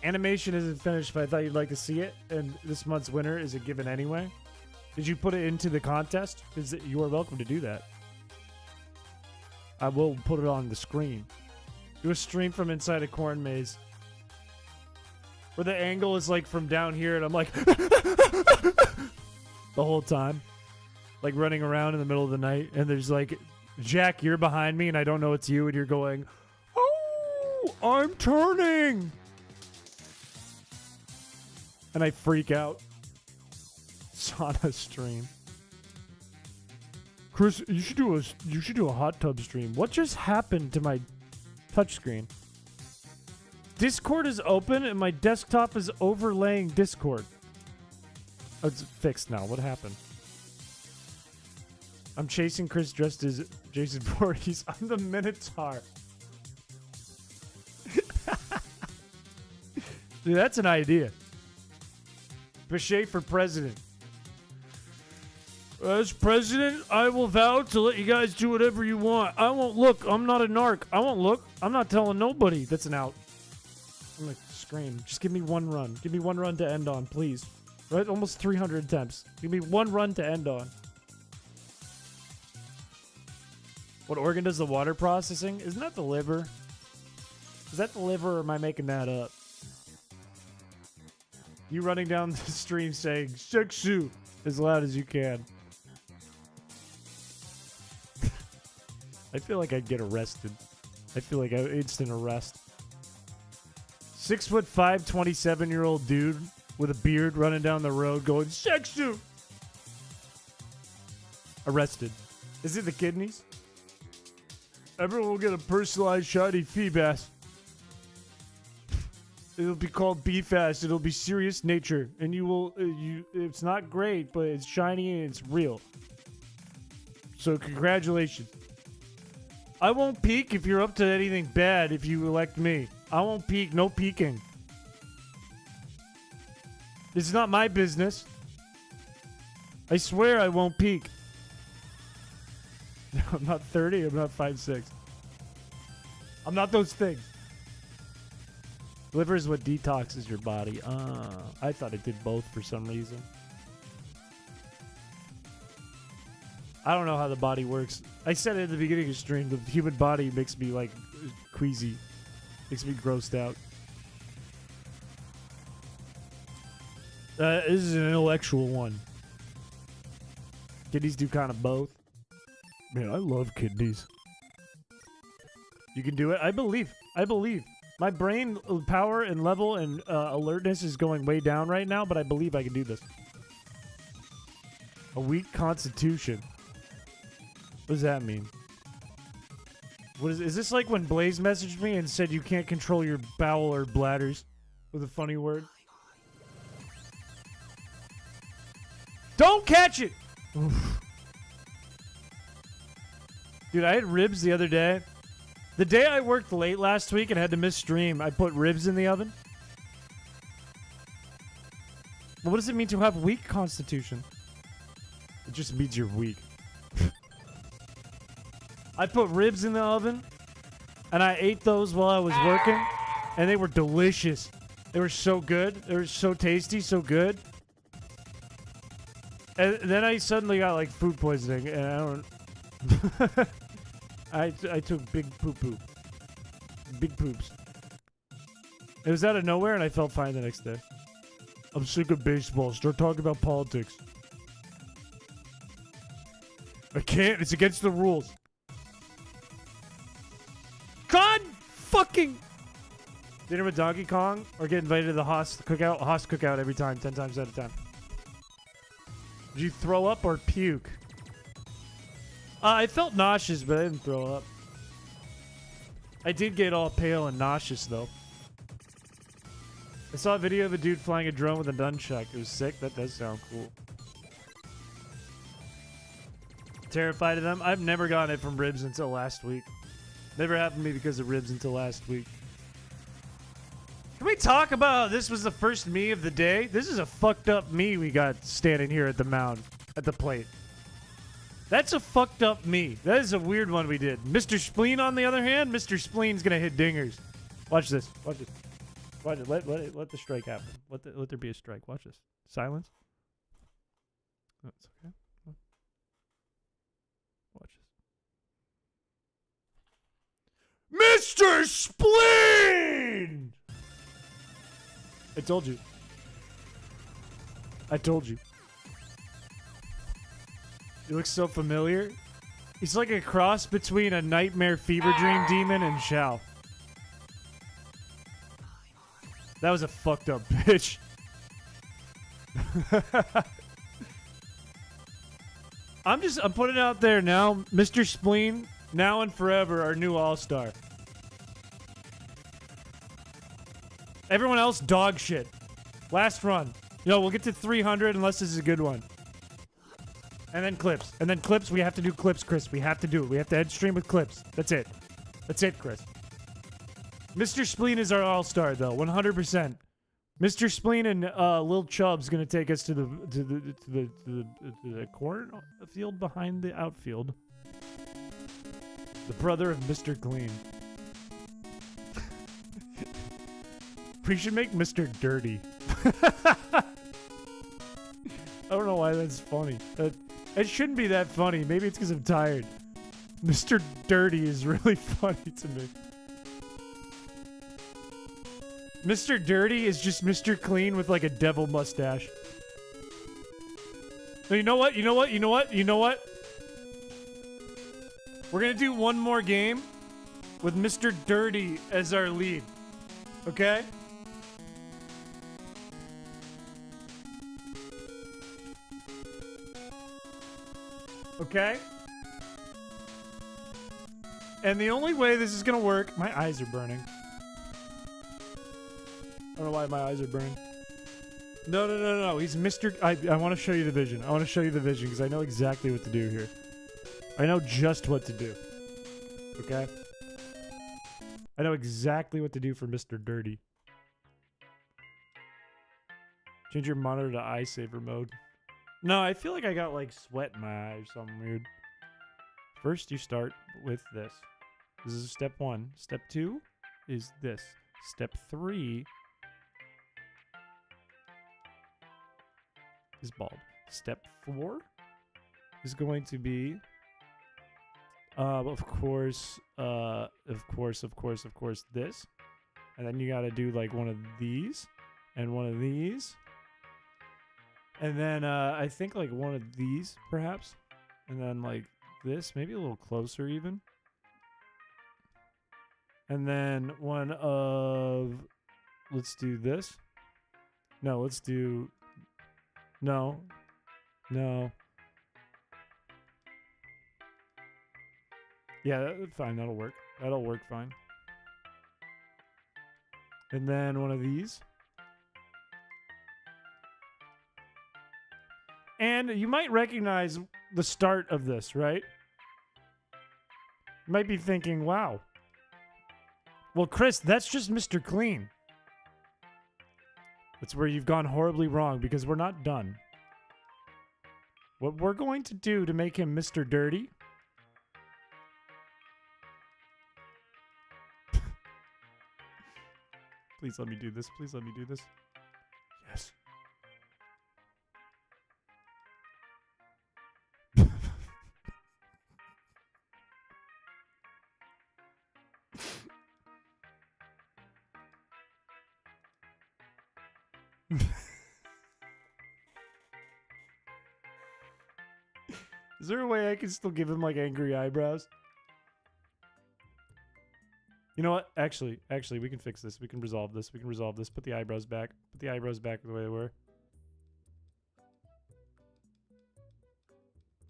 Animation isn't finished, but I thought you'd like to see it. And this month's winner is a given anyway. Did you put it into the contest? Because you are welcome to do that. I will put it on the screen. Do a stream from inside a corn maze. Where the angle is like from down here and I'm like... the whole time. Like running around in the middle of the night. And there's like... Jack, you're behind me and I don't know it's you. And you're going... Oh! I'm turning! And I freak out. Sauna stream. Chris, you should do a hot tub stream. What just happened to my touchscreen? Discord is open and my desktop is overlaying Discord. Oh, it's fixed now. What happened? I'm chasing Chris dressed as Jason Voorhees. I'm the Minotaur. Dude, that's an idea. Piché for president. As president, I will vow to let you guys do whatever you want. I won't look. I'm not a narc. I won't look. I'm not telling nobody. That's an out. I'm gonna scream. Just give me 1 run. Give me 1 run to end on, please. Right? Almost 300 attempts. Give me 1 run to end on. What organ does the water processing? Isn't that the liver? Is that the liver or am I making that up? You running down the stream saying, "Sexu," as loud as you can. I feel like I'd get arrested. I feel like instant arrest. 6'5", 27-year-old dude with a beard running down the road going, "Sexu!" Arrested. Is it the kidneys? Everyone will get a personalized shiny Feebas. It'll be called B-Fast. It'll be serious nature. And you will... it's not great, but it's shiny and it's real. So congratulations. I won't peek if you're up to anything bad if you elect me. I won't peek. No peeking. It's not my business. I swear I won't peek. I'm not 30. I'm not 5'6". I'm not those things. Liver is what detoxes your body. I thought it did both for some reason. I don't know how the body works. I said it at the beginning of the stream. The human body makes me like queasy. Makes me grossed out. This is an intellectual one. Kidneys do kind of both. Man, I love kidneys. You can do it. I believe. My brain power and level and alertness is going way down right now, but I believe I can do this. A weak constitution. What does that mean? What is this like when Blaze messaged me and said you can't control your bowel or bladders with a funny word? Don't catch it! Oof. Dude, I had ribs the other day. The day I worked late last week and had to miss stream, I put ribs in the oven. Well, what does it mean to have weak constitution? It just means you're weak. I put ribs in the oven, and I ate those while I was working, and they were delicious. They were so good. They were so tasty, so good. And then I suddenly got, like, food poisoning, and I don't... I took big poo-poo. Big poops. It was out of nowhere, and I felt fine the next day. I'm sick of baseball. Start talking about politics. I can't. It's against the rules. God fucking... Dinner with Donkey Kong or get invited to the Haas cookout every time, 10 times out of 10. Did you throw up or puke? I felt nauseous, but I didn't throw up. I did get all pale and nauseous, though. I saw a video of a dude flying a drone with a nunchuck. It was sick. That does sound cool. Terrified of them? I've never gotten it from ribs until last week. Never happened to me because of ribs until last week. Can we talk about this was the first Mii of the day? This is a fucked up Mii we got standing here at the mound, at the plate. That's a fucked up Mii. That is a weird one we did. Mr. Spleen, on the other hand, Mr. Spleen's gonna hit dingers. Watch this. Watch this. Watch it. Let the strike happen. Let there be a strike. Watch this. Silence. Oh, it's okay. Watch this. Mr. Spleen! I told you. I told you. He looks so familiar. He's like a cross between a nightmare fever dream demon and Shao. That was a fucked up bitch. I'm putting it out there now. Mr. Spleen, now and forever, our new all-star. Everyone else, dog shit. Last run. Yo, we'll get to 300 unless this is a good one. And then clips. And then clips. We have to do clips, Chris. We have to do it. We have to end stream with clips. That's it. That's it, Chris. Mr. Spleen is our all-star, though. 100%. Mr. Spleen and Lil Chubb's gonna take us to the cornfield behind the outfield. The brother of Mr. Clean. We should make Mr. Dirty. I don't know why that's funny. It shouldn't be that funny. Maybe it's because I'm tired. Mr. Dirty is really funny to me. Mr. Dirty is just Mr. Clean with like a devil mustache. No, you know what? You know what? You know what? You know what? We're gonna do one more game with Mr. Dirty as our lead. Okay? Okay? And the only way this is gonna work... My eyes are burning. I don't know why my eyes are burning. No. He's Mr... I want to show you the vision. I want to show you the vision because I know exactly what to do here. I know just what to do. Okay? I know exactly what to do for Mr. Dirty. Change your monitor to eye saver mode. No, I feel like I got like sweat in my eye or something weird. First, you start with this. This is step 1. Step 2 is this. Step 3 is bald. Step 4 is going to be, of course, this. And then you got to do like one of these and one of these. And then I think like one of these, perhaps. And then like this, maybe a little closer even. And then one of... Let's do this. No, let's do... No. Yeah, fine, that'll work. That'll work fine. And then one of these. And you might recognize the start of this, right? You might be thinking, wow. Well, Chris, that's just Mr. Clean. That's where you've gone horribly wrong because we're not done. What we're going to do to make him Mr. Dirty... Please let me do this. Please let me do this. Yes. Is there a way I can still give him like angry eyebrows? You know what? Actually, we can fix this. We can resolve this. Put the eyebrows back. Put the eyebrows back the way they were.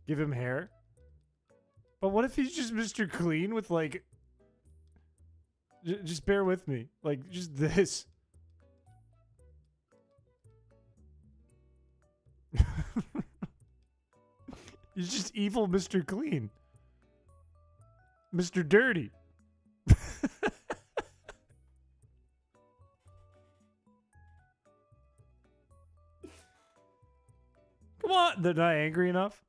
Give him hair. But what if he's just Mr. Clean with like... just bear with me. Like, just this. He's just evil Mr. Clean. Mr. Dirty. Come on, they're not angry enough.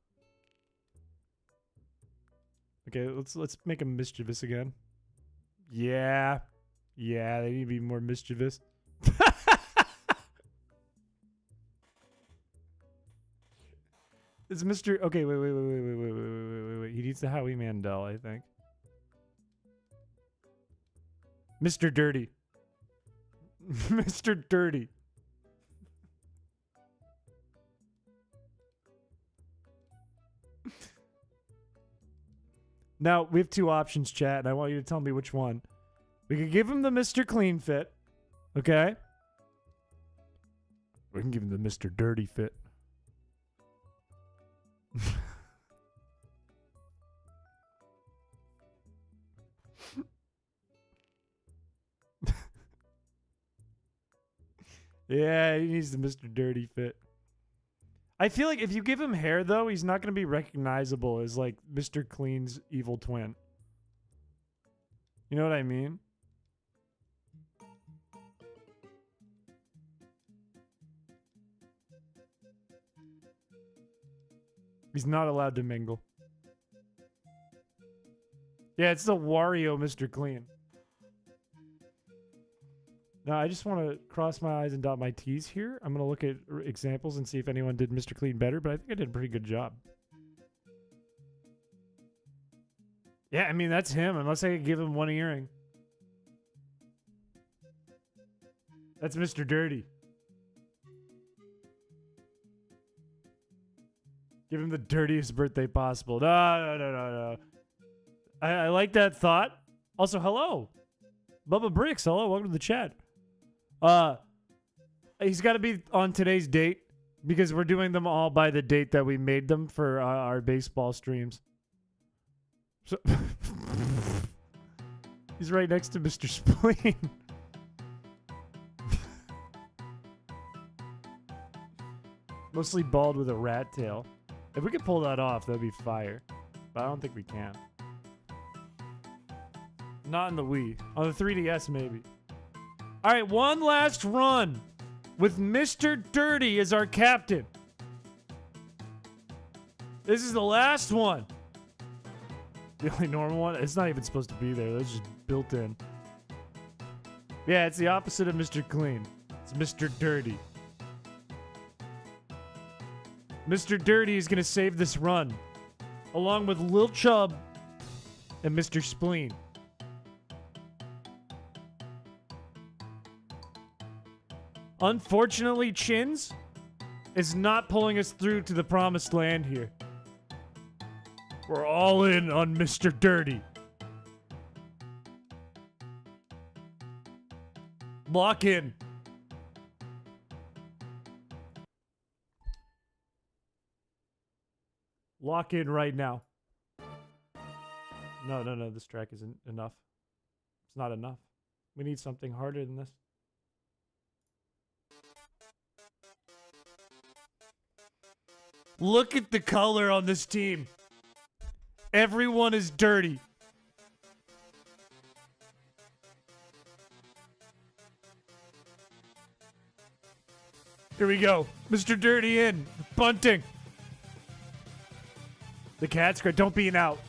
Okay, let's make them mischievous again. Yeah, they need to be more mischievous. It's Mr. Okay, wait. He needs the Howie Mandel, I think. Mr. Dirty. Mr. Dirty. Now, we have two options, chat, and I want you to tell me which one. We could give him the Mr. Clean fit, okay? We can give him the Mr. Dirty fit. Yeah, he needs the Mr. Dirty fit. I feel like if you give him hair, though, he's not going to be recognizable as, like, Mr. Clean's evil twin. You know what I mean? He's not allowed to mingle. Yeah, it's the Wario Mr. Clean. Now, I just want to cross my I's and dot my T's here. I'm going to look at examples and see if anyone did Mr. Clean better, but I think I did a pretty good job. Yeah, I mean, that's him, unless I could give him one earring. That's Mr. Dirty. Give him the dirtiest birthday possible. No. I like that thought. Also, hello. Bubba Bricks, hello. Welcome to the chat. He's got to be on today's date because we're doing them all by the date that we made them for our baseball streams. So he's right next to Mr. Spleen. Mostly bald with a rat tail. If we could pull that off, that'd be fire. But I don't think we can. Not in the Wii. On the 3DS, maybe. All right, one last run with Mr. Dirty as our captain. This is the last one. The only normal one? It's not even supposed to be there. That's just built in. Yeah, it's the opposite of Mr. Clean. It's Mr. Dirty. Mr. Dirty is going to save this run, along with Lil Chubb and Mr. Spleen. Unfortunately, Chins is not pulling us through to the promised land here. We're all in on Mr. Dirty. Lock in. Lock in right now. No. This track isn't enough. It's not enough. We need something harder than this. Look at the color on this team. Everyone is dirty. Here we go. Mr. Dirty in. Bunting. The cat's great. Don't be an out.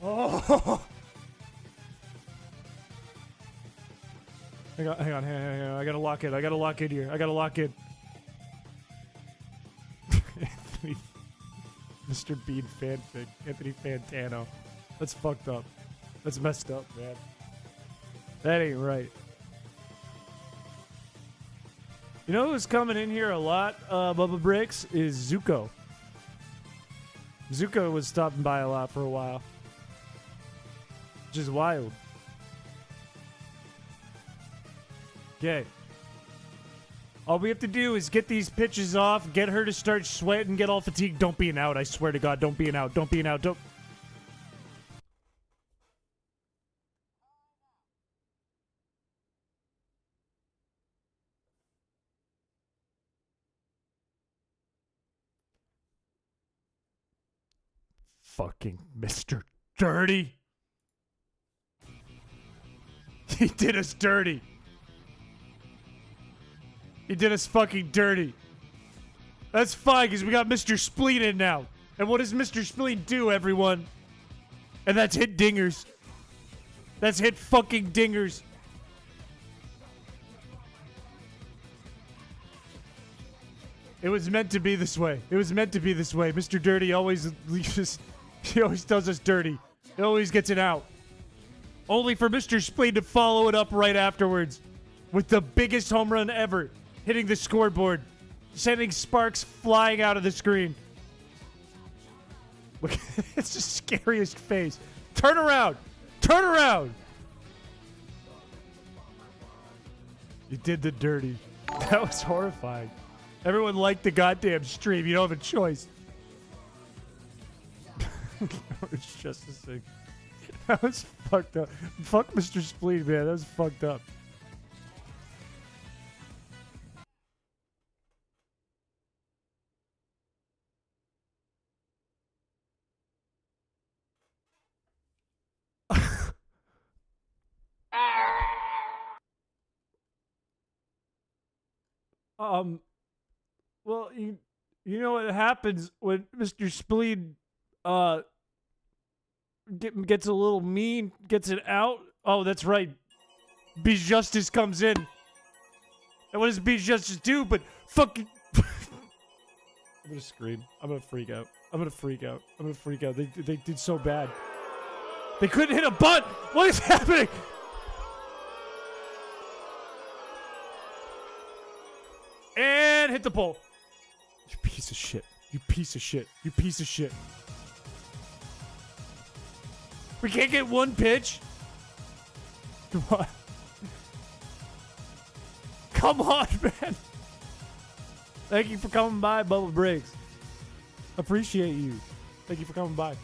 Oh. Hang on. I gotta lock in. Here. I gotta lock in. Anthony, Mr. Bean fanfic. Anthony Fantano. That's fucked up. That's messed up, man. That ain't right. You know who's coming in here a lot, Bubba Bricks, is Zuko. Zuko was stopping by a lot for a while. Which is wild. Okay. All we have to do is get these pitches off, get her to start sweating, get all fatigued. Don't be an out, I swear to God. Don't be an out. Don't be an out. Don't. Fucking Mr. Dirty. He did us dirty. He did us fucking dirty. That's fine, because we got Mr. Spleen in now. And what does Mr. Spleen do, everyone? And that's hit dingers. That's hit fucking dingers. It was meant to be this way. It was meant to be this way. Mr. Dirty always leaves us. He always does us dirty. He always gets it out. Only for Mr. Spleen to follow it up right afterwards with the biggest home run ever, hitting the scoreboard, sending sparks flying out of the screen. Look, it's the scariest face. Turn around! Turn around! You did the dirty. That was horrifying. Everyone liked the goddamn stream. You don't have a choice. It's just a thing. That was fucked up. Fuck Mr. Spleen, man. That was fucked up. Well, you know what happens when Mr. Spleen gets a little mean, gets it out. Oh, that's right. Beach Justice comes in. And what does Beach Justice do? But fucking... I'm gonna scream. I'm gonna freak out. I'm gonna freak out. I'm gonna freak out. They did so bad. They couldn't hit a butt! What is happening? And hit the pole. You piece of shit. You piece of shit. You piece of shit. We can't get one pitch? Come on. Come on, man. Thank you for coming by, Bubble Briggs. Appreciate you. Thank you for coming by.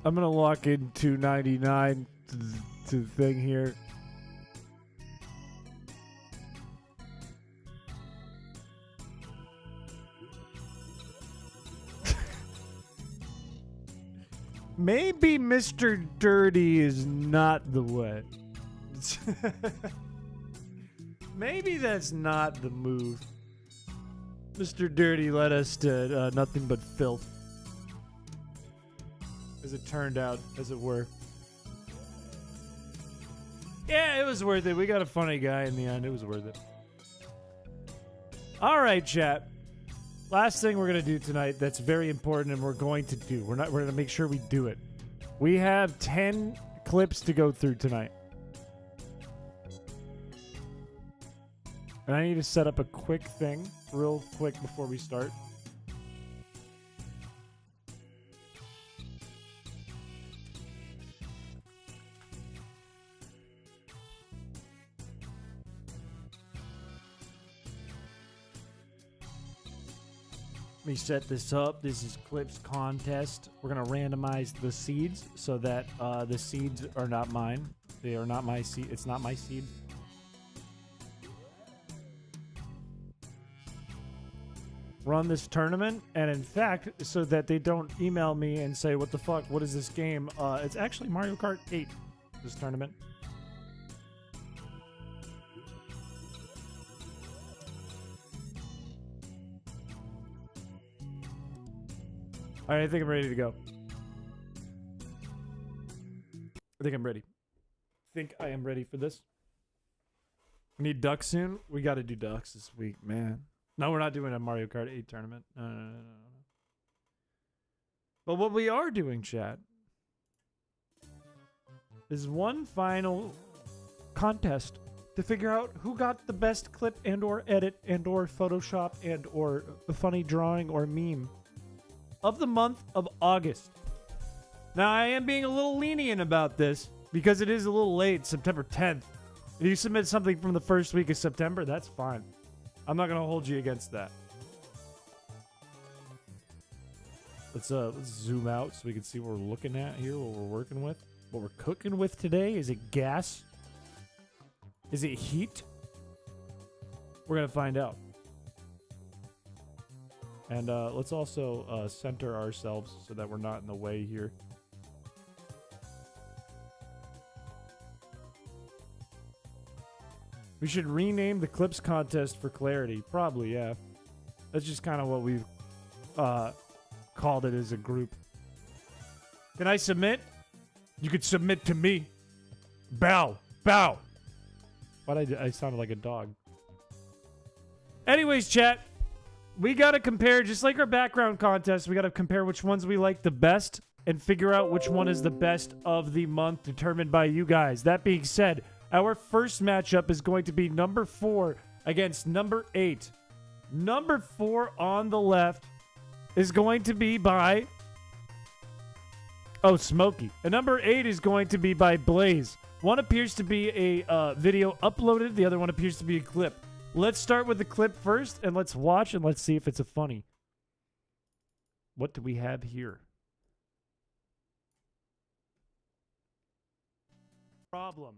I'm gonna lock in 299 to the thing here. Maybe Mr. Dirty is not the way. Maybe that's not the move. Mr. Dirty led us to nothing but filth. As it turned out, as it were. Yeah, it was worth it. We got a funny guy in the end. It was worth it. All right, chat. Last thing we're going to do tonight that's very important and we're going to do. We're going to make sure we do it. We have 10 clips to go through tonight. And I need to set up a quick thing, real quick before we start. Let me set this up. This is Clips Contest. We're going to randomize the seeds so that the seeds are not mine. They are not my seed. It's not my seed. Run this tournament, and in fact, so that they don't email me and say, what the fuck, what is this game? It's actually Mario Kart 8, this tournament. All right, I think I'm ready to go. I think I'm ready. Think I am ready for this. We need ducks soon. We got to do ducks this week, man. No, we're not doing a Mario Kart 8 tournament. No. But what we are doing, chat, is one final contest to figure out who got the best clip and or edit and or Photoshop and or a funny drawing or meme of the month of August. Now, I am being a little lenient about this because it is a little late, September 10th. If you submit something from the first week of September, that's fine. I'm not going to hold you against that. Let's zoom out so we can see what we're looking at here, what we're working with. What we're cooking with today. Is it gas? Is it heat? We're going to find out. And let's also center ourselves so that we're not in the way here. We should rename the clips contest for clarity. Probably, yeah. That's just kind of what we've called it as a group. Can I submit? You could submit to me. Bow. Bow. Why'd I sounded like a dog. Anyways, chat. We got to compare, just like our background contest, we got to compare which ones we like the best and figure out which one is the best of the month determined by you guys. That being said, our first matchup is going to be number 4 against number 8. Number 4 on the left is going to be by... Oh, Smokey. And number 8 is going to be by Blaze. One appears to be a video uploaded. The other one appears to be a clip. Let's start with the clip first, and let's watch, and let's see if it's a funny. What do we have here? Problem.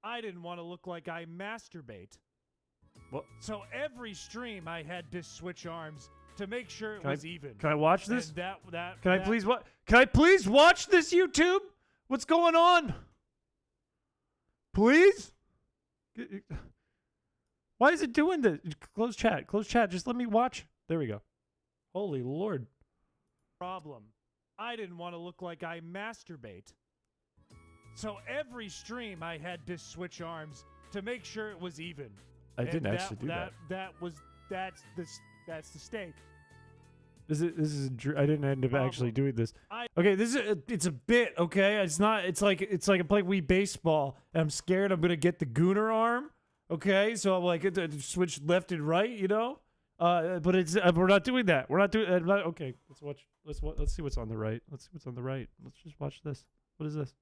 I didn't want to look like I masturbate. What? So every stream I had to switch arms to make sure it was even. Can I watch this? Can I please watch this, YouTube? What's going on? Please? Why is it doing this? Close chat. Close chat. Just let me watch. There we go. Holy Lord. Problem. I didn't want to look like I masturbate. So every stream I had to switch arms to make sure it was even. I didn't actually do that. That's the stake. I didn't end up actually doing this. Okay, it's a bit, okay? It's like I'm playing Wii baseball and I'm scared I'm gonna get the gooner arm. Okay, so I'm like switch left and right, you know. But we're not doing that. We're not doing. Okay, let's watch. Let's see what's on the right. Let's see what's on the right. Let's just watch this. What is this?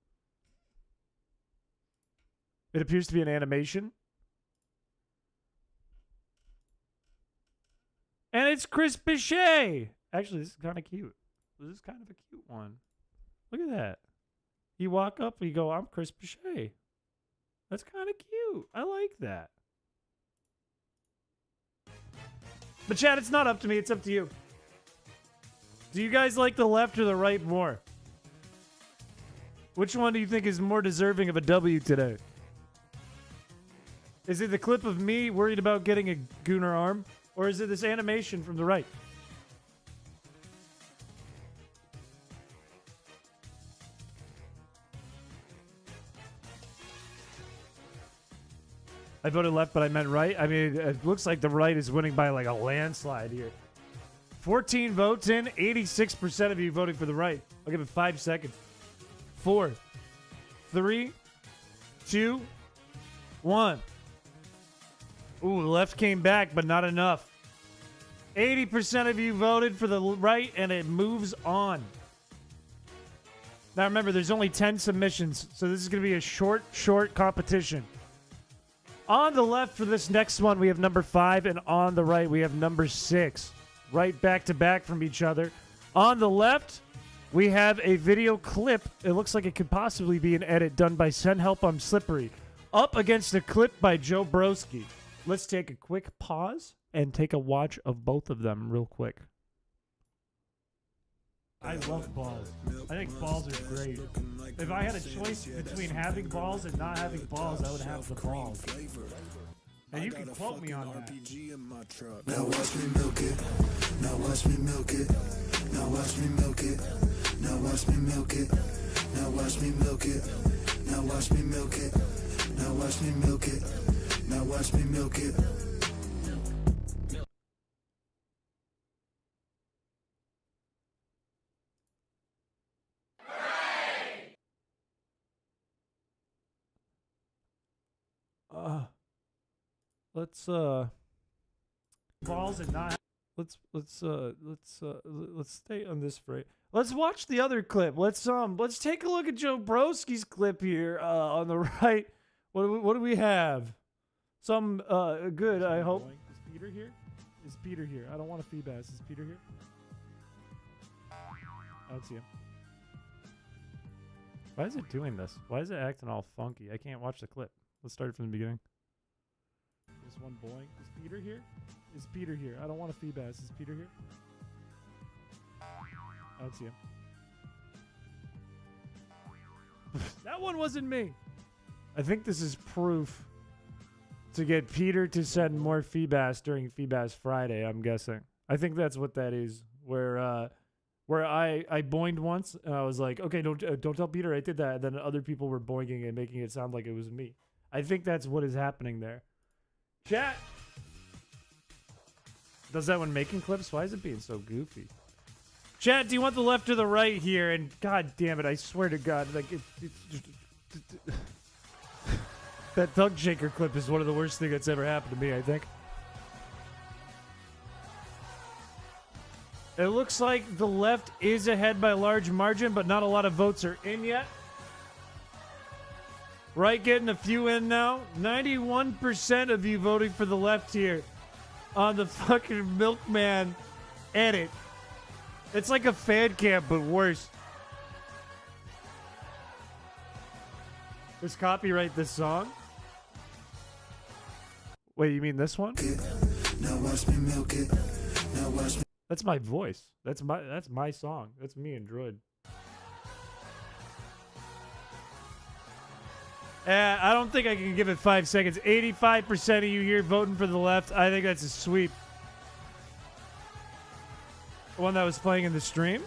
It appears to be an animation, and it's Chrispiche. Actually, this is kind of cute. This is kind of a cute one. Look at that. You walk up and you go, "I'm Chrispiche." That's kind of cute. I like that. But chat, it's not up to me. It's up to you. Do you guys like the left or the right more? Which one do you think is more deserving of a W today? Is it the clip of me worried about getting a gooner arm? Or is it this animation from the right? I voted left, but I meant right. I mean, it looks like the right is winning by like a landslide here. 14 votes in, 86% of you voting for the right. I'll give it 5 seconds. 4, 3, 2, 1. Ooh, the left came back, but not enough. 80% of you voted for the right, and it moves on. Now remember, there's only 10 submissions, so this is going to be a short competition. On the left for this next one, we have number 5, and on the right, we have number 6. Right back to back from each other. On the left, we have a video clip. It looks like it could possibly be an edit done by Send Help I'm Slippery. Up against a clip by Joe Broski. Let's take a quick pause and take a watch of both of them real quick. I love balls. I think balls are great. If I had a choice between having balls and not having balls, I would have the balls. And you can quote me on that. Now watch me milk it. Now watch me milk it. Now watch me milk it. Now watch me milk it. Now watch me milk it. Now watch me milk it. Now watch me milk it. Now watch me milk it. Let's balls and not. Let's stay on this frame. Let's watch the other clip. Let's take a look at Joe Broski's clip here on the right. What do we have? Some good. I hope. Is Peter here? Is Peter here? I don't want to feedback. Is Peter here? I don't see him. Why is it doing this? Why is it acting all funky? I can't watch the clip. Let's start it from the beginning. There's one boing. Is Peter here? Is Peter here? I don't want to feedback. Is Peter here? I don't see him. That one wasn't me. I think this is proof to get Peter to send more feedbacks during Feedback Friday, I'm guessing. I think that's what that is. Where I boinged once and I was like, okay, don't tell Peter I did that. And then other people were boinging and making it sound like it was me. I think that's what is happening there. Chat. Does that when making clips? Why is it being so goofy? Chat, do you want the left or the right here? And god damn it, I swear to God, like that thug shaker clip is one of the worst things that's ever happened to me, I think. It looks like the left is ahead by a large margin, but not a lot of votes are in yet. Right, getting a few in now. 91% of you voting for the left here on the fucking Milkman edit. It's like a fan cam, but worse. Just copyright this song? Wait, you mean this one? Now watch me milk it. Now watch me. That's my voice. That's my song. That's me and Droid. I don't think I can give it 5 seconds. 85% of you here voting for the left. I think that's a sweep. The one that was playing in the stream.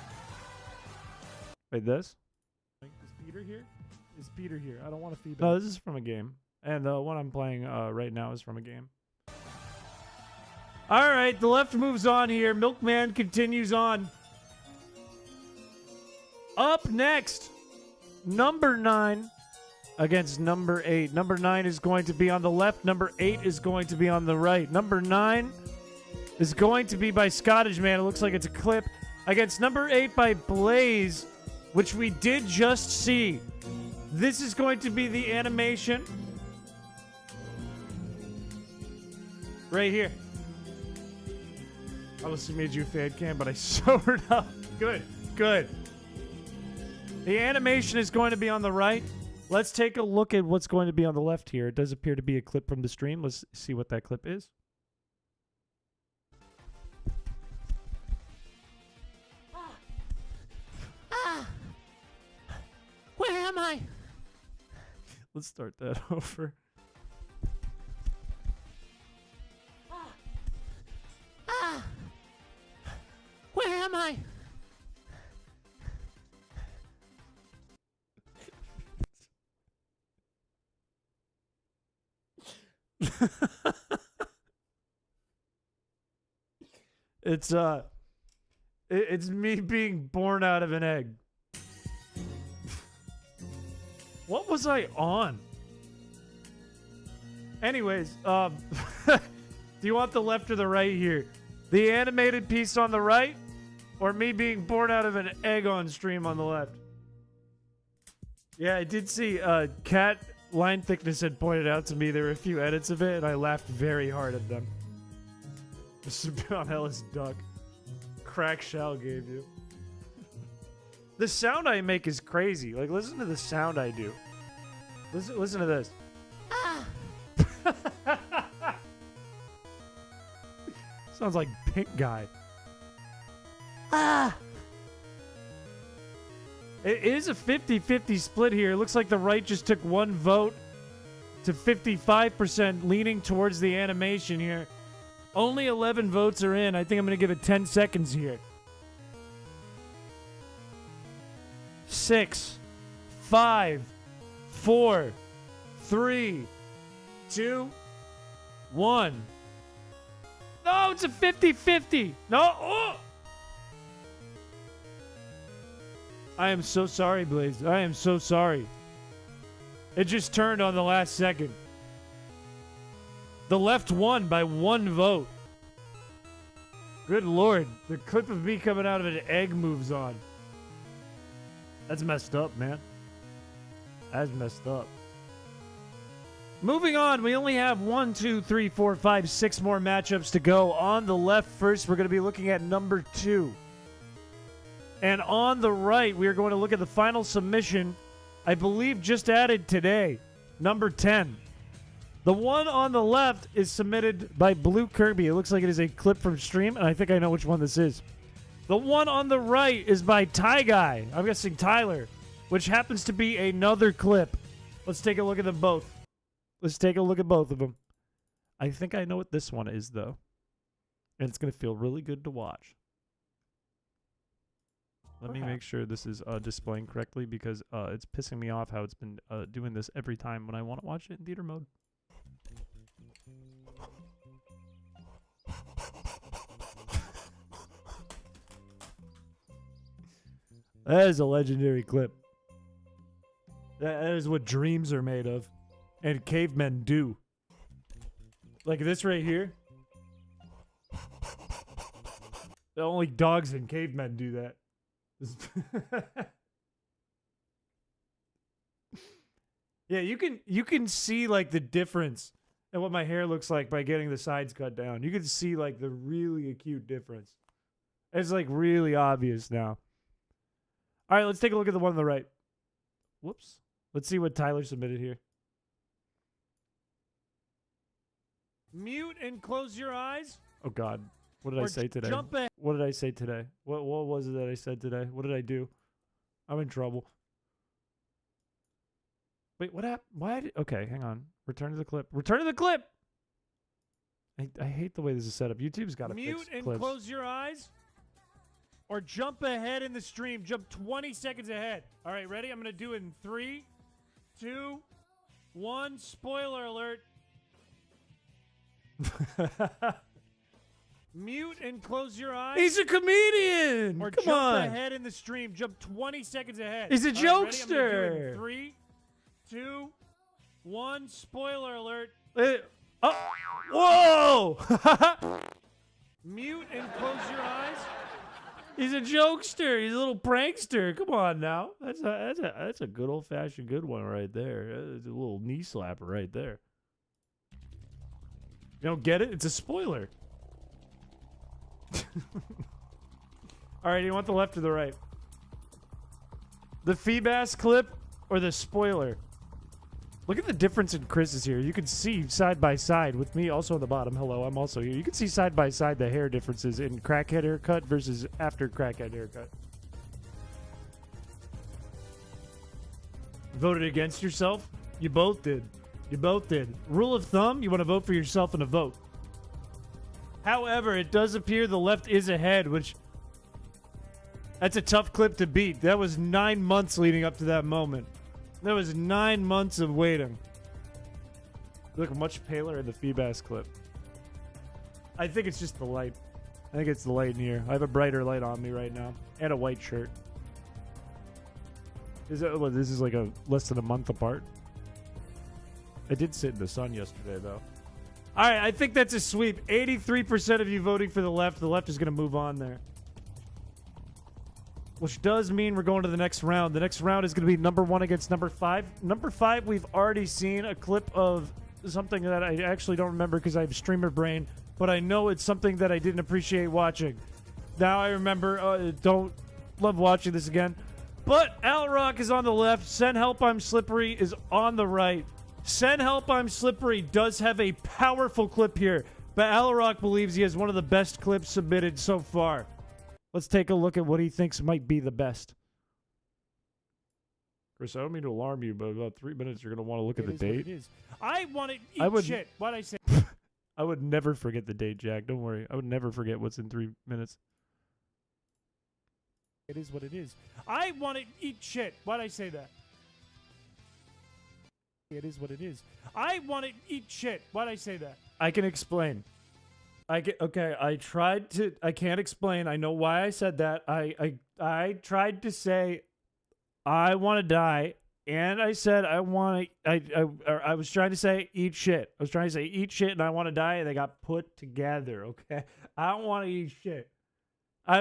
Wait, this? Is Peter here? Is Peter here? I don't want to feedback. No, this is from a game. And the one I'm playing right now is from a game. All right, the left moves on here. Milkman continues on. Up next, number 9 against number 8. Number 9 is going to be on the left. Number 8 is going to be on the right. Number 9 is going to be by Scottish Man. It looks like it's a clip. Against number 8 by Blaze, which we did just see. This is going to be the animation. Right here. I almost made you a fan cam, but I sobered up. Good, good. The animation is going to be on the right. Let's take a look at what's going to be on the left here. It does appear to be a clip from the stream. Let's see what that clip is. Where am I? Let's start that over. Where am I? It's me being born out of an egg. What was I on? Anyways, do you want the left or the right here? The animated piece on the right, or me being born out of an egg on stream on the left? Yeah, I did see Cat Line Thickness had pointed out to me there were a few edits of it, and I laughed very hard at them. This is about Ellis Duck. Crack Shell gave you. The sound I make is crazy. Like, listen to the sound I do. Listen to this. Sounds like Pink Guy. It is a 50-50 split here. It looks like the right just took one vote to 55%, leaning towards the animation here. Only 11 votes are in. I think I'm going to give it 10 seconds here. 6, 5, 4, 3, 2, 1. No, it's a 50-50. No. Oh! I am so sorry, Blaze. I am so sorry. It just turned on the last second. The left won by 1 vote. Good Lord. The clip of me coming out of an egg moves on. That's messed up, man. That's messed up. Moving on, we only have 1, 2, 3, 4, 5, 6 more matchups to go. On the left first, we're going to be looking at number 2. And on the right, we are going to look at the final submission, I believe just added today, number 10. The one on the left is submitted by Blue Kirby. It looks like it is a clip from stream, and I think I know which one this is. The one on the right is by Ty Guy. I'm guessing Tyler, which happens to be another clip. Let's take a look at them both. Let's take a look at both of them. I think I know what this one is, though. And it's going to feel really good to watch. Let me make sure this is displaying correctly because it's pissing me off how it's been doing this every time when I want to watch it in theater mode. That is a legendary clip. That is what dreams are made of. And cavemen do. Like this right here. Only dogs and cavemen do that. Yeah, you can see like the difference in what my hair looks like by getting the sides cut down. You can see like the really acute difference. It's like really obvious now. All right, let's take a look at the one on the right. Whoops. Let's see what Tyler submitted here. Mute and close your eyes. Oh God. What did I say today? What did I say today? What was it that I said today? What did I do? I'm in trouble. Wait, what happened? Why did... Okay, hang on. Return to the clip. Return to the clip! I hate the way this is set up. YouTube's got to fix clips. Mute and close your eyes. Or jump ahead in the stream. Jump 20 seconds ahead. All right, ready? I'm going to do it in 3, 2, 1. Spoiler alert. Mute and close your eyes. He's a comedian. Or jump ahead in the stream. Jump 20 seconds ahead. He's a jokester. Ready? I'm gonna do it in 3, 2, 1. Spoiler alert. Whoa! Mute and close your eyes. He's a jokester. He's a little prankster. Come on now. That's a good old fashioned good one right there. That's a little knee slapper right there. You don't get it? It's a spoiler. All right, you want the left or the right? The Feebass clip or the spoiler? Look at the difference in Chris's here. You can see side by side with me also on the bottom. Hello, I'm also here. You can see side by side the hair differences in crackhead haircut versus after crackhead haircut. Voted against yourself? You both did. You both did. Rule of thumb, you want to vote for yourself in a vote. However, it does appear the left is ahead, which... That's a tough clip to beat. That was 9 months leading up to that moment. That was 9 months of waiting. You look much paler in the Feebass clip. I think it's just the light. I think it's the light in here. I have a brighter light on me right now. And a white shirt. This is like less than a month apart. I did sit in the sun yesterday, though. All right, I think that's a sweep. 83% of you voting for the left. The left is going to move on there. Which does mean we're going to the next round. The next round is going to be number 1 against number 5. Number 5, we've already seen a clip of something that I actually don't remember because I have streamer brain, but I know it's something that I didn't appreciate watching. Now I remember, don't love watching this again. But Al Rock is on the left. Send Help I'm Slippery is on the right. Send Help I'm Slippery does have a powerful clip here, but Al Rock believes he has one of the best clips submitted so far. Let's take a look at what he thinks might be the best. Chris, I don't mean to alarm you, but about 3 minutes you're going to want to look at the date. I want to eat shit. What'd I say? I would never forget the date, Jack. Don't worry. I would never forget what's in 3 minutes. It is what it is. I want to eat shit. Why'd I say that? It is what it is. I want to eat shit. Why'd I say that? I can explain. Okay, I can't explain. I know why I said that. I tried to say I want to die, and I said I want to I was trying to say eat shit. I was trying to say eat shit and I want to die, and they got put together, okay? I don't want to eat shit. I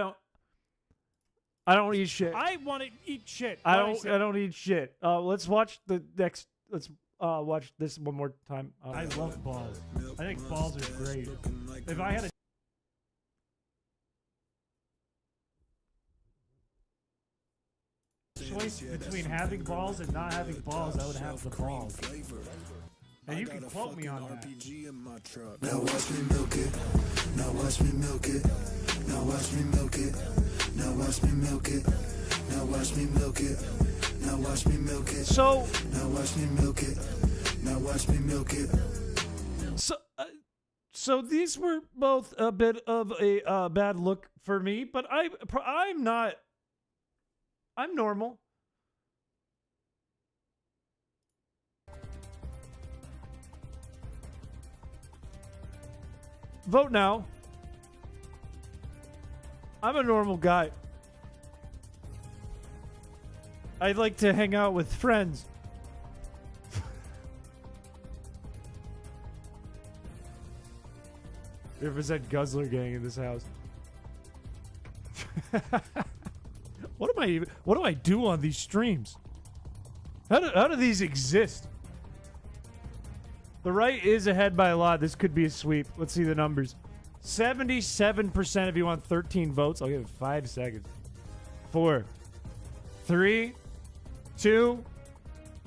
don't eat shit. I want to eat shit. I don't eat shit. Let's watch the next. Let's watch this one more time. I love balls. I think balls are great. If I had a choice between having balls and not having balls, I would have the balls. And you can quote me on that. Now watch me milk it. Now watch me milk it. Now watch me milk it. Now watch me milk it. Now watch me milk it. Now watch me milk it. So now watch me milk it. Now watch me milk it. So these were both a bit of a bad look for me, but I'm not. I'm normal. Vote now. I'm a normal guy. I like to hang out with friends. Represent Guzzler Gang in this house. What do I do on these streams? How do these exist? The right is ahead by a lot. This could be a sweep. Let's see the numbers. 77% of you want 13 votes. I'll give it 5 seconds. 4, 3, 2,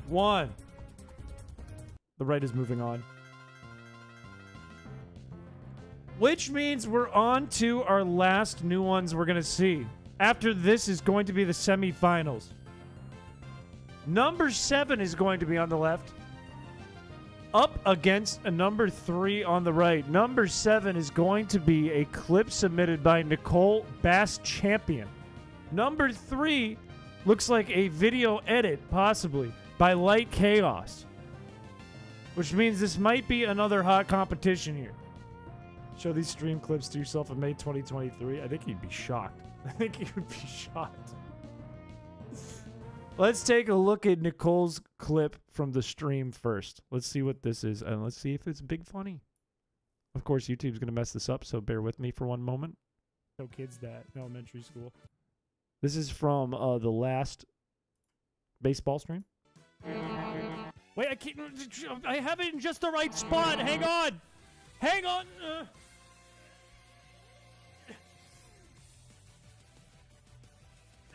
1. The right is moving on. Which means we're on to our last new ones we're going to see. After this is going to be the semifinals. Number 7 is going to be on the left. Up against a number 3 on the right. Number 7 is going to be a clip submitted by Nicole Bass Champion. Number 3 looks like a video edit, possibly, by Light Chaos. Which means this might be another hot competition here. Show these stream clips to yourself in May 2023. I think you'd be shocked. I think you would be shocked. Let's take a look at Nicole's clip from the stream first. Let's see what this is, and let's see if it's big funny. Of course, YouTube's going to mess this up, so bear with me for one moment. Show kids that in elementary school. This is from the last baseball stream. Wait, I have it in just the right spot. Hang on. Hang on.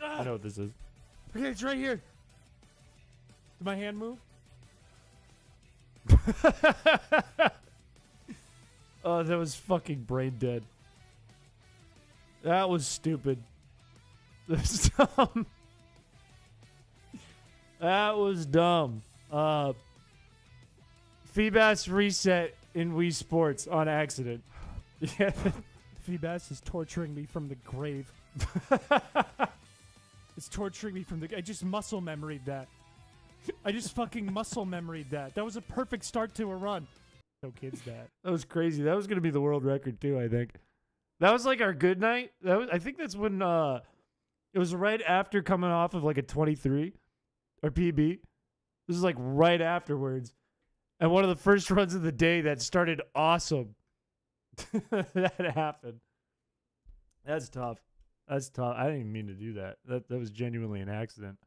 I know what this is. Okay, it's right here. Did my hand move? Oh, that was fucking brain dead. That was stupid. That was dumb. That was dumb. Feebass reset in Wii Sports on accident. Yeah. Feebass is torturing me from the grave. It's torturing me from the... I just muscle memoried that. I just fucking muscle memoried that. That was a perfect start to a run. No kids that. That was crazy. That was going to be the world record too, I think. That was like our good night. I think that's when... it was right after coming off of like a 23 or PB. This is like right afterwards. And one of the first runs of the day that started awesome. That happened. That's tough. That's tough. I didn't even mean to do that. That was genuinely an accident.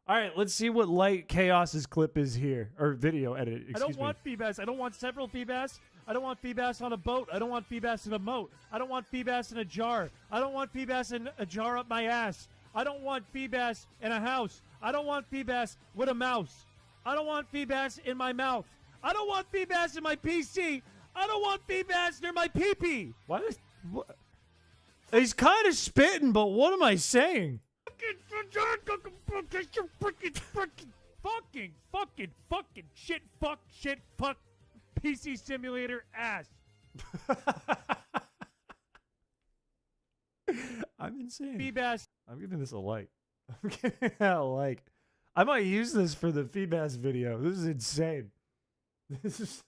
All right, let's see what Light Chaos's clip is here. Or video edit, excuse me. I don't want Feebass. I don't want several Feebass. I don't want Feebass on a boat. I don't want Feebass in a moat. I don't want Feebass in a jar. I don't want Feebass in a jar up my ass. I don't want Feebass in a house. I don't want Feebass with a mouse. I don't want Feebass in my mouth. I don't want Feebass in my PC. I don't want Feebass near my pee-pee. What? He's kind of spitting, but what am I saying? Fucking shit, fuck, PC simulator ass. I'm insane. Feebas. I'm giving this a like. I'm giving that a like. I might use this for the Feebas video. This is insane. This is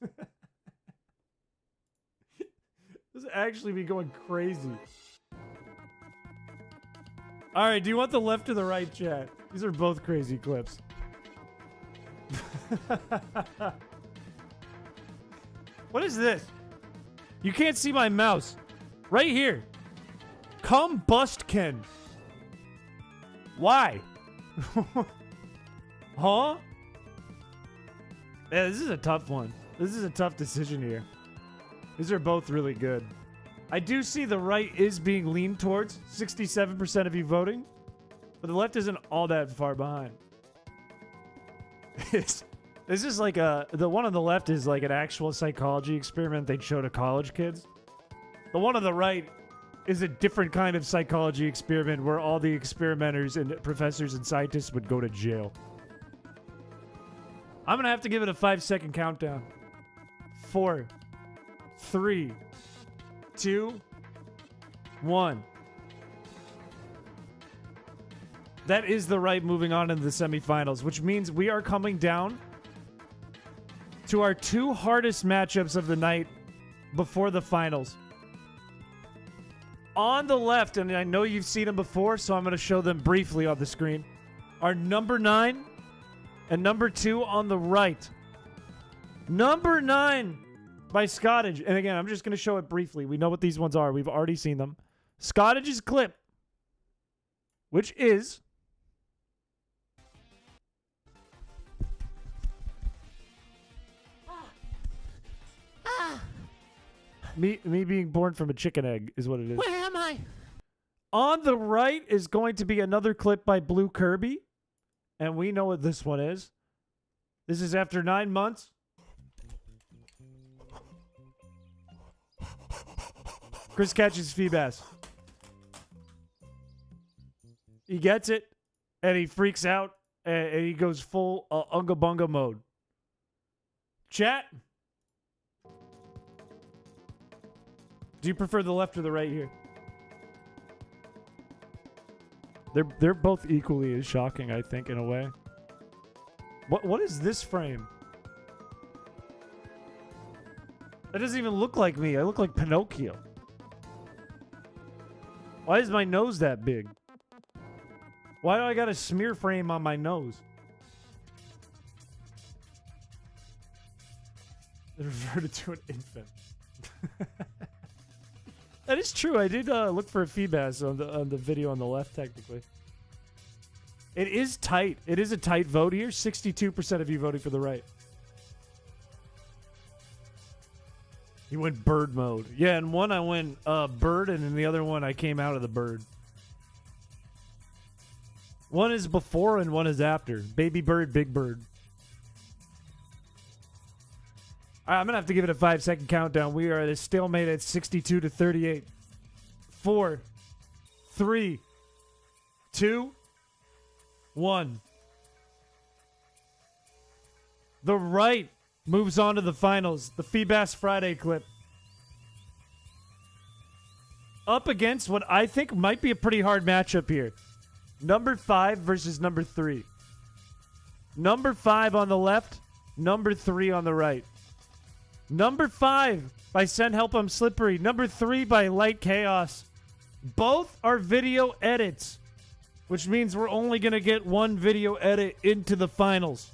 this actually be going crazy. All right, do you want the left or the right, chat? These are both crazy clips. What is this? You can't see my mouse. Right here. Combust Ken. Why? Huh? Yeah, this is a tough one. This is a tough decision here. These are both really good. I do see the right is being leaned towards. 67% of you voting. But the left isn't all that far behind. This is like the one on the left is like an actual psychology experiment they'd show to college kids. The one on the right is a different kind of psychology experiment where all the experimenters and professors and scientists would go to jail. I'm gonna have to give it a 5-second countdown. 4, 3, 2, 1. That is the right moving on into the semifinals, which means we are coming down to our 2 hardest matchups of the night before the finals. On the left, and I know you've seen them before, so I'm going to show them briefly on the screen, are number 9 and number 2 on the right. Number 9 by Scottage. And again, I'm just going to show it briefly. We know what these ones are. We've already seen them. Scottage's clip, which is... Me being born from a chicken egg is what it is. Where am I? On the right is going to be another clip by Blue Kirby. And we know what this one is. This is after 9 months. Chris catches Feebas. He gets it. And he freaks out. And he goes full Unga Bunga mode. Chat. Do you prefer the left or the right here? They're both equally as shocking, I think, in a way. What is this frame? That doesn't even look like me. I look like Pinocchio. Why is my nose that big? Why do I got a smear frame on my nose? They reverted to an infant. That is true. I did look for a Feebas on the video on the left, technically. It is tight. It is a tight vote here. 62% of you voting for the right. You went bird mode. Yeah, in one I went bird, and in the other one I came out of the bird. One is before and one is after. Baby bird, big bird. All right, I'm going to have to give it a 5-second countdown. We are at a stalemate at 62 to 38. 4, 3, 2, 1. The right moves on to the finals. The Feebas Friday clip. Up against what I think might be a pretty hard matchup here. Number 5 versus number 3. Number 5 on the left. Number 3 on the right. Number 5 by Send Help I'm Slippery. Number 3 by Light Chaos. Both are video edits, which means we're only going to get one video edit into the finals.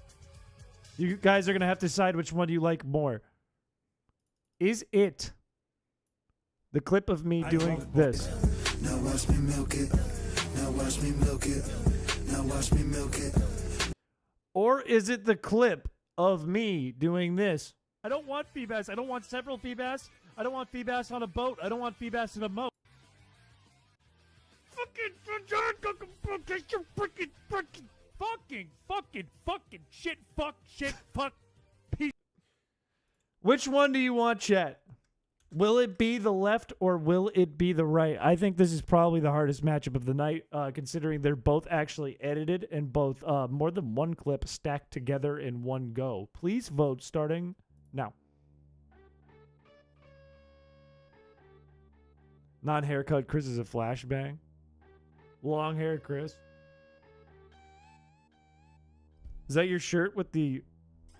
You guys are going to have to decide which one you like more. Is it the clip of me doing this? Now watch me milk it. Now watch me milk it. Now watch me milk it. Or is it the clip of me doing this? I don't want Feebas. I don't want several Feebas. I don't want Feebas on a boat. I don't want Feebas in a moat. Fucking shit, fuck. Which one do you want, chat? Will it be the left or will it be the right? I think this is probably the hardest matchup of the night, considering they're both actually edited and both more than one clip stacked together in one go. Please vote starting now. Non-haircut Chris is a flashbang. Long hair, Chris. Is that your shirt with the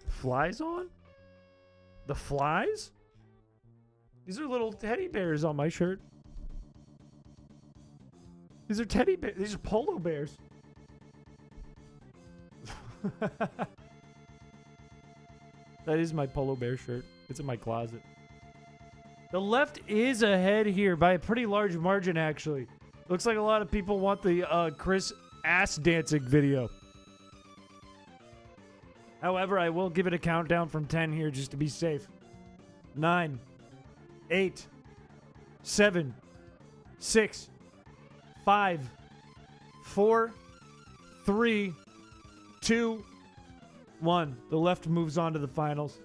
flies on? The flies? These are little teddy bears on my shirt. These are teddy bears. These are polo bears. That is my polo bear shirt. It's in my closet. The left is ahead here by a pretty large margin, actually. Looks like a lot of people want the Chris ass dancing video. However, I will give it a countdown from 10 here just to be safe. 9, 8, 7, 6, 5, 4, 3, 2, 1. The left moves on to the finals.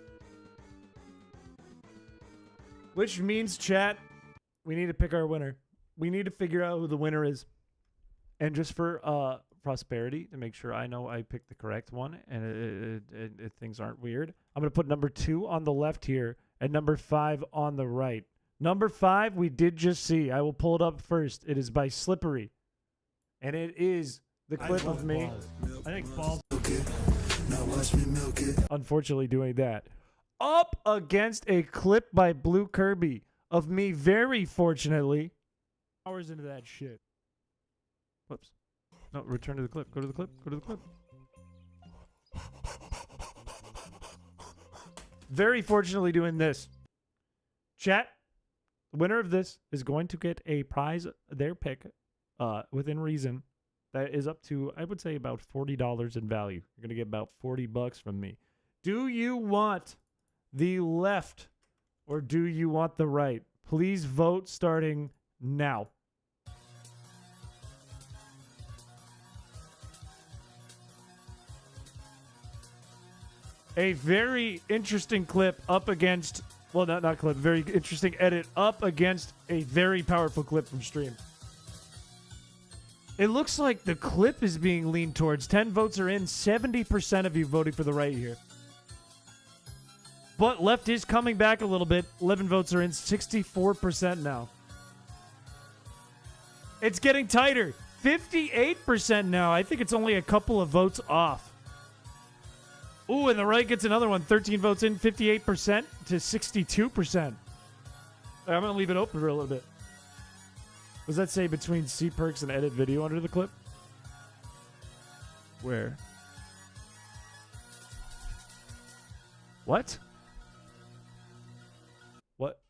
Which means, chat, we need to pick our winner. We need to figure out who the winner is. And just for prosperity, to make sure I know I picked the correct one and things aren't weird, I'm going to put number 2 on the left here and number 5 on the right. Number 5 we did just see. I will pull it up first. It is by Slippery. And it is the clip of me. I think balls. Now watch me milk it. Unfortunately doing that. Up against a clip by Blue Kirby of me, very fortunately. Hours into that shit. Whoops. No, return to the clip. Go to the clip. Go to the clip. Very fortunately doing this. Chat, the winner of this is going to get a prize, their pick, within reason. That is up to, I would say, about $40 in value. You're going to get about $40 from me. Do you want the left or do you want the right? Please vote starting now. A very interesting clip up against, well, not clip, very interesting edit up against a very powerful clip from stream. It looks like the clip is being leaned towards. 10 votes are in. 70% of you voting for the right here. But left is coming back a little bit. 11 votes are in. 64% now. It's getting tighter. 58% now. I think it's only a couple of votes off. Ooh, and the right gets another one. 13 votes in. 58% to 62%. I'm going to leave it open for a little bit. What does that say between C perks and edit video under the clip? Where? What? What?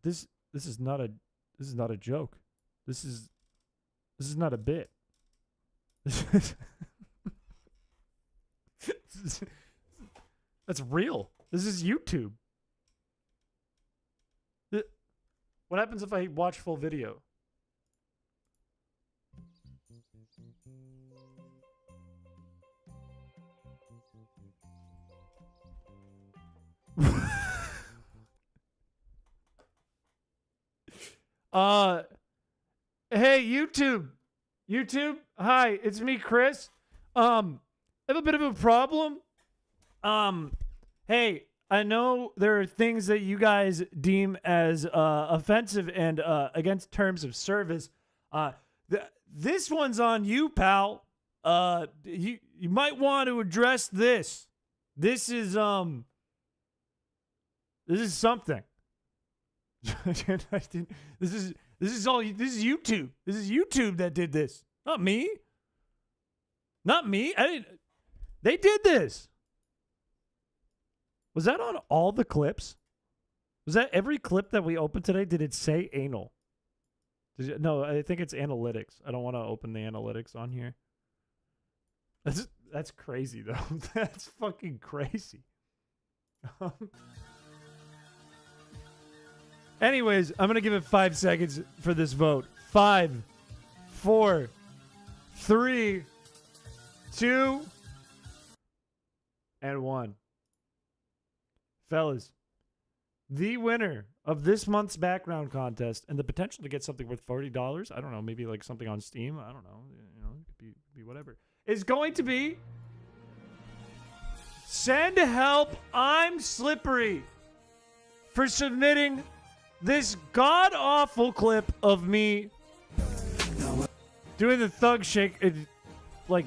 This is not a joke. This is not a bit. That's real. This is YouTube. What happens if I watch full video? Hey, YouTube. Hi, it's me, Chris. I have a bit of a problem. Hey, I know there are things that you guys deem as offensive and against terms of service. This one's on you, pal. You might want to address this. This is something. This is YouTube. This is YouTube that did this. Not me. They did this. Was that on all the clips? Was that every clip that we opened today? Did it say anal? No, I think it's analytics. I don't want to open the analytics on here. That's crazy though. That's fucking crazy. Anyways, I'm going to give it 5 seconds for this vote. 5, 4, 3, 2, and 1. Fellas, the winner of this month's background contest and the potential to get something worth $40, I don't know, maybe like something on Steam, I don't know, you know, it could be whatever, is going to be Send Help, I'm Slippery, for submitting this god-awful clip of me doing the thug shake. Like,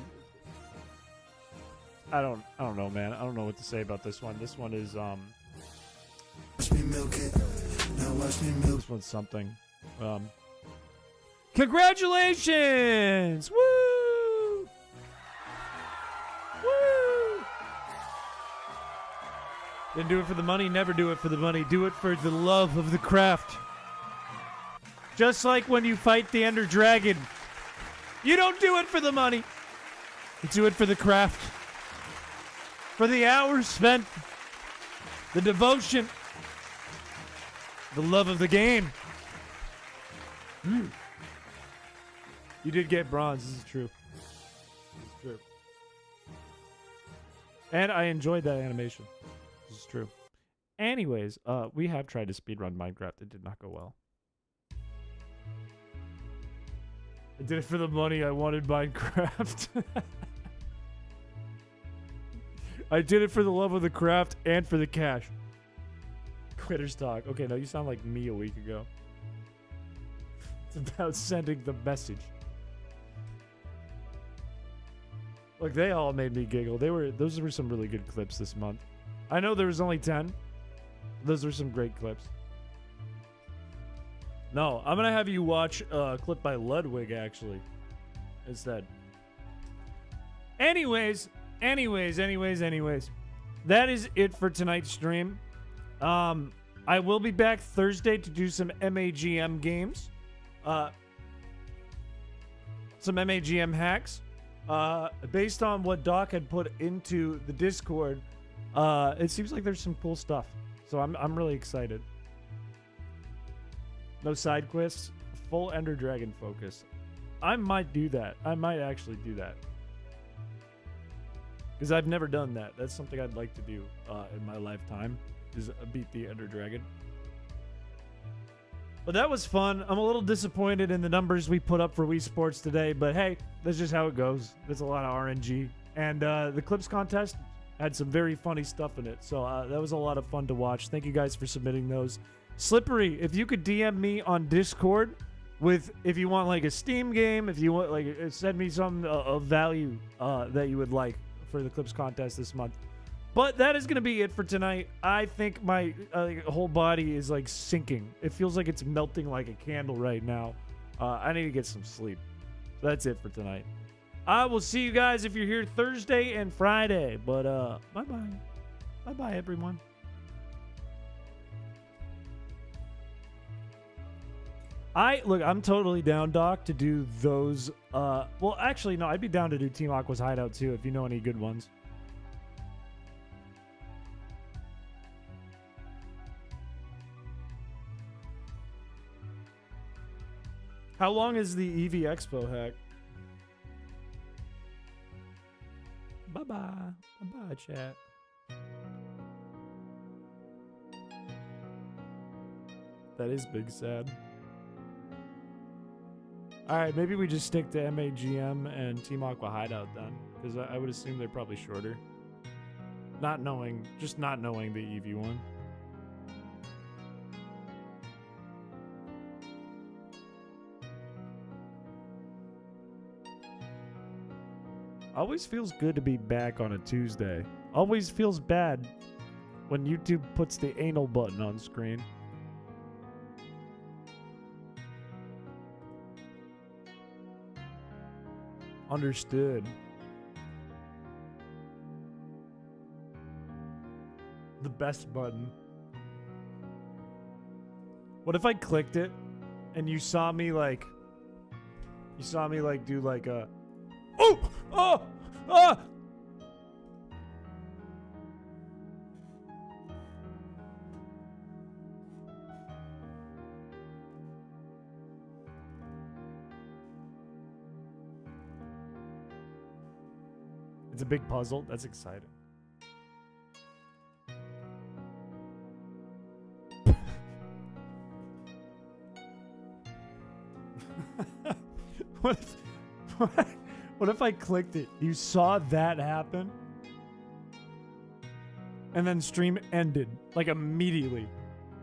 I don't know, man. I don't know what to say about this one. This one is Watch me milk it. Now watch me milk. This one's something. Congratulations! Woo! Woo! Didn't do it for the money, never do it for the money. Do it for the love of the craft. Just like when you fight the Ender Dragon. You don't do it for the money. You do it for the craft. For the hours spent. The devotion. The love of the game. You did get bronze. This is true. This is true. And I enjoyed that animation. This is true. Anyways, we have tried to speedrun Minecraft. It did not go well. I did it for the money. I wanted Minecraft. I did it for the love of the craft and for the cash. Quitters talk. Okay, no, you sound like me a week ago. It's about sending the message. Look, they all made me giggle. Those were some really good clips this month. I know there was only 10. Those were some great clips. No, I'm gonna have you watch a clip by Ludwig actually instead. Anyways. That is it for tonight's stream. I will be back Thursday to do some MAGM games. Some MAGM hacks. Based on what Doc had put into the Discord, it seems like there's some cool stuff. So I'm really excited. No side quests, full Ender Dragon focus. I might do that. I might actually do that. Because I've never done that. That's something I'd like to do in my lifetime, is beat the Ender Dragon. But that was fun. I'm a little disappointed in the numbers we put up for Wii Sports today, but hey, that's just how it goes. There's a lot of RNG. And the Clips contest had some very funny stuff in it, so that was a lot of fun to watch. Thank you guys for submitting those. Slippery, if you could DM me on Discord with, if you want like a Steam game, if you want like, send me some of value that you would like for the Clips contest this month. But that is going to be it for tonight. I think my whole body is like sinking. It feels like it's melting like a candle right now. I need to get some sleep. So that's it for tonight. I will see you guys if you're here Thursday and Friday. But bye-bye. Bye-bye, everyone. I'm totally down, Doc, to do those. Well, actually, no, I'd be down to do Team Aqua's Hideout, too, if you know any good ones. How long is the EV Expo hack? Bye-bye. Bye-bye, chat. That is big sad. Alright, maybe we just stick to MAGM and Team Aqua Hideout then. Because I would assume they're probably shorter. Just not knowing the EV one. Always feels good to be back on a Tuesday. Always feels bad when YouTube puts the anal button on screen. Understood. The best button. What if I clicked it and you saw me like do like a oh! Oh! Ah! It's a big puzzle. That's exciting. What if, what if I clicked it? You saw that happen? And then stream ended. Like immediately.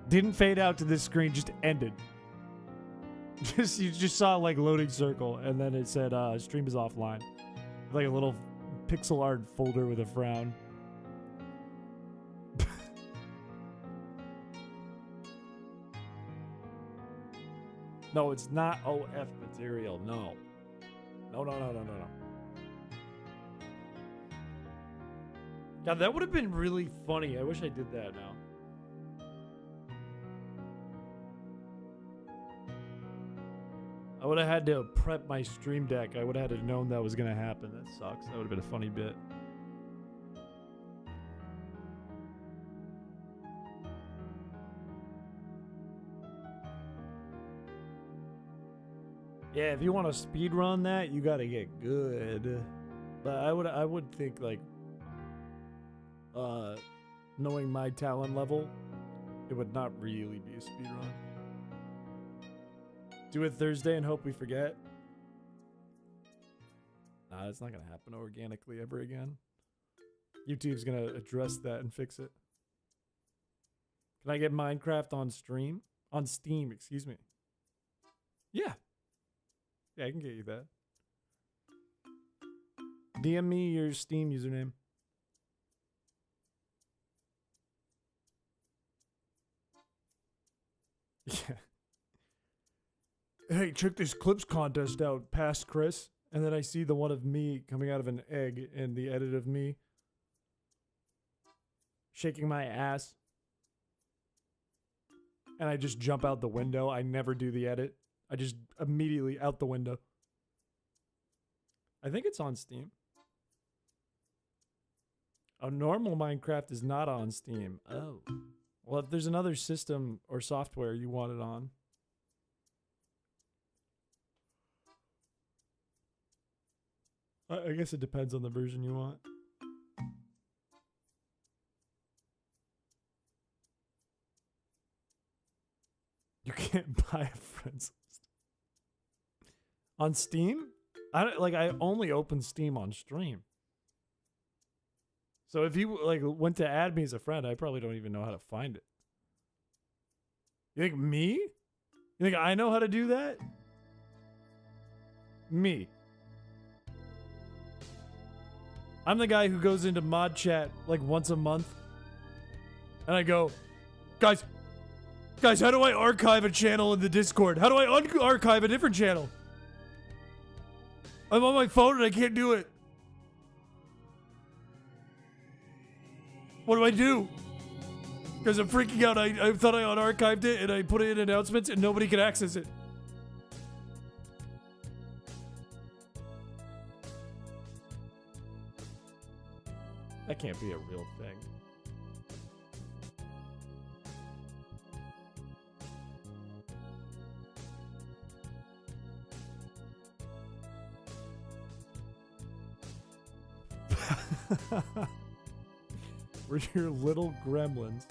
Didn't fade out to this screen, just ended. You just saw like loading circle, and then it said stream is offline. Like a little pixel art folder with a frown. No, it's not OF material. No. No. God, that would have been really funny. I wish I did that now. I would have had to prep my stream deck. I would have had to known that was going to happen. That sucks. That would have been a funny bit. Yeah, if you want to speed run that, you got to get good. But I would think like knowing my talent level, it would not really be a speed run. Do it Thursday and hope we forget. Nah, it's not gonna happen organically ever again. YouTube's gonna address that and fix it. Can I get Minecraft on stream? On Steam, excuse me. Yeah. Yeah, I can get you that. DM me your Steam username. Yeah. Hey, check this clips contest out, past Chris. And then I see the one of me coming out of an egg and the edit of me shaking my ass. And I just jump out the window. I never do the edit. I just immediately out the window. I think it's on Steam. Oh, normal Minecraft is not on Steam. Oh. Well, if there's another system or software you want it on. I guess it depends on the version you want. You can't buy a friends list. On Steam? I only open Steam on stream. So if you went to add me as a friend, I probably don't even know how to find it. You think me? You think I know how to do that? Me. I'm the guy who goes into mod chat like once a month. And I go, guys, how do I archive a channel in the Discord? How do I archive a different channel? I'm on my phone and I can't do it. What do I do? Because I'm freaking out. I thought I unarchived it and I put it in announcements and nobody can access it. That can't be a real thing. We're your little gremlins.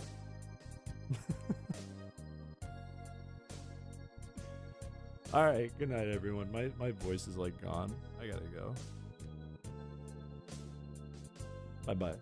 Alright, good night everyone. My voice is like gone. I gotta go. Bye-bye.